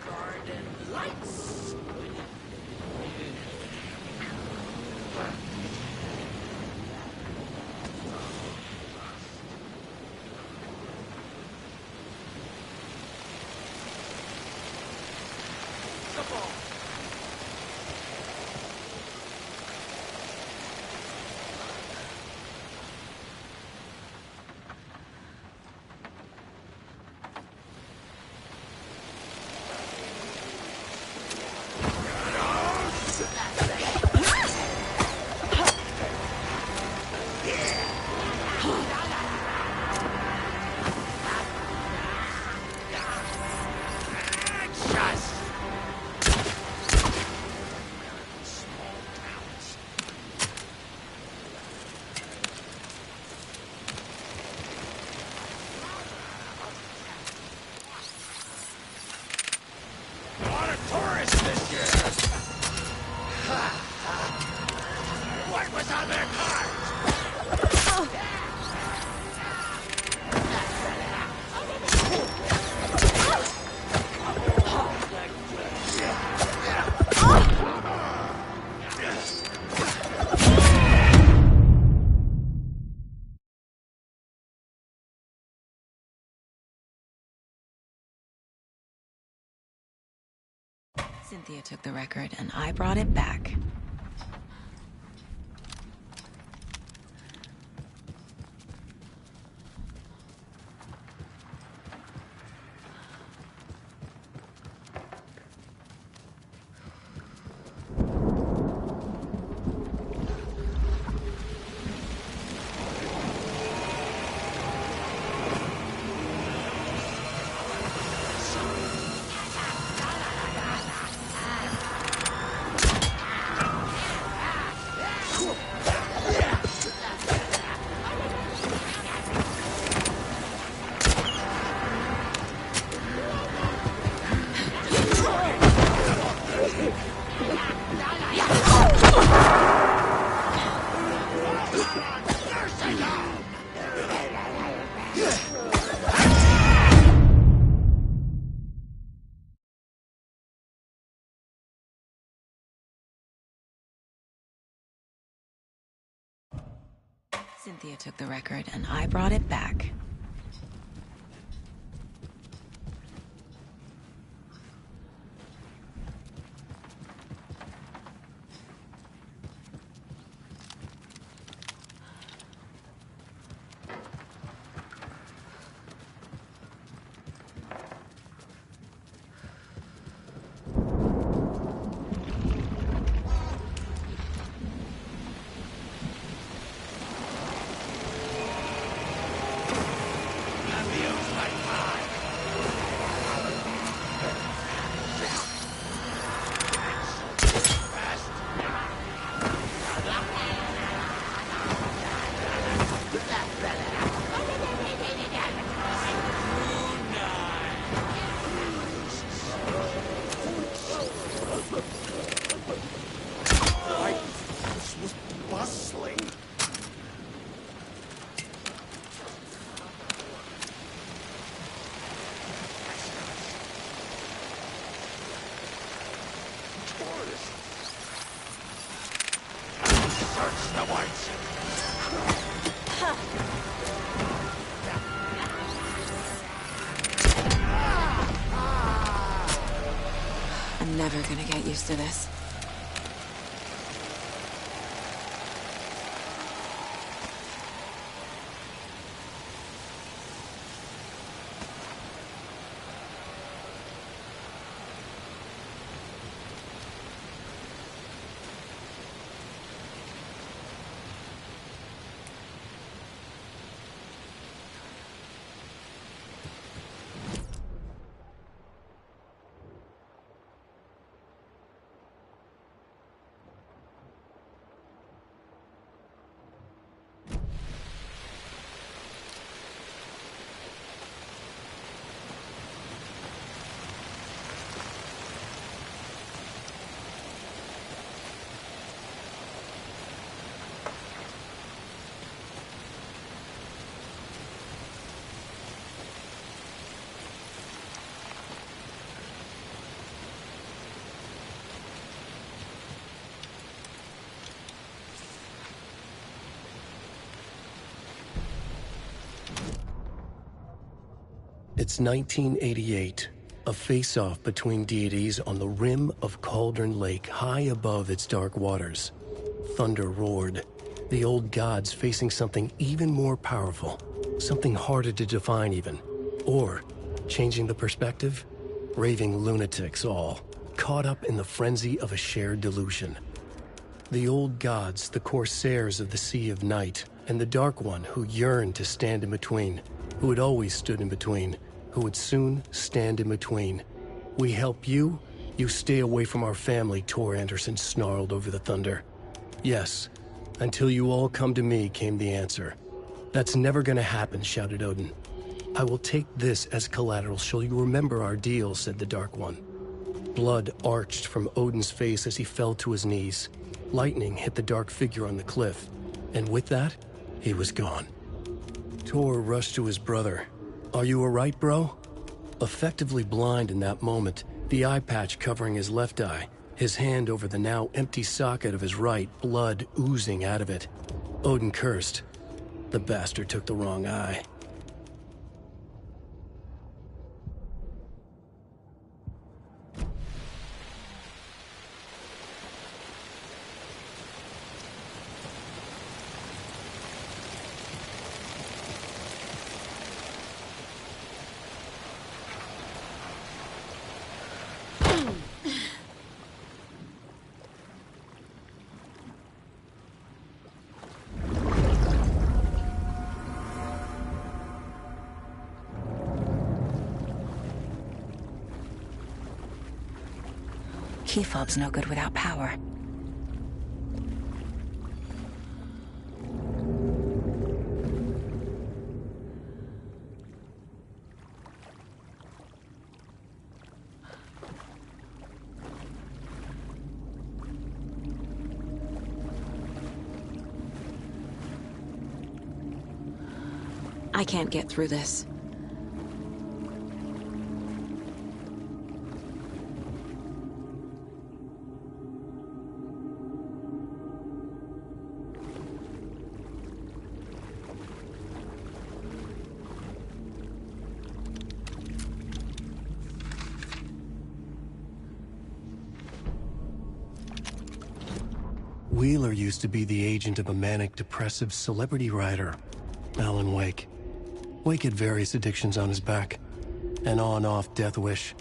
Speaker 15: Garden lights.
Speaker 12: Cynthia took the record, and I brought it back. Cynthia took the record, and I brought it back. I'm never gonna get used to this.
Speaker 2: It's 1988, a face-off between deities on the rim of Cauldron Lake, high above its dark waters. Thunder roared, the old gods facing something even more powerful, something harder to define even. Or, changing the perspective, raving lunatics all, caught up in the frenzy of a shared delusion. The old gods, the corsairs of the Sea of Night, and the Dark One who yearned to stand in between, who had always stood in between, who would soon stand in between. We help you, you stay away from our family, Tor Anderson snarled over the thunder. Yes, until you all come to me, came the answer. That's never gonna happen, shouted Odin. I will take this as collateral. Shall you remember our deal, said the Dark One. Blood arched from Odin's face as he fell to his knees. Lightning hit the dark figure on the cliff, and with that, he was gone. Tor rushed to his brother. Are you alright, bro? Effectively blind in that moment, the eye patch covering his left eye, his hand over the now empty socket of his right, blood oozing out of it. Odin cursed. The bastard took the wrong eye.
Speaker 12: Key fob's no good without power.
Speaker 1: I can't get through this.
Speaker 2: Wheeler used to be the agent of a manic-depressive celebrity writer, Alan Wake. Wake had various addictions on his back, an on-off death wish.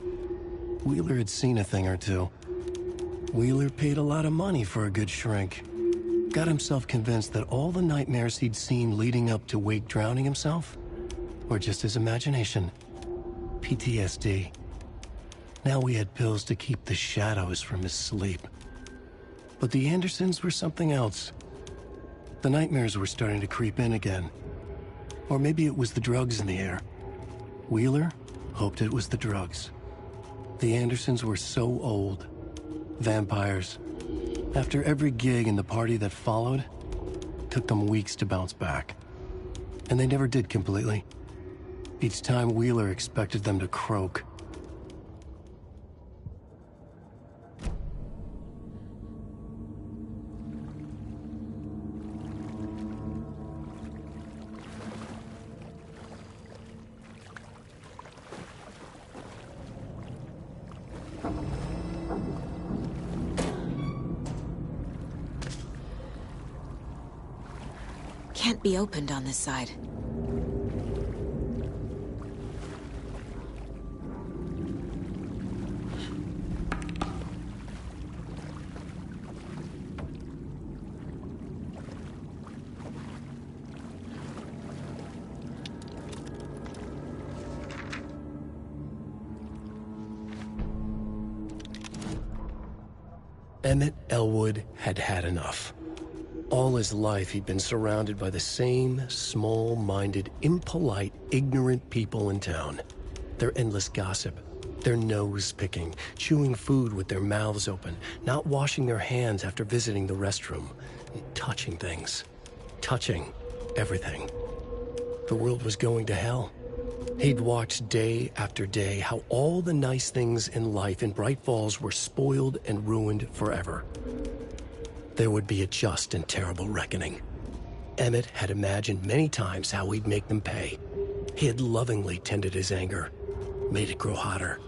Speaker 2: Wheeler had seen a thing or two. Wheeler paid a lot of money for a good shrink. Got himself convinced that all the nightmares he'd seen leading up to Wake drowning himself were just his imagination. PTSD. Now we had pills to keep the shadows from his sleep. But the Andersons were something else. The nightmares were starting to creep in again. Or maybe it was the drugs in the air. Wheeler hoped it was the drugs. The Andersons were so old. Vampires. After every gig and the party that followed, took them weeks to bounce back. And they never did completely. Each time Wheeler expected them to croak.
Speaker 1: Can't be opened on this side.
Speaker 2: Emmett Elwood had had enough. All his life, he'd been surrounded by the same small-minded, impolite, ignorant people in town. Their endless gossip, their nose-picking, chewing food with their mouths open, not washing their hands after visiting the restroom, and touching things. Touching everything. The world was going to hell. He'd watched day after day how all the nice things in life in Bright Falls were spoiled and ruined forever. There would be a just and terrible reckoning. Emmett had imagined many times how he'd make them pay. He had lovingly tended his anger, made it grow hotter.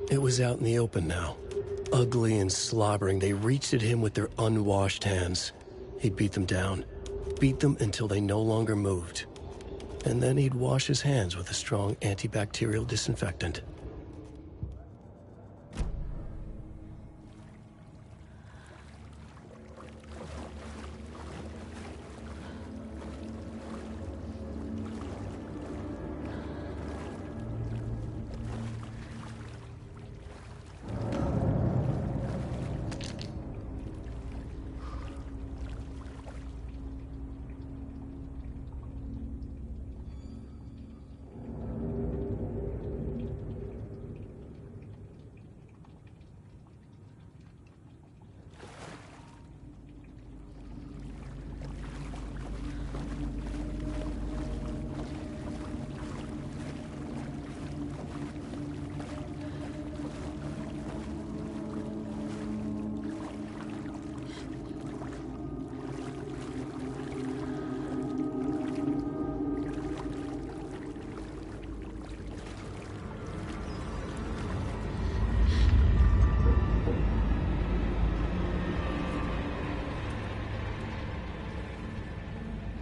Speaker 2: It was out in the open now. Ugly and slobbering, they reached at him with their unwashed hands. He'd beat them down, beat them until they no longer moved. And then he'd wash his hands with a strong antibacterial disinfectant.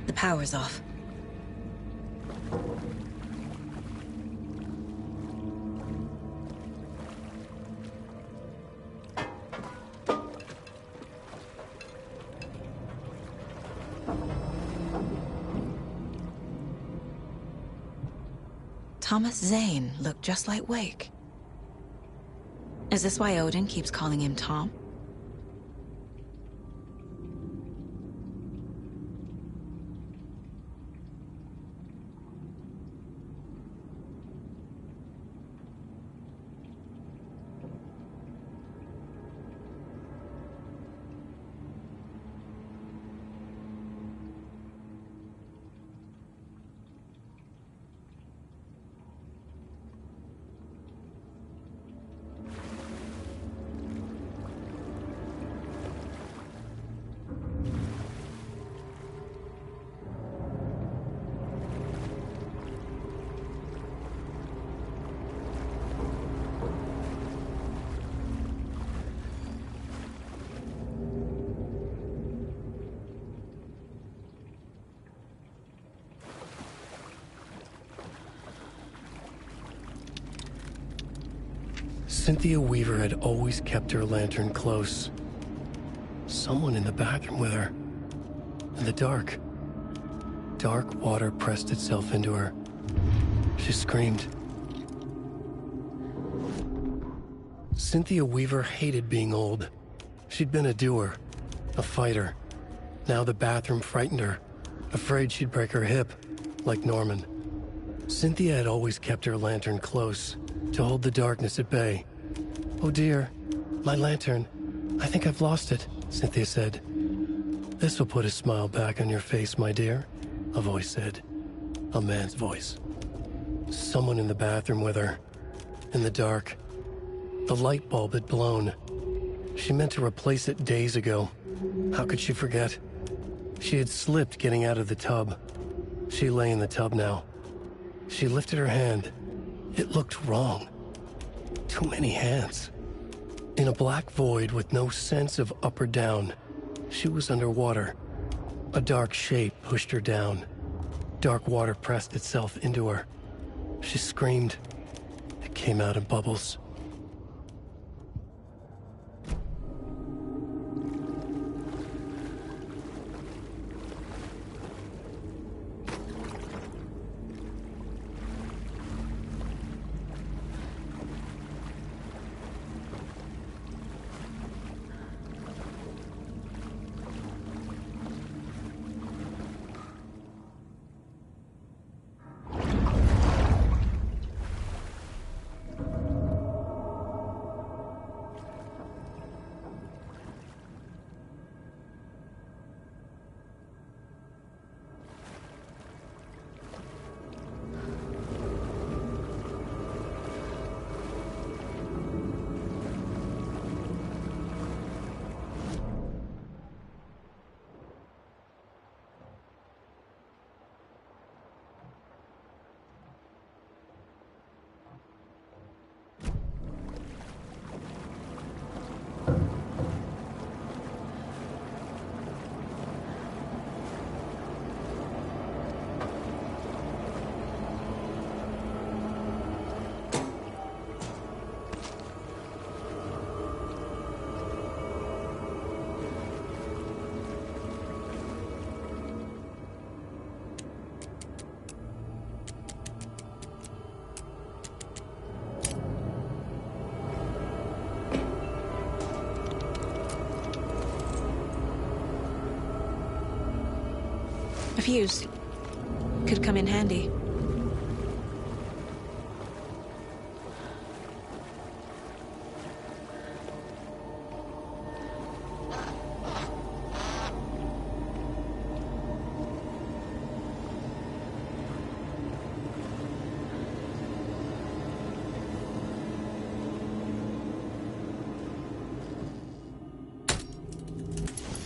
Speaker 12: The power's off. Thomas Zane looked just like Wake. Is this why Odin keeps calling him Tom?
Speaker 2: Cynthia Weaver had always kept her lantern close. Someone in the bathroom with her. In the dark. Dark water pressed itself into her. She screamed. Cynthia Weaver hated being old. She'd been a doer, a fighter. Now the bathroom frightened her, afraid she'd break her hip, like Norman. Cynthia had always kept her lantern close, to hold the darkness at bay. "Oh dear, my lantern. I think I've lost it," Cynthia said. "This will put a smile back on your face, my dear," a voice said. A man's voice. Someone in the bathroom with her. In the dark. The light bulb had blown. She meant to replace it days ago. How could she forget? She had slipped getting out of the tub. She lay in the tub now. She lifted her hand. It looked wrong. Too many hands. In a black void with no sense of up or down, she was underwater. A dark shape pushed her down. Dark water pressed itself into her. She screamed. It came out in bubbles.
Speaker 12: fuse. Could come in handy.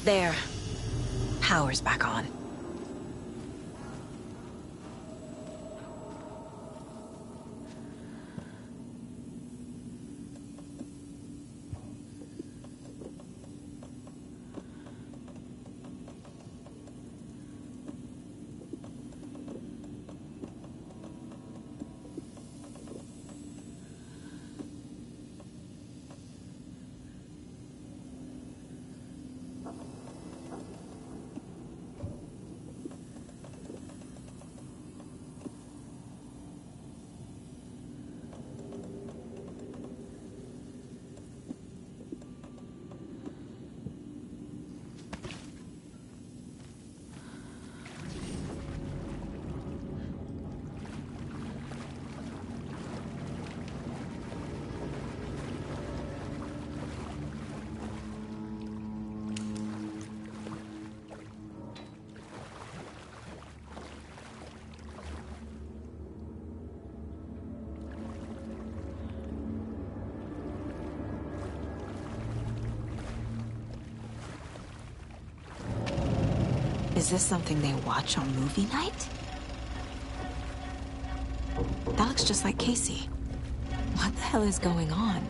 Speaker 12: There. Power's back on. Is this something they watch on movie night? That looks just like Casey. What the hell is going on?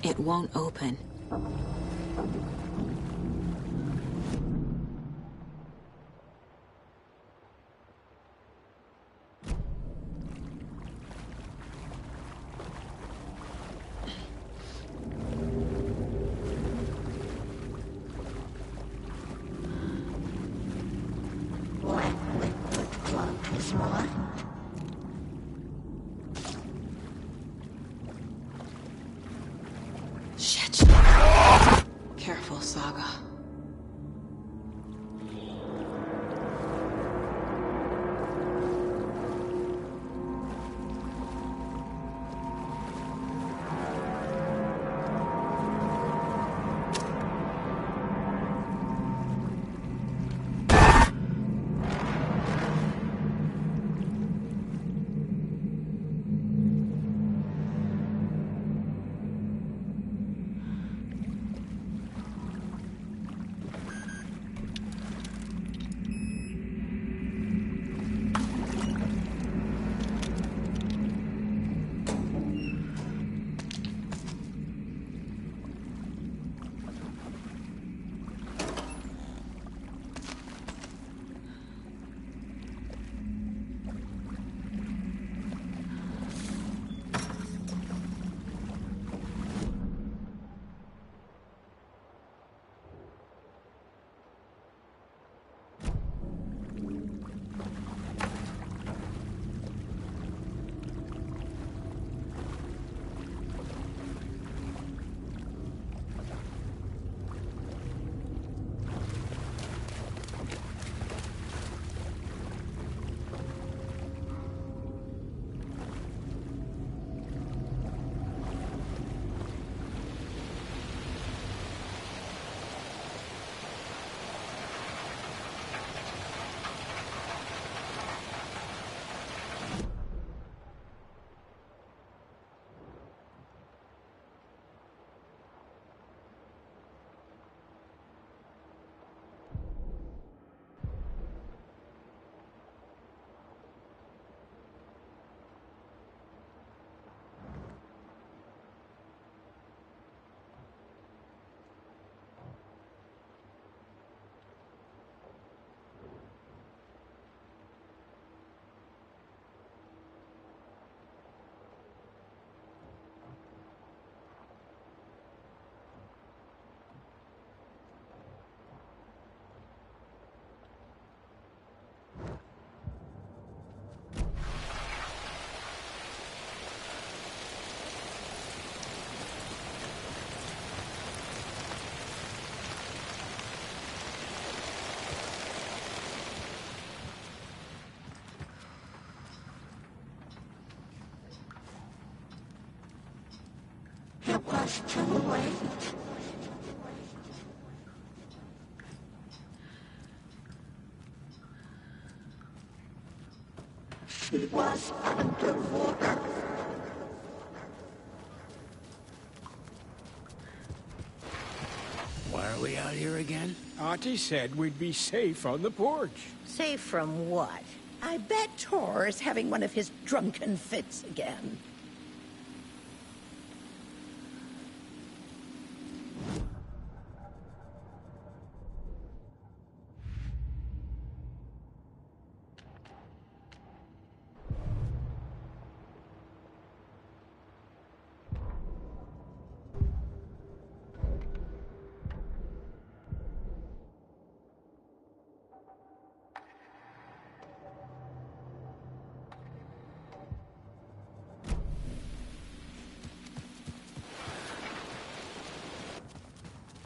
Speaker 12: It won't open. Careful, Saga.
Speaker 15: too late. She was underwater.
Speaker 6: Why are we out here again?
Speaker 13: Auntie said we'd be safe on the porch.
Speaker 4: Safe from what?
Speaker 15: I bet Tor is having one of his drunken fits again.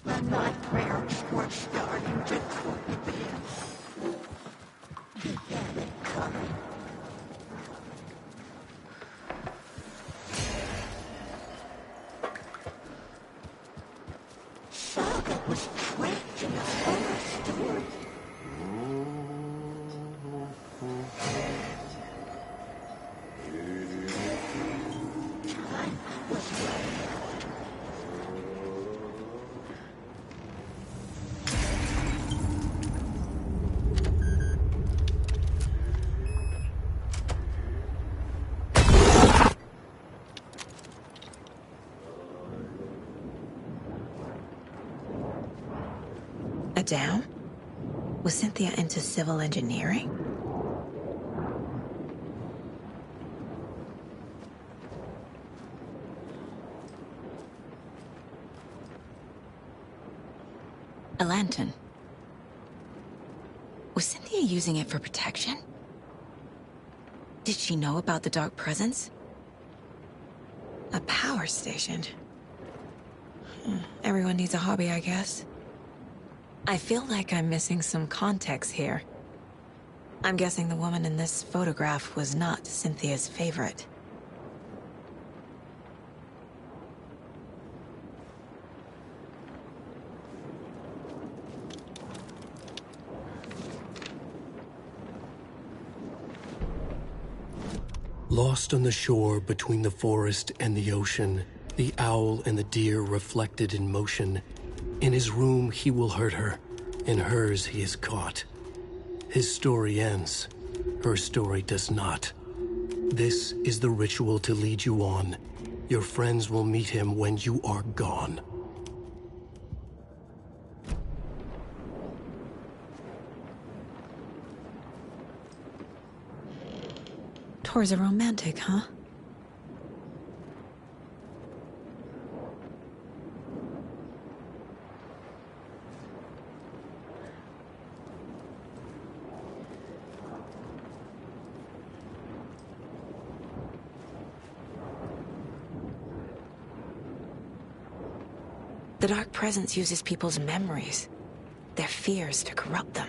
Speaker 15: The nightmares were starting to creep in. He had it coming. Saga was trapped in a forest. Time was running out.
Speaker 12: A dam? Was Cynthia into civil engineering? A lantern. Was Cynthia using it for protection? Did she know about the Dark Presence? A power station. Everyone needs a hobby, I guess. I feel like I'm missing some context here. I'm guessing the woman in this photograph was not Cynthia's favorite.
Speaker 2: Lost on the shore between the forest and the ocean, the owl and the deer reflected in motion. In his room, he will hurt her. In hers, he is caught. His story ends. Her story does not. This is the ritual to lead you on. Your friends will meet him when you are gone.
Speaker 12: Tor's a romantic, huh? The Dark Presence uses people's memories, their fears to corrupt them.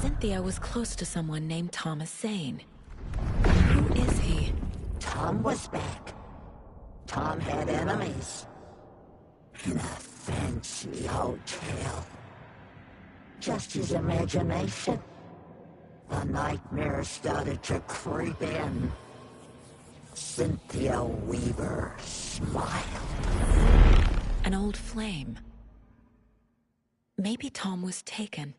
Speaker 12: Cynthia was close to someone named Thomas Zane. Who is he?
Speaker 15: Tom was back. Tom had enemies. In a fancy hotel. Just his imagination. The nightmare started to creep in. Cynthia Weaver smiled.
Speaker 12: An old flame. Maybe Tom was taken.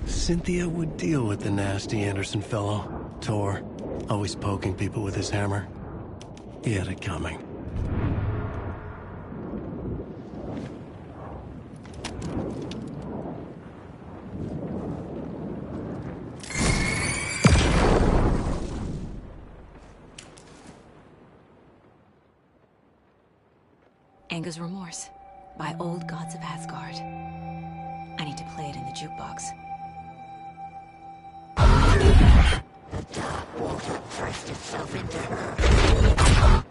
Speaker 2: Cynthia would deal with the nasty Anderson fellow, Tor, always poking people with his hammer. He had it coming.
Speaker 1: Anger's Remorse by Old Gods of Asgard. I need to play it in the jukebox.
Speaker 15: The dark water pressed itself into her.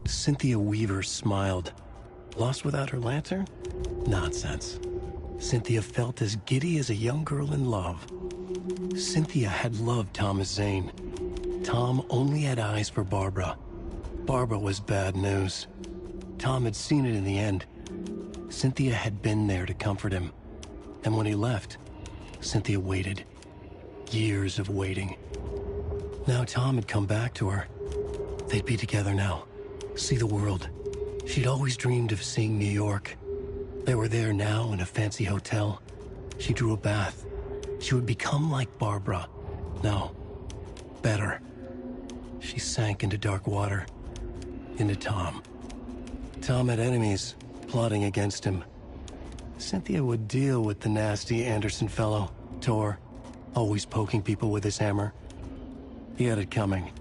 Speaker 2: Cynthia Weaver smiled. Lost without her lantern? Nonsense. Cynthia felt as giddy as a young girl in love. Cynthia had loved Thomas Zane. Tom only had eyes for Barbara. Barbara was bad news. Tom had seen it in the end. Cynthia had been there to comfort him. And when he left, Cynthia waited. Years of waiting. Now Tom had come back to her. They'd be together now. See the world. She'd always dreamed of seeing New York. They were there now in a fancy hotel. She drew a bath. She would become like Barbara. No, better. She sank into dark water. Into Tom. Tom had enemies plotting against him. Cynthia would deal with the nasty Anderson fellow, Tor, always poking people with his hammer. He had it coming.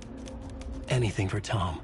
Speaker 2: Anything for Tom.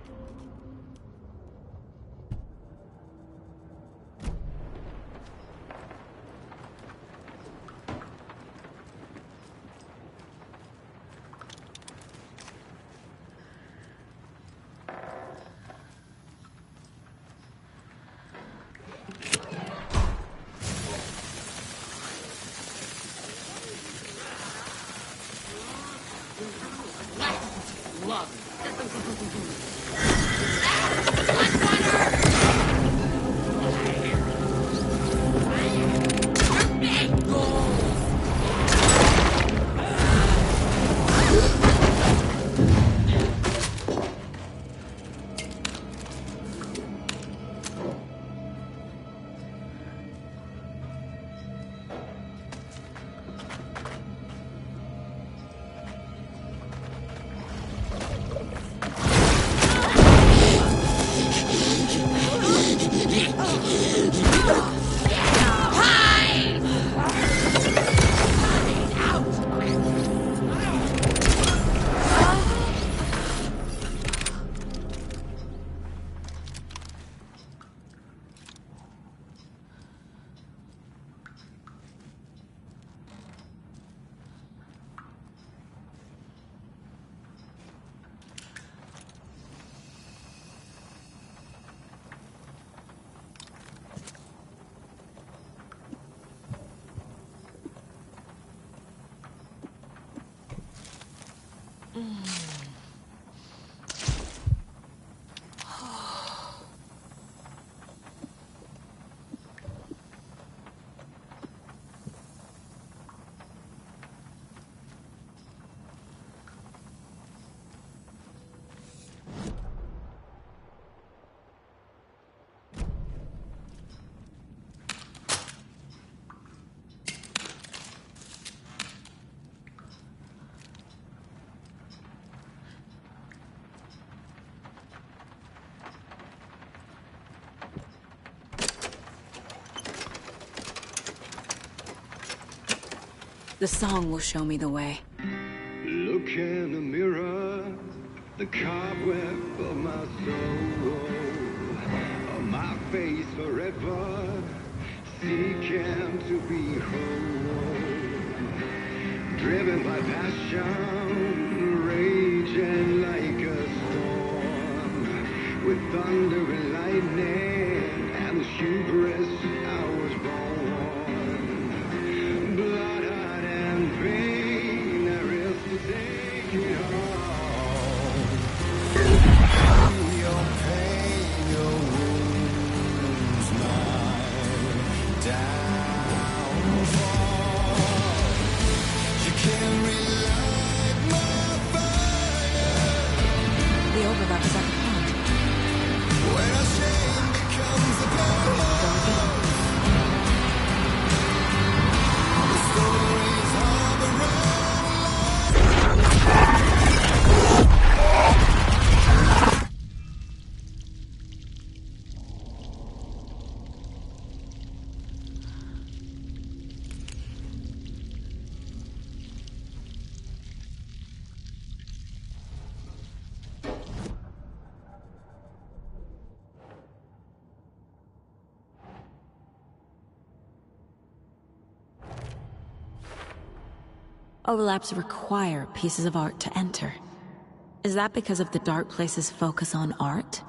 Speaker 1: The song will show me the way.
Speaker 14: Look in the mirror, the cobweb of my soul, on my face forever, seeking to be whole. Driven by passion, raging like a storm, with thunder and lightning and the hubris I was born. Blood, heart, and pain, there is to take it all. Your pain, your wounds, my downfall. You can't relight my fire.
Speaker 12: The overlap is at the pond.
Speaker 14: When our shame becomes a power. The stories of a
Speaker 12: Overlaps require pieces of art to enter. Is that because of the Dark Place's focus on art?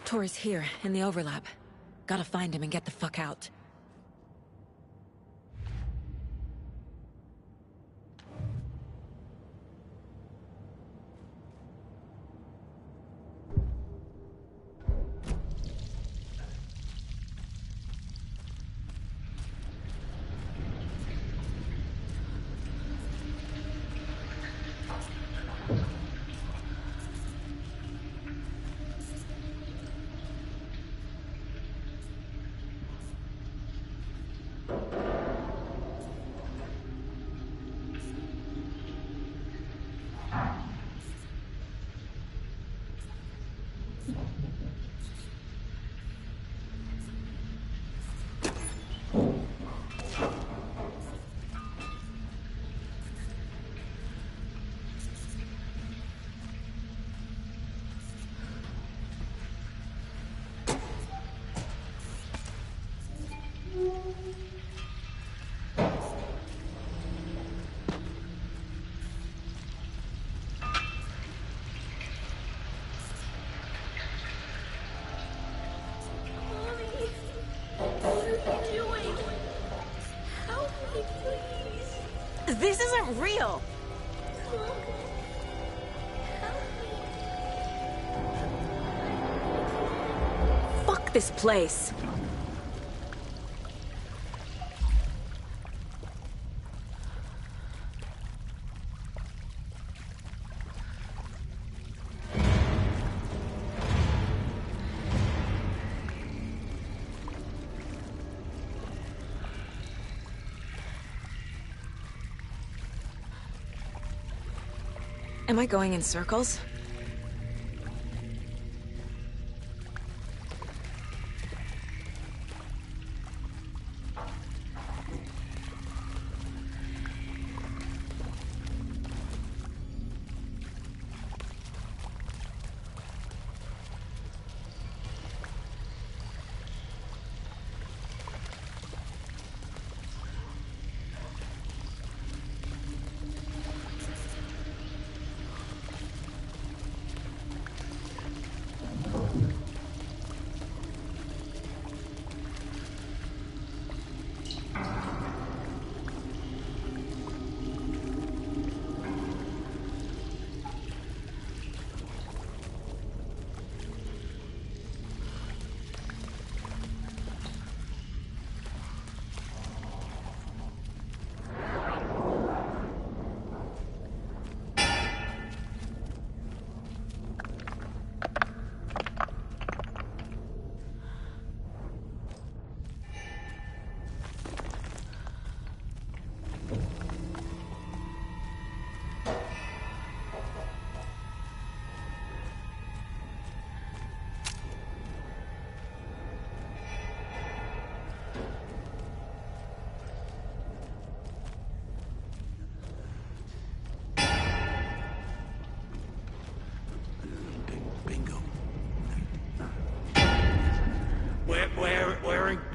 Speaker 12: Tor is here, in the overlap. Gotta find him and get the fuck out.
Speaker 1: This isn't real! Fuck this place!
Speaker 12: Am I going in circles?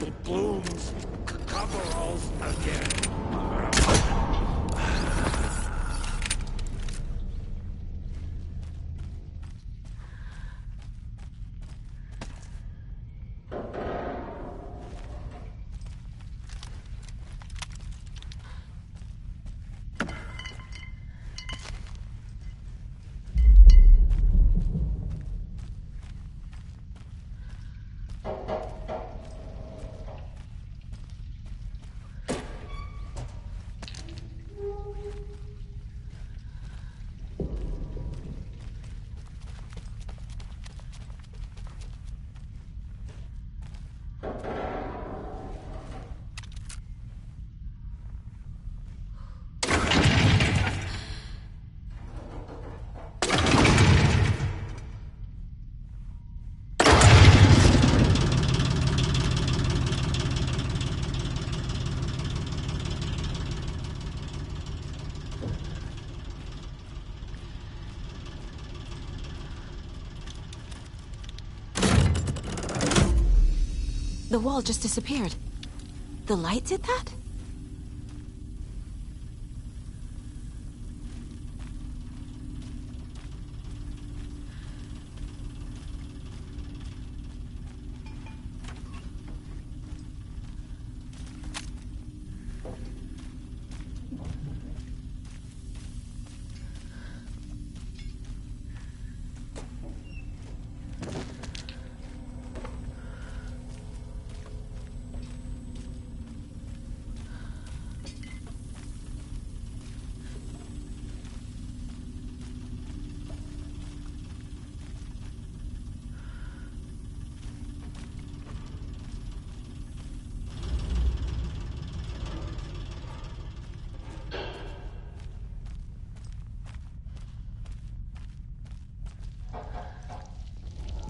Speaker 21: It blooms coveralls again.
Speaker 1: The wall just disappeared. The light did that?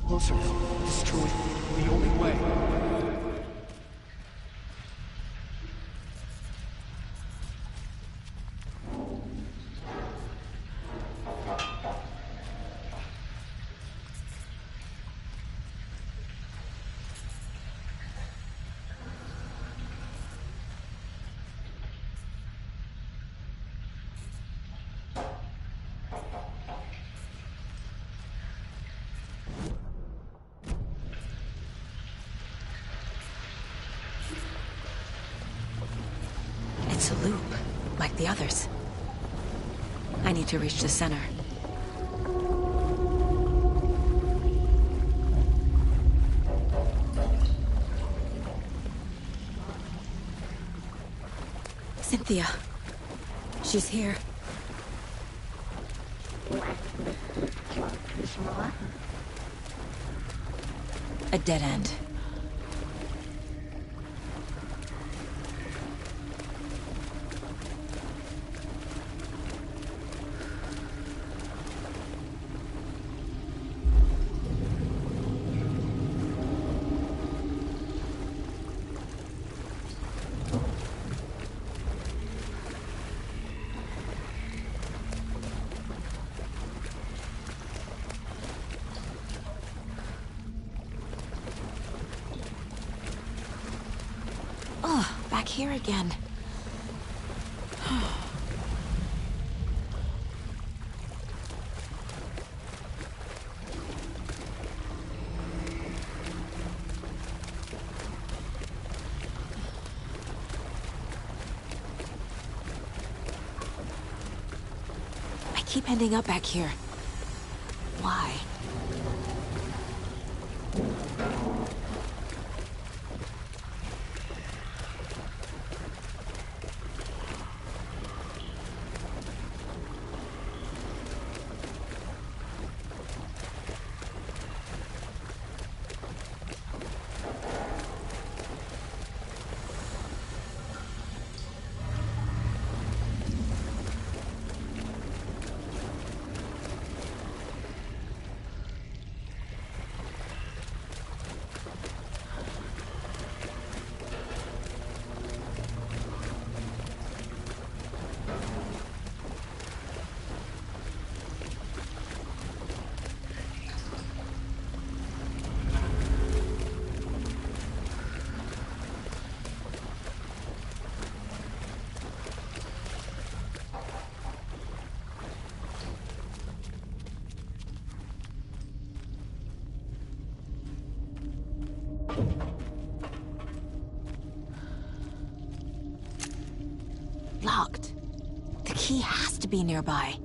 Speaker 2: Closer. Destroy the only way.
Speaker 1: It's a loop, like the others. I need to reach the center. Cynthia. She's here. A dead end. Back here again. I keep ending up back here. Why? key has to be nearby.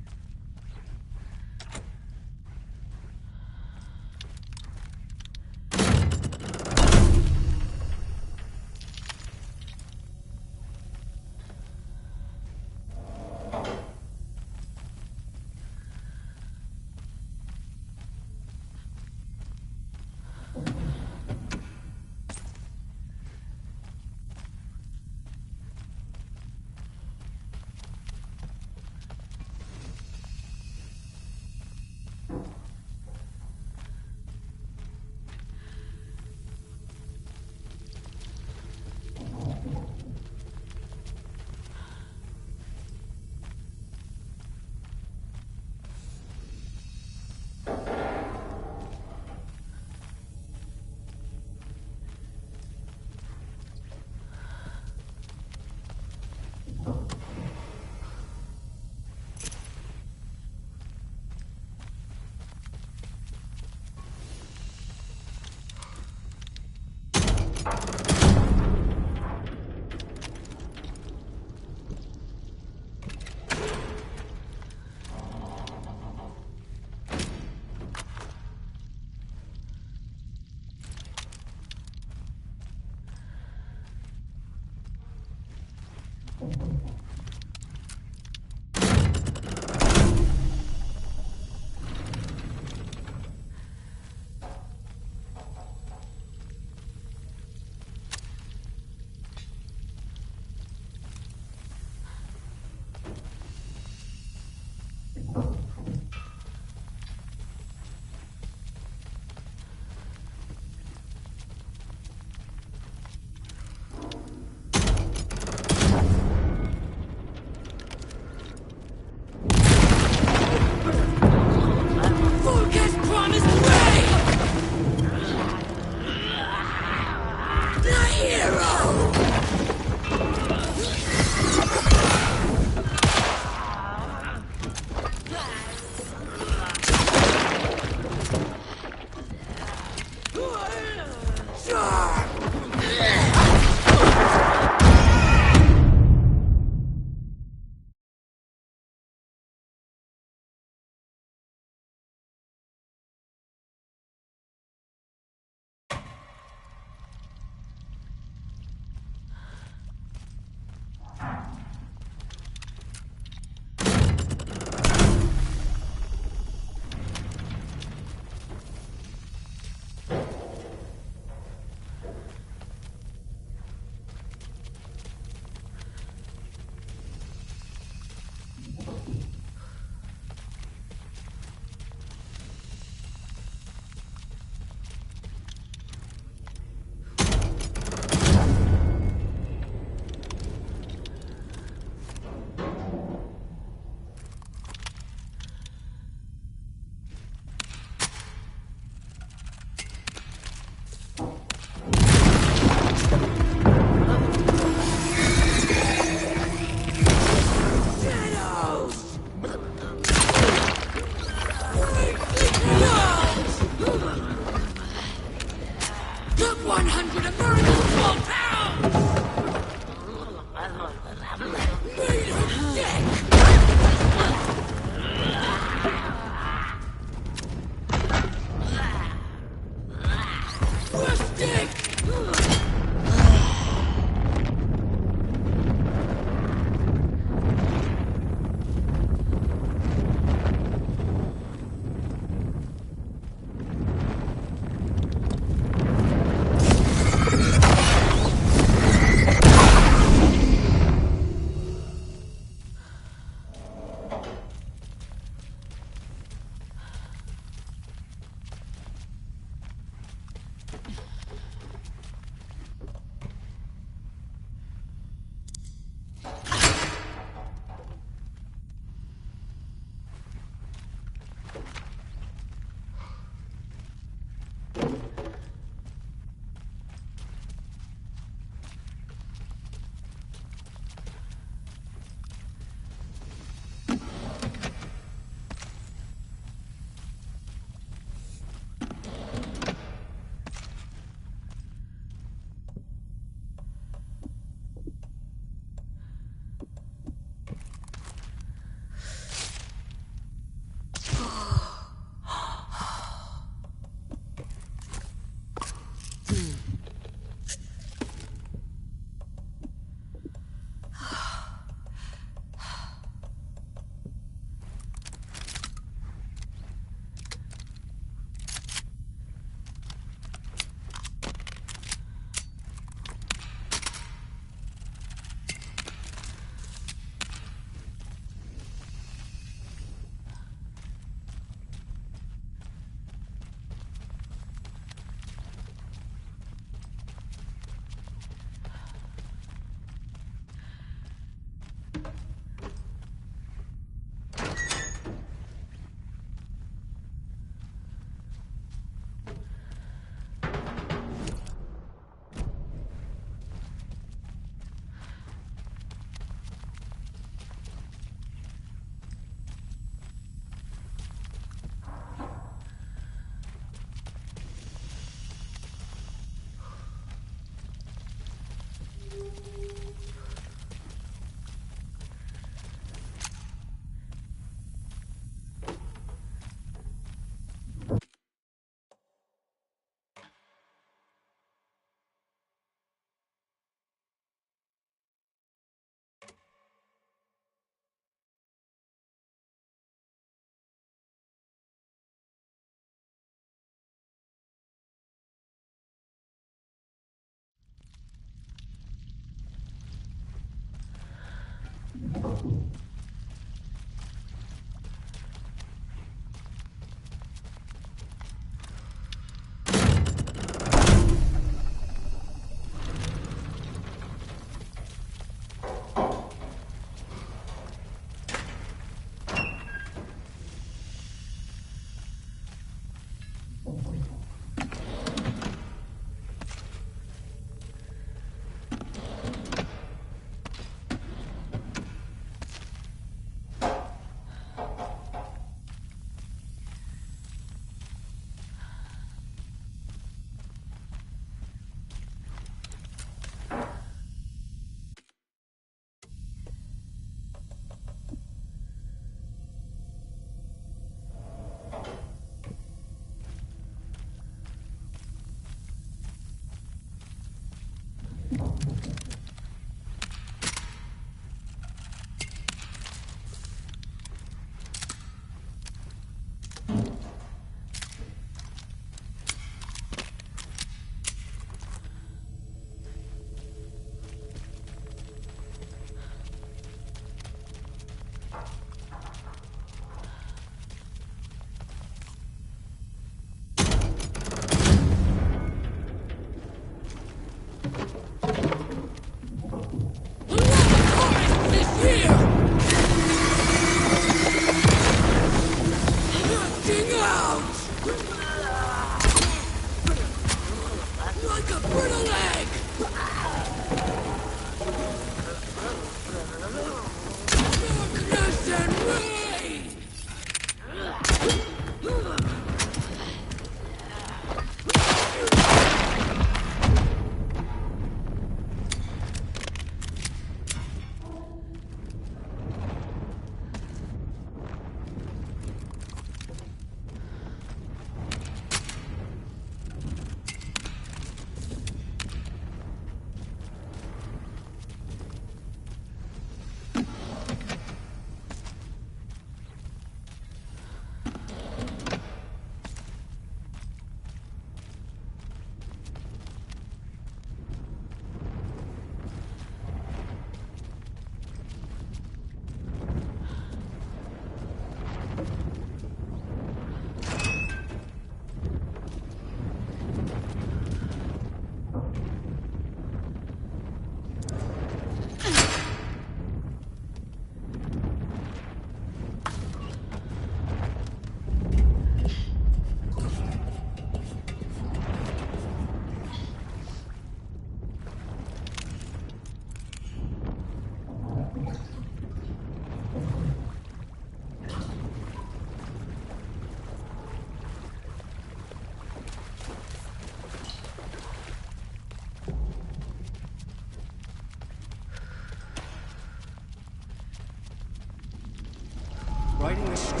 Speaker 2: Writing a story.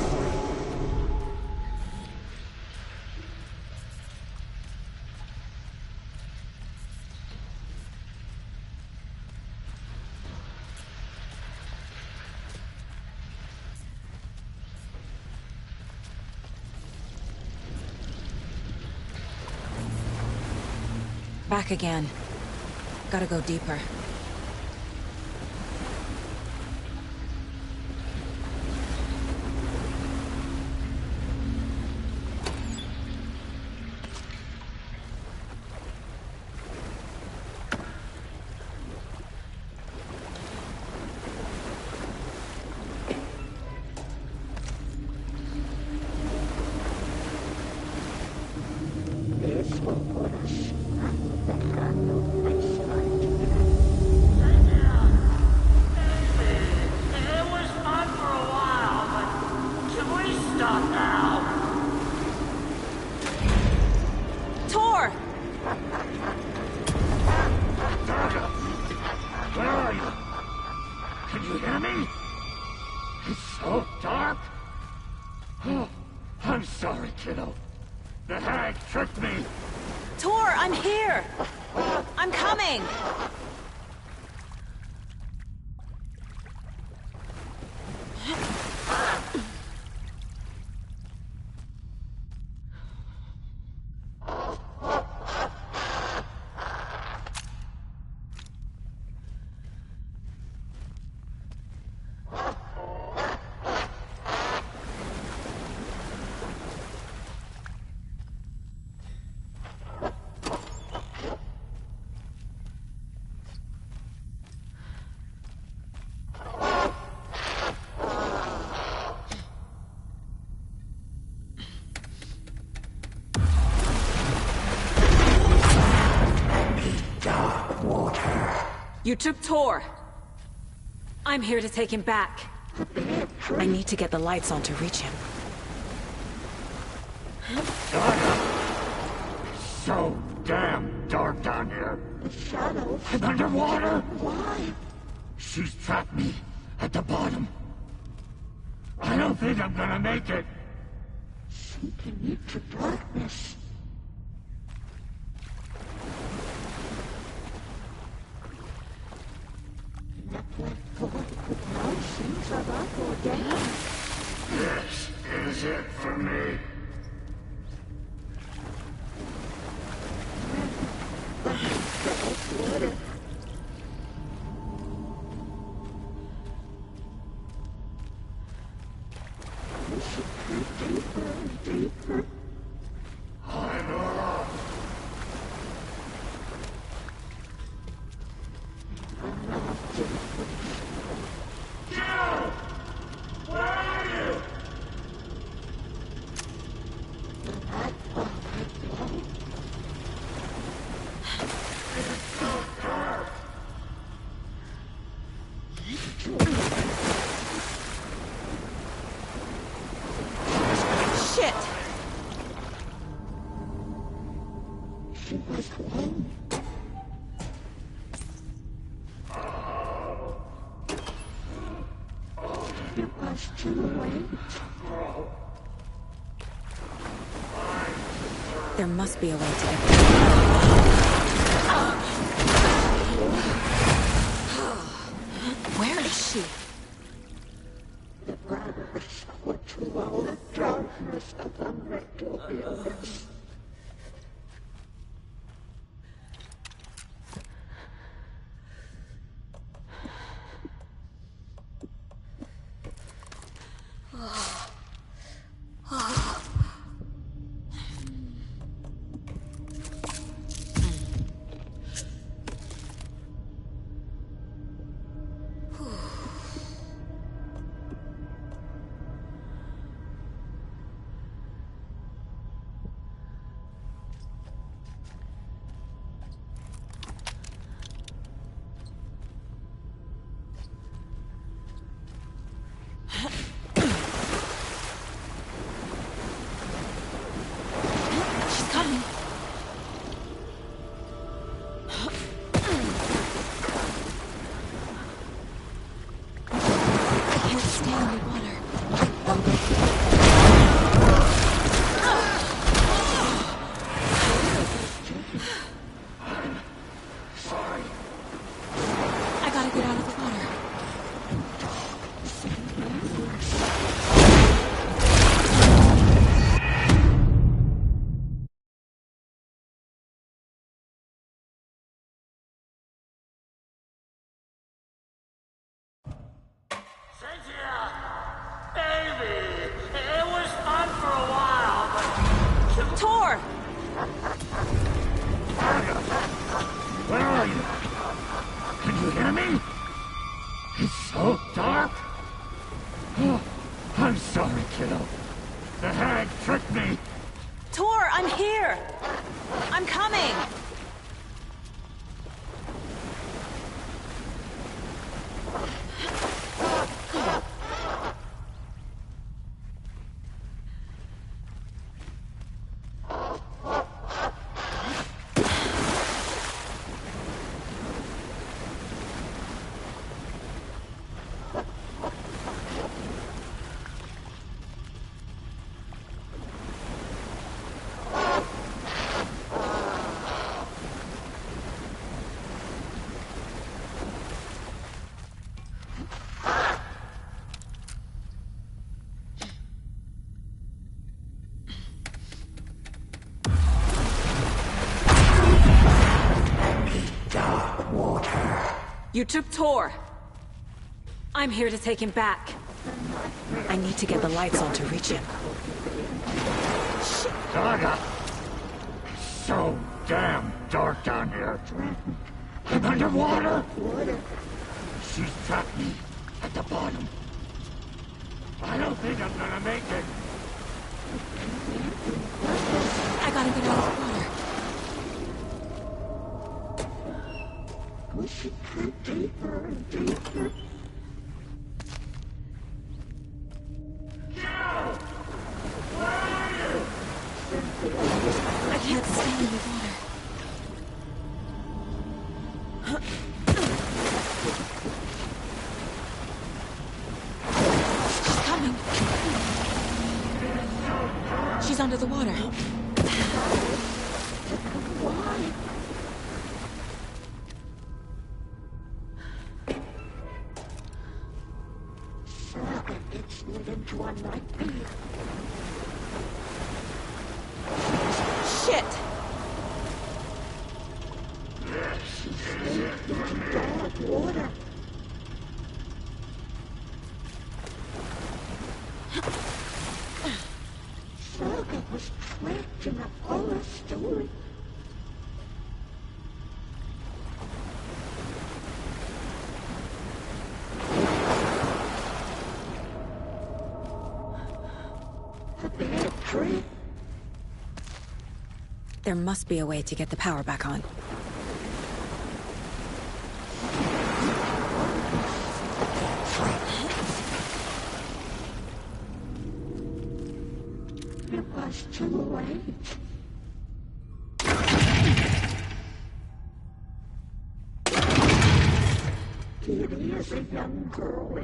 Speaker 12: Back again. Gotta go deeper.
Speaker 1: You took Tor. I'm here to take him back.
Speaker 12: I need to get the lights on to reach him.
Speaker 21: So damn dark down here. The shadows. I'm underwater. Why? She's trapped me at the bottom. I don't think I'm gonna make it. Sinking into darkness. This is it for me.
Speaker 12: There must be a way to get
Speaker 1: Where is she?
Speaker 21: The brothers were to our darkness of the Metropolis.
Speaker 20: Baby, it was fun for a while, but...
Speaker 1: Tor!
Speaker 21: Where are you? Can you hear me? It's so dark. Oh, I'm sorry, kiddo. The hag tricked me.
Speaker 1: Tor, I'm here! I'm coming! You took Tor. I'm here to take him back.
Speaker 12: I need to get the lights on to reach him.
Speaker 21: Saga! It's so damn dark down here. I'm underwater. She's trapped me at the bottom. I don't think I'm gonna make it.
Speaker 1: I gotta get out of the water.
Speaker 21: We should slip deeper and deeper. Joe! Where are you?
Speaker 1: I can't stand the water. She's coming. She's under the water.
Speaker 21: Why? Saga gets me into a nightmare.
Speaker 1: Shit!
Speaker 21: She slipped into dark water. Saga was trapped in a horror story. A bad trip.
Speaker 12: There must be a way to get the power back on.
Speaker 21: It was too late. Kitty is a young girl.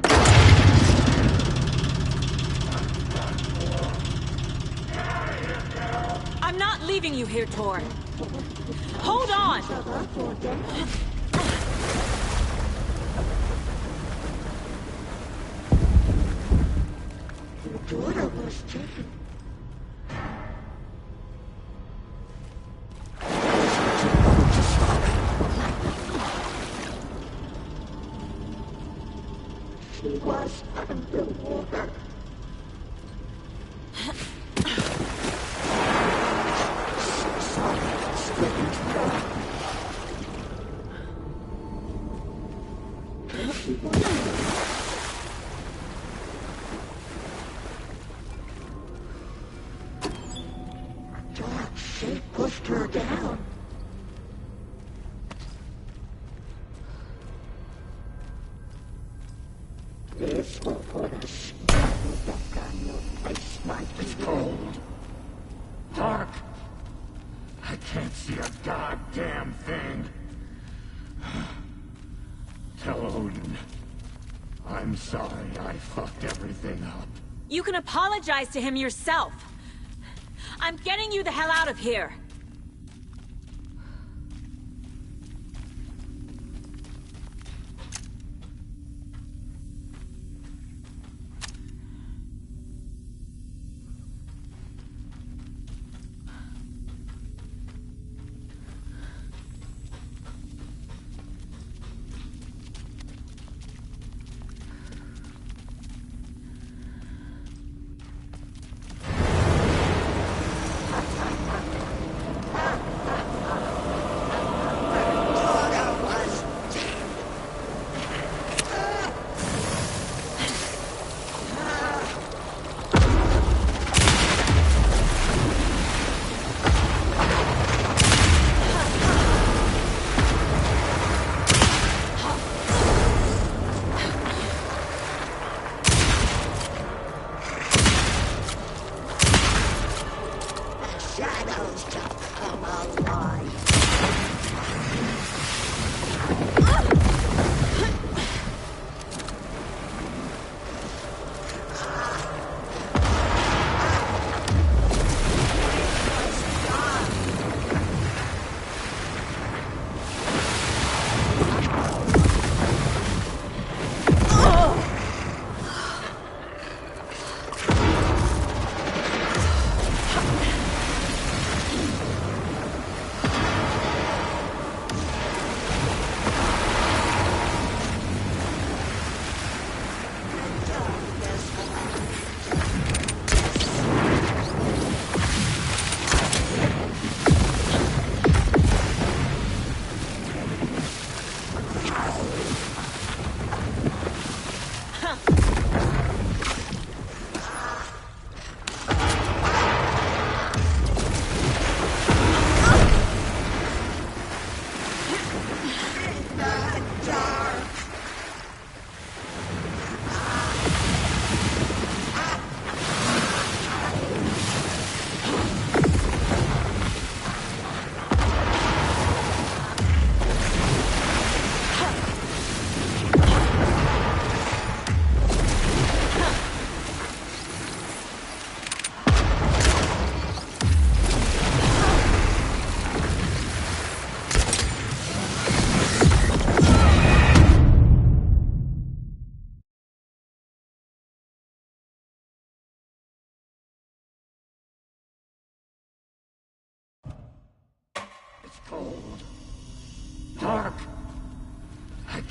Speaker 1: I'm not leaving you here, Tor. Hold on!
Speaker 21: Your daughter was taken. She was underwater. A dark shape pushed her down. This will put a spell back on your face, my cold. Hark! I can't see a goddamn thing. Tell Odin. I'm sorry I fucked everything up.
Speaker 1: You can apologize to him yourself. I'm getting you the hell out of here.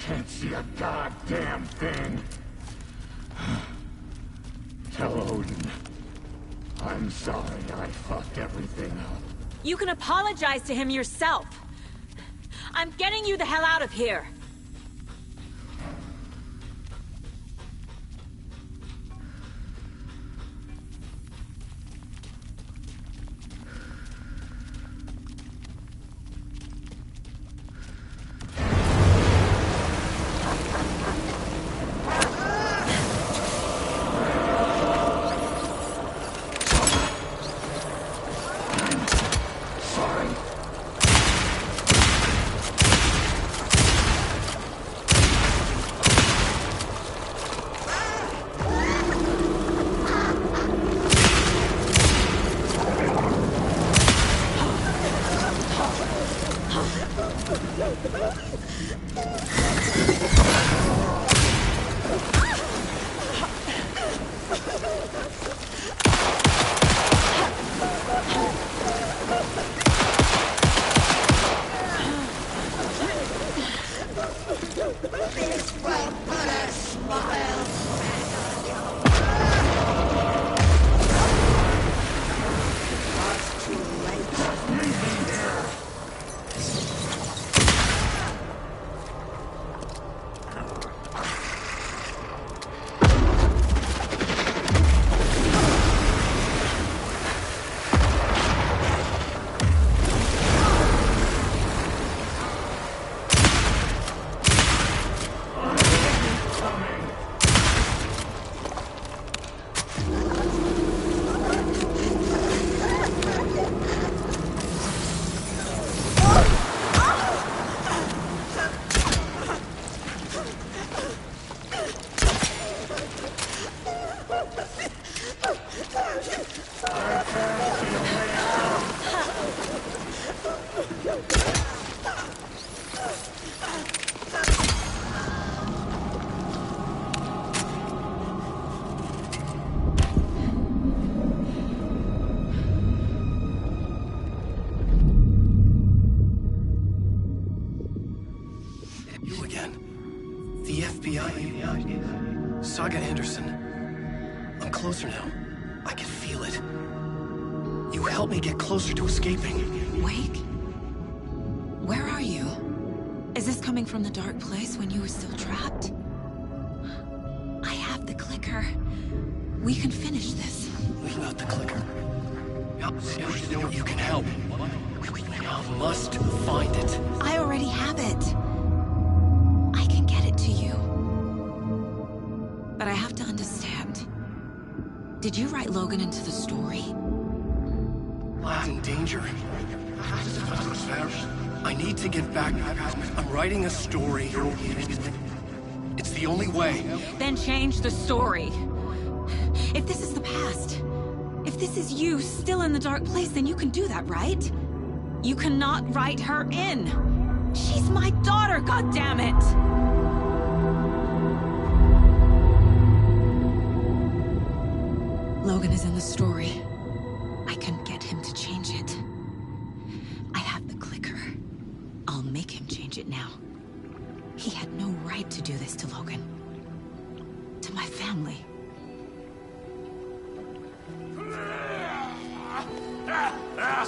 Speaker 21: Can't see a goddamn thing. Tell Odin. I'm sorry I fucked everything up.
Speaker 1: You can apologize to him yourself. I'm getting you the hell out of here.
Speaker 2: Saga Anderson. I'm closer now. I can feel it. You helped me get closer to escaping.
Speaker 1: Wake? Where are you? Is this coming from the dark place when you were still trapped? I have the clicker. We can finish this.
Speaker 2: Without the clicker, you can help. I must find it.
Speaker 1: I already have it. I can get it to you. But I have to understand. Did you write Logan into the story?
Speaker 2: Lad's in danger. I need to get back. I'm writing a story. It's the only way.
Speaker 1: Then change the story. If this is the past, if this is you still in the dark place, then you can do that, right? You cannot write her in. She's my daughter, goddammit! Logan is in the story. I can get him to change it. I have the clicker. I'll make him change it now. He had no right to do this to Logan. To my family.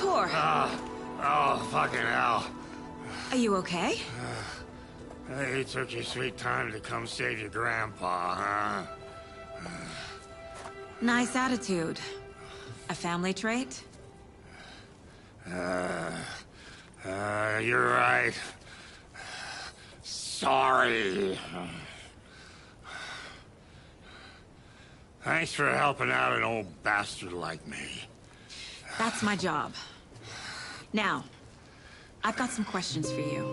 Speaker 1: Tor!
Speaker 20: Oh, fucking hell.
Speaker 1: Are you okay?
Speaker 20: You took your sweet time to come save your grandpa, huh?
Speaker 1: Nice attitude. A family trait?
Speaker 20: You're right. Sorry. Thanks for helping out an old bastard like me.
Speaker 1: That's my job. Now, I've got some questions for you.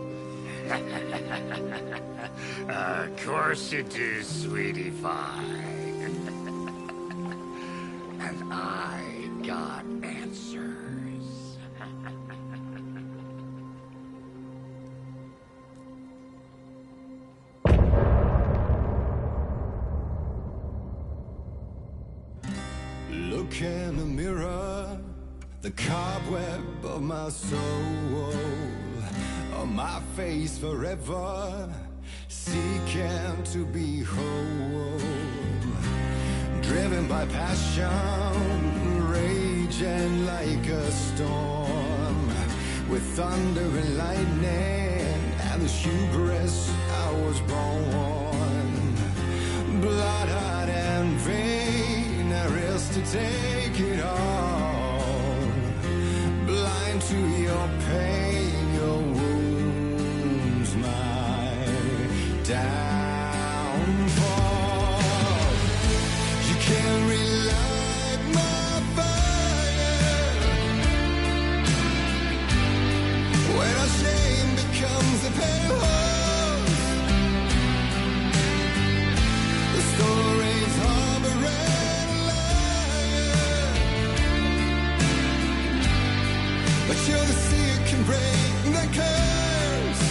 Speaker 20: Of course you do, sweetie pie. And I got answers.
Speaker 14: Look in the mirror, the cobweb of my soul, on my face forever. seeking to be whole, driven by passion, raging like a storm, with thunder and lightning and the hubris I was born. Blood, heart, and vein, a risk to take it all, blind to your pain, your wounds, my downfall. You can't relight my fire when our shame becomes a pale horse. The stories harboring liar, but you're the sea that can break the curse.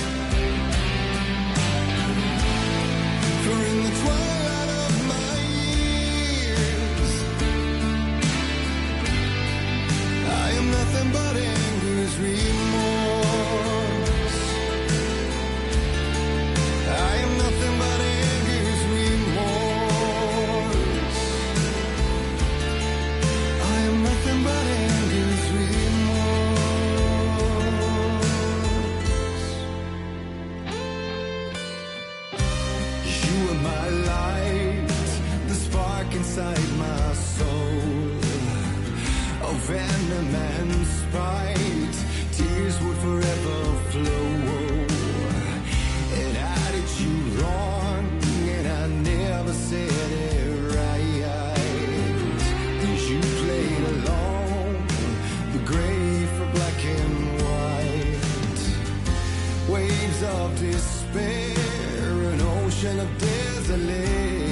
Speaker 14: For in the twilight of my years, I am nothing but anger's remorse. I am nothing but anger's remorse. I am nothing but anger's remorse. You are my light, the spark inside my soul. Oh, venom and spite, tears would forever flow. And I did you wrong, and I never said it right. Cause you played along, the gray for black and white. Waves of despair, an ocean of desolation,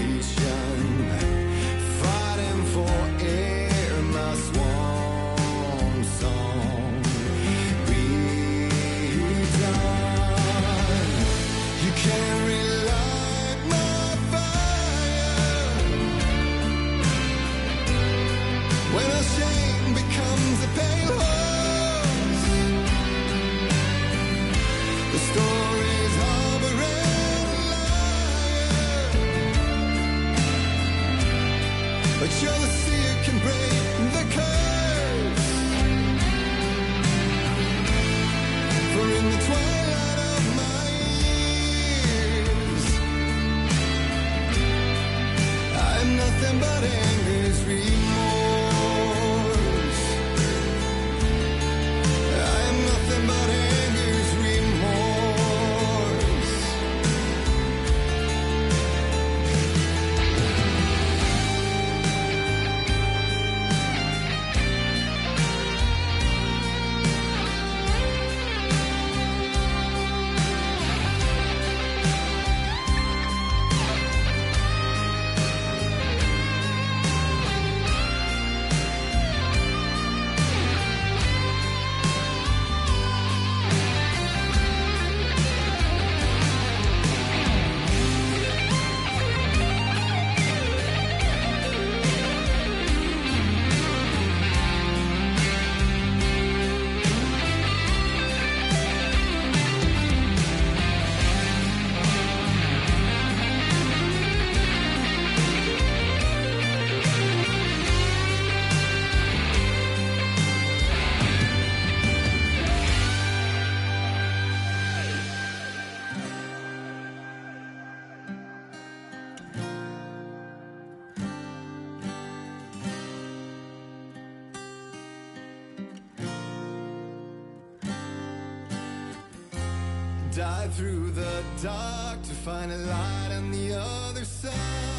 Speaker 14: fighting for air, my swan song. Be done. You can't relight my fire when our shame becomes a pale horse. The stories harboring liar, but you're the sea that can break the curse. For in the twilight of my years, I'm nothing but anger's remorse. I'm nothing but anger's remorse. Dive through the dark to find a light on the other side.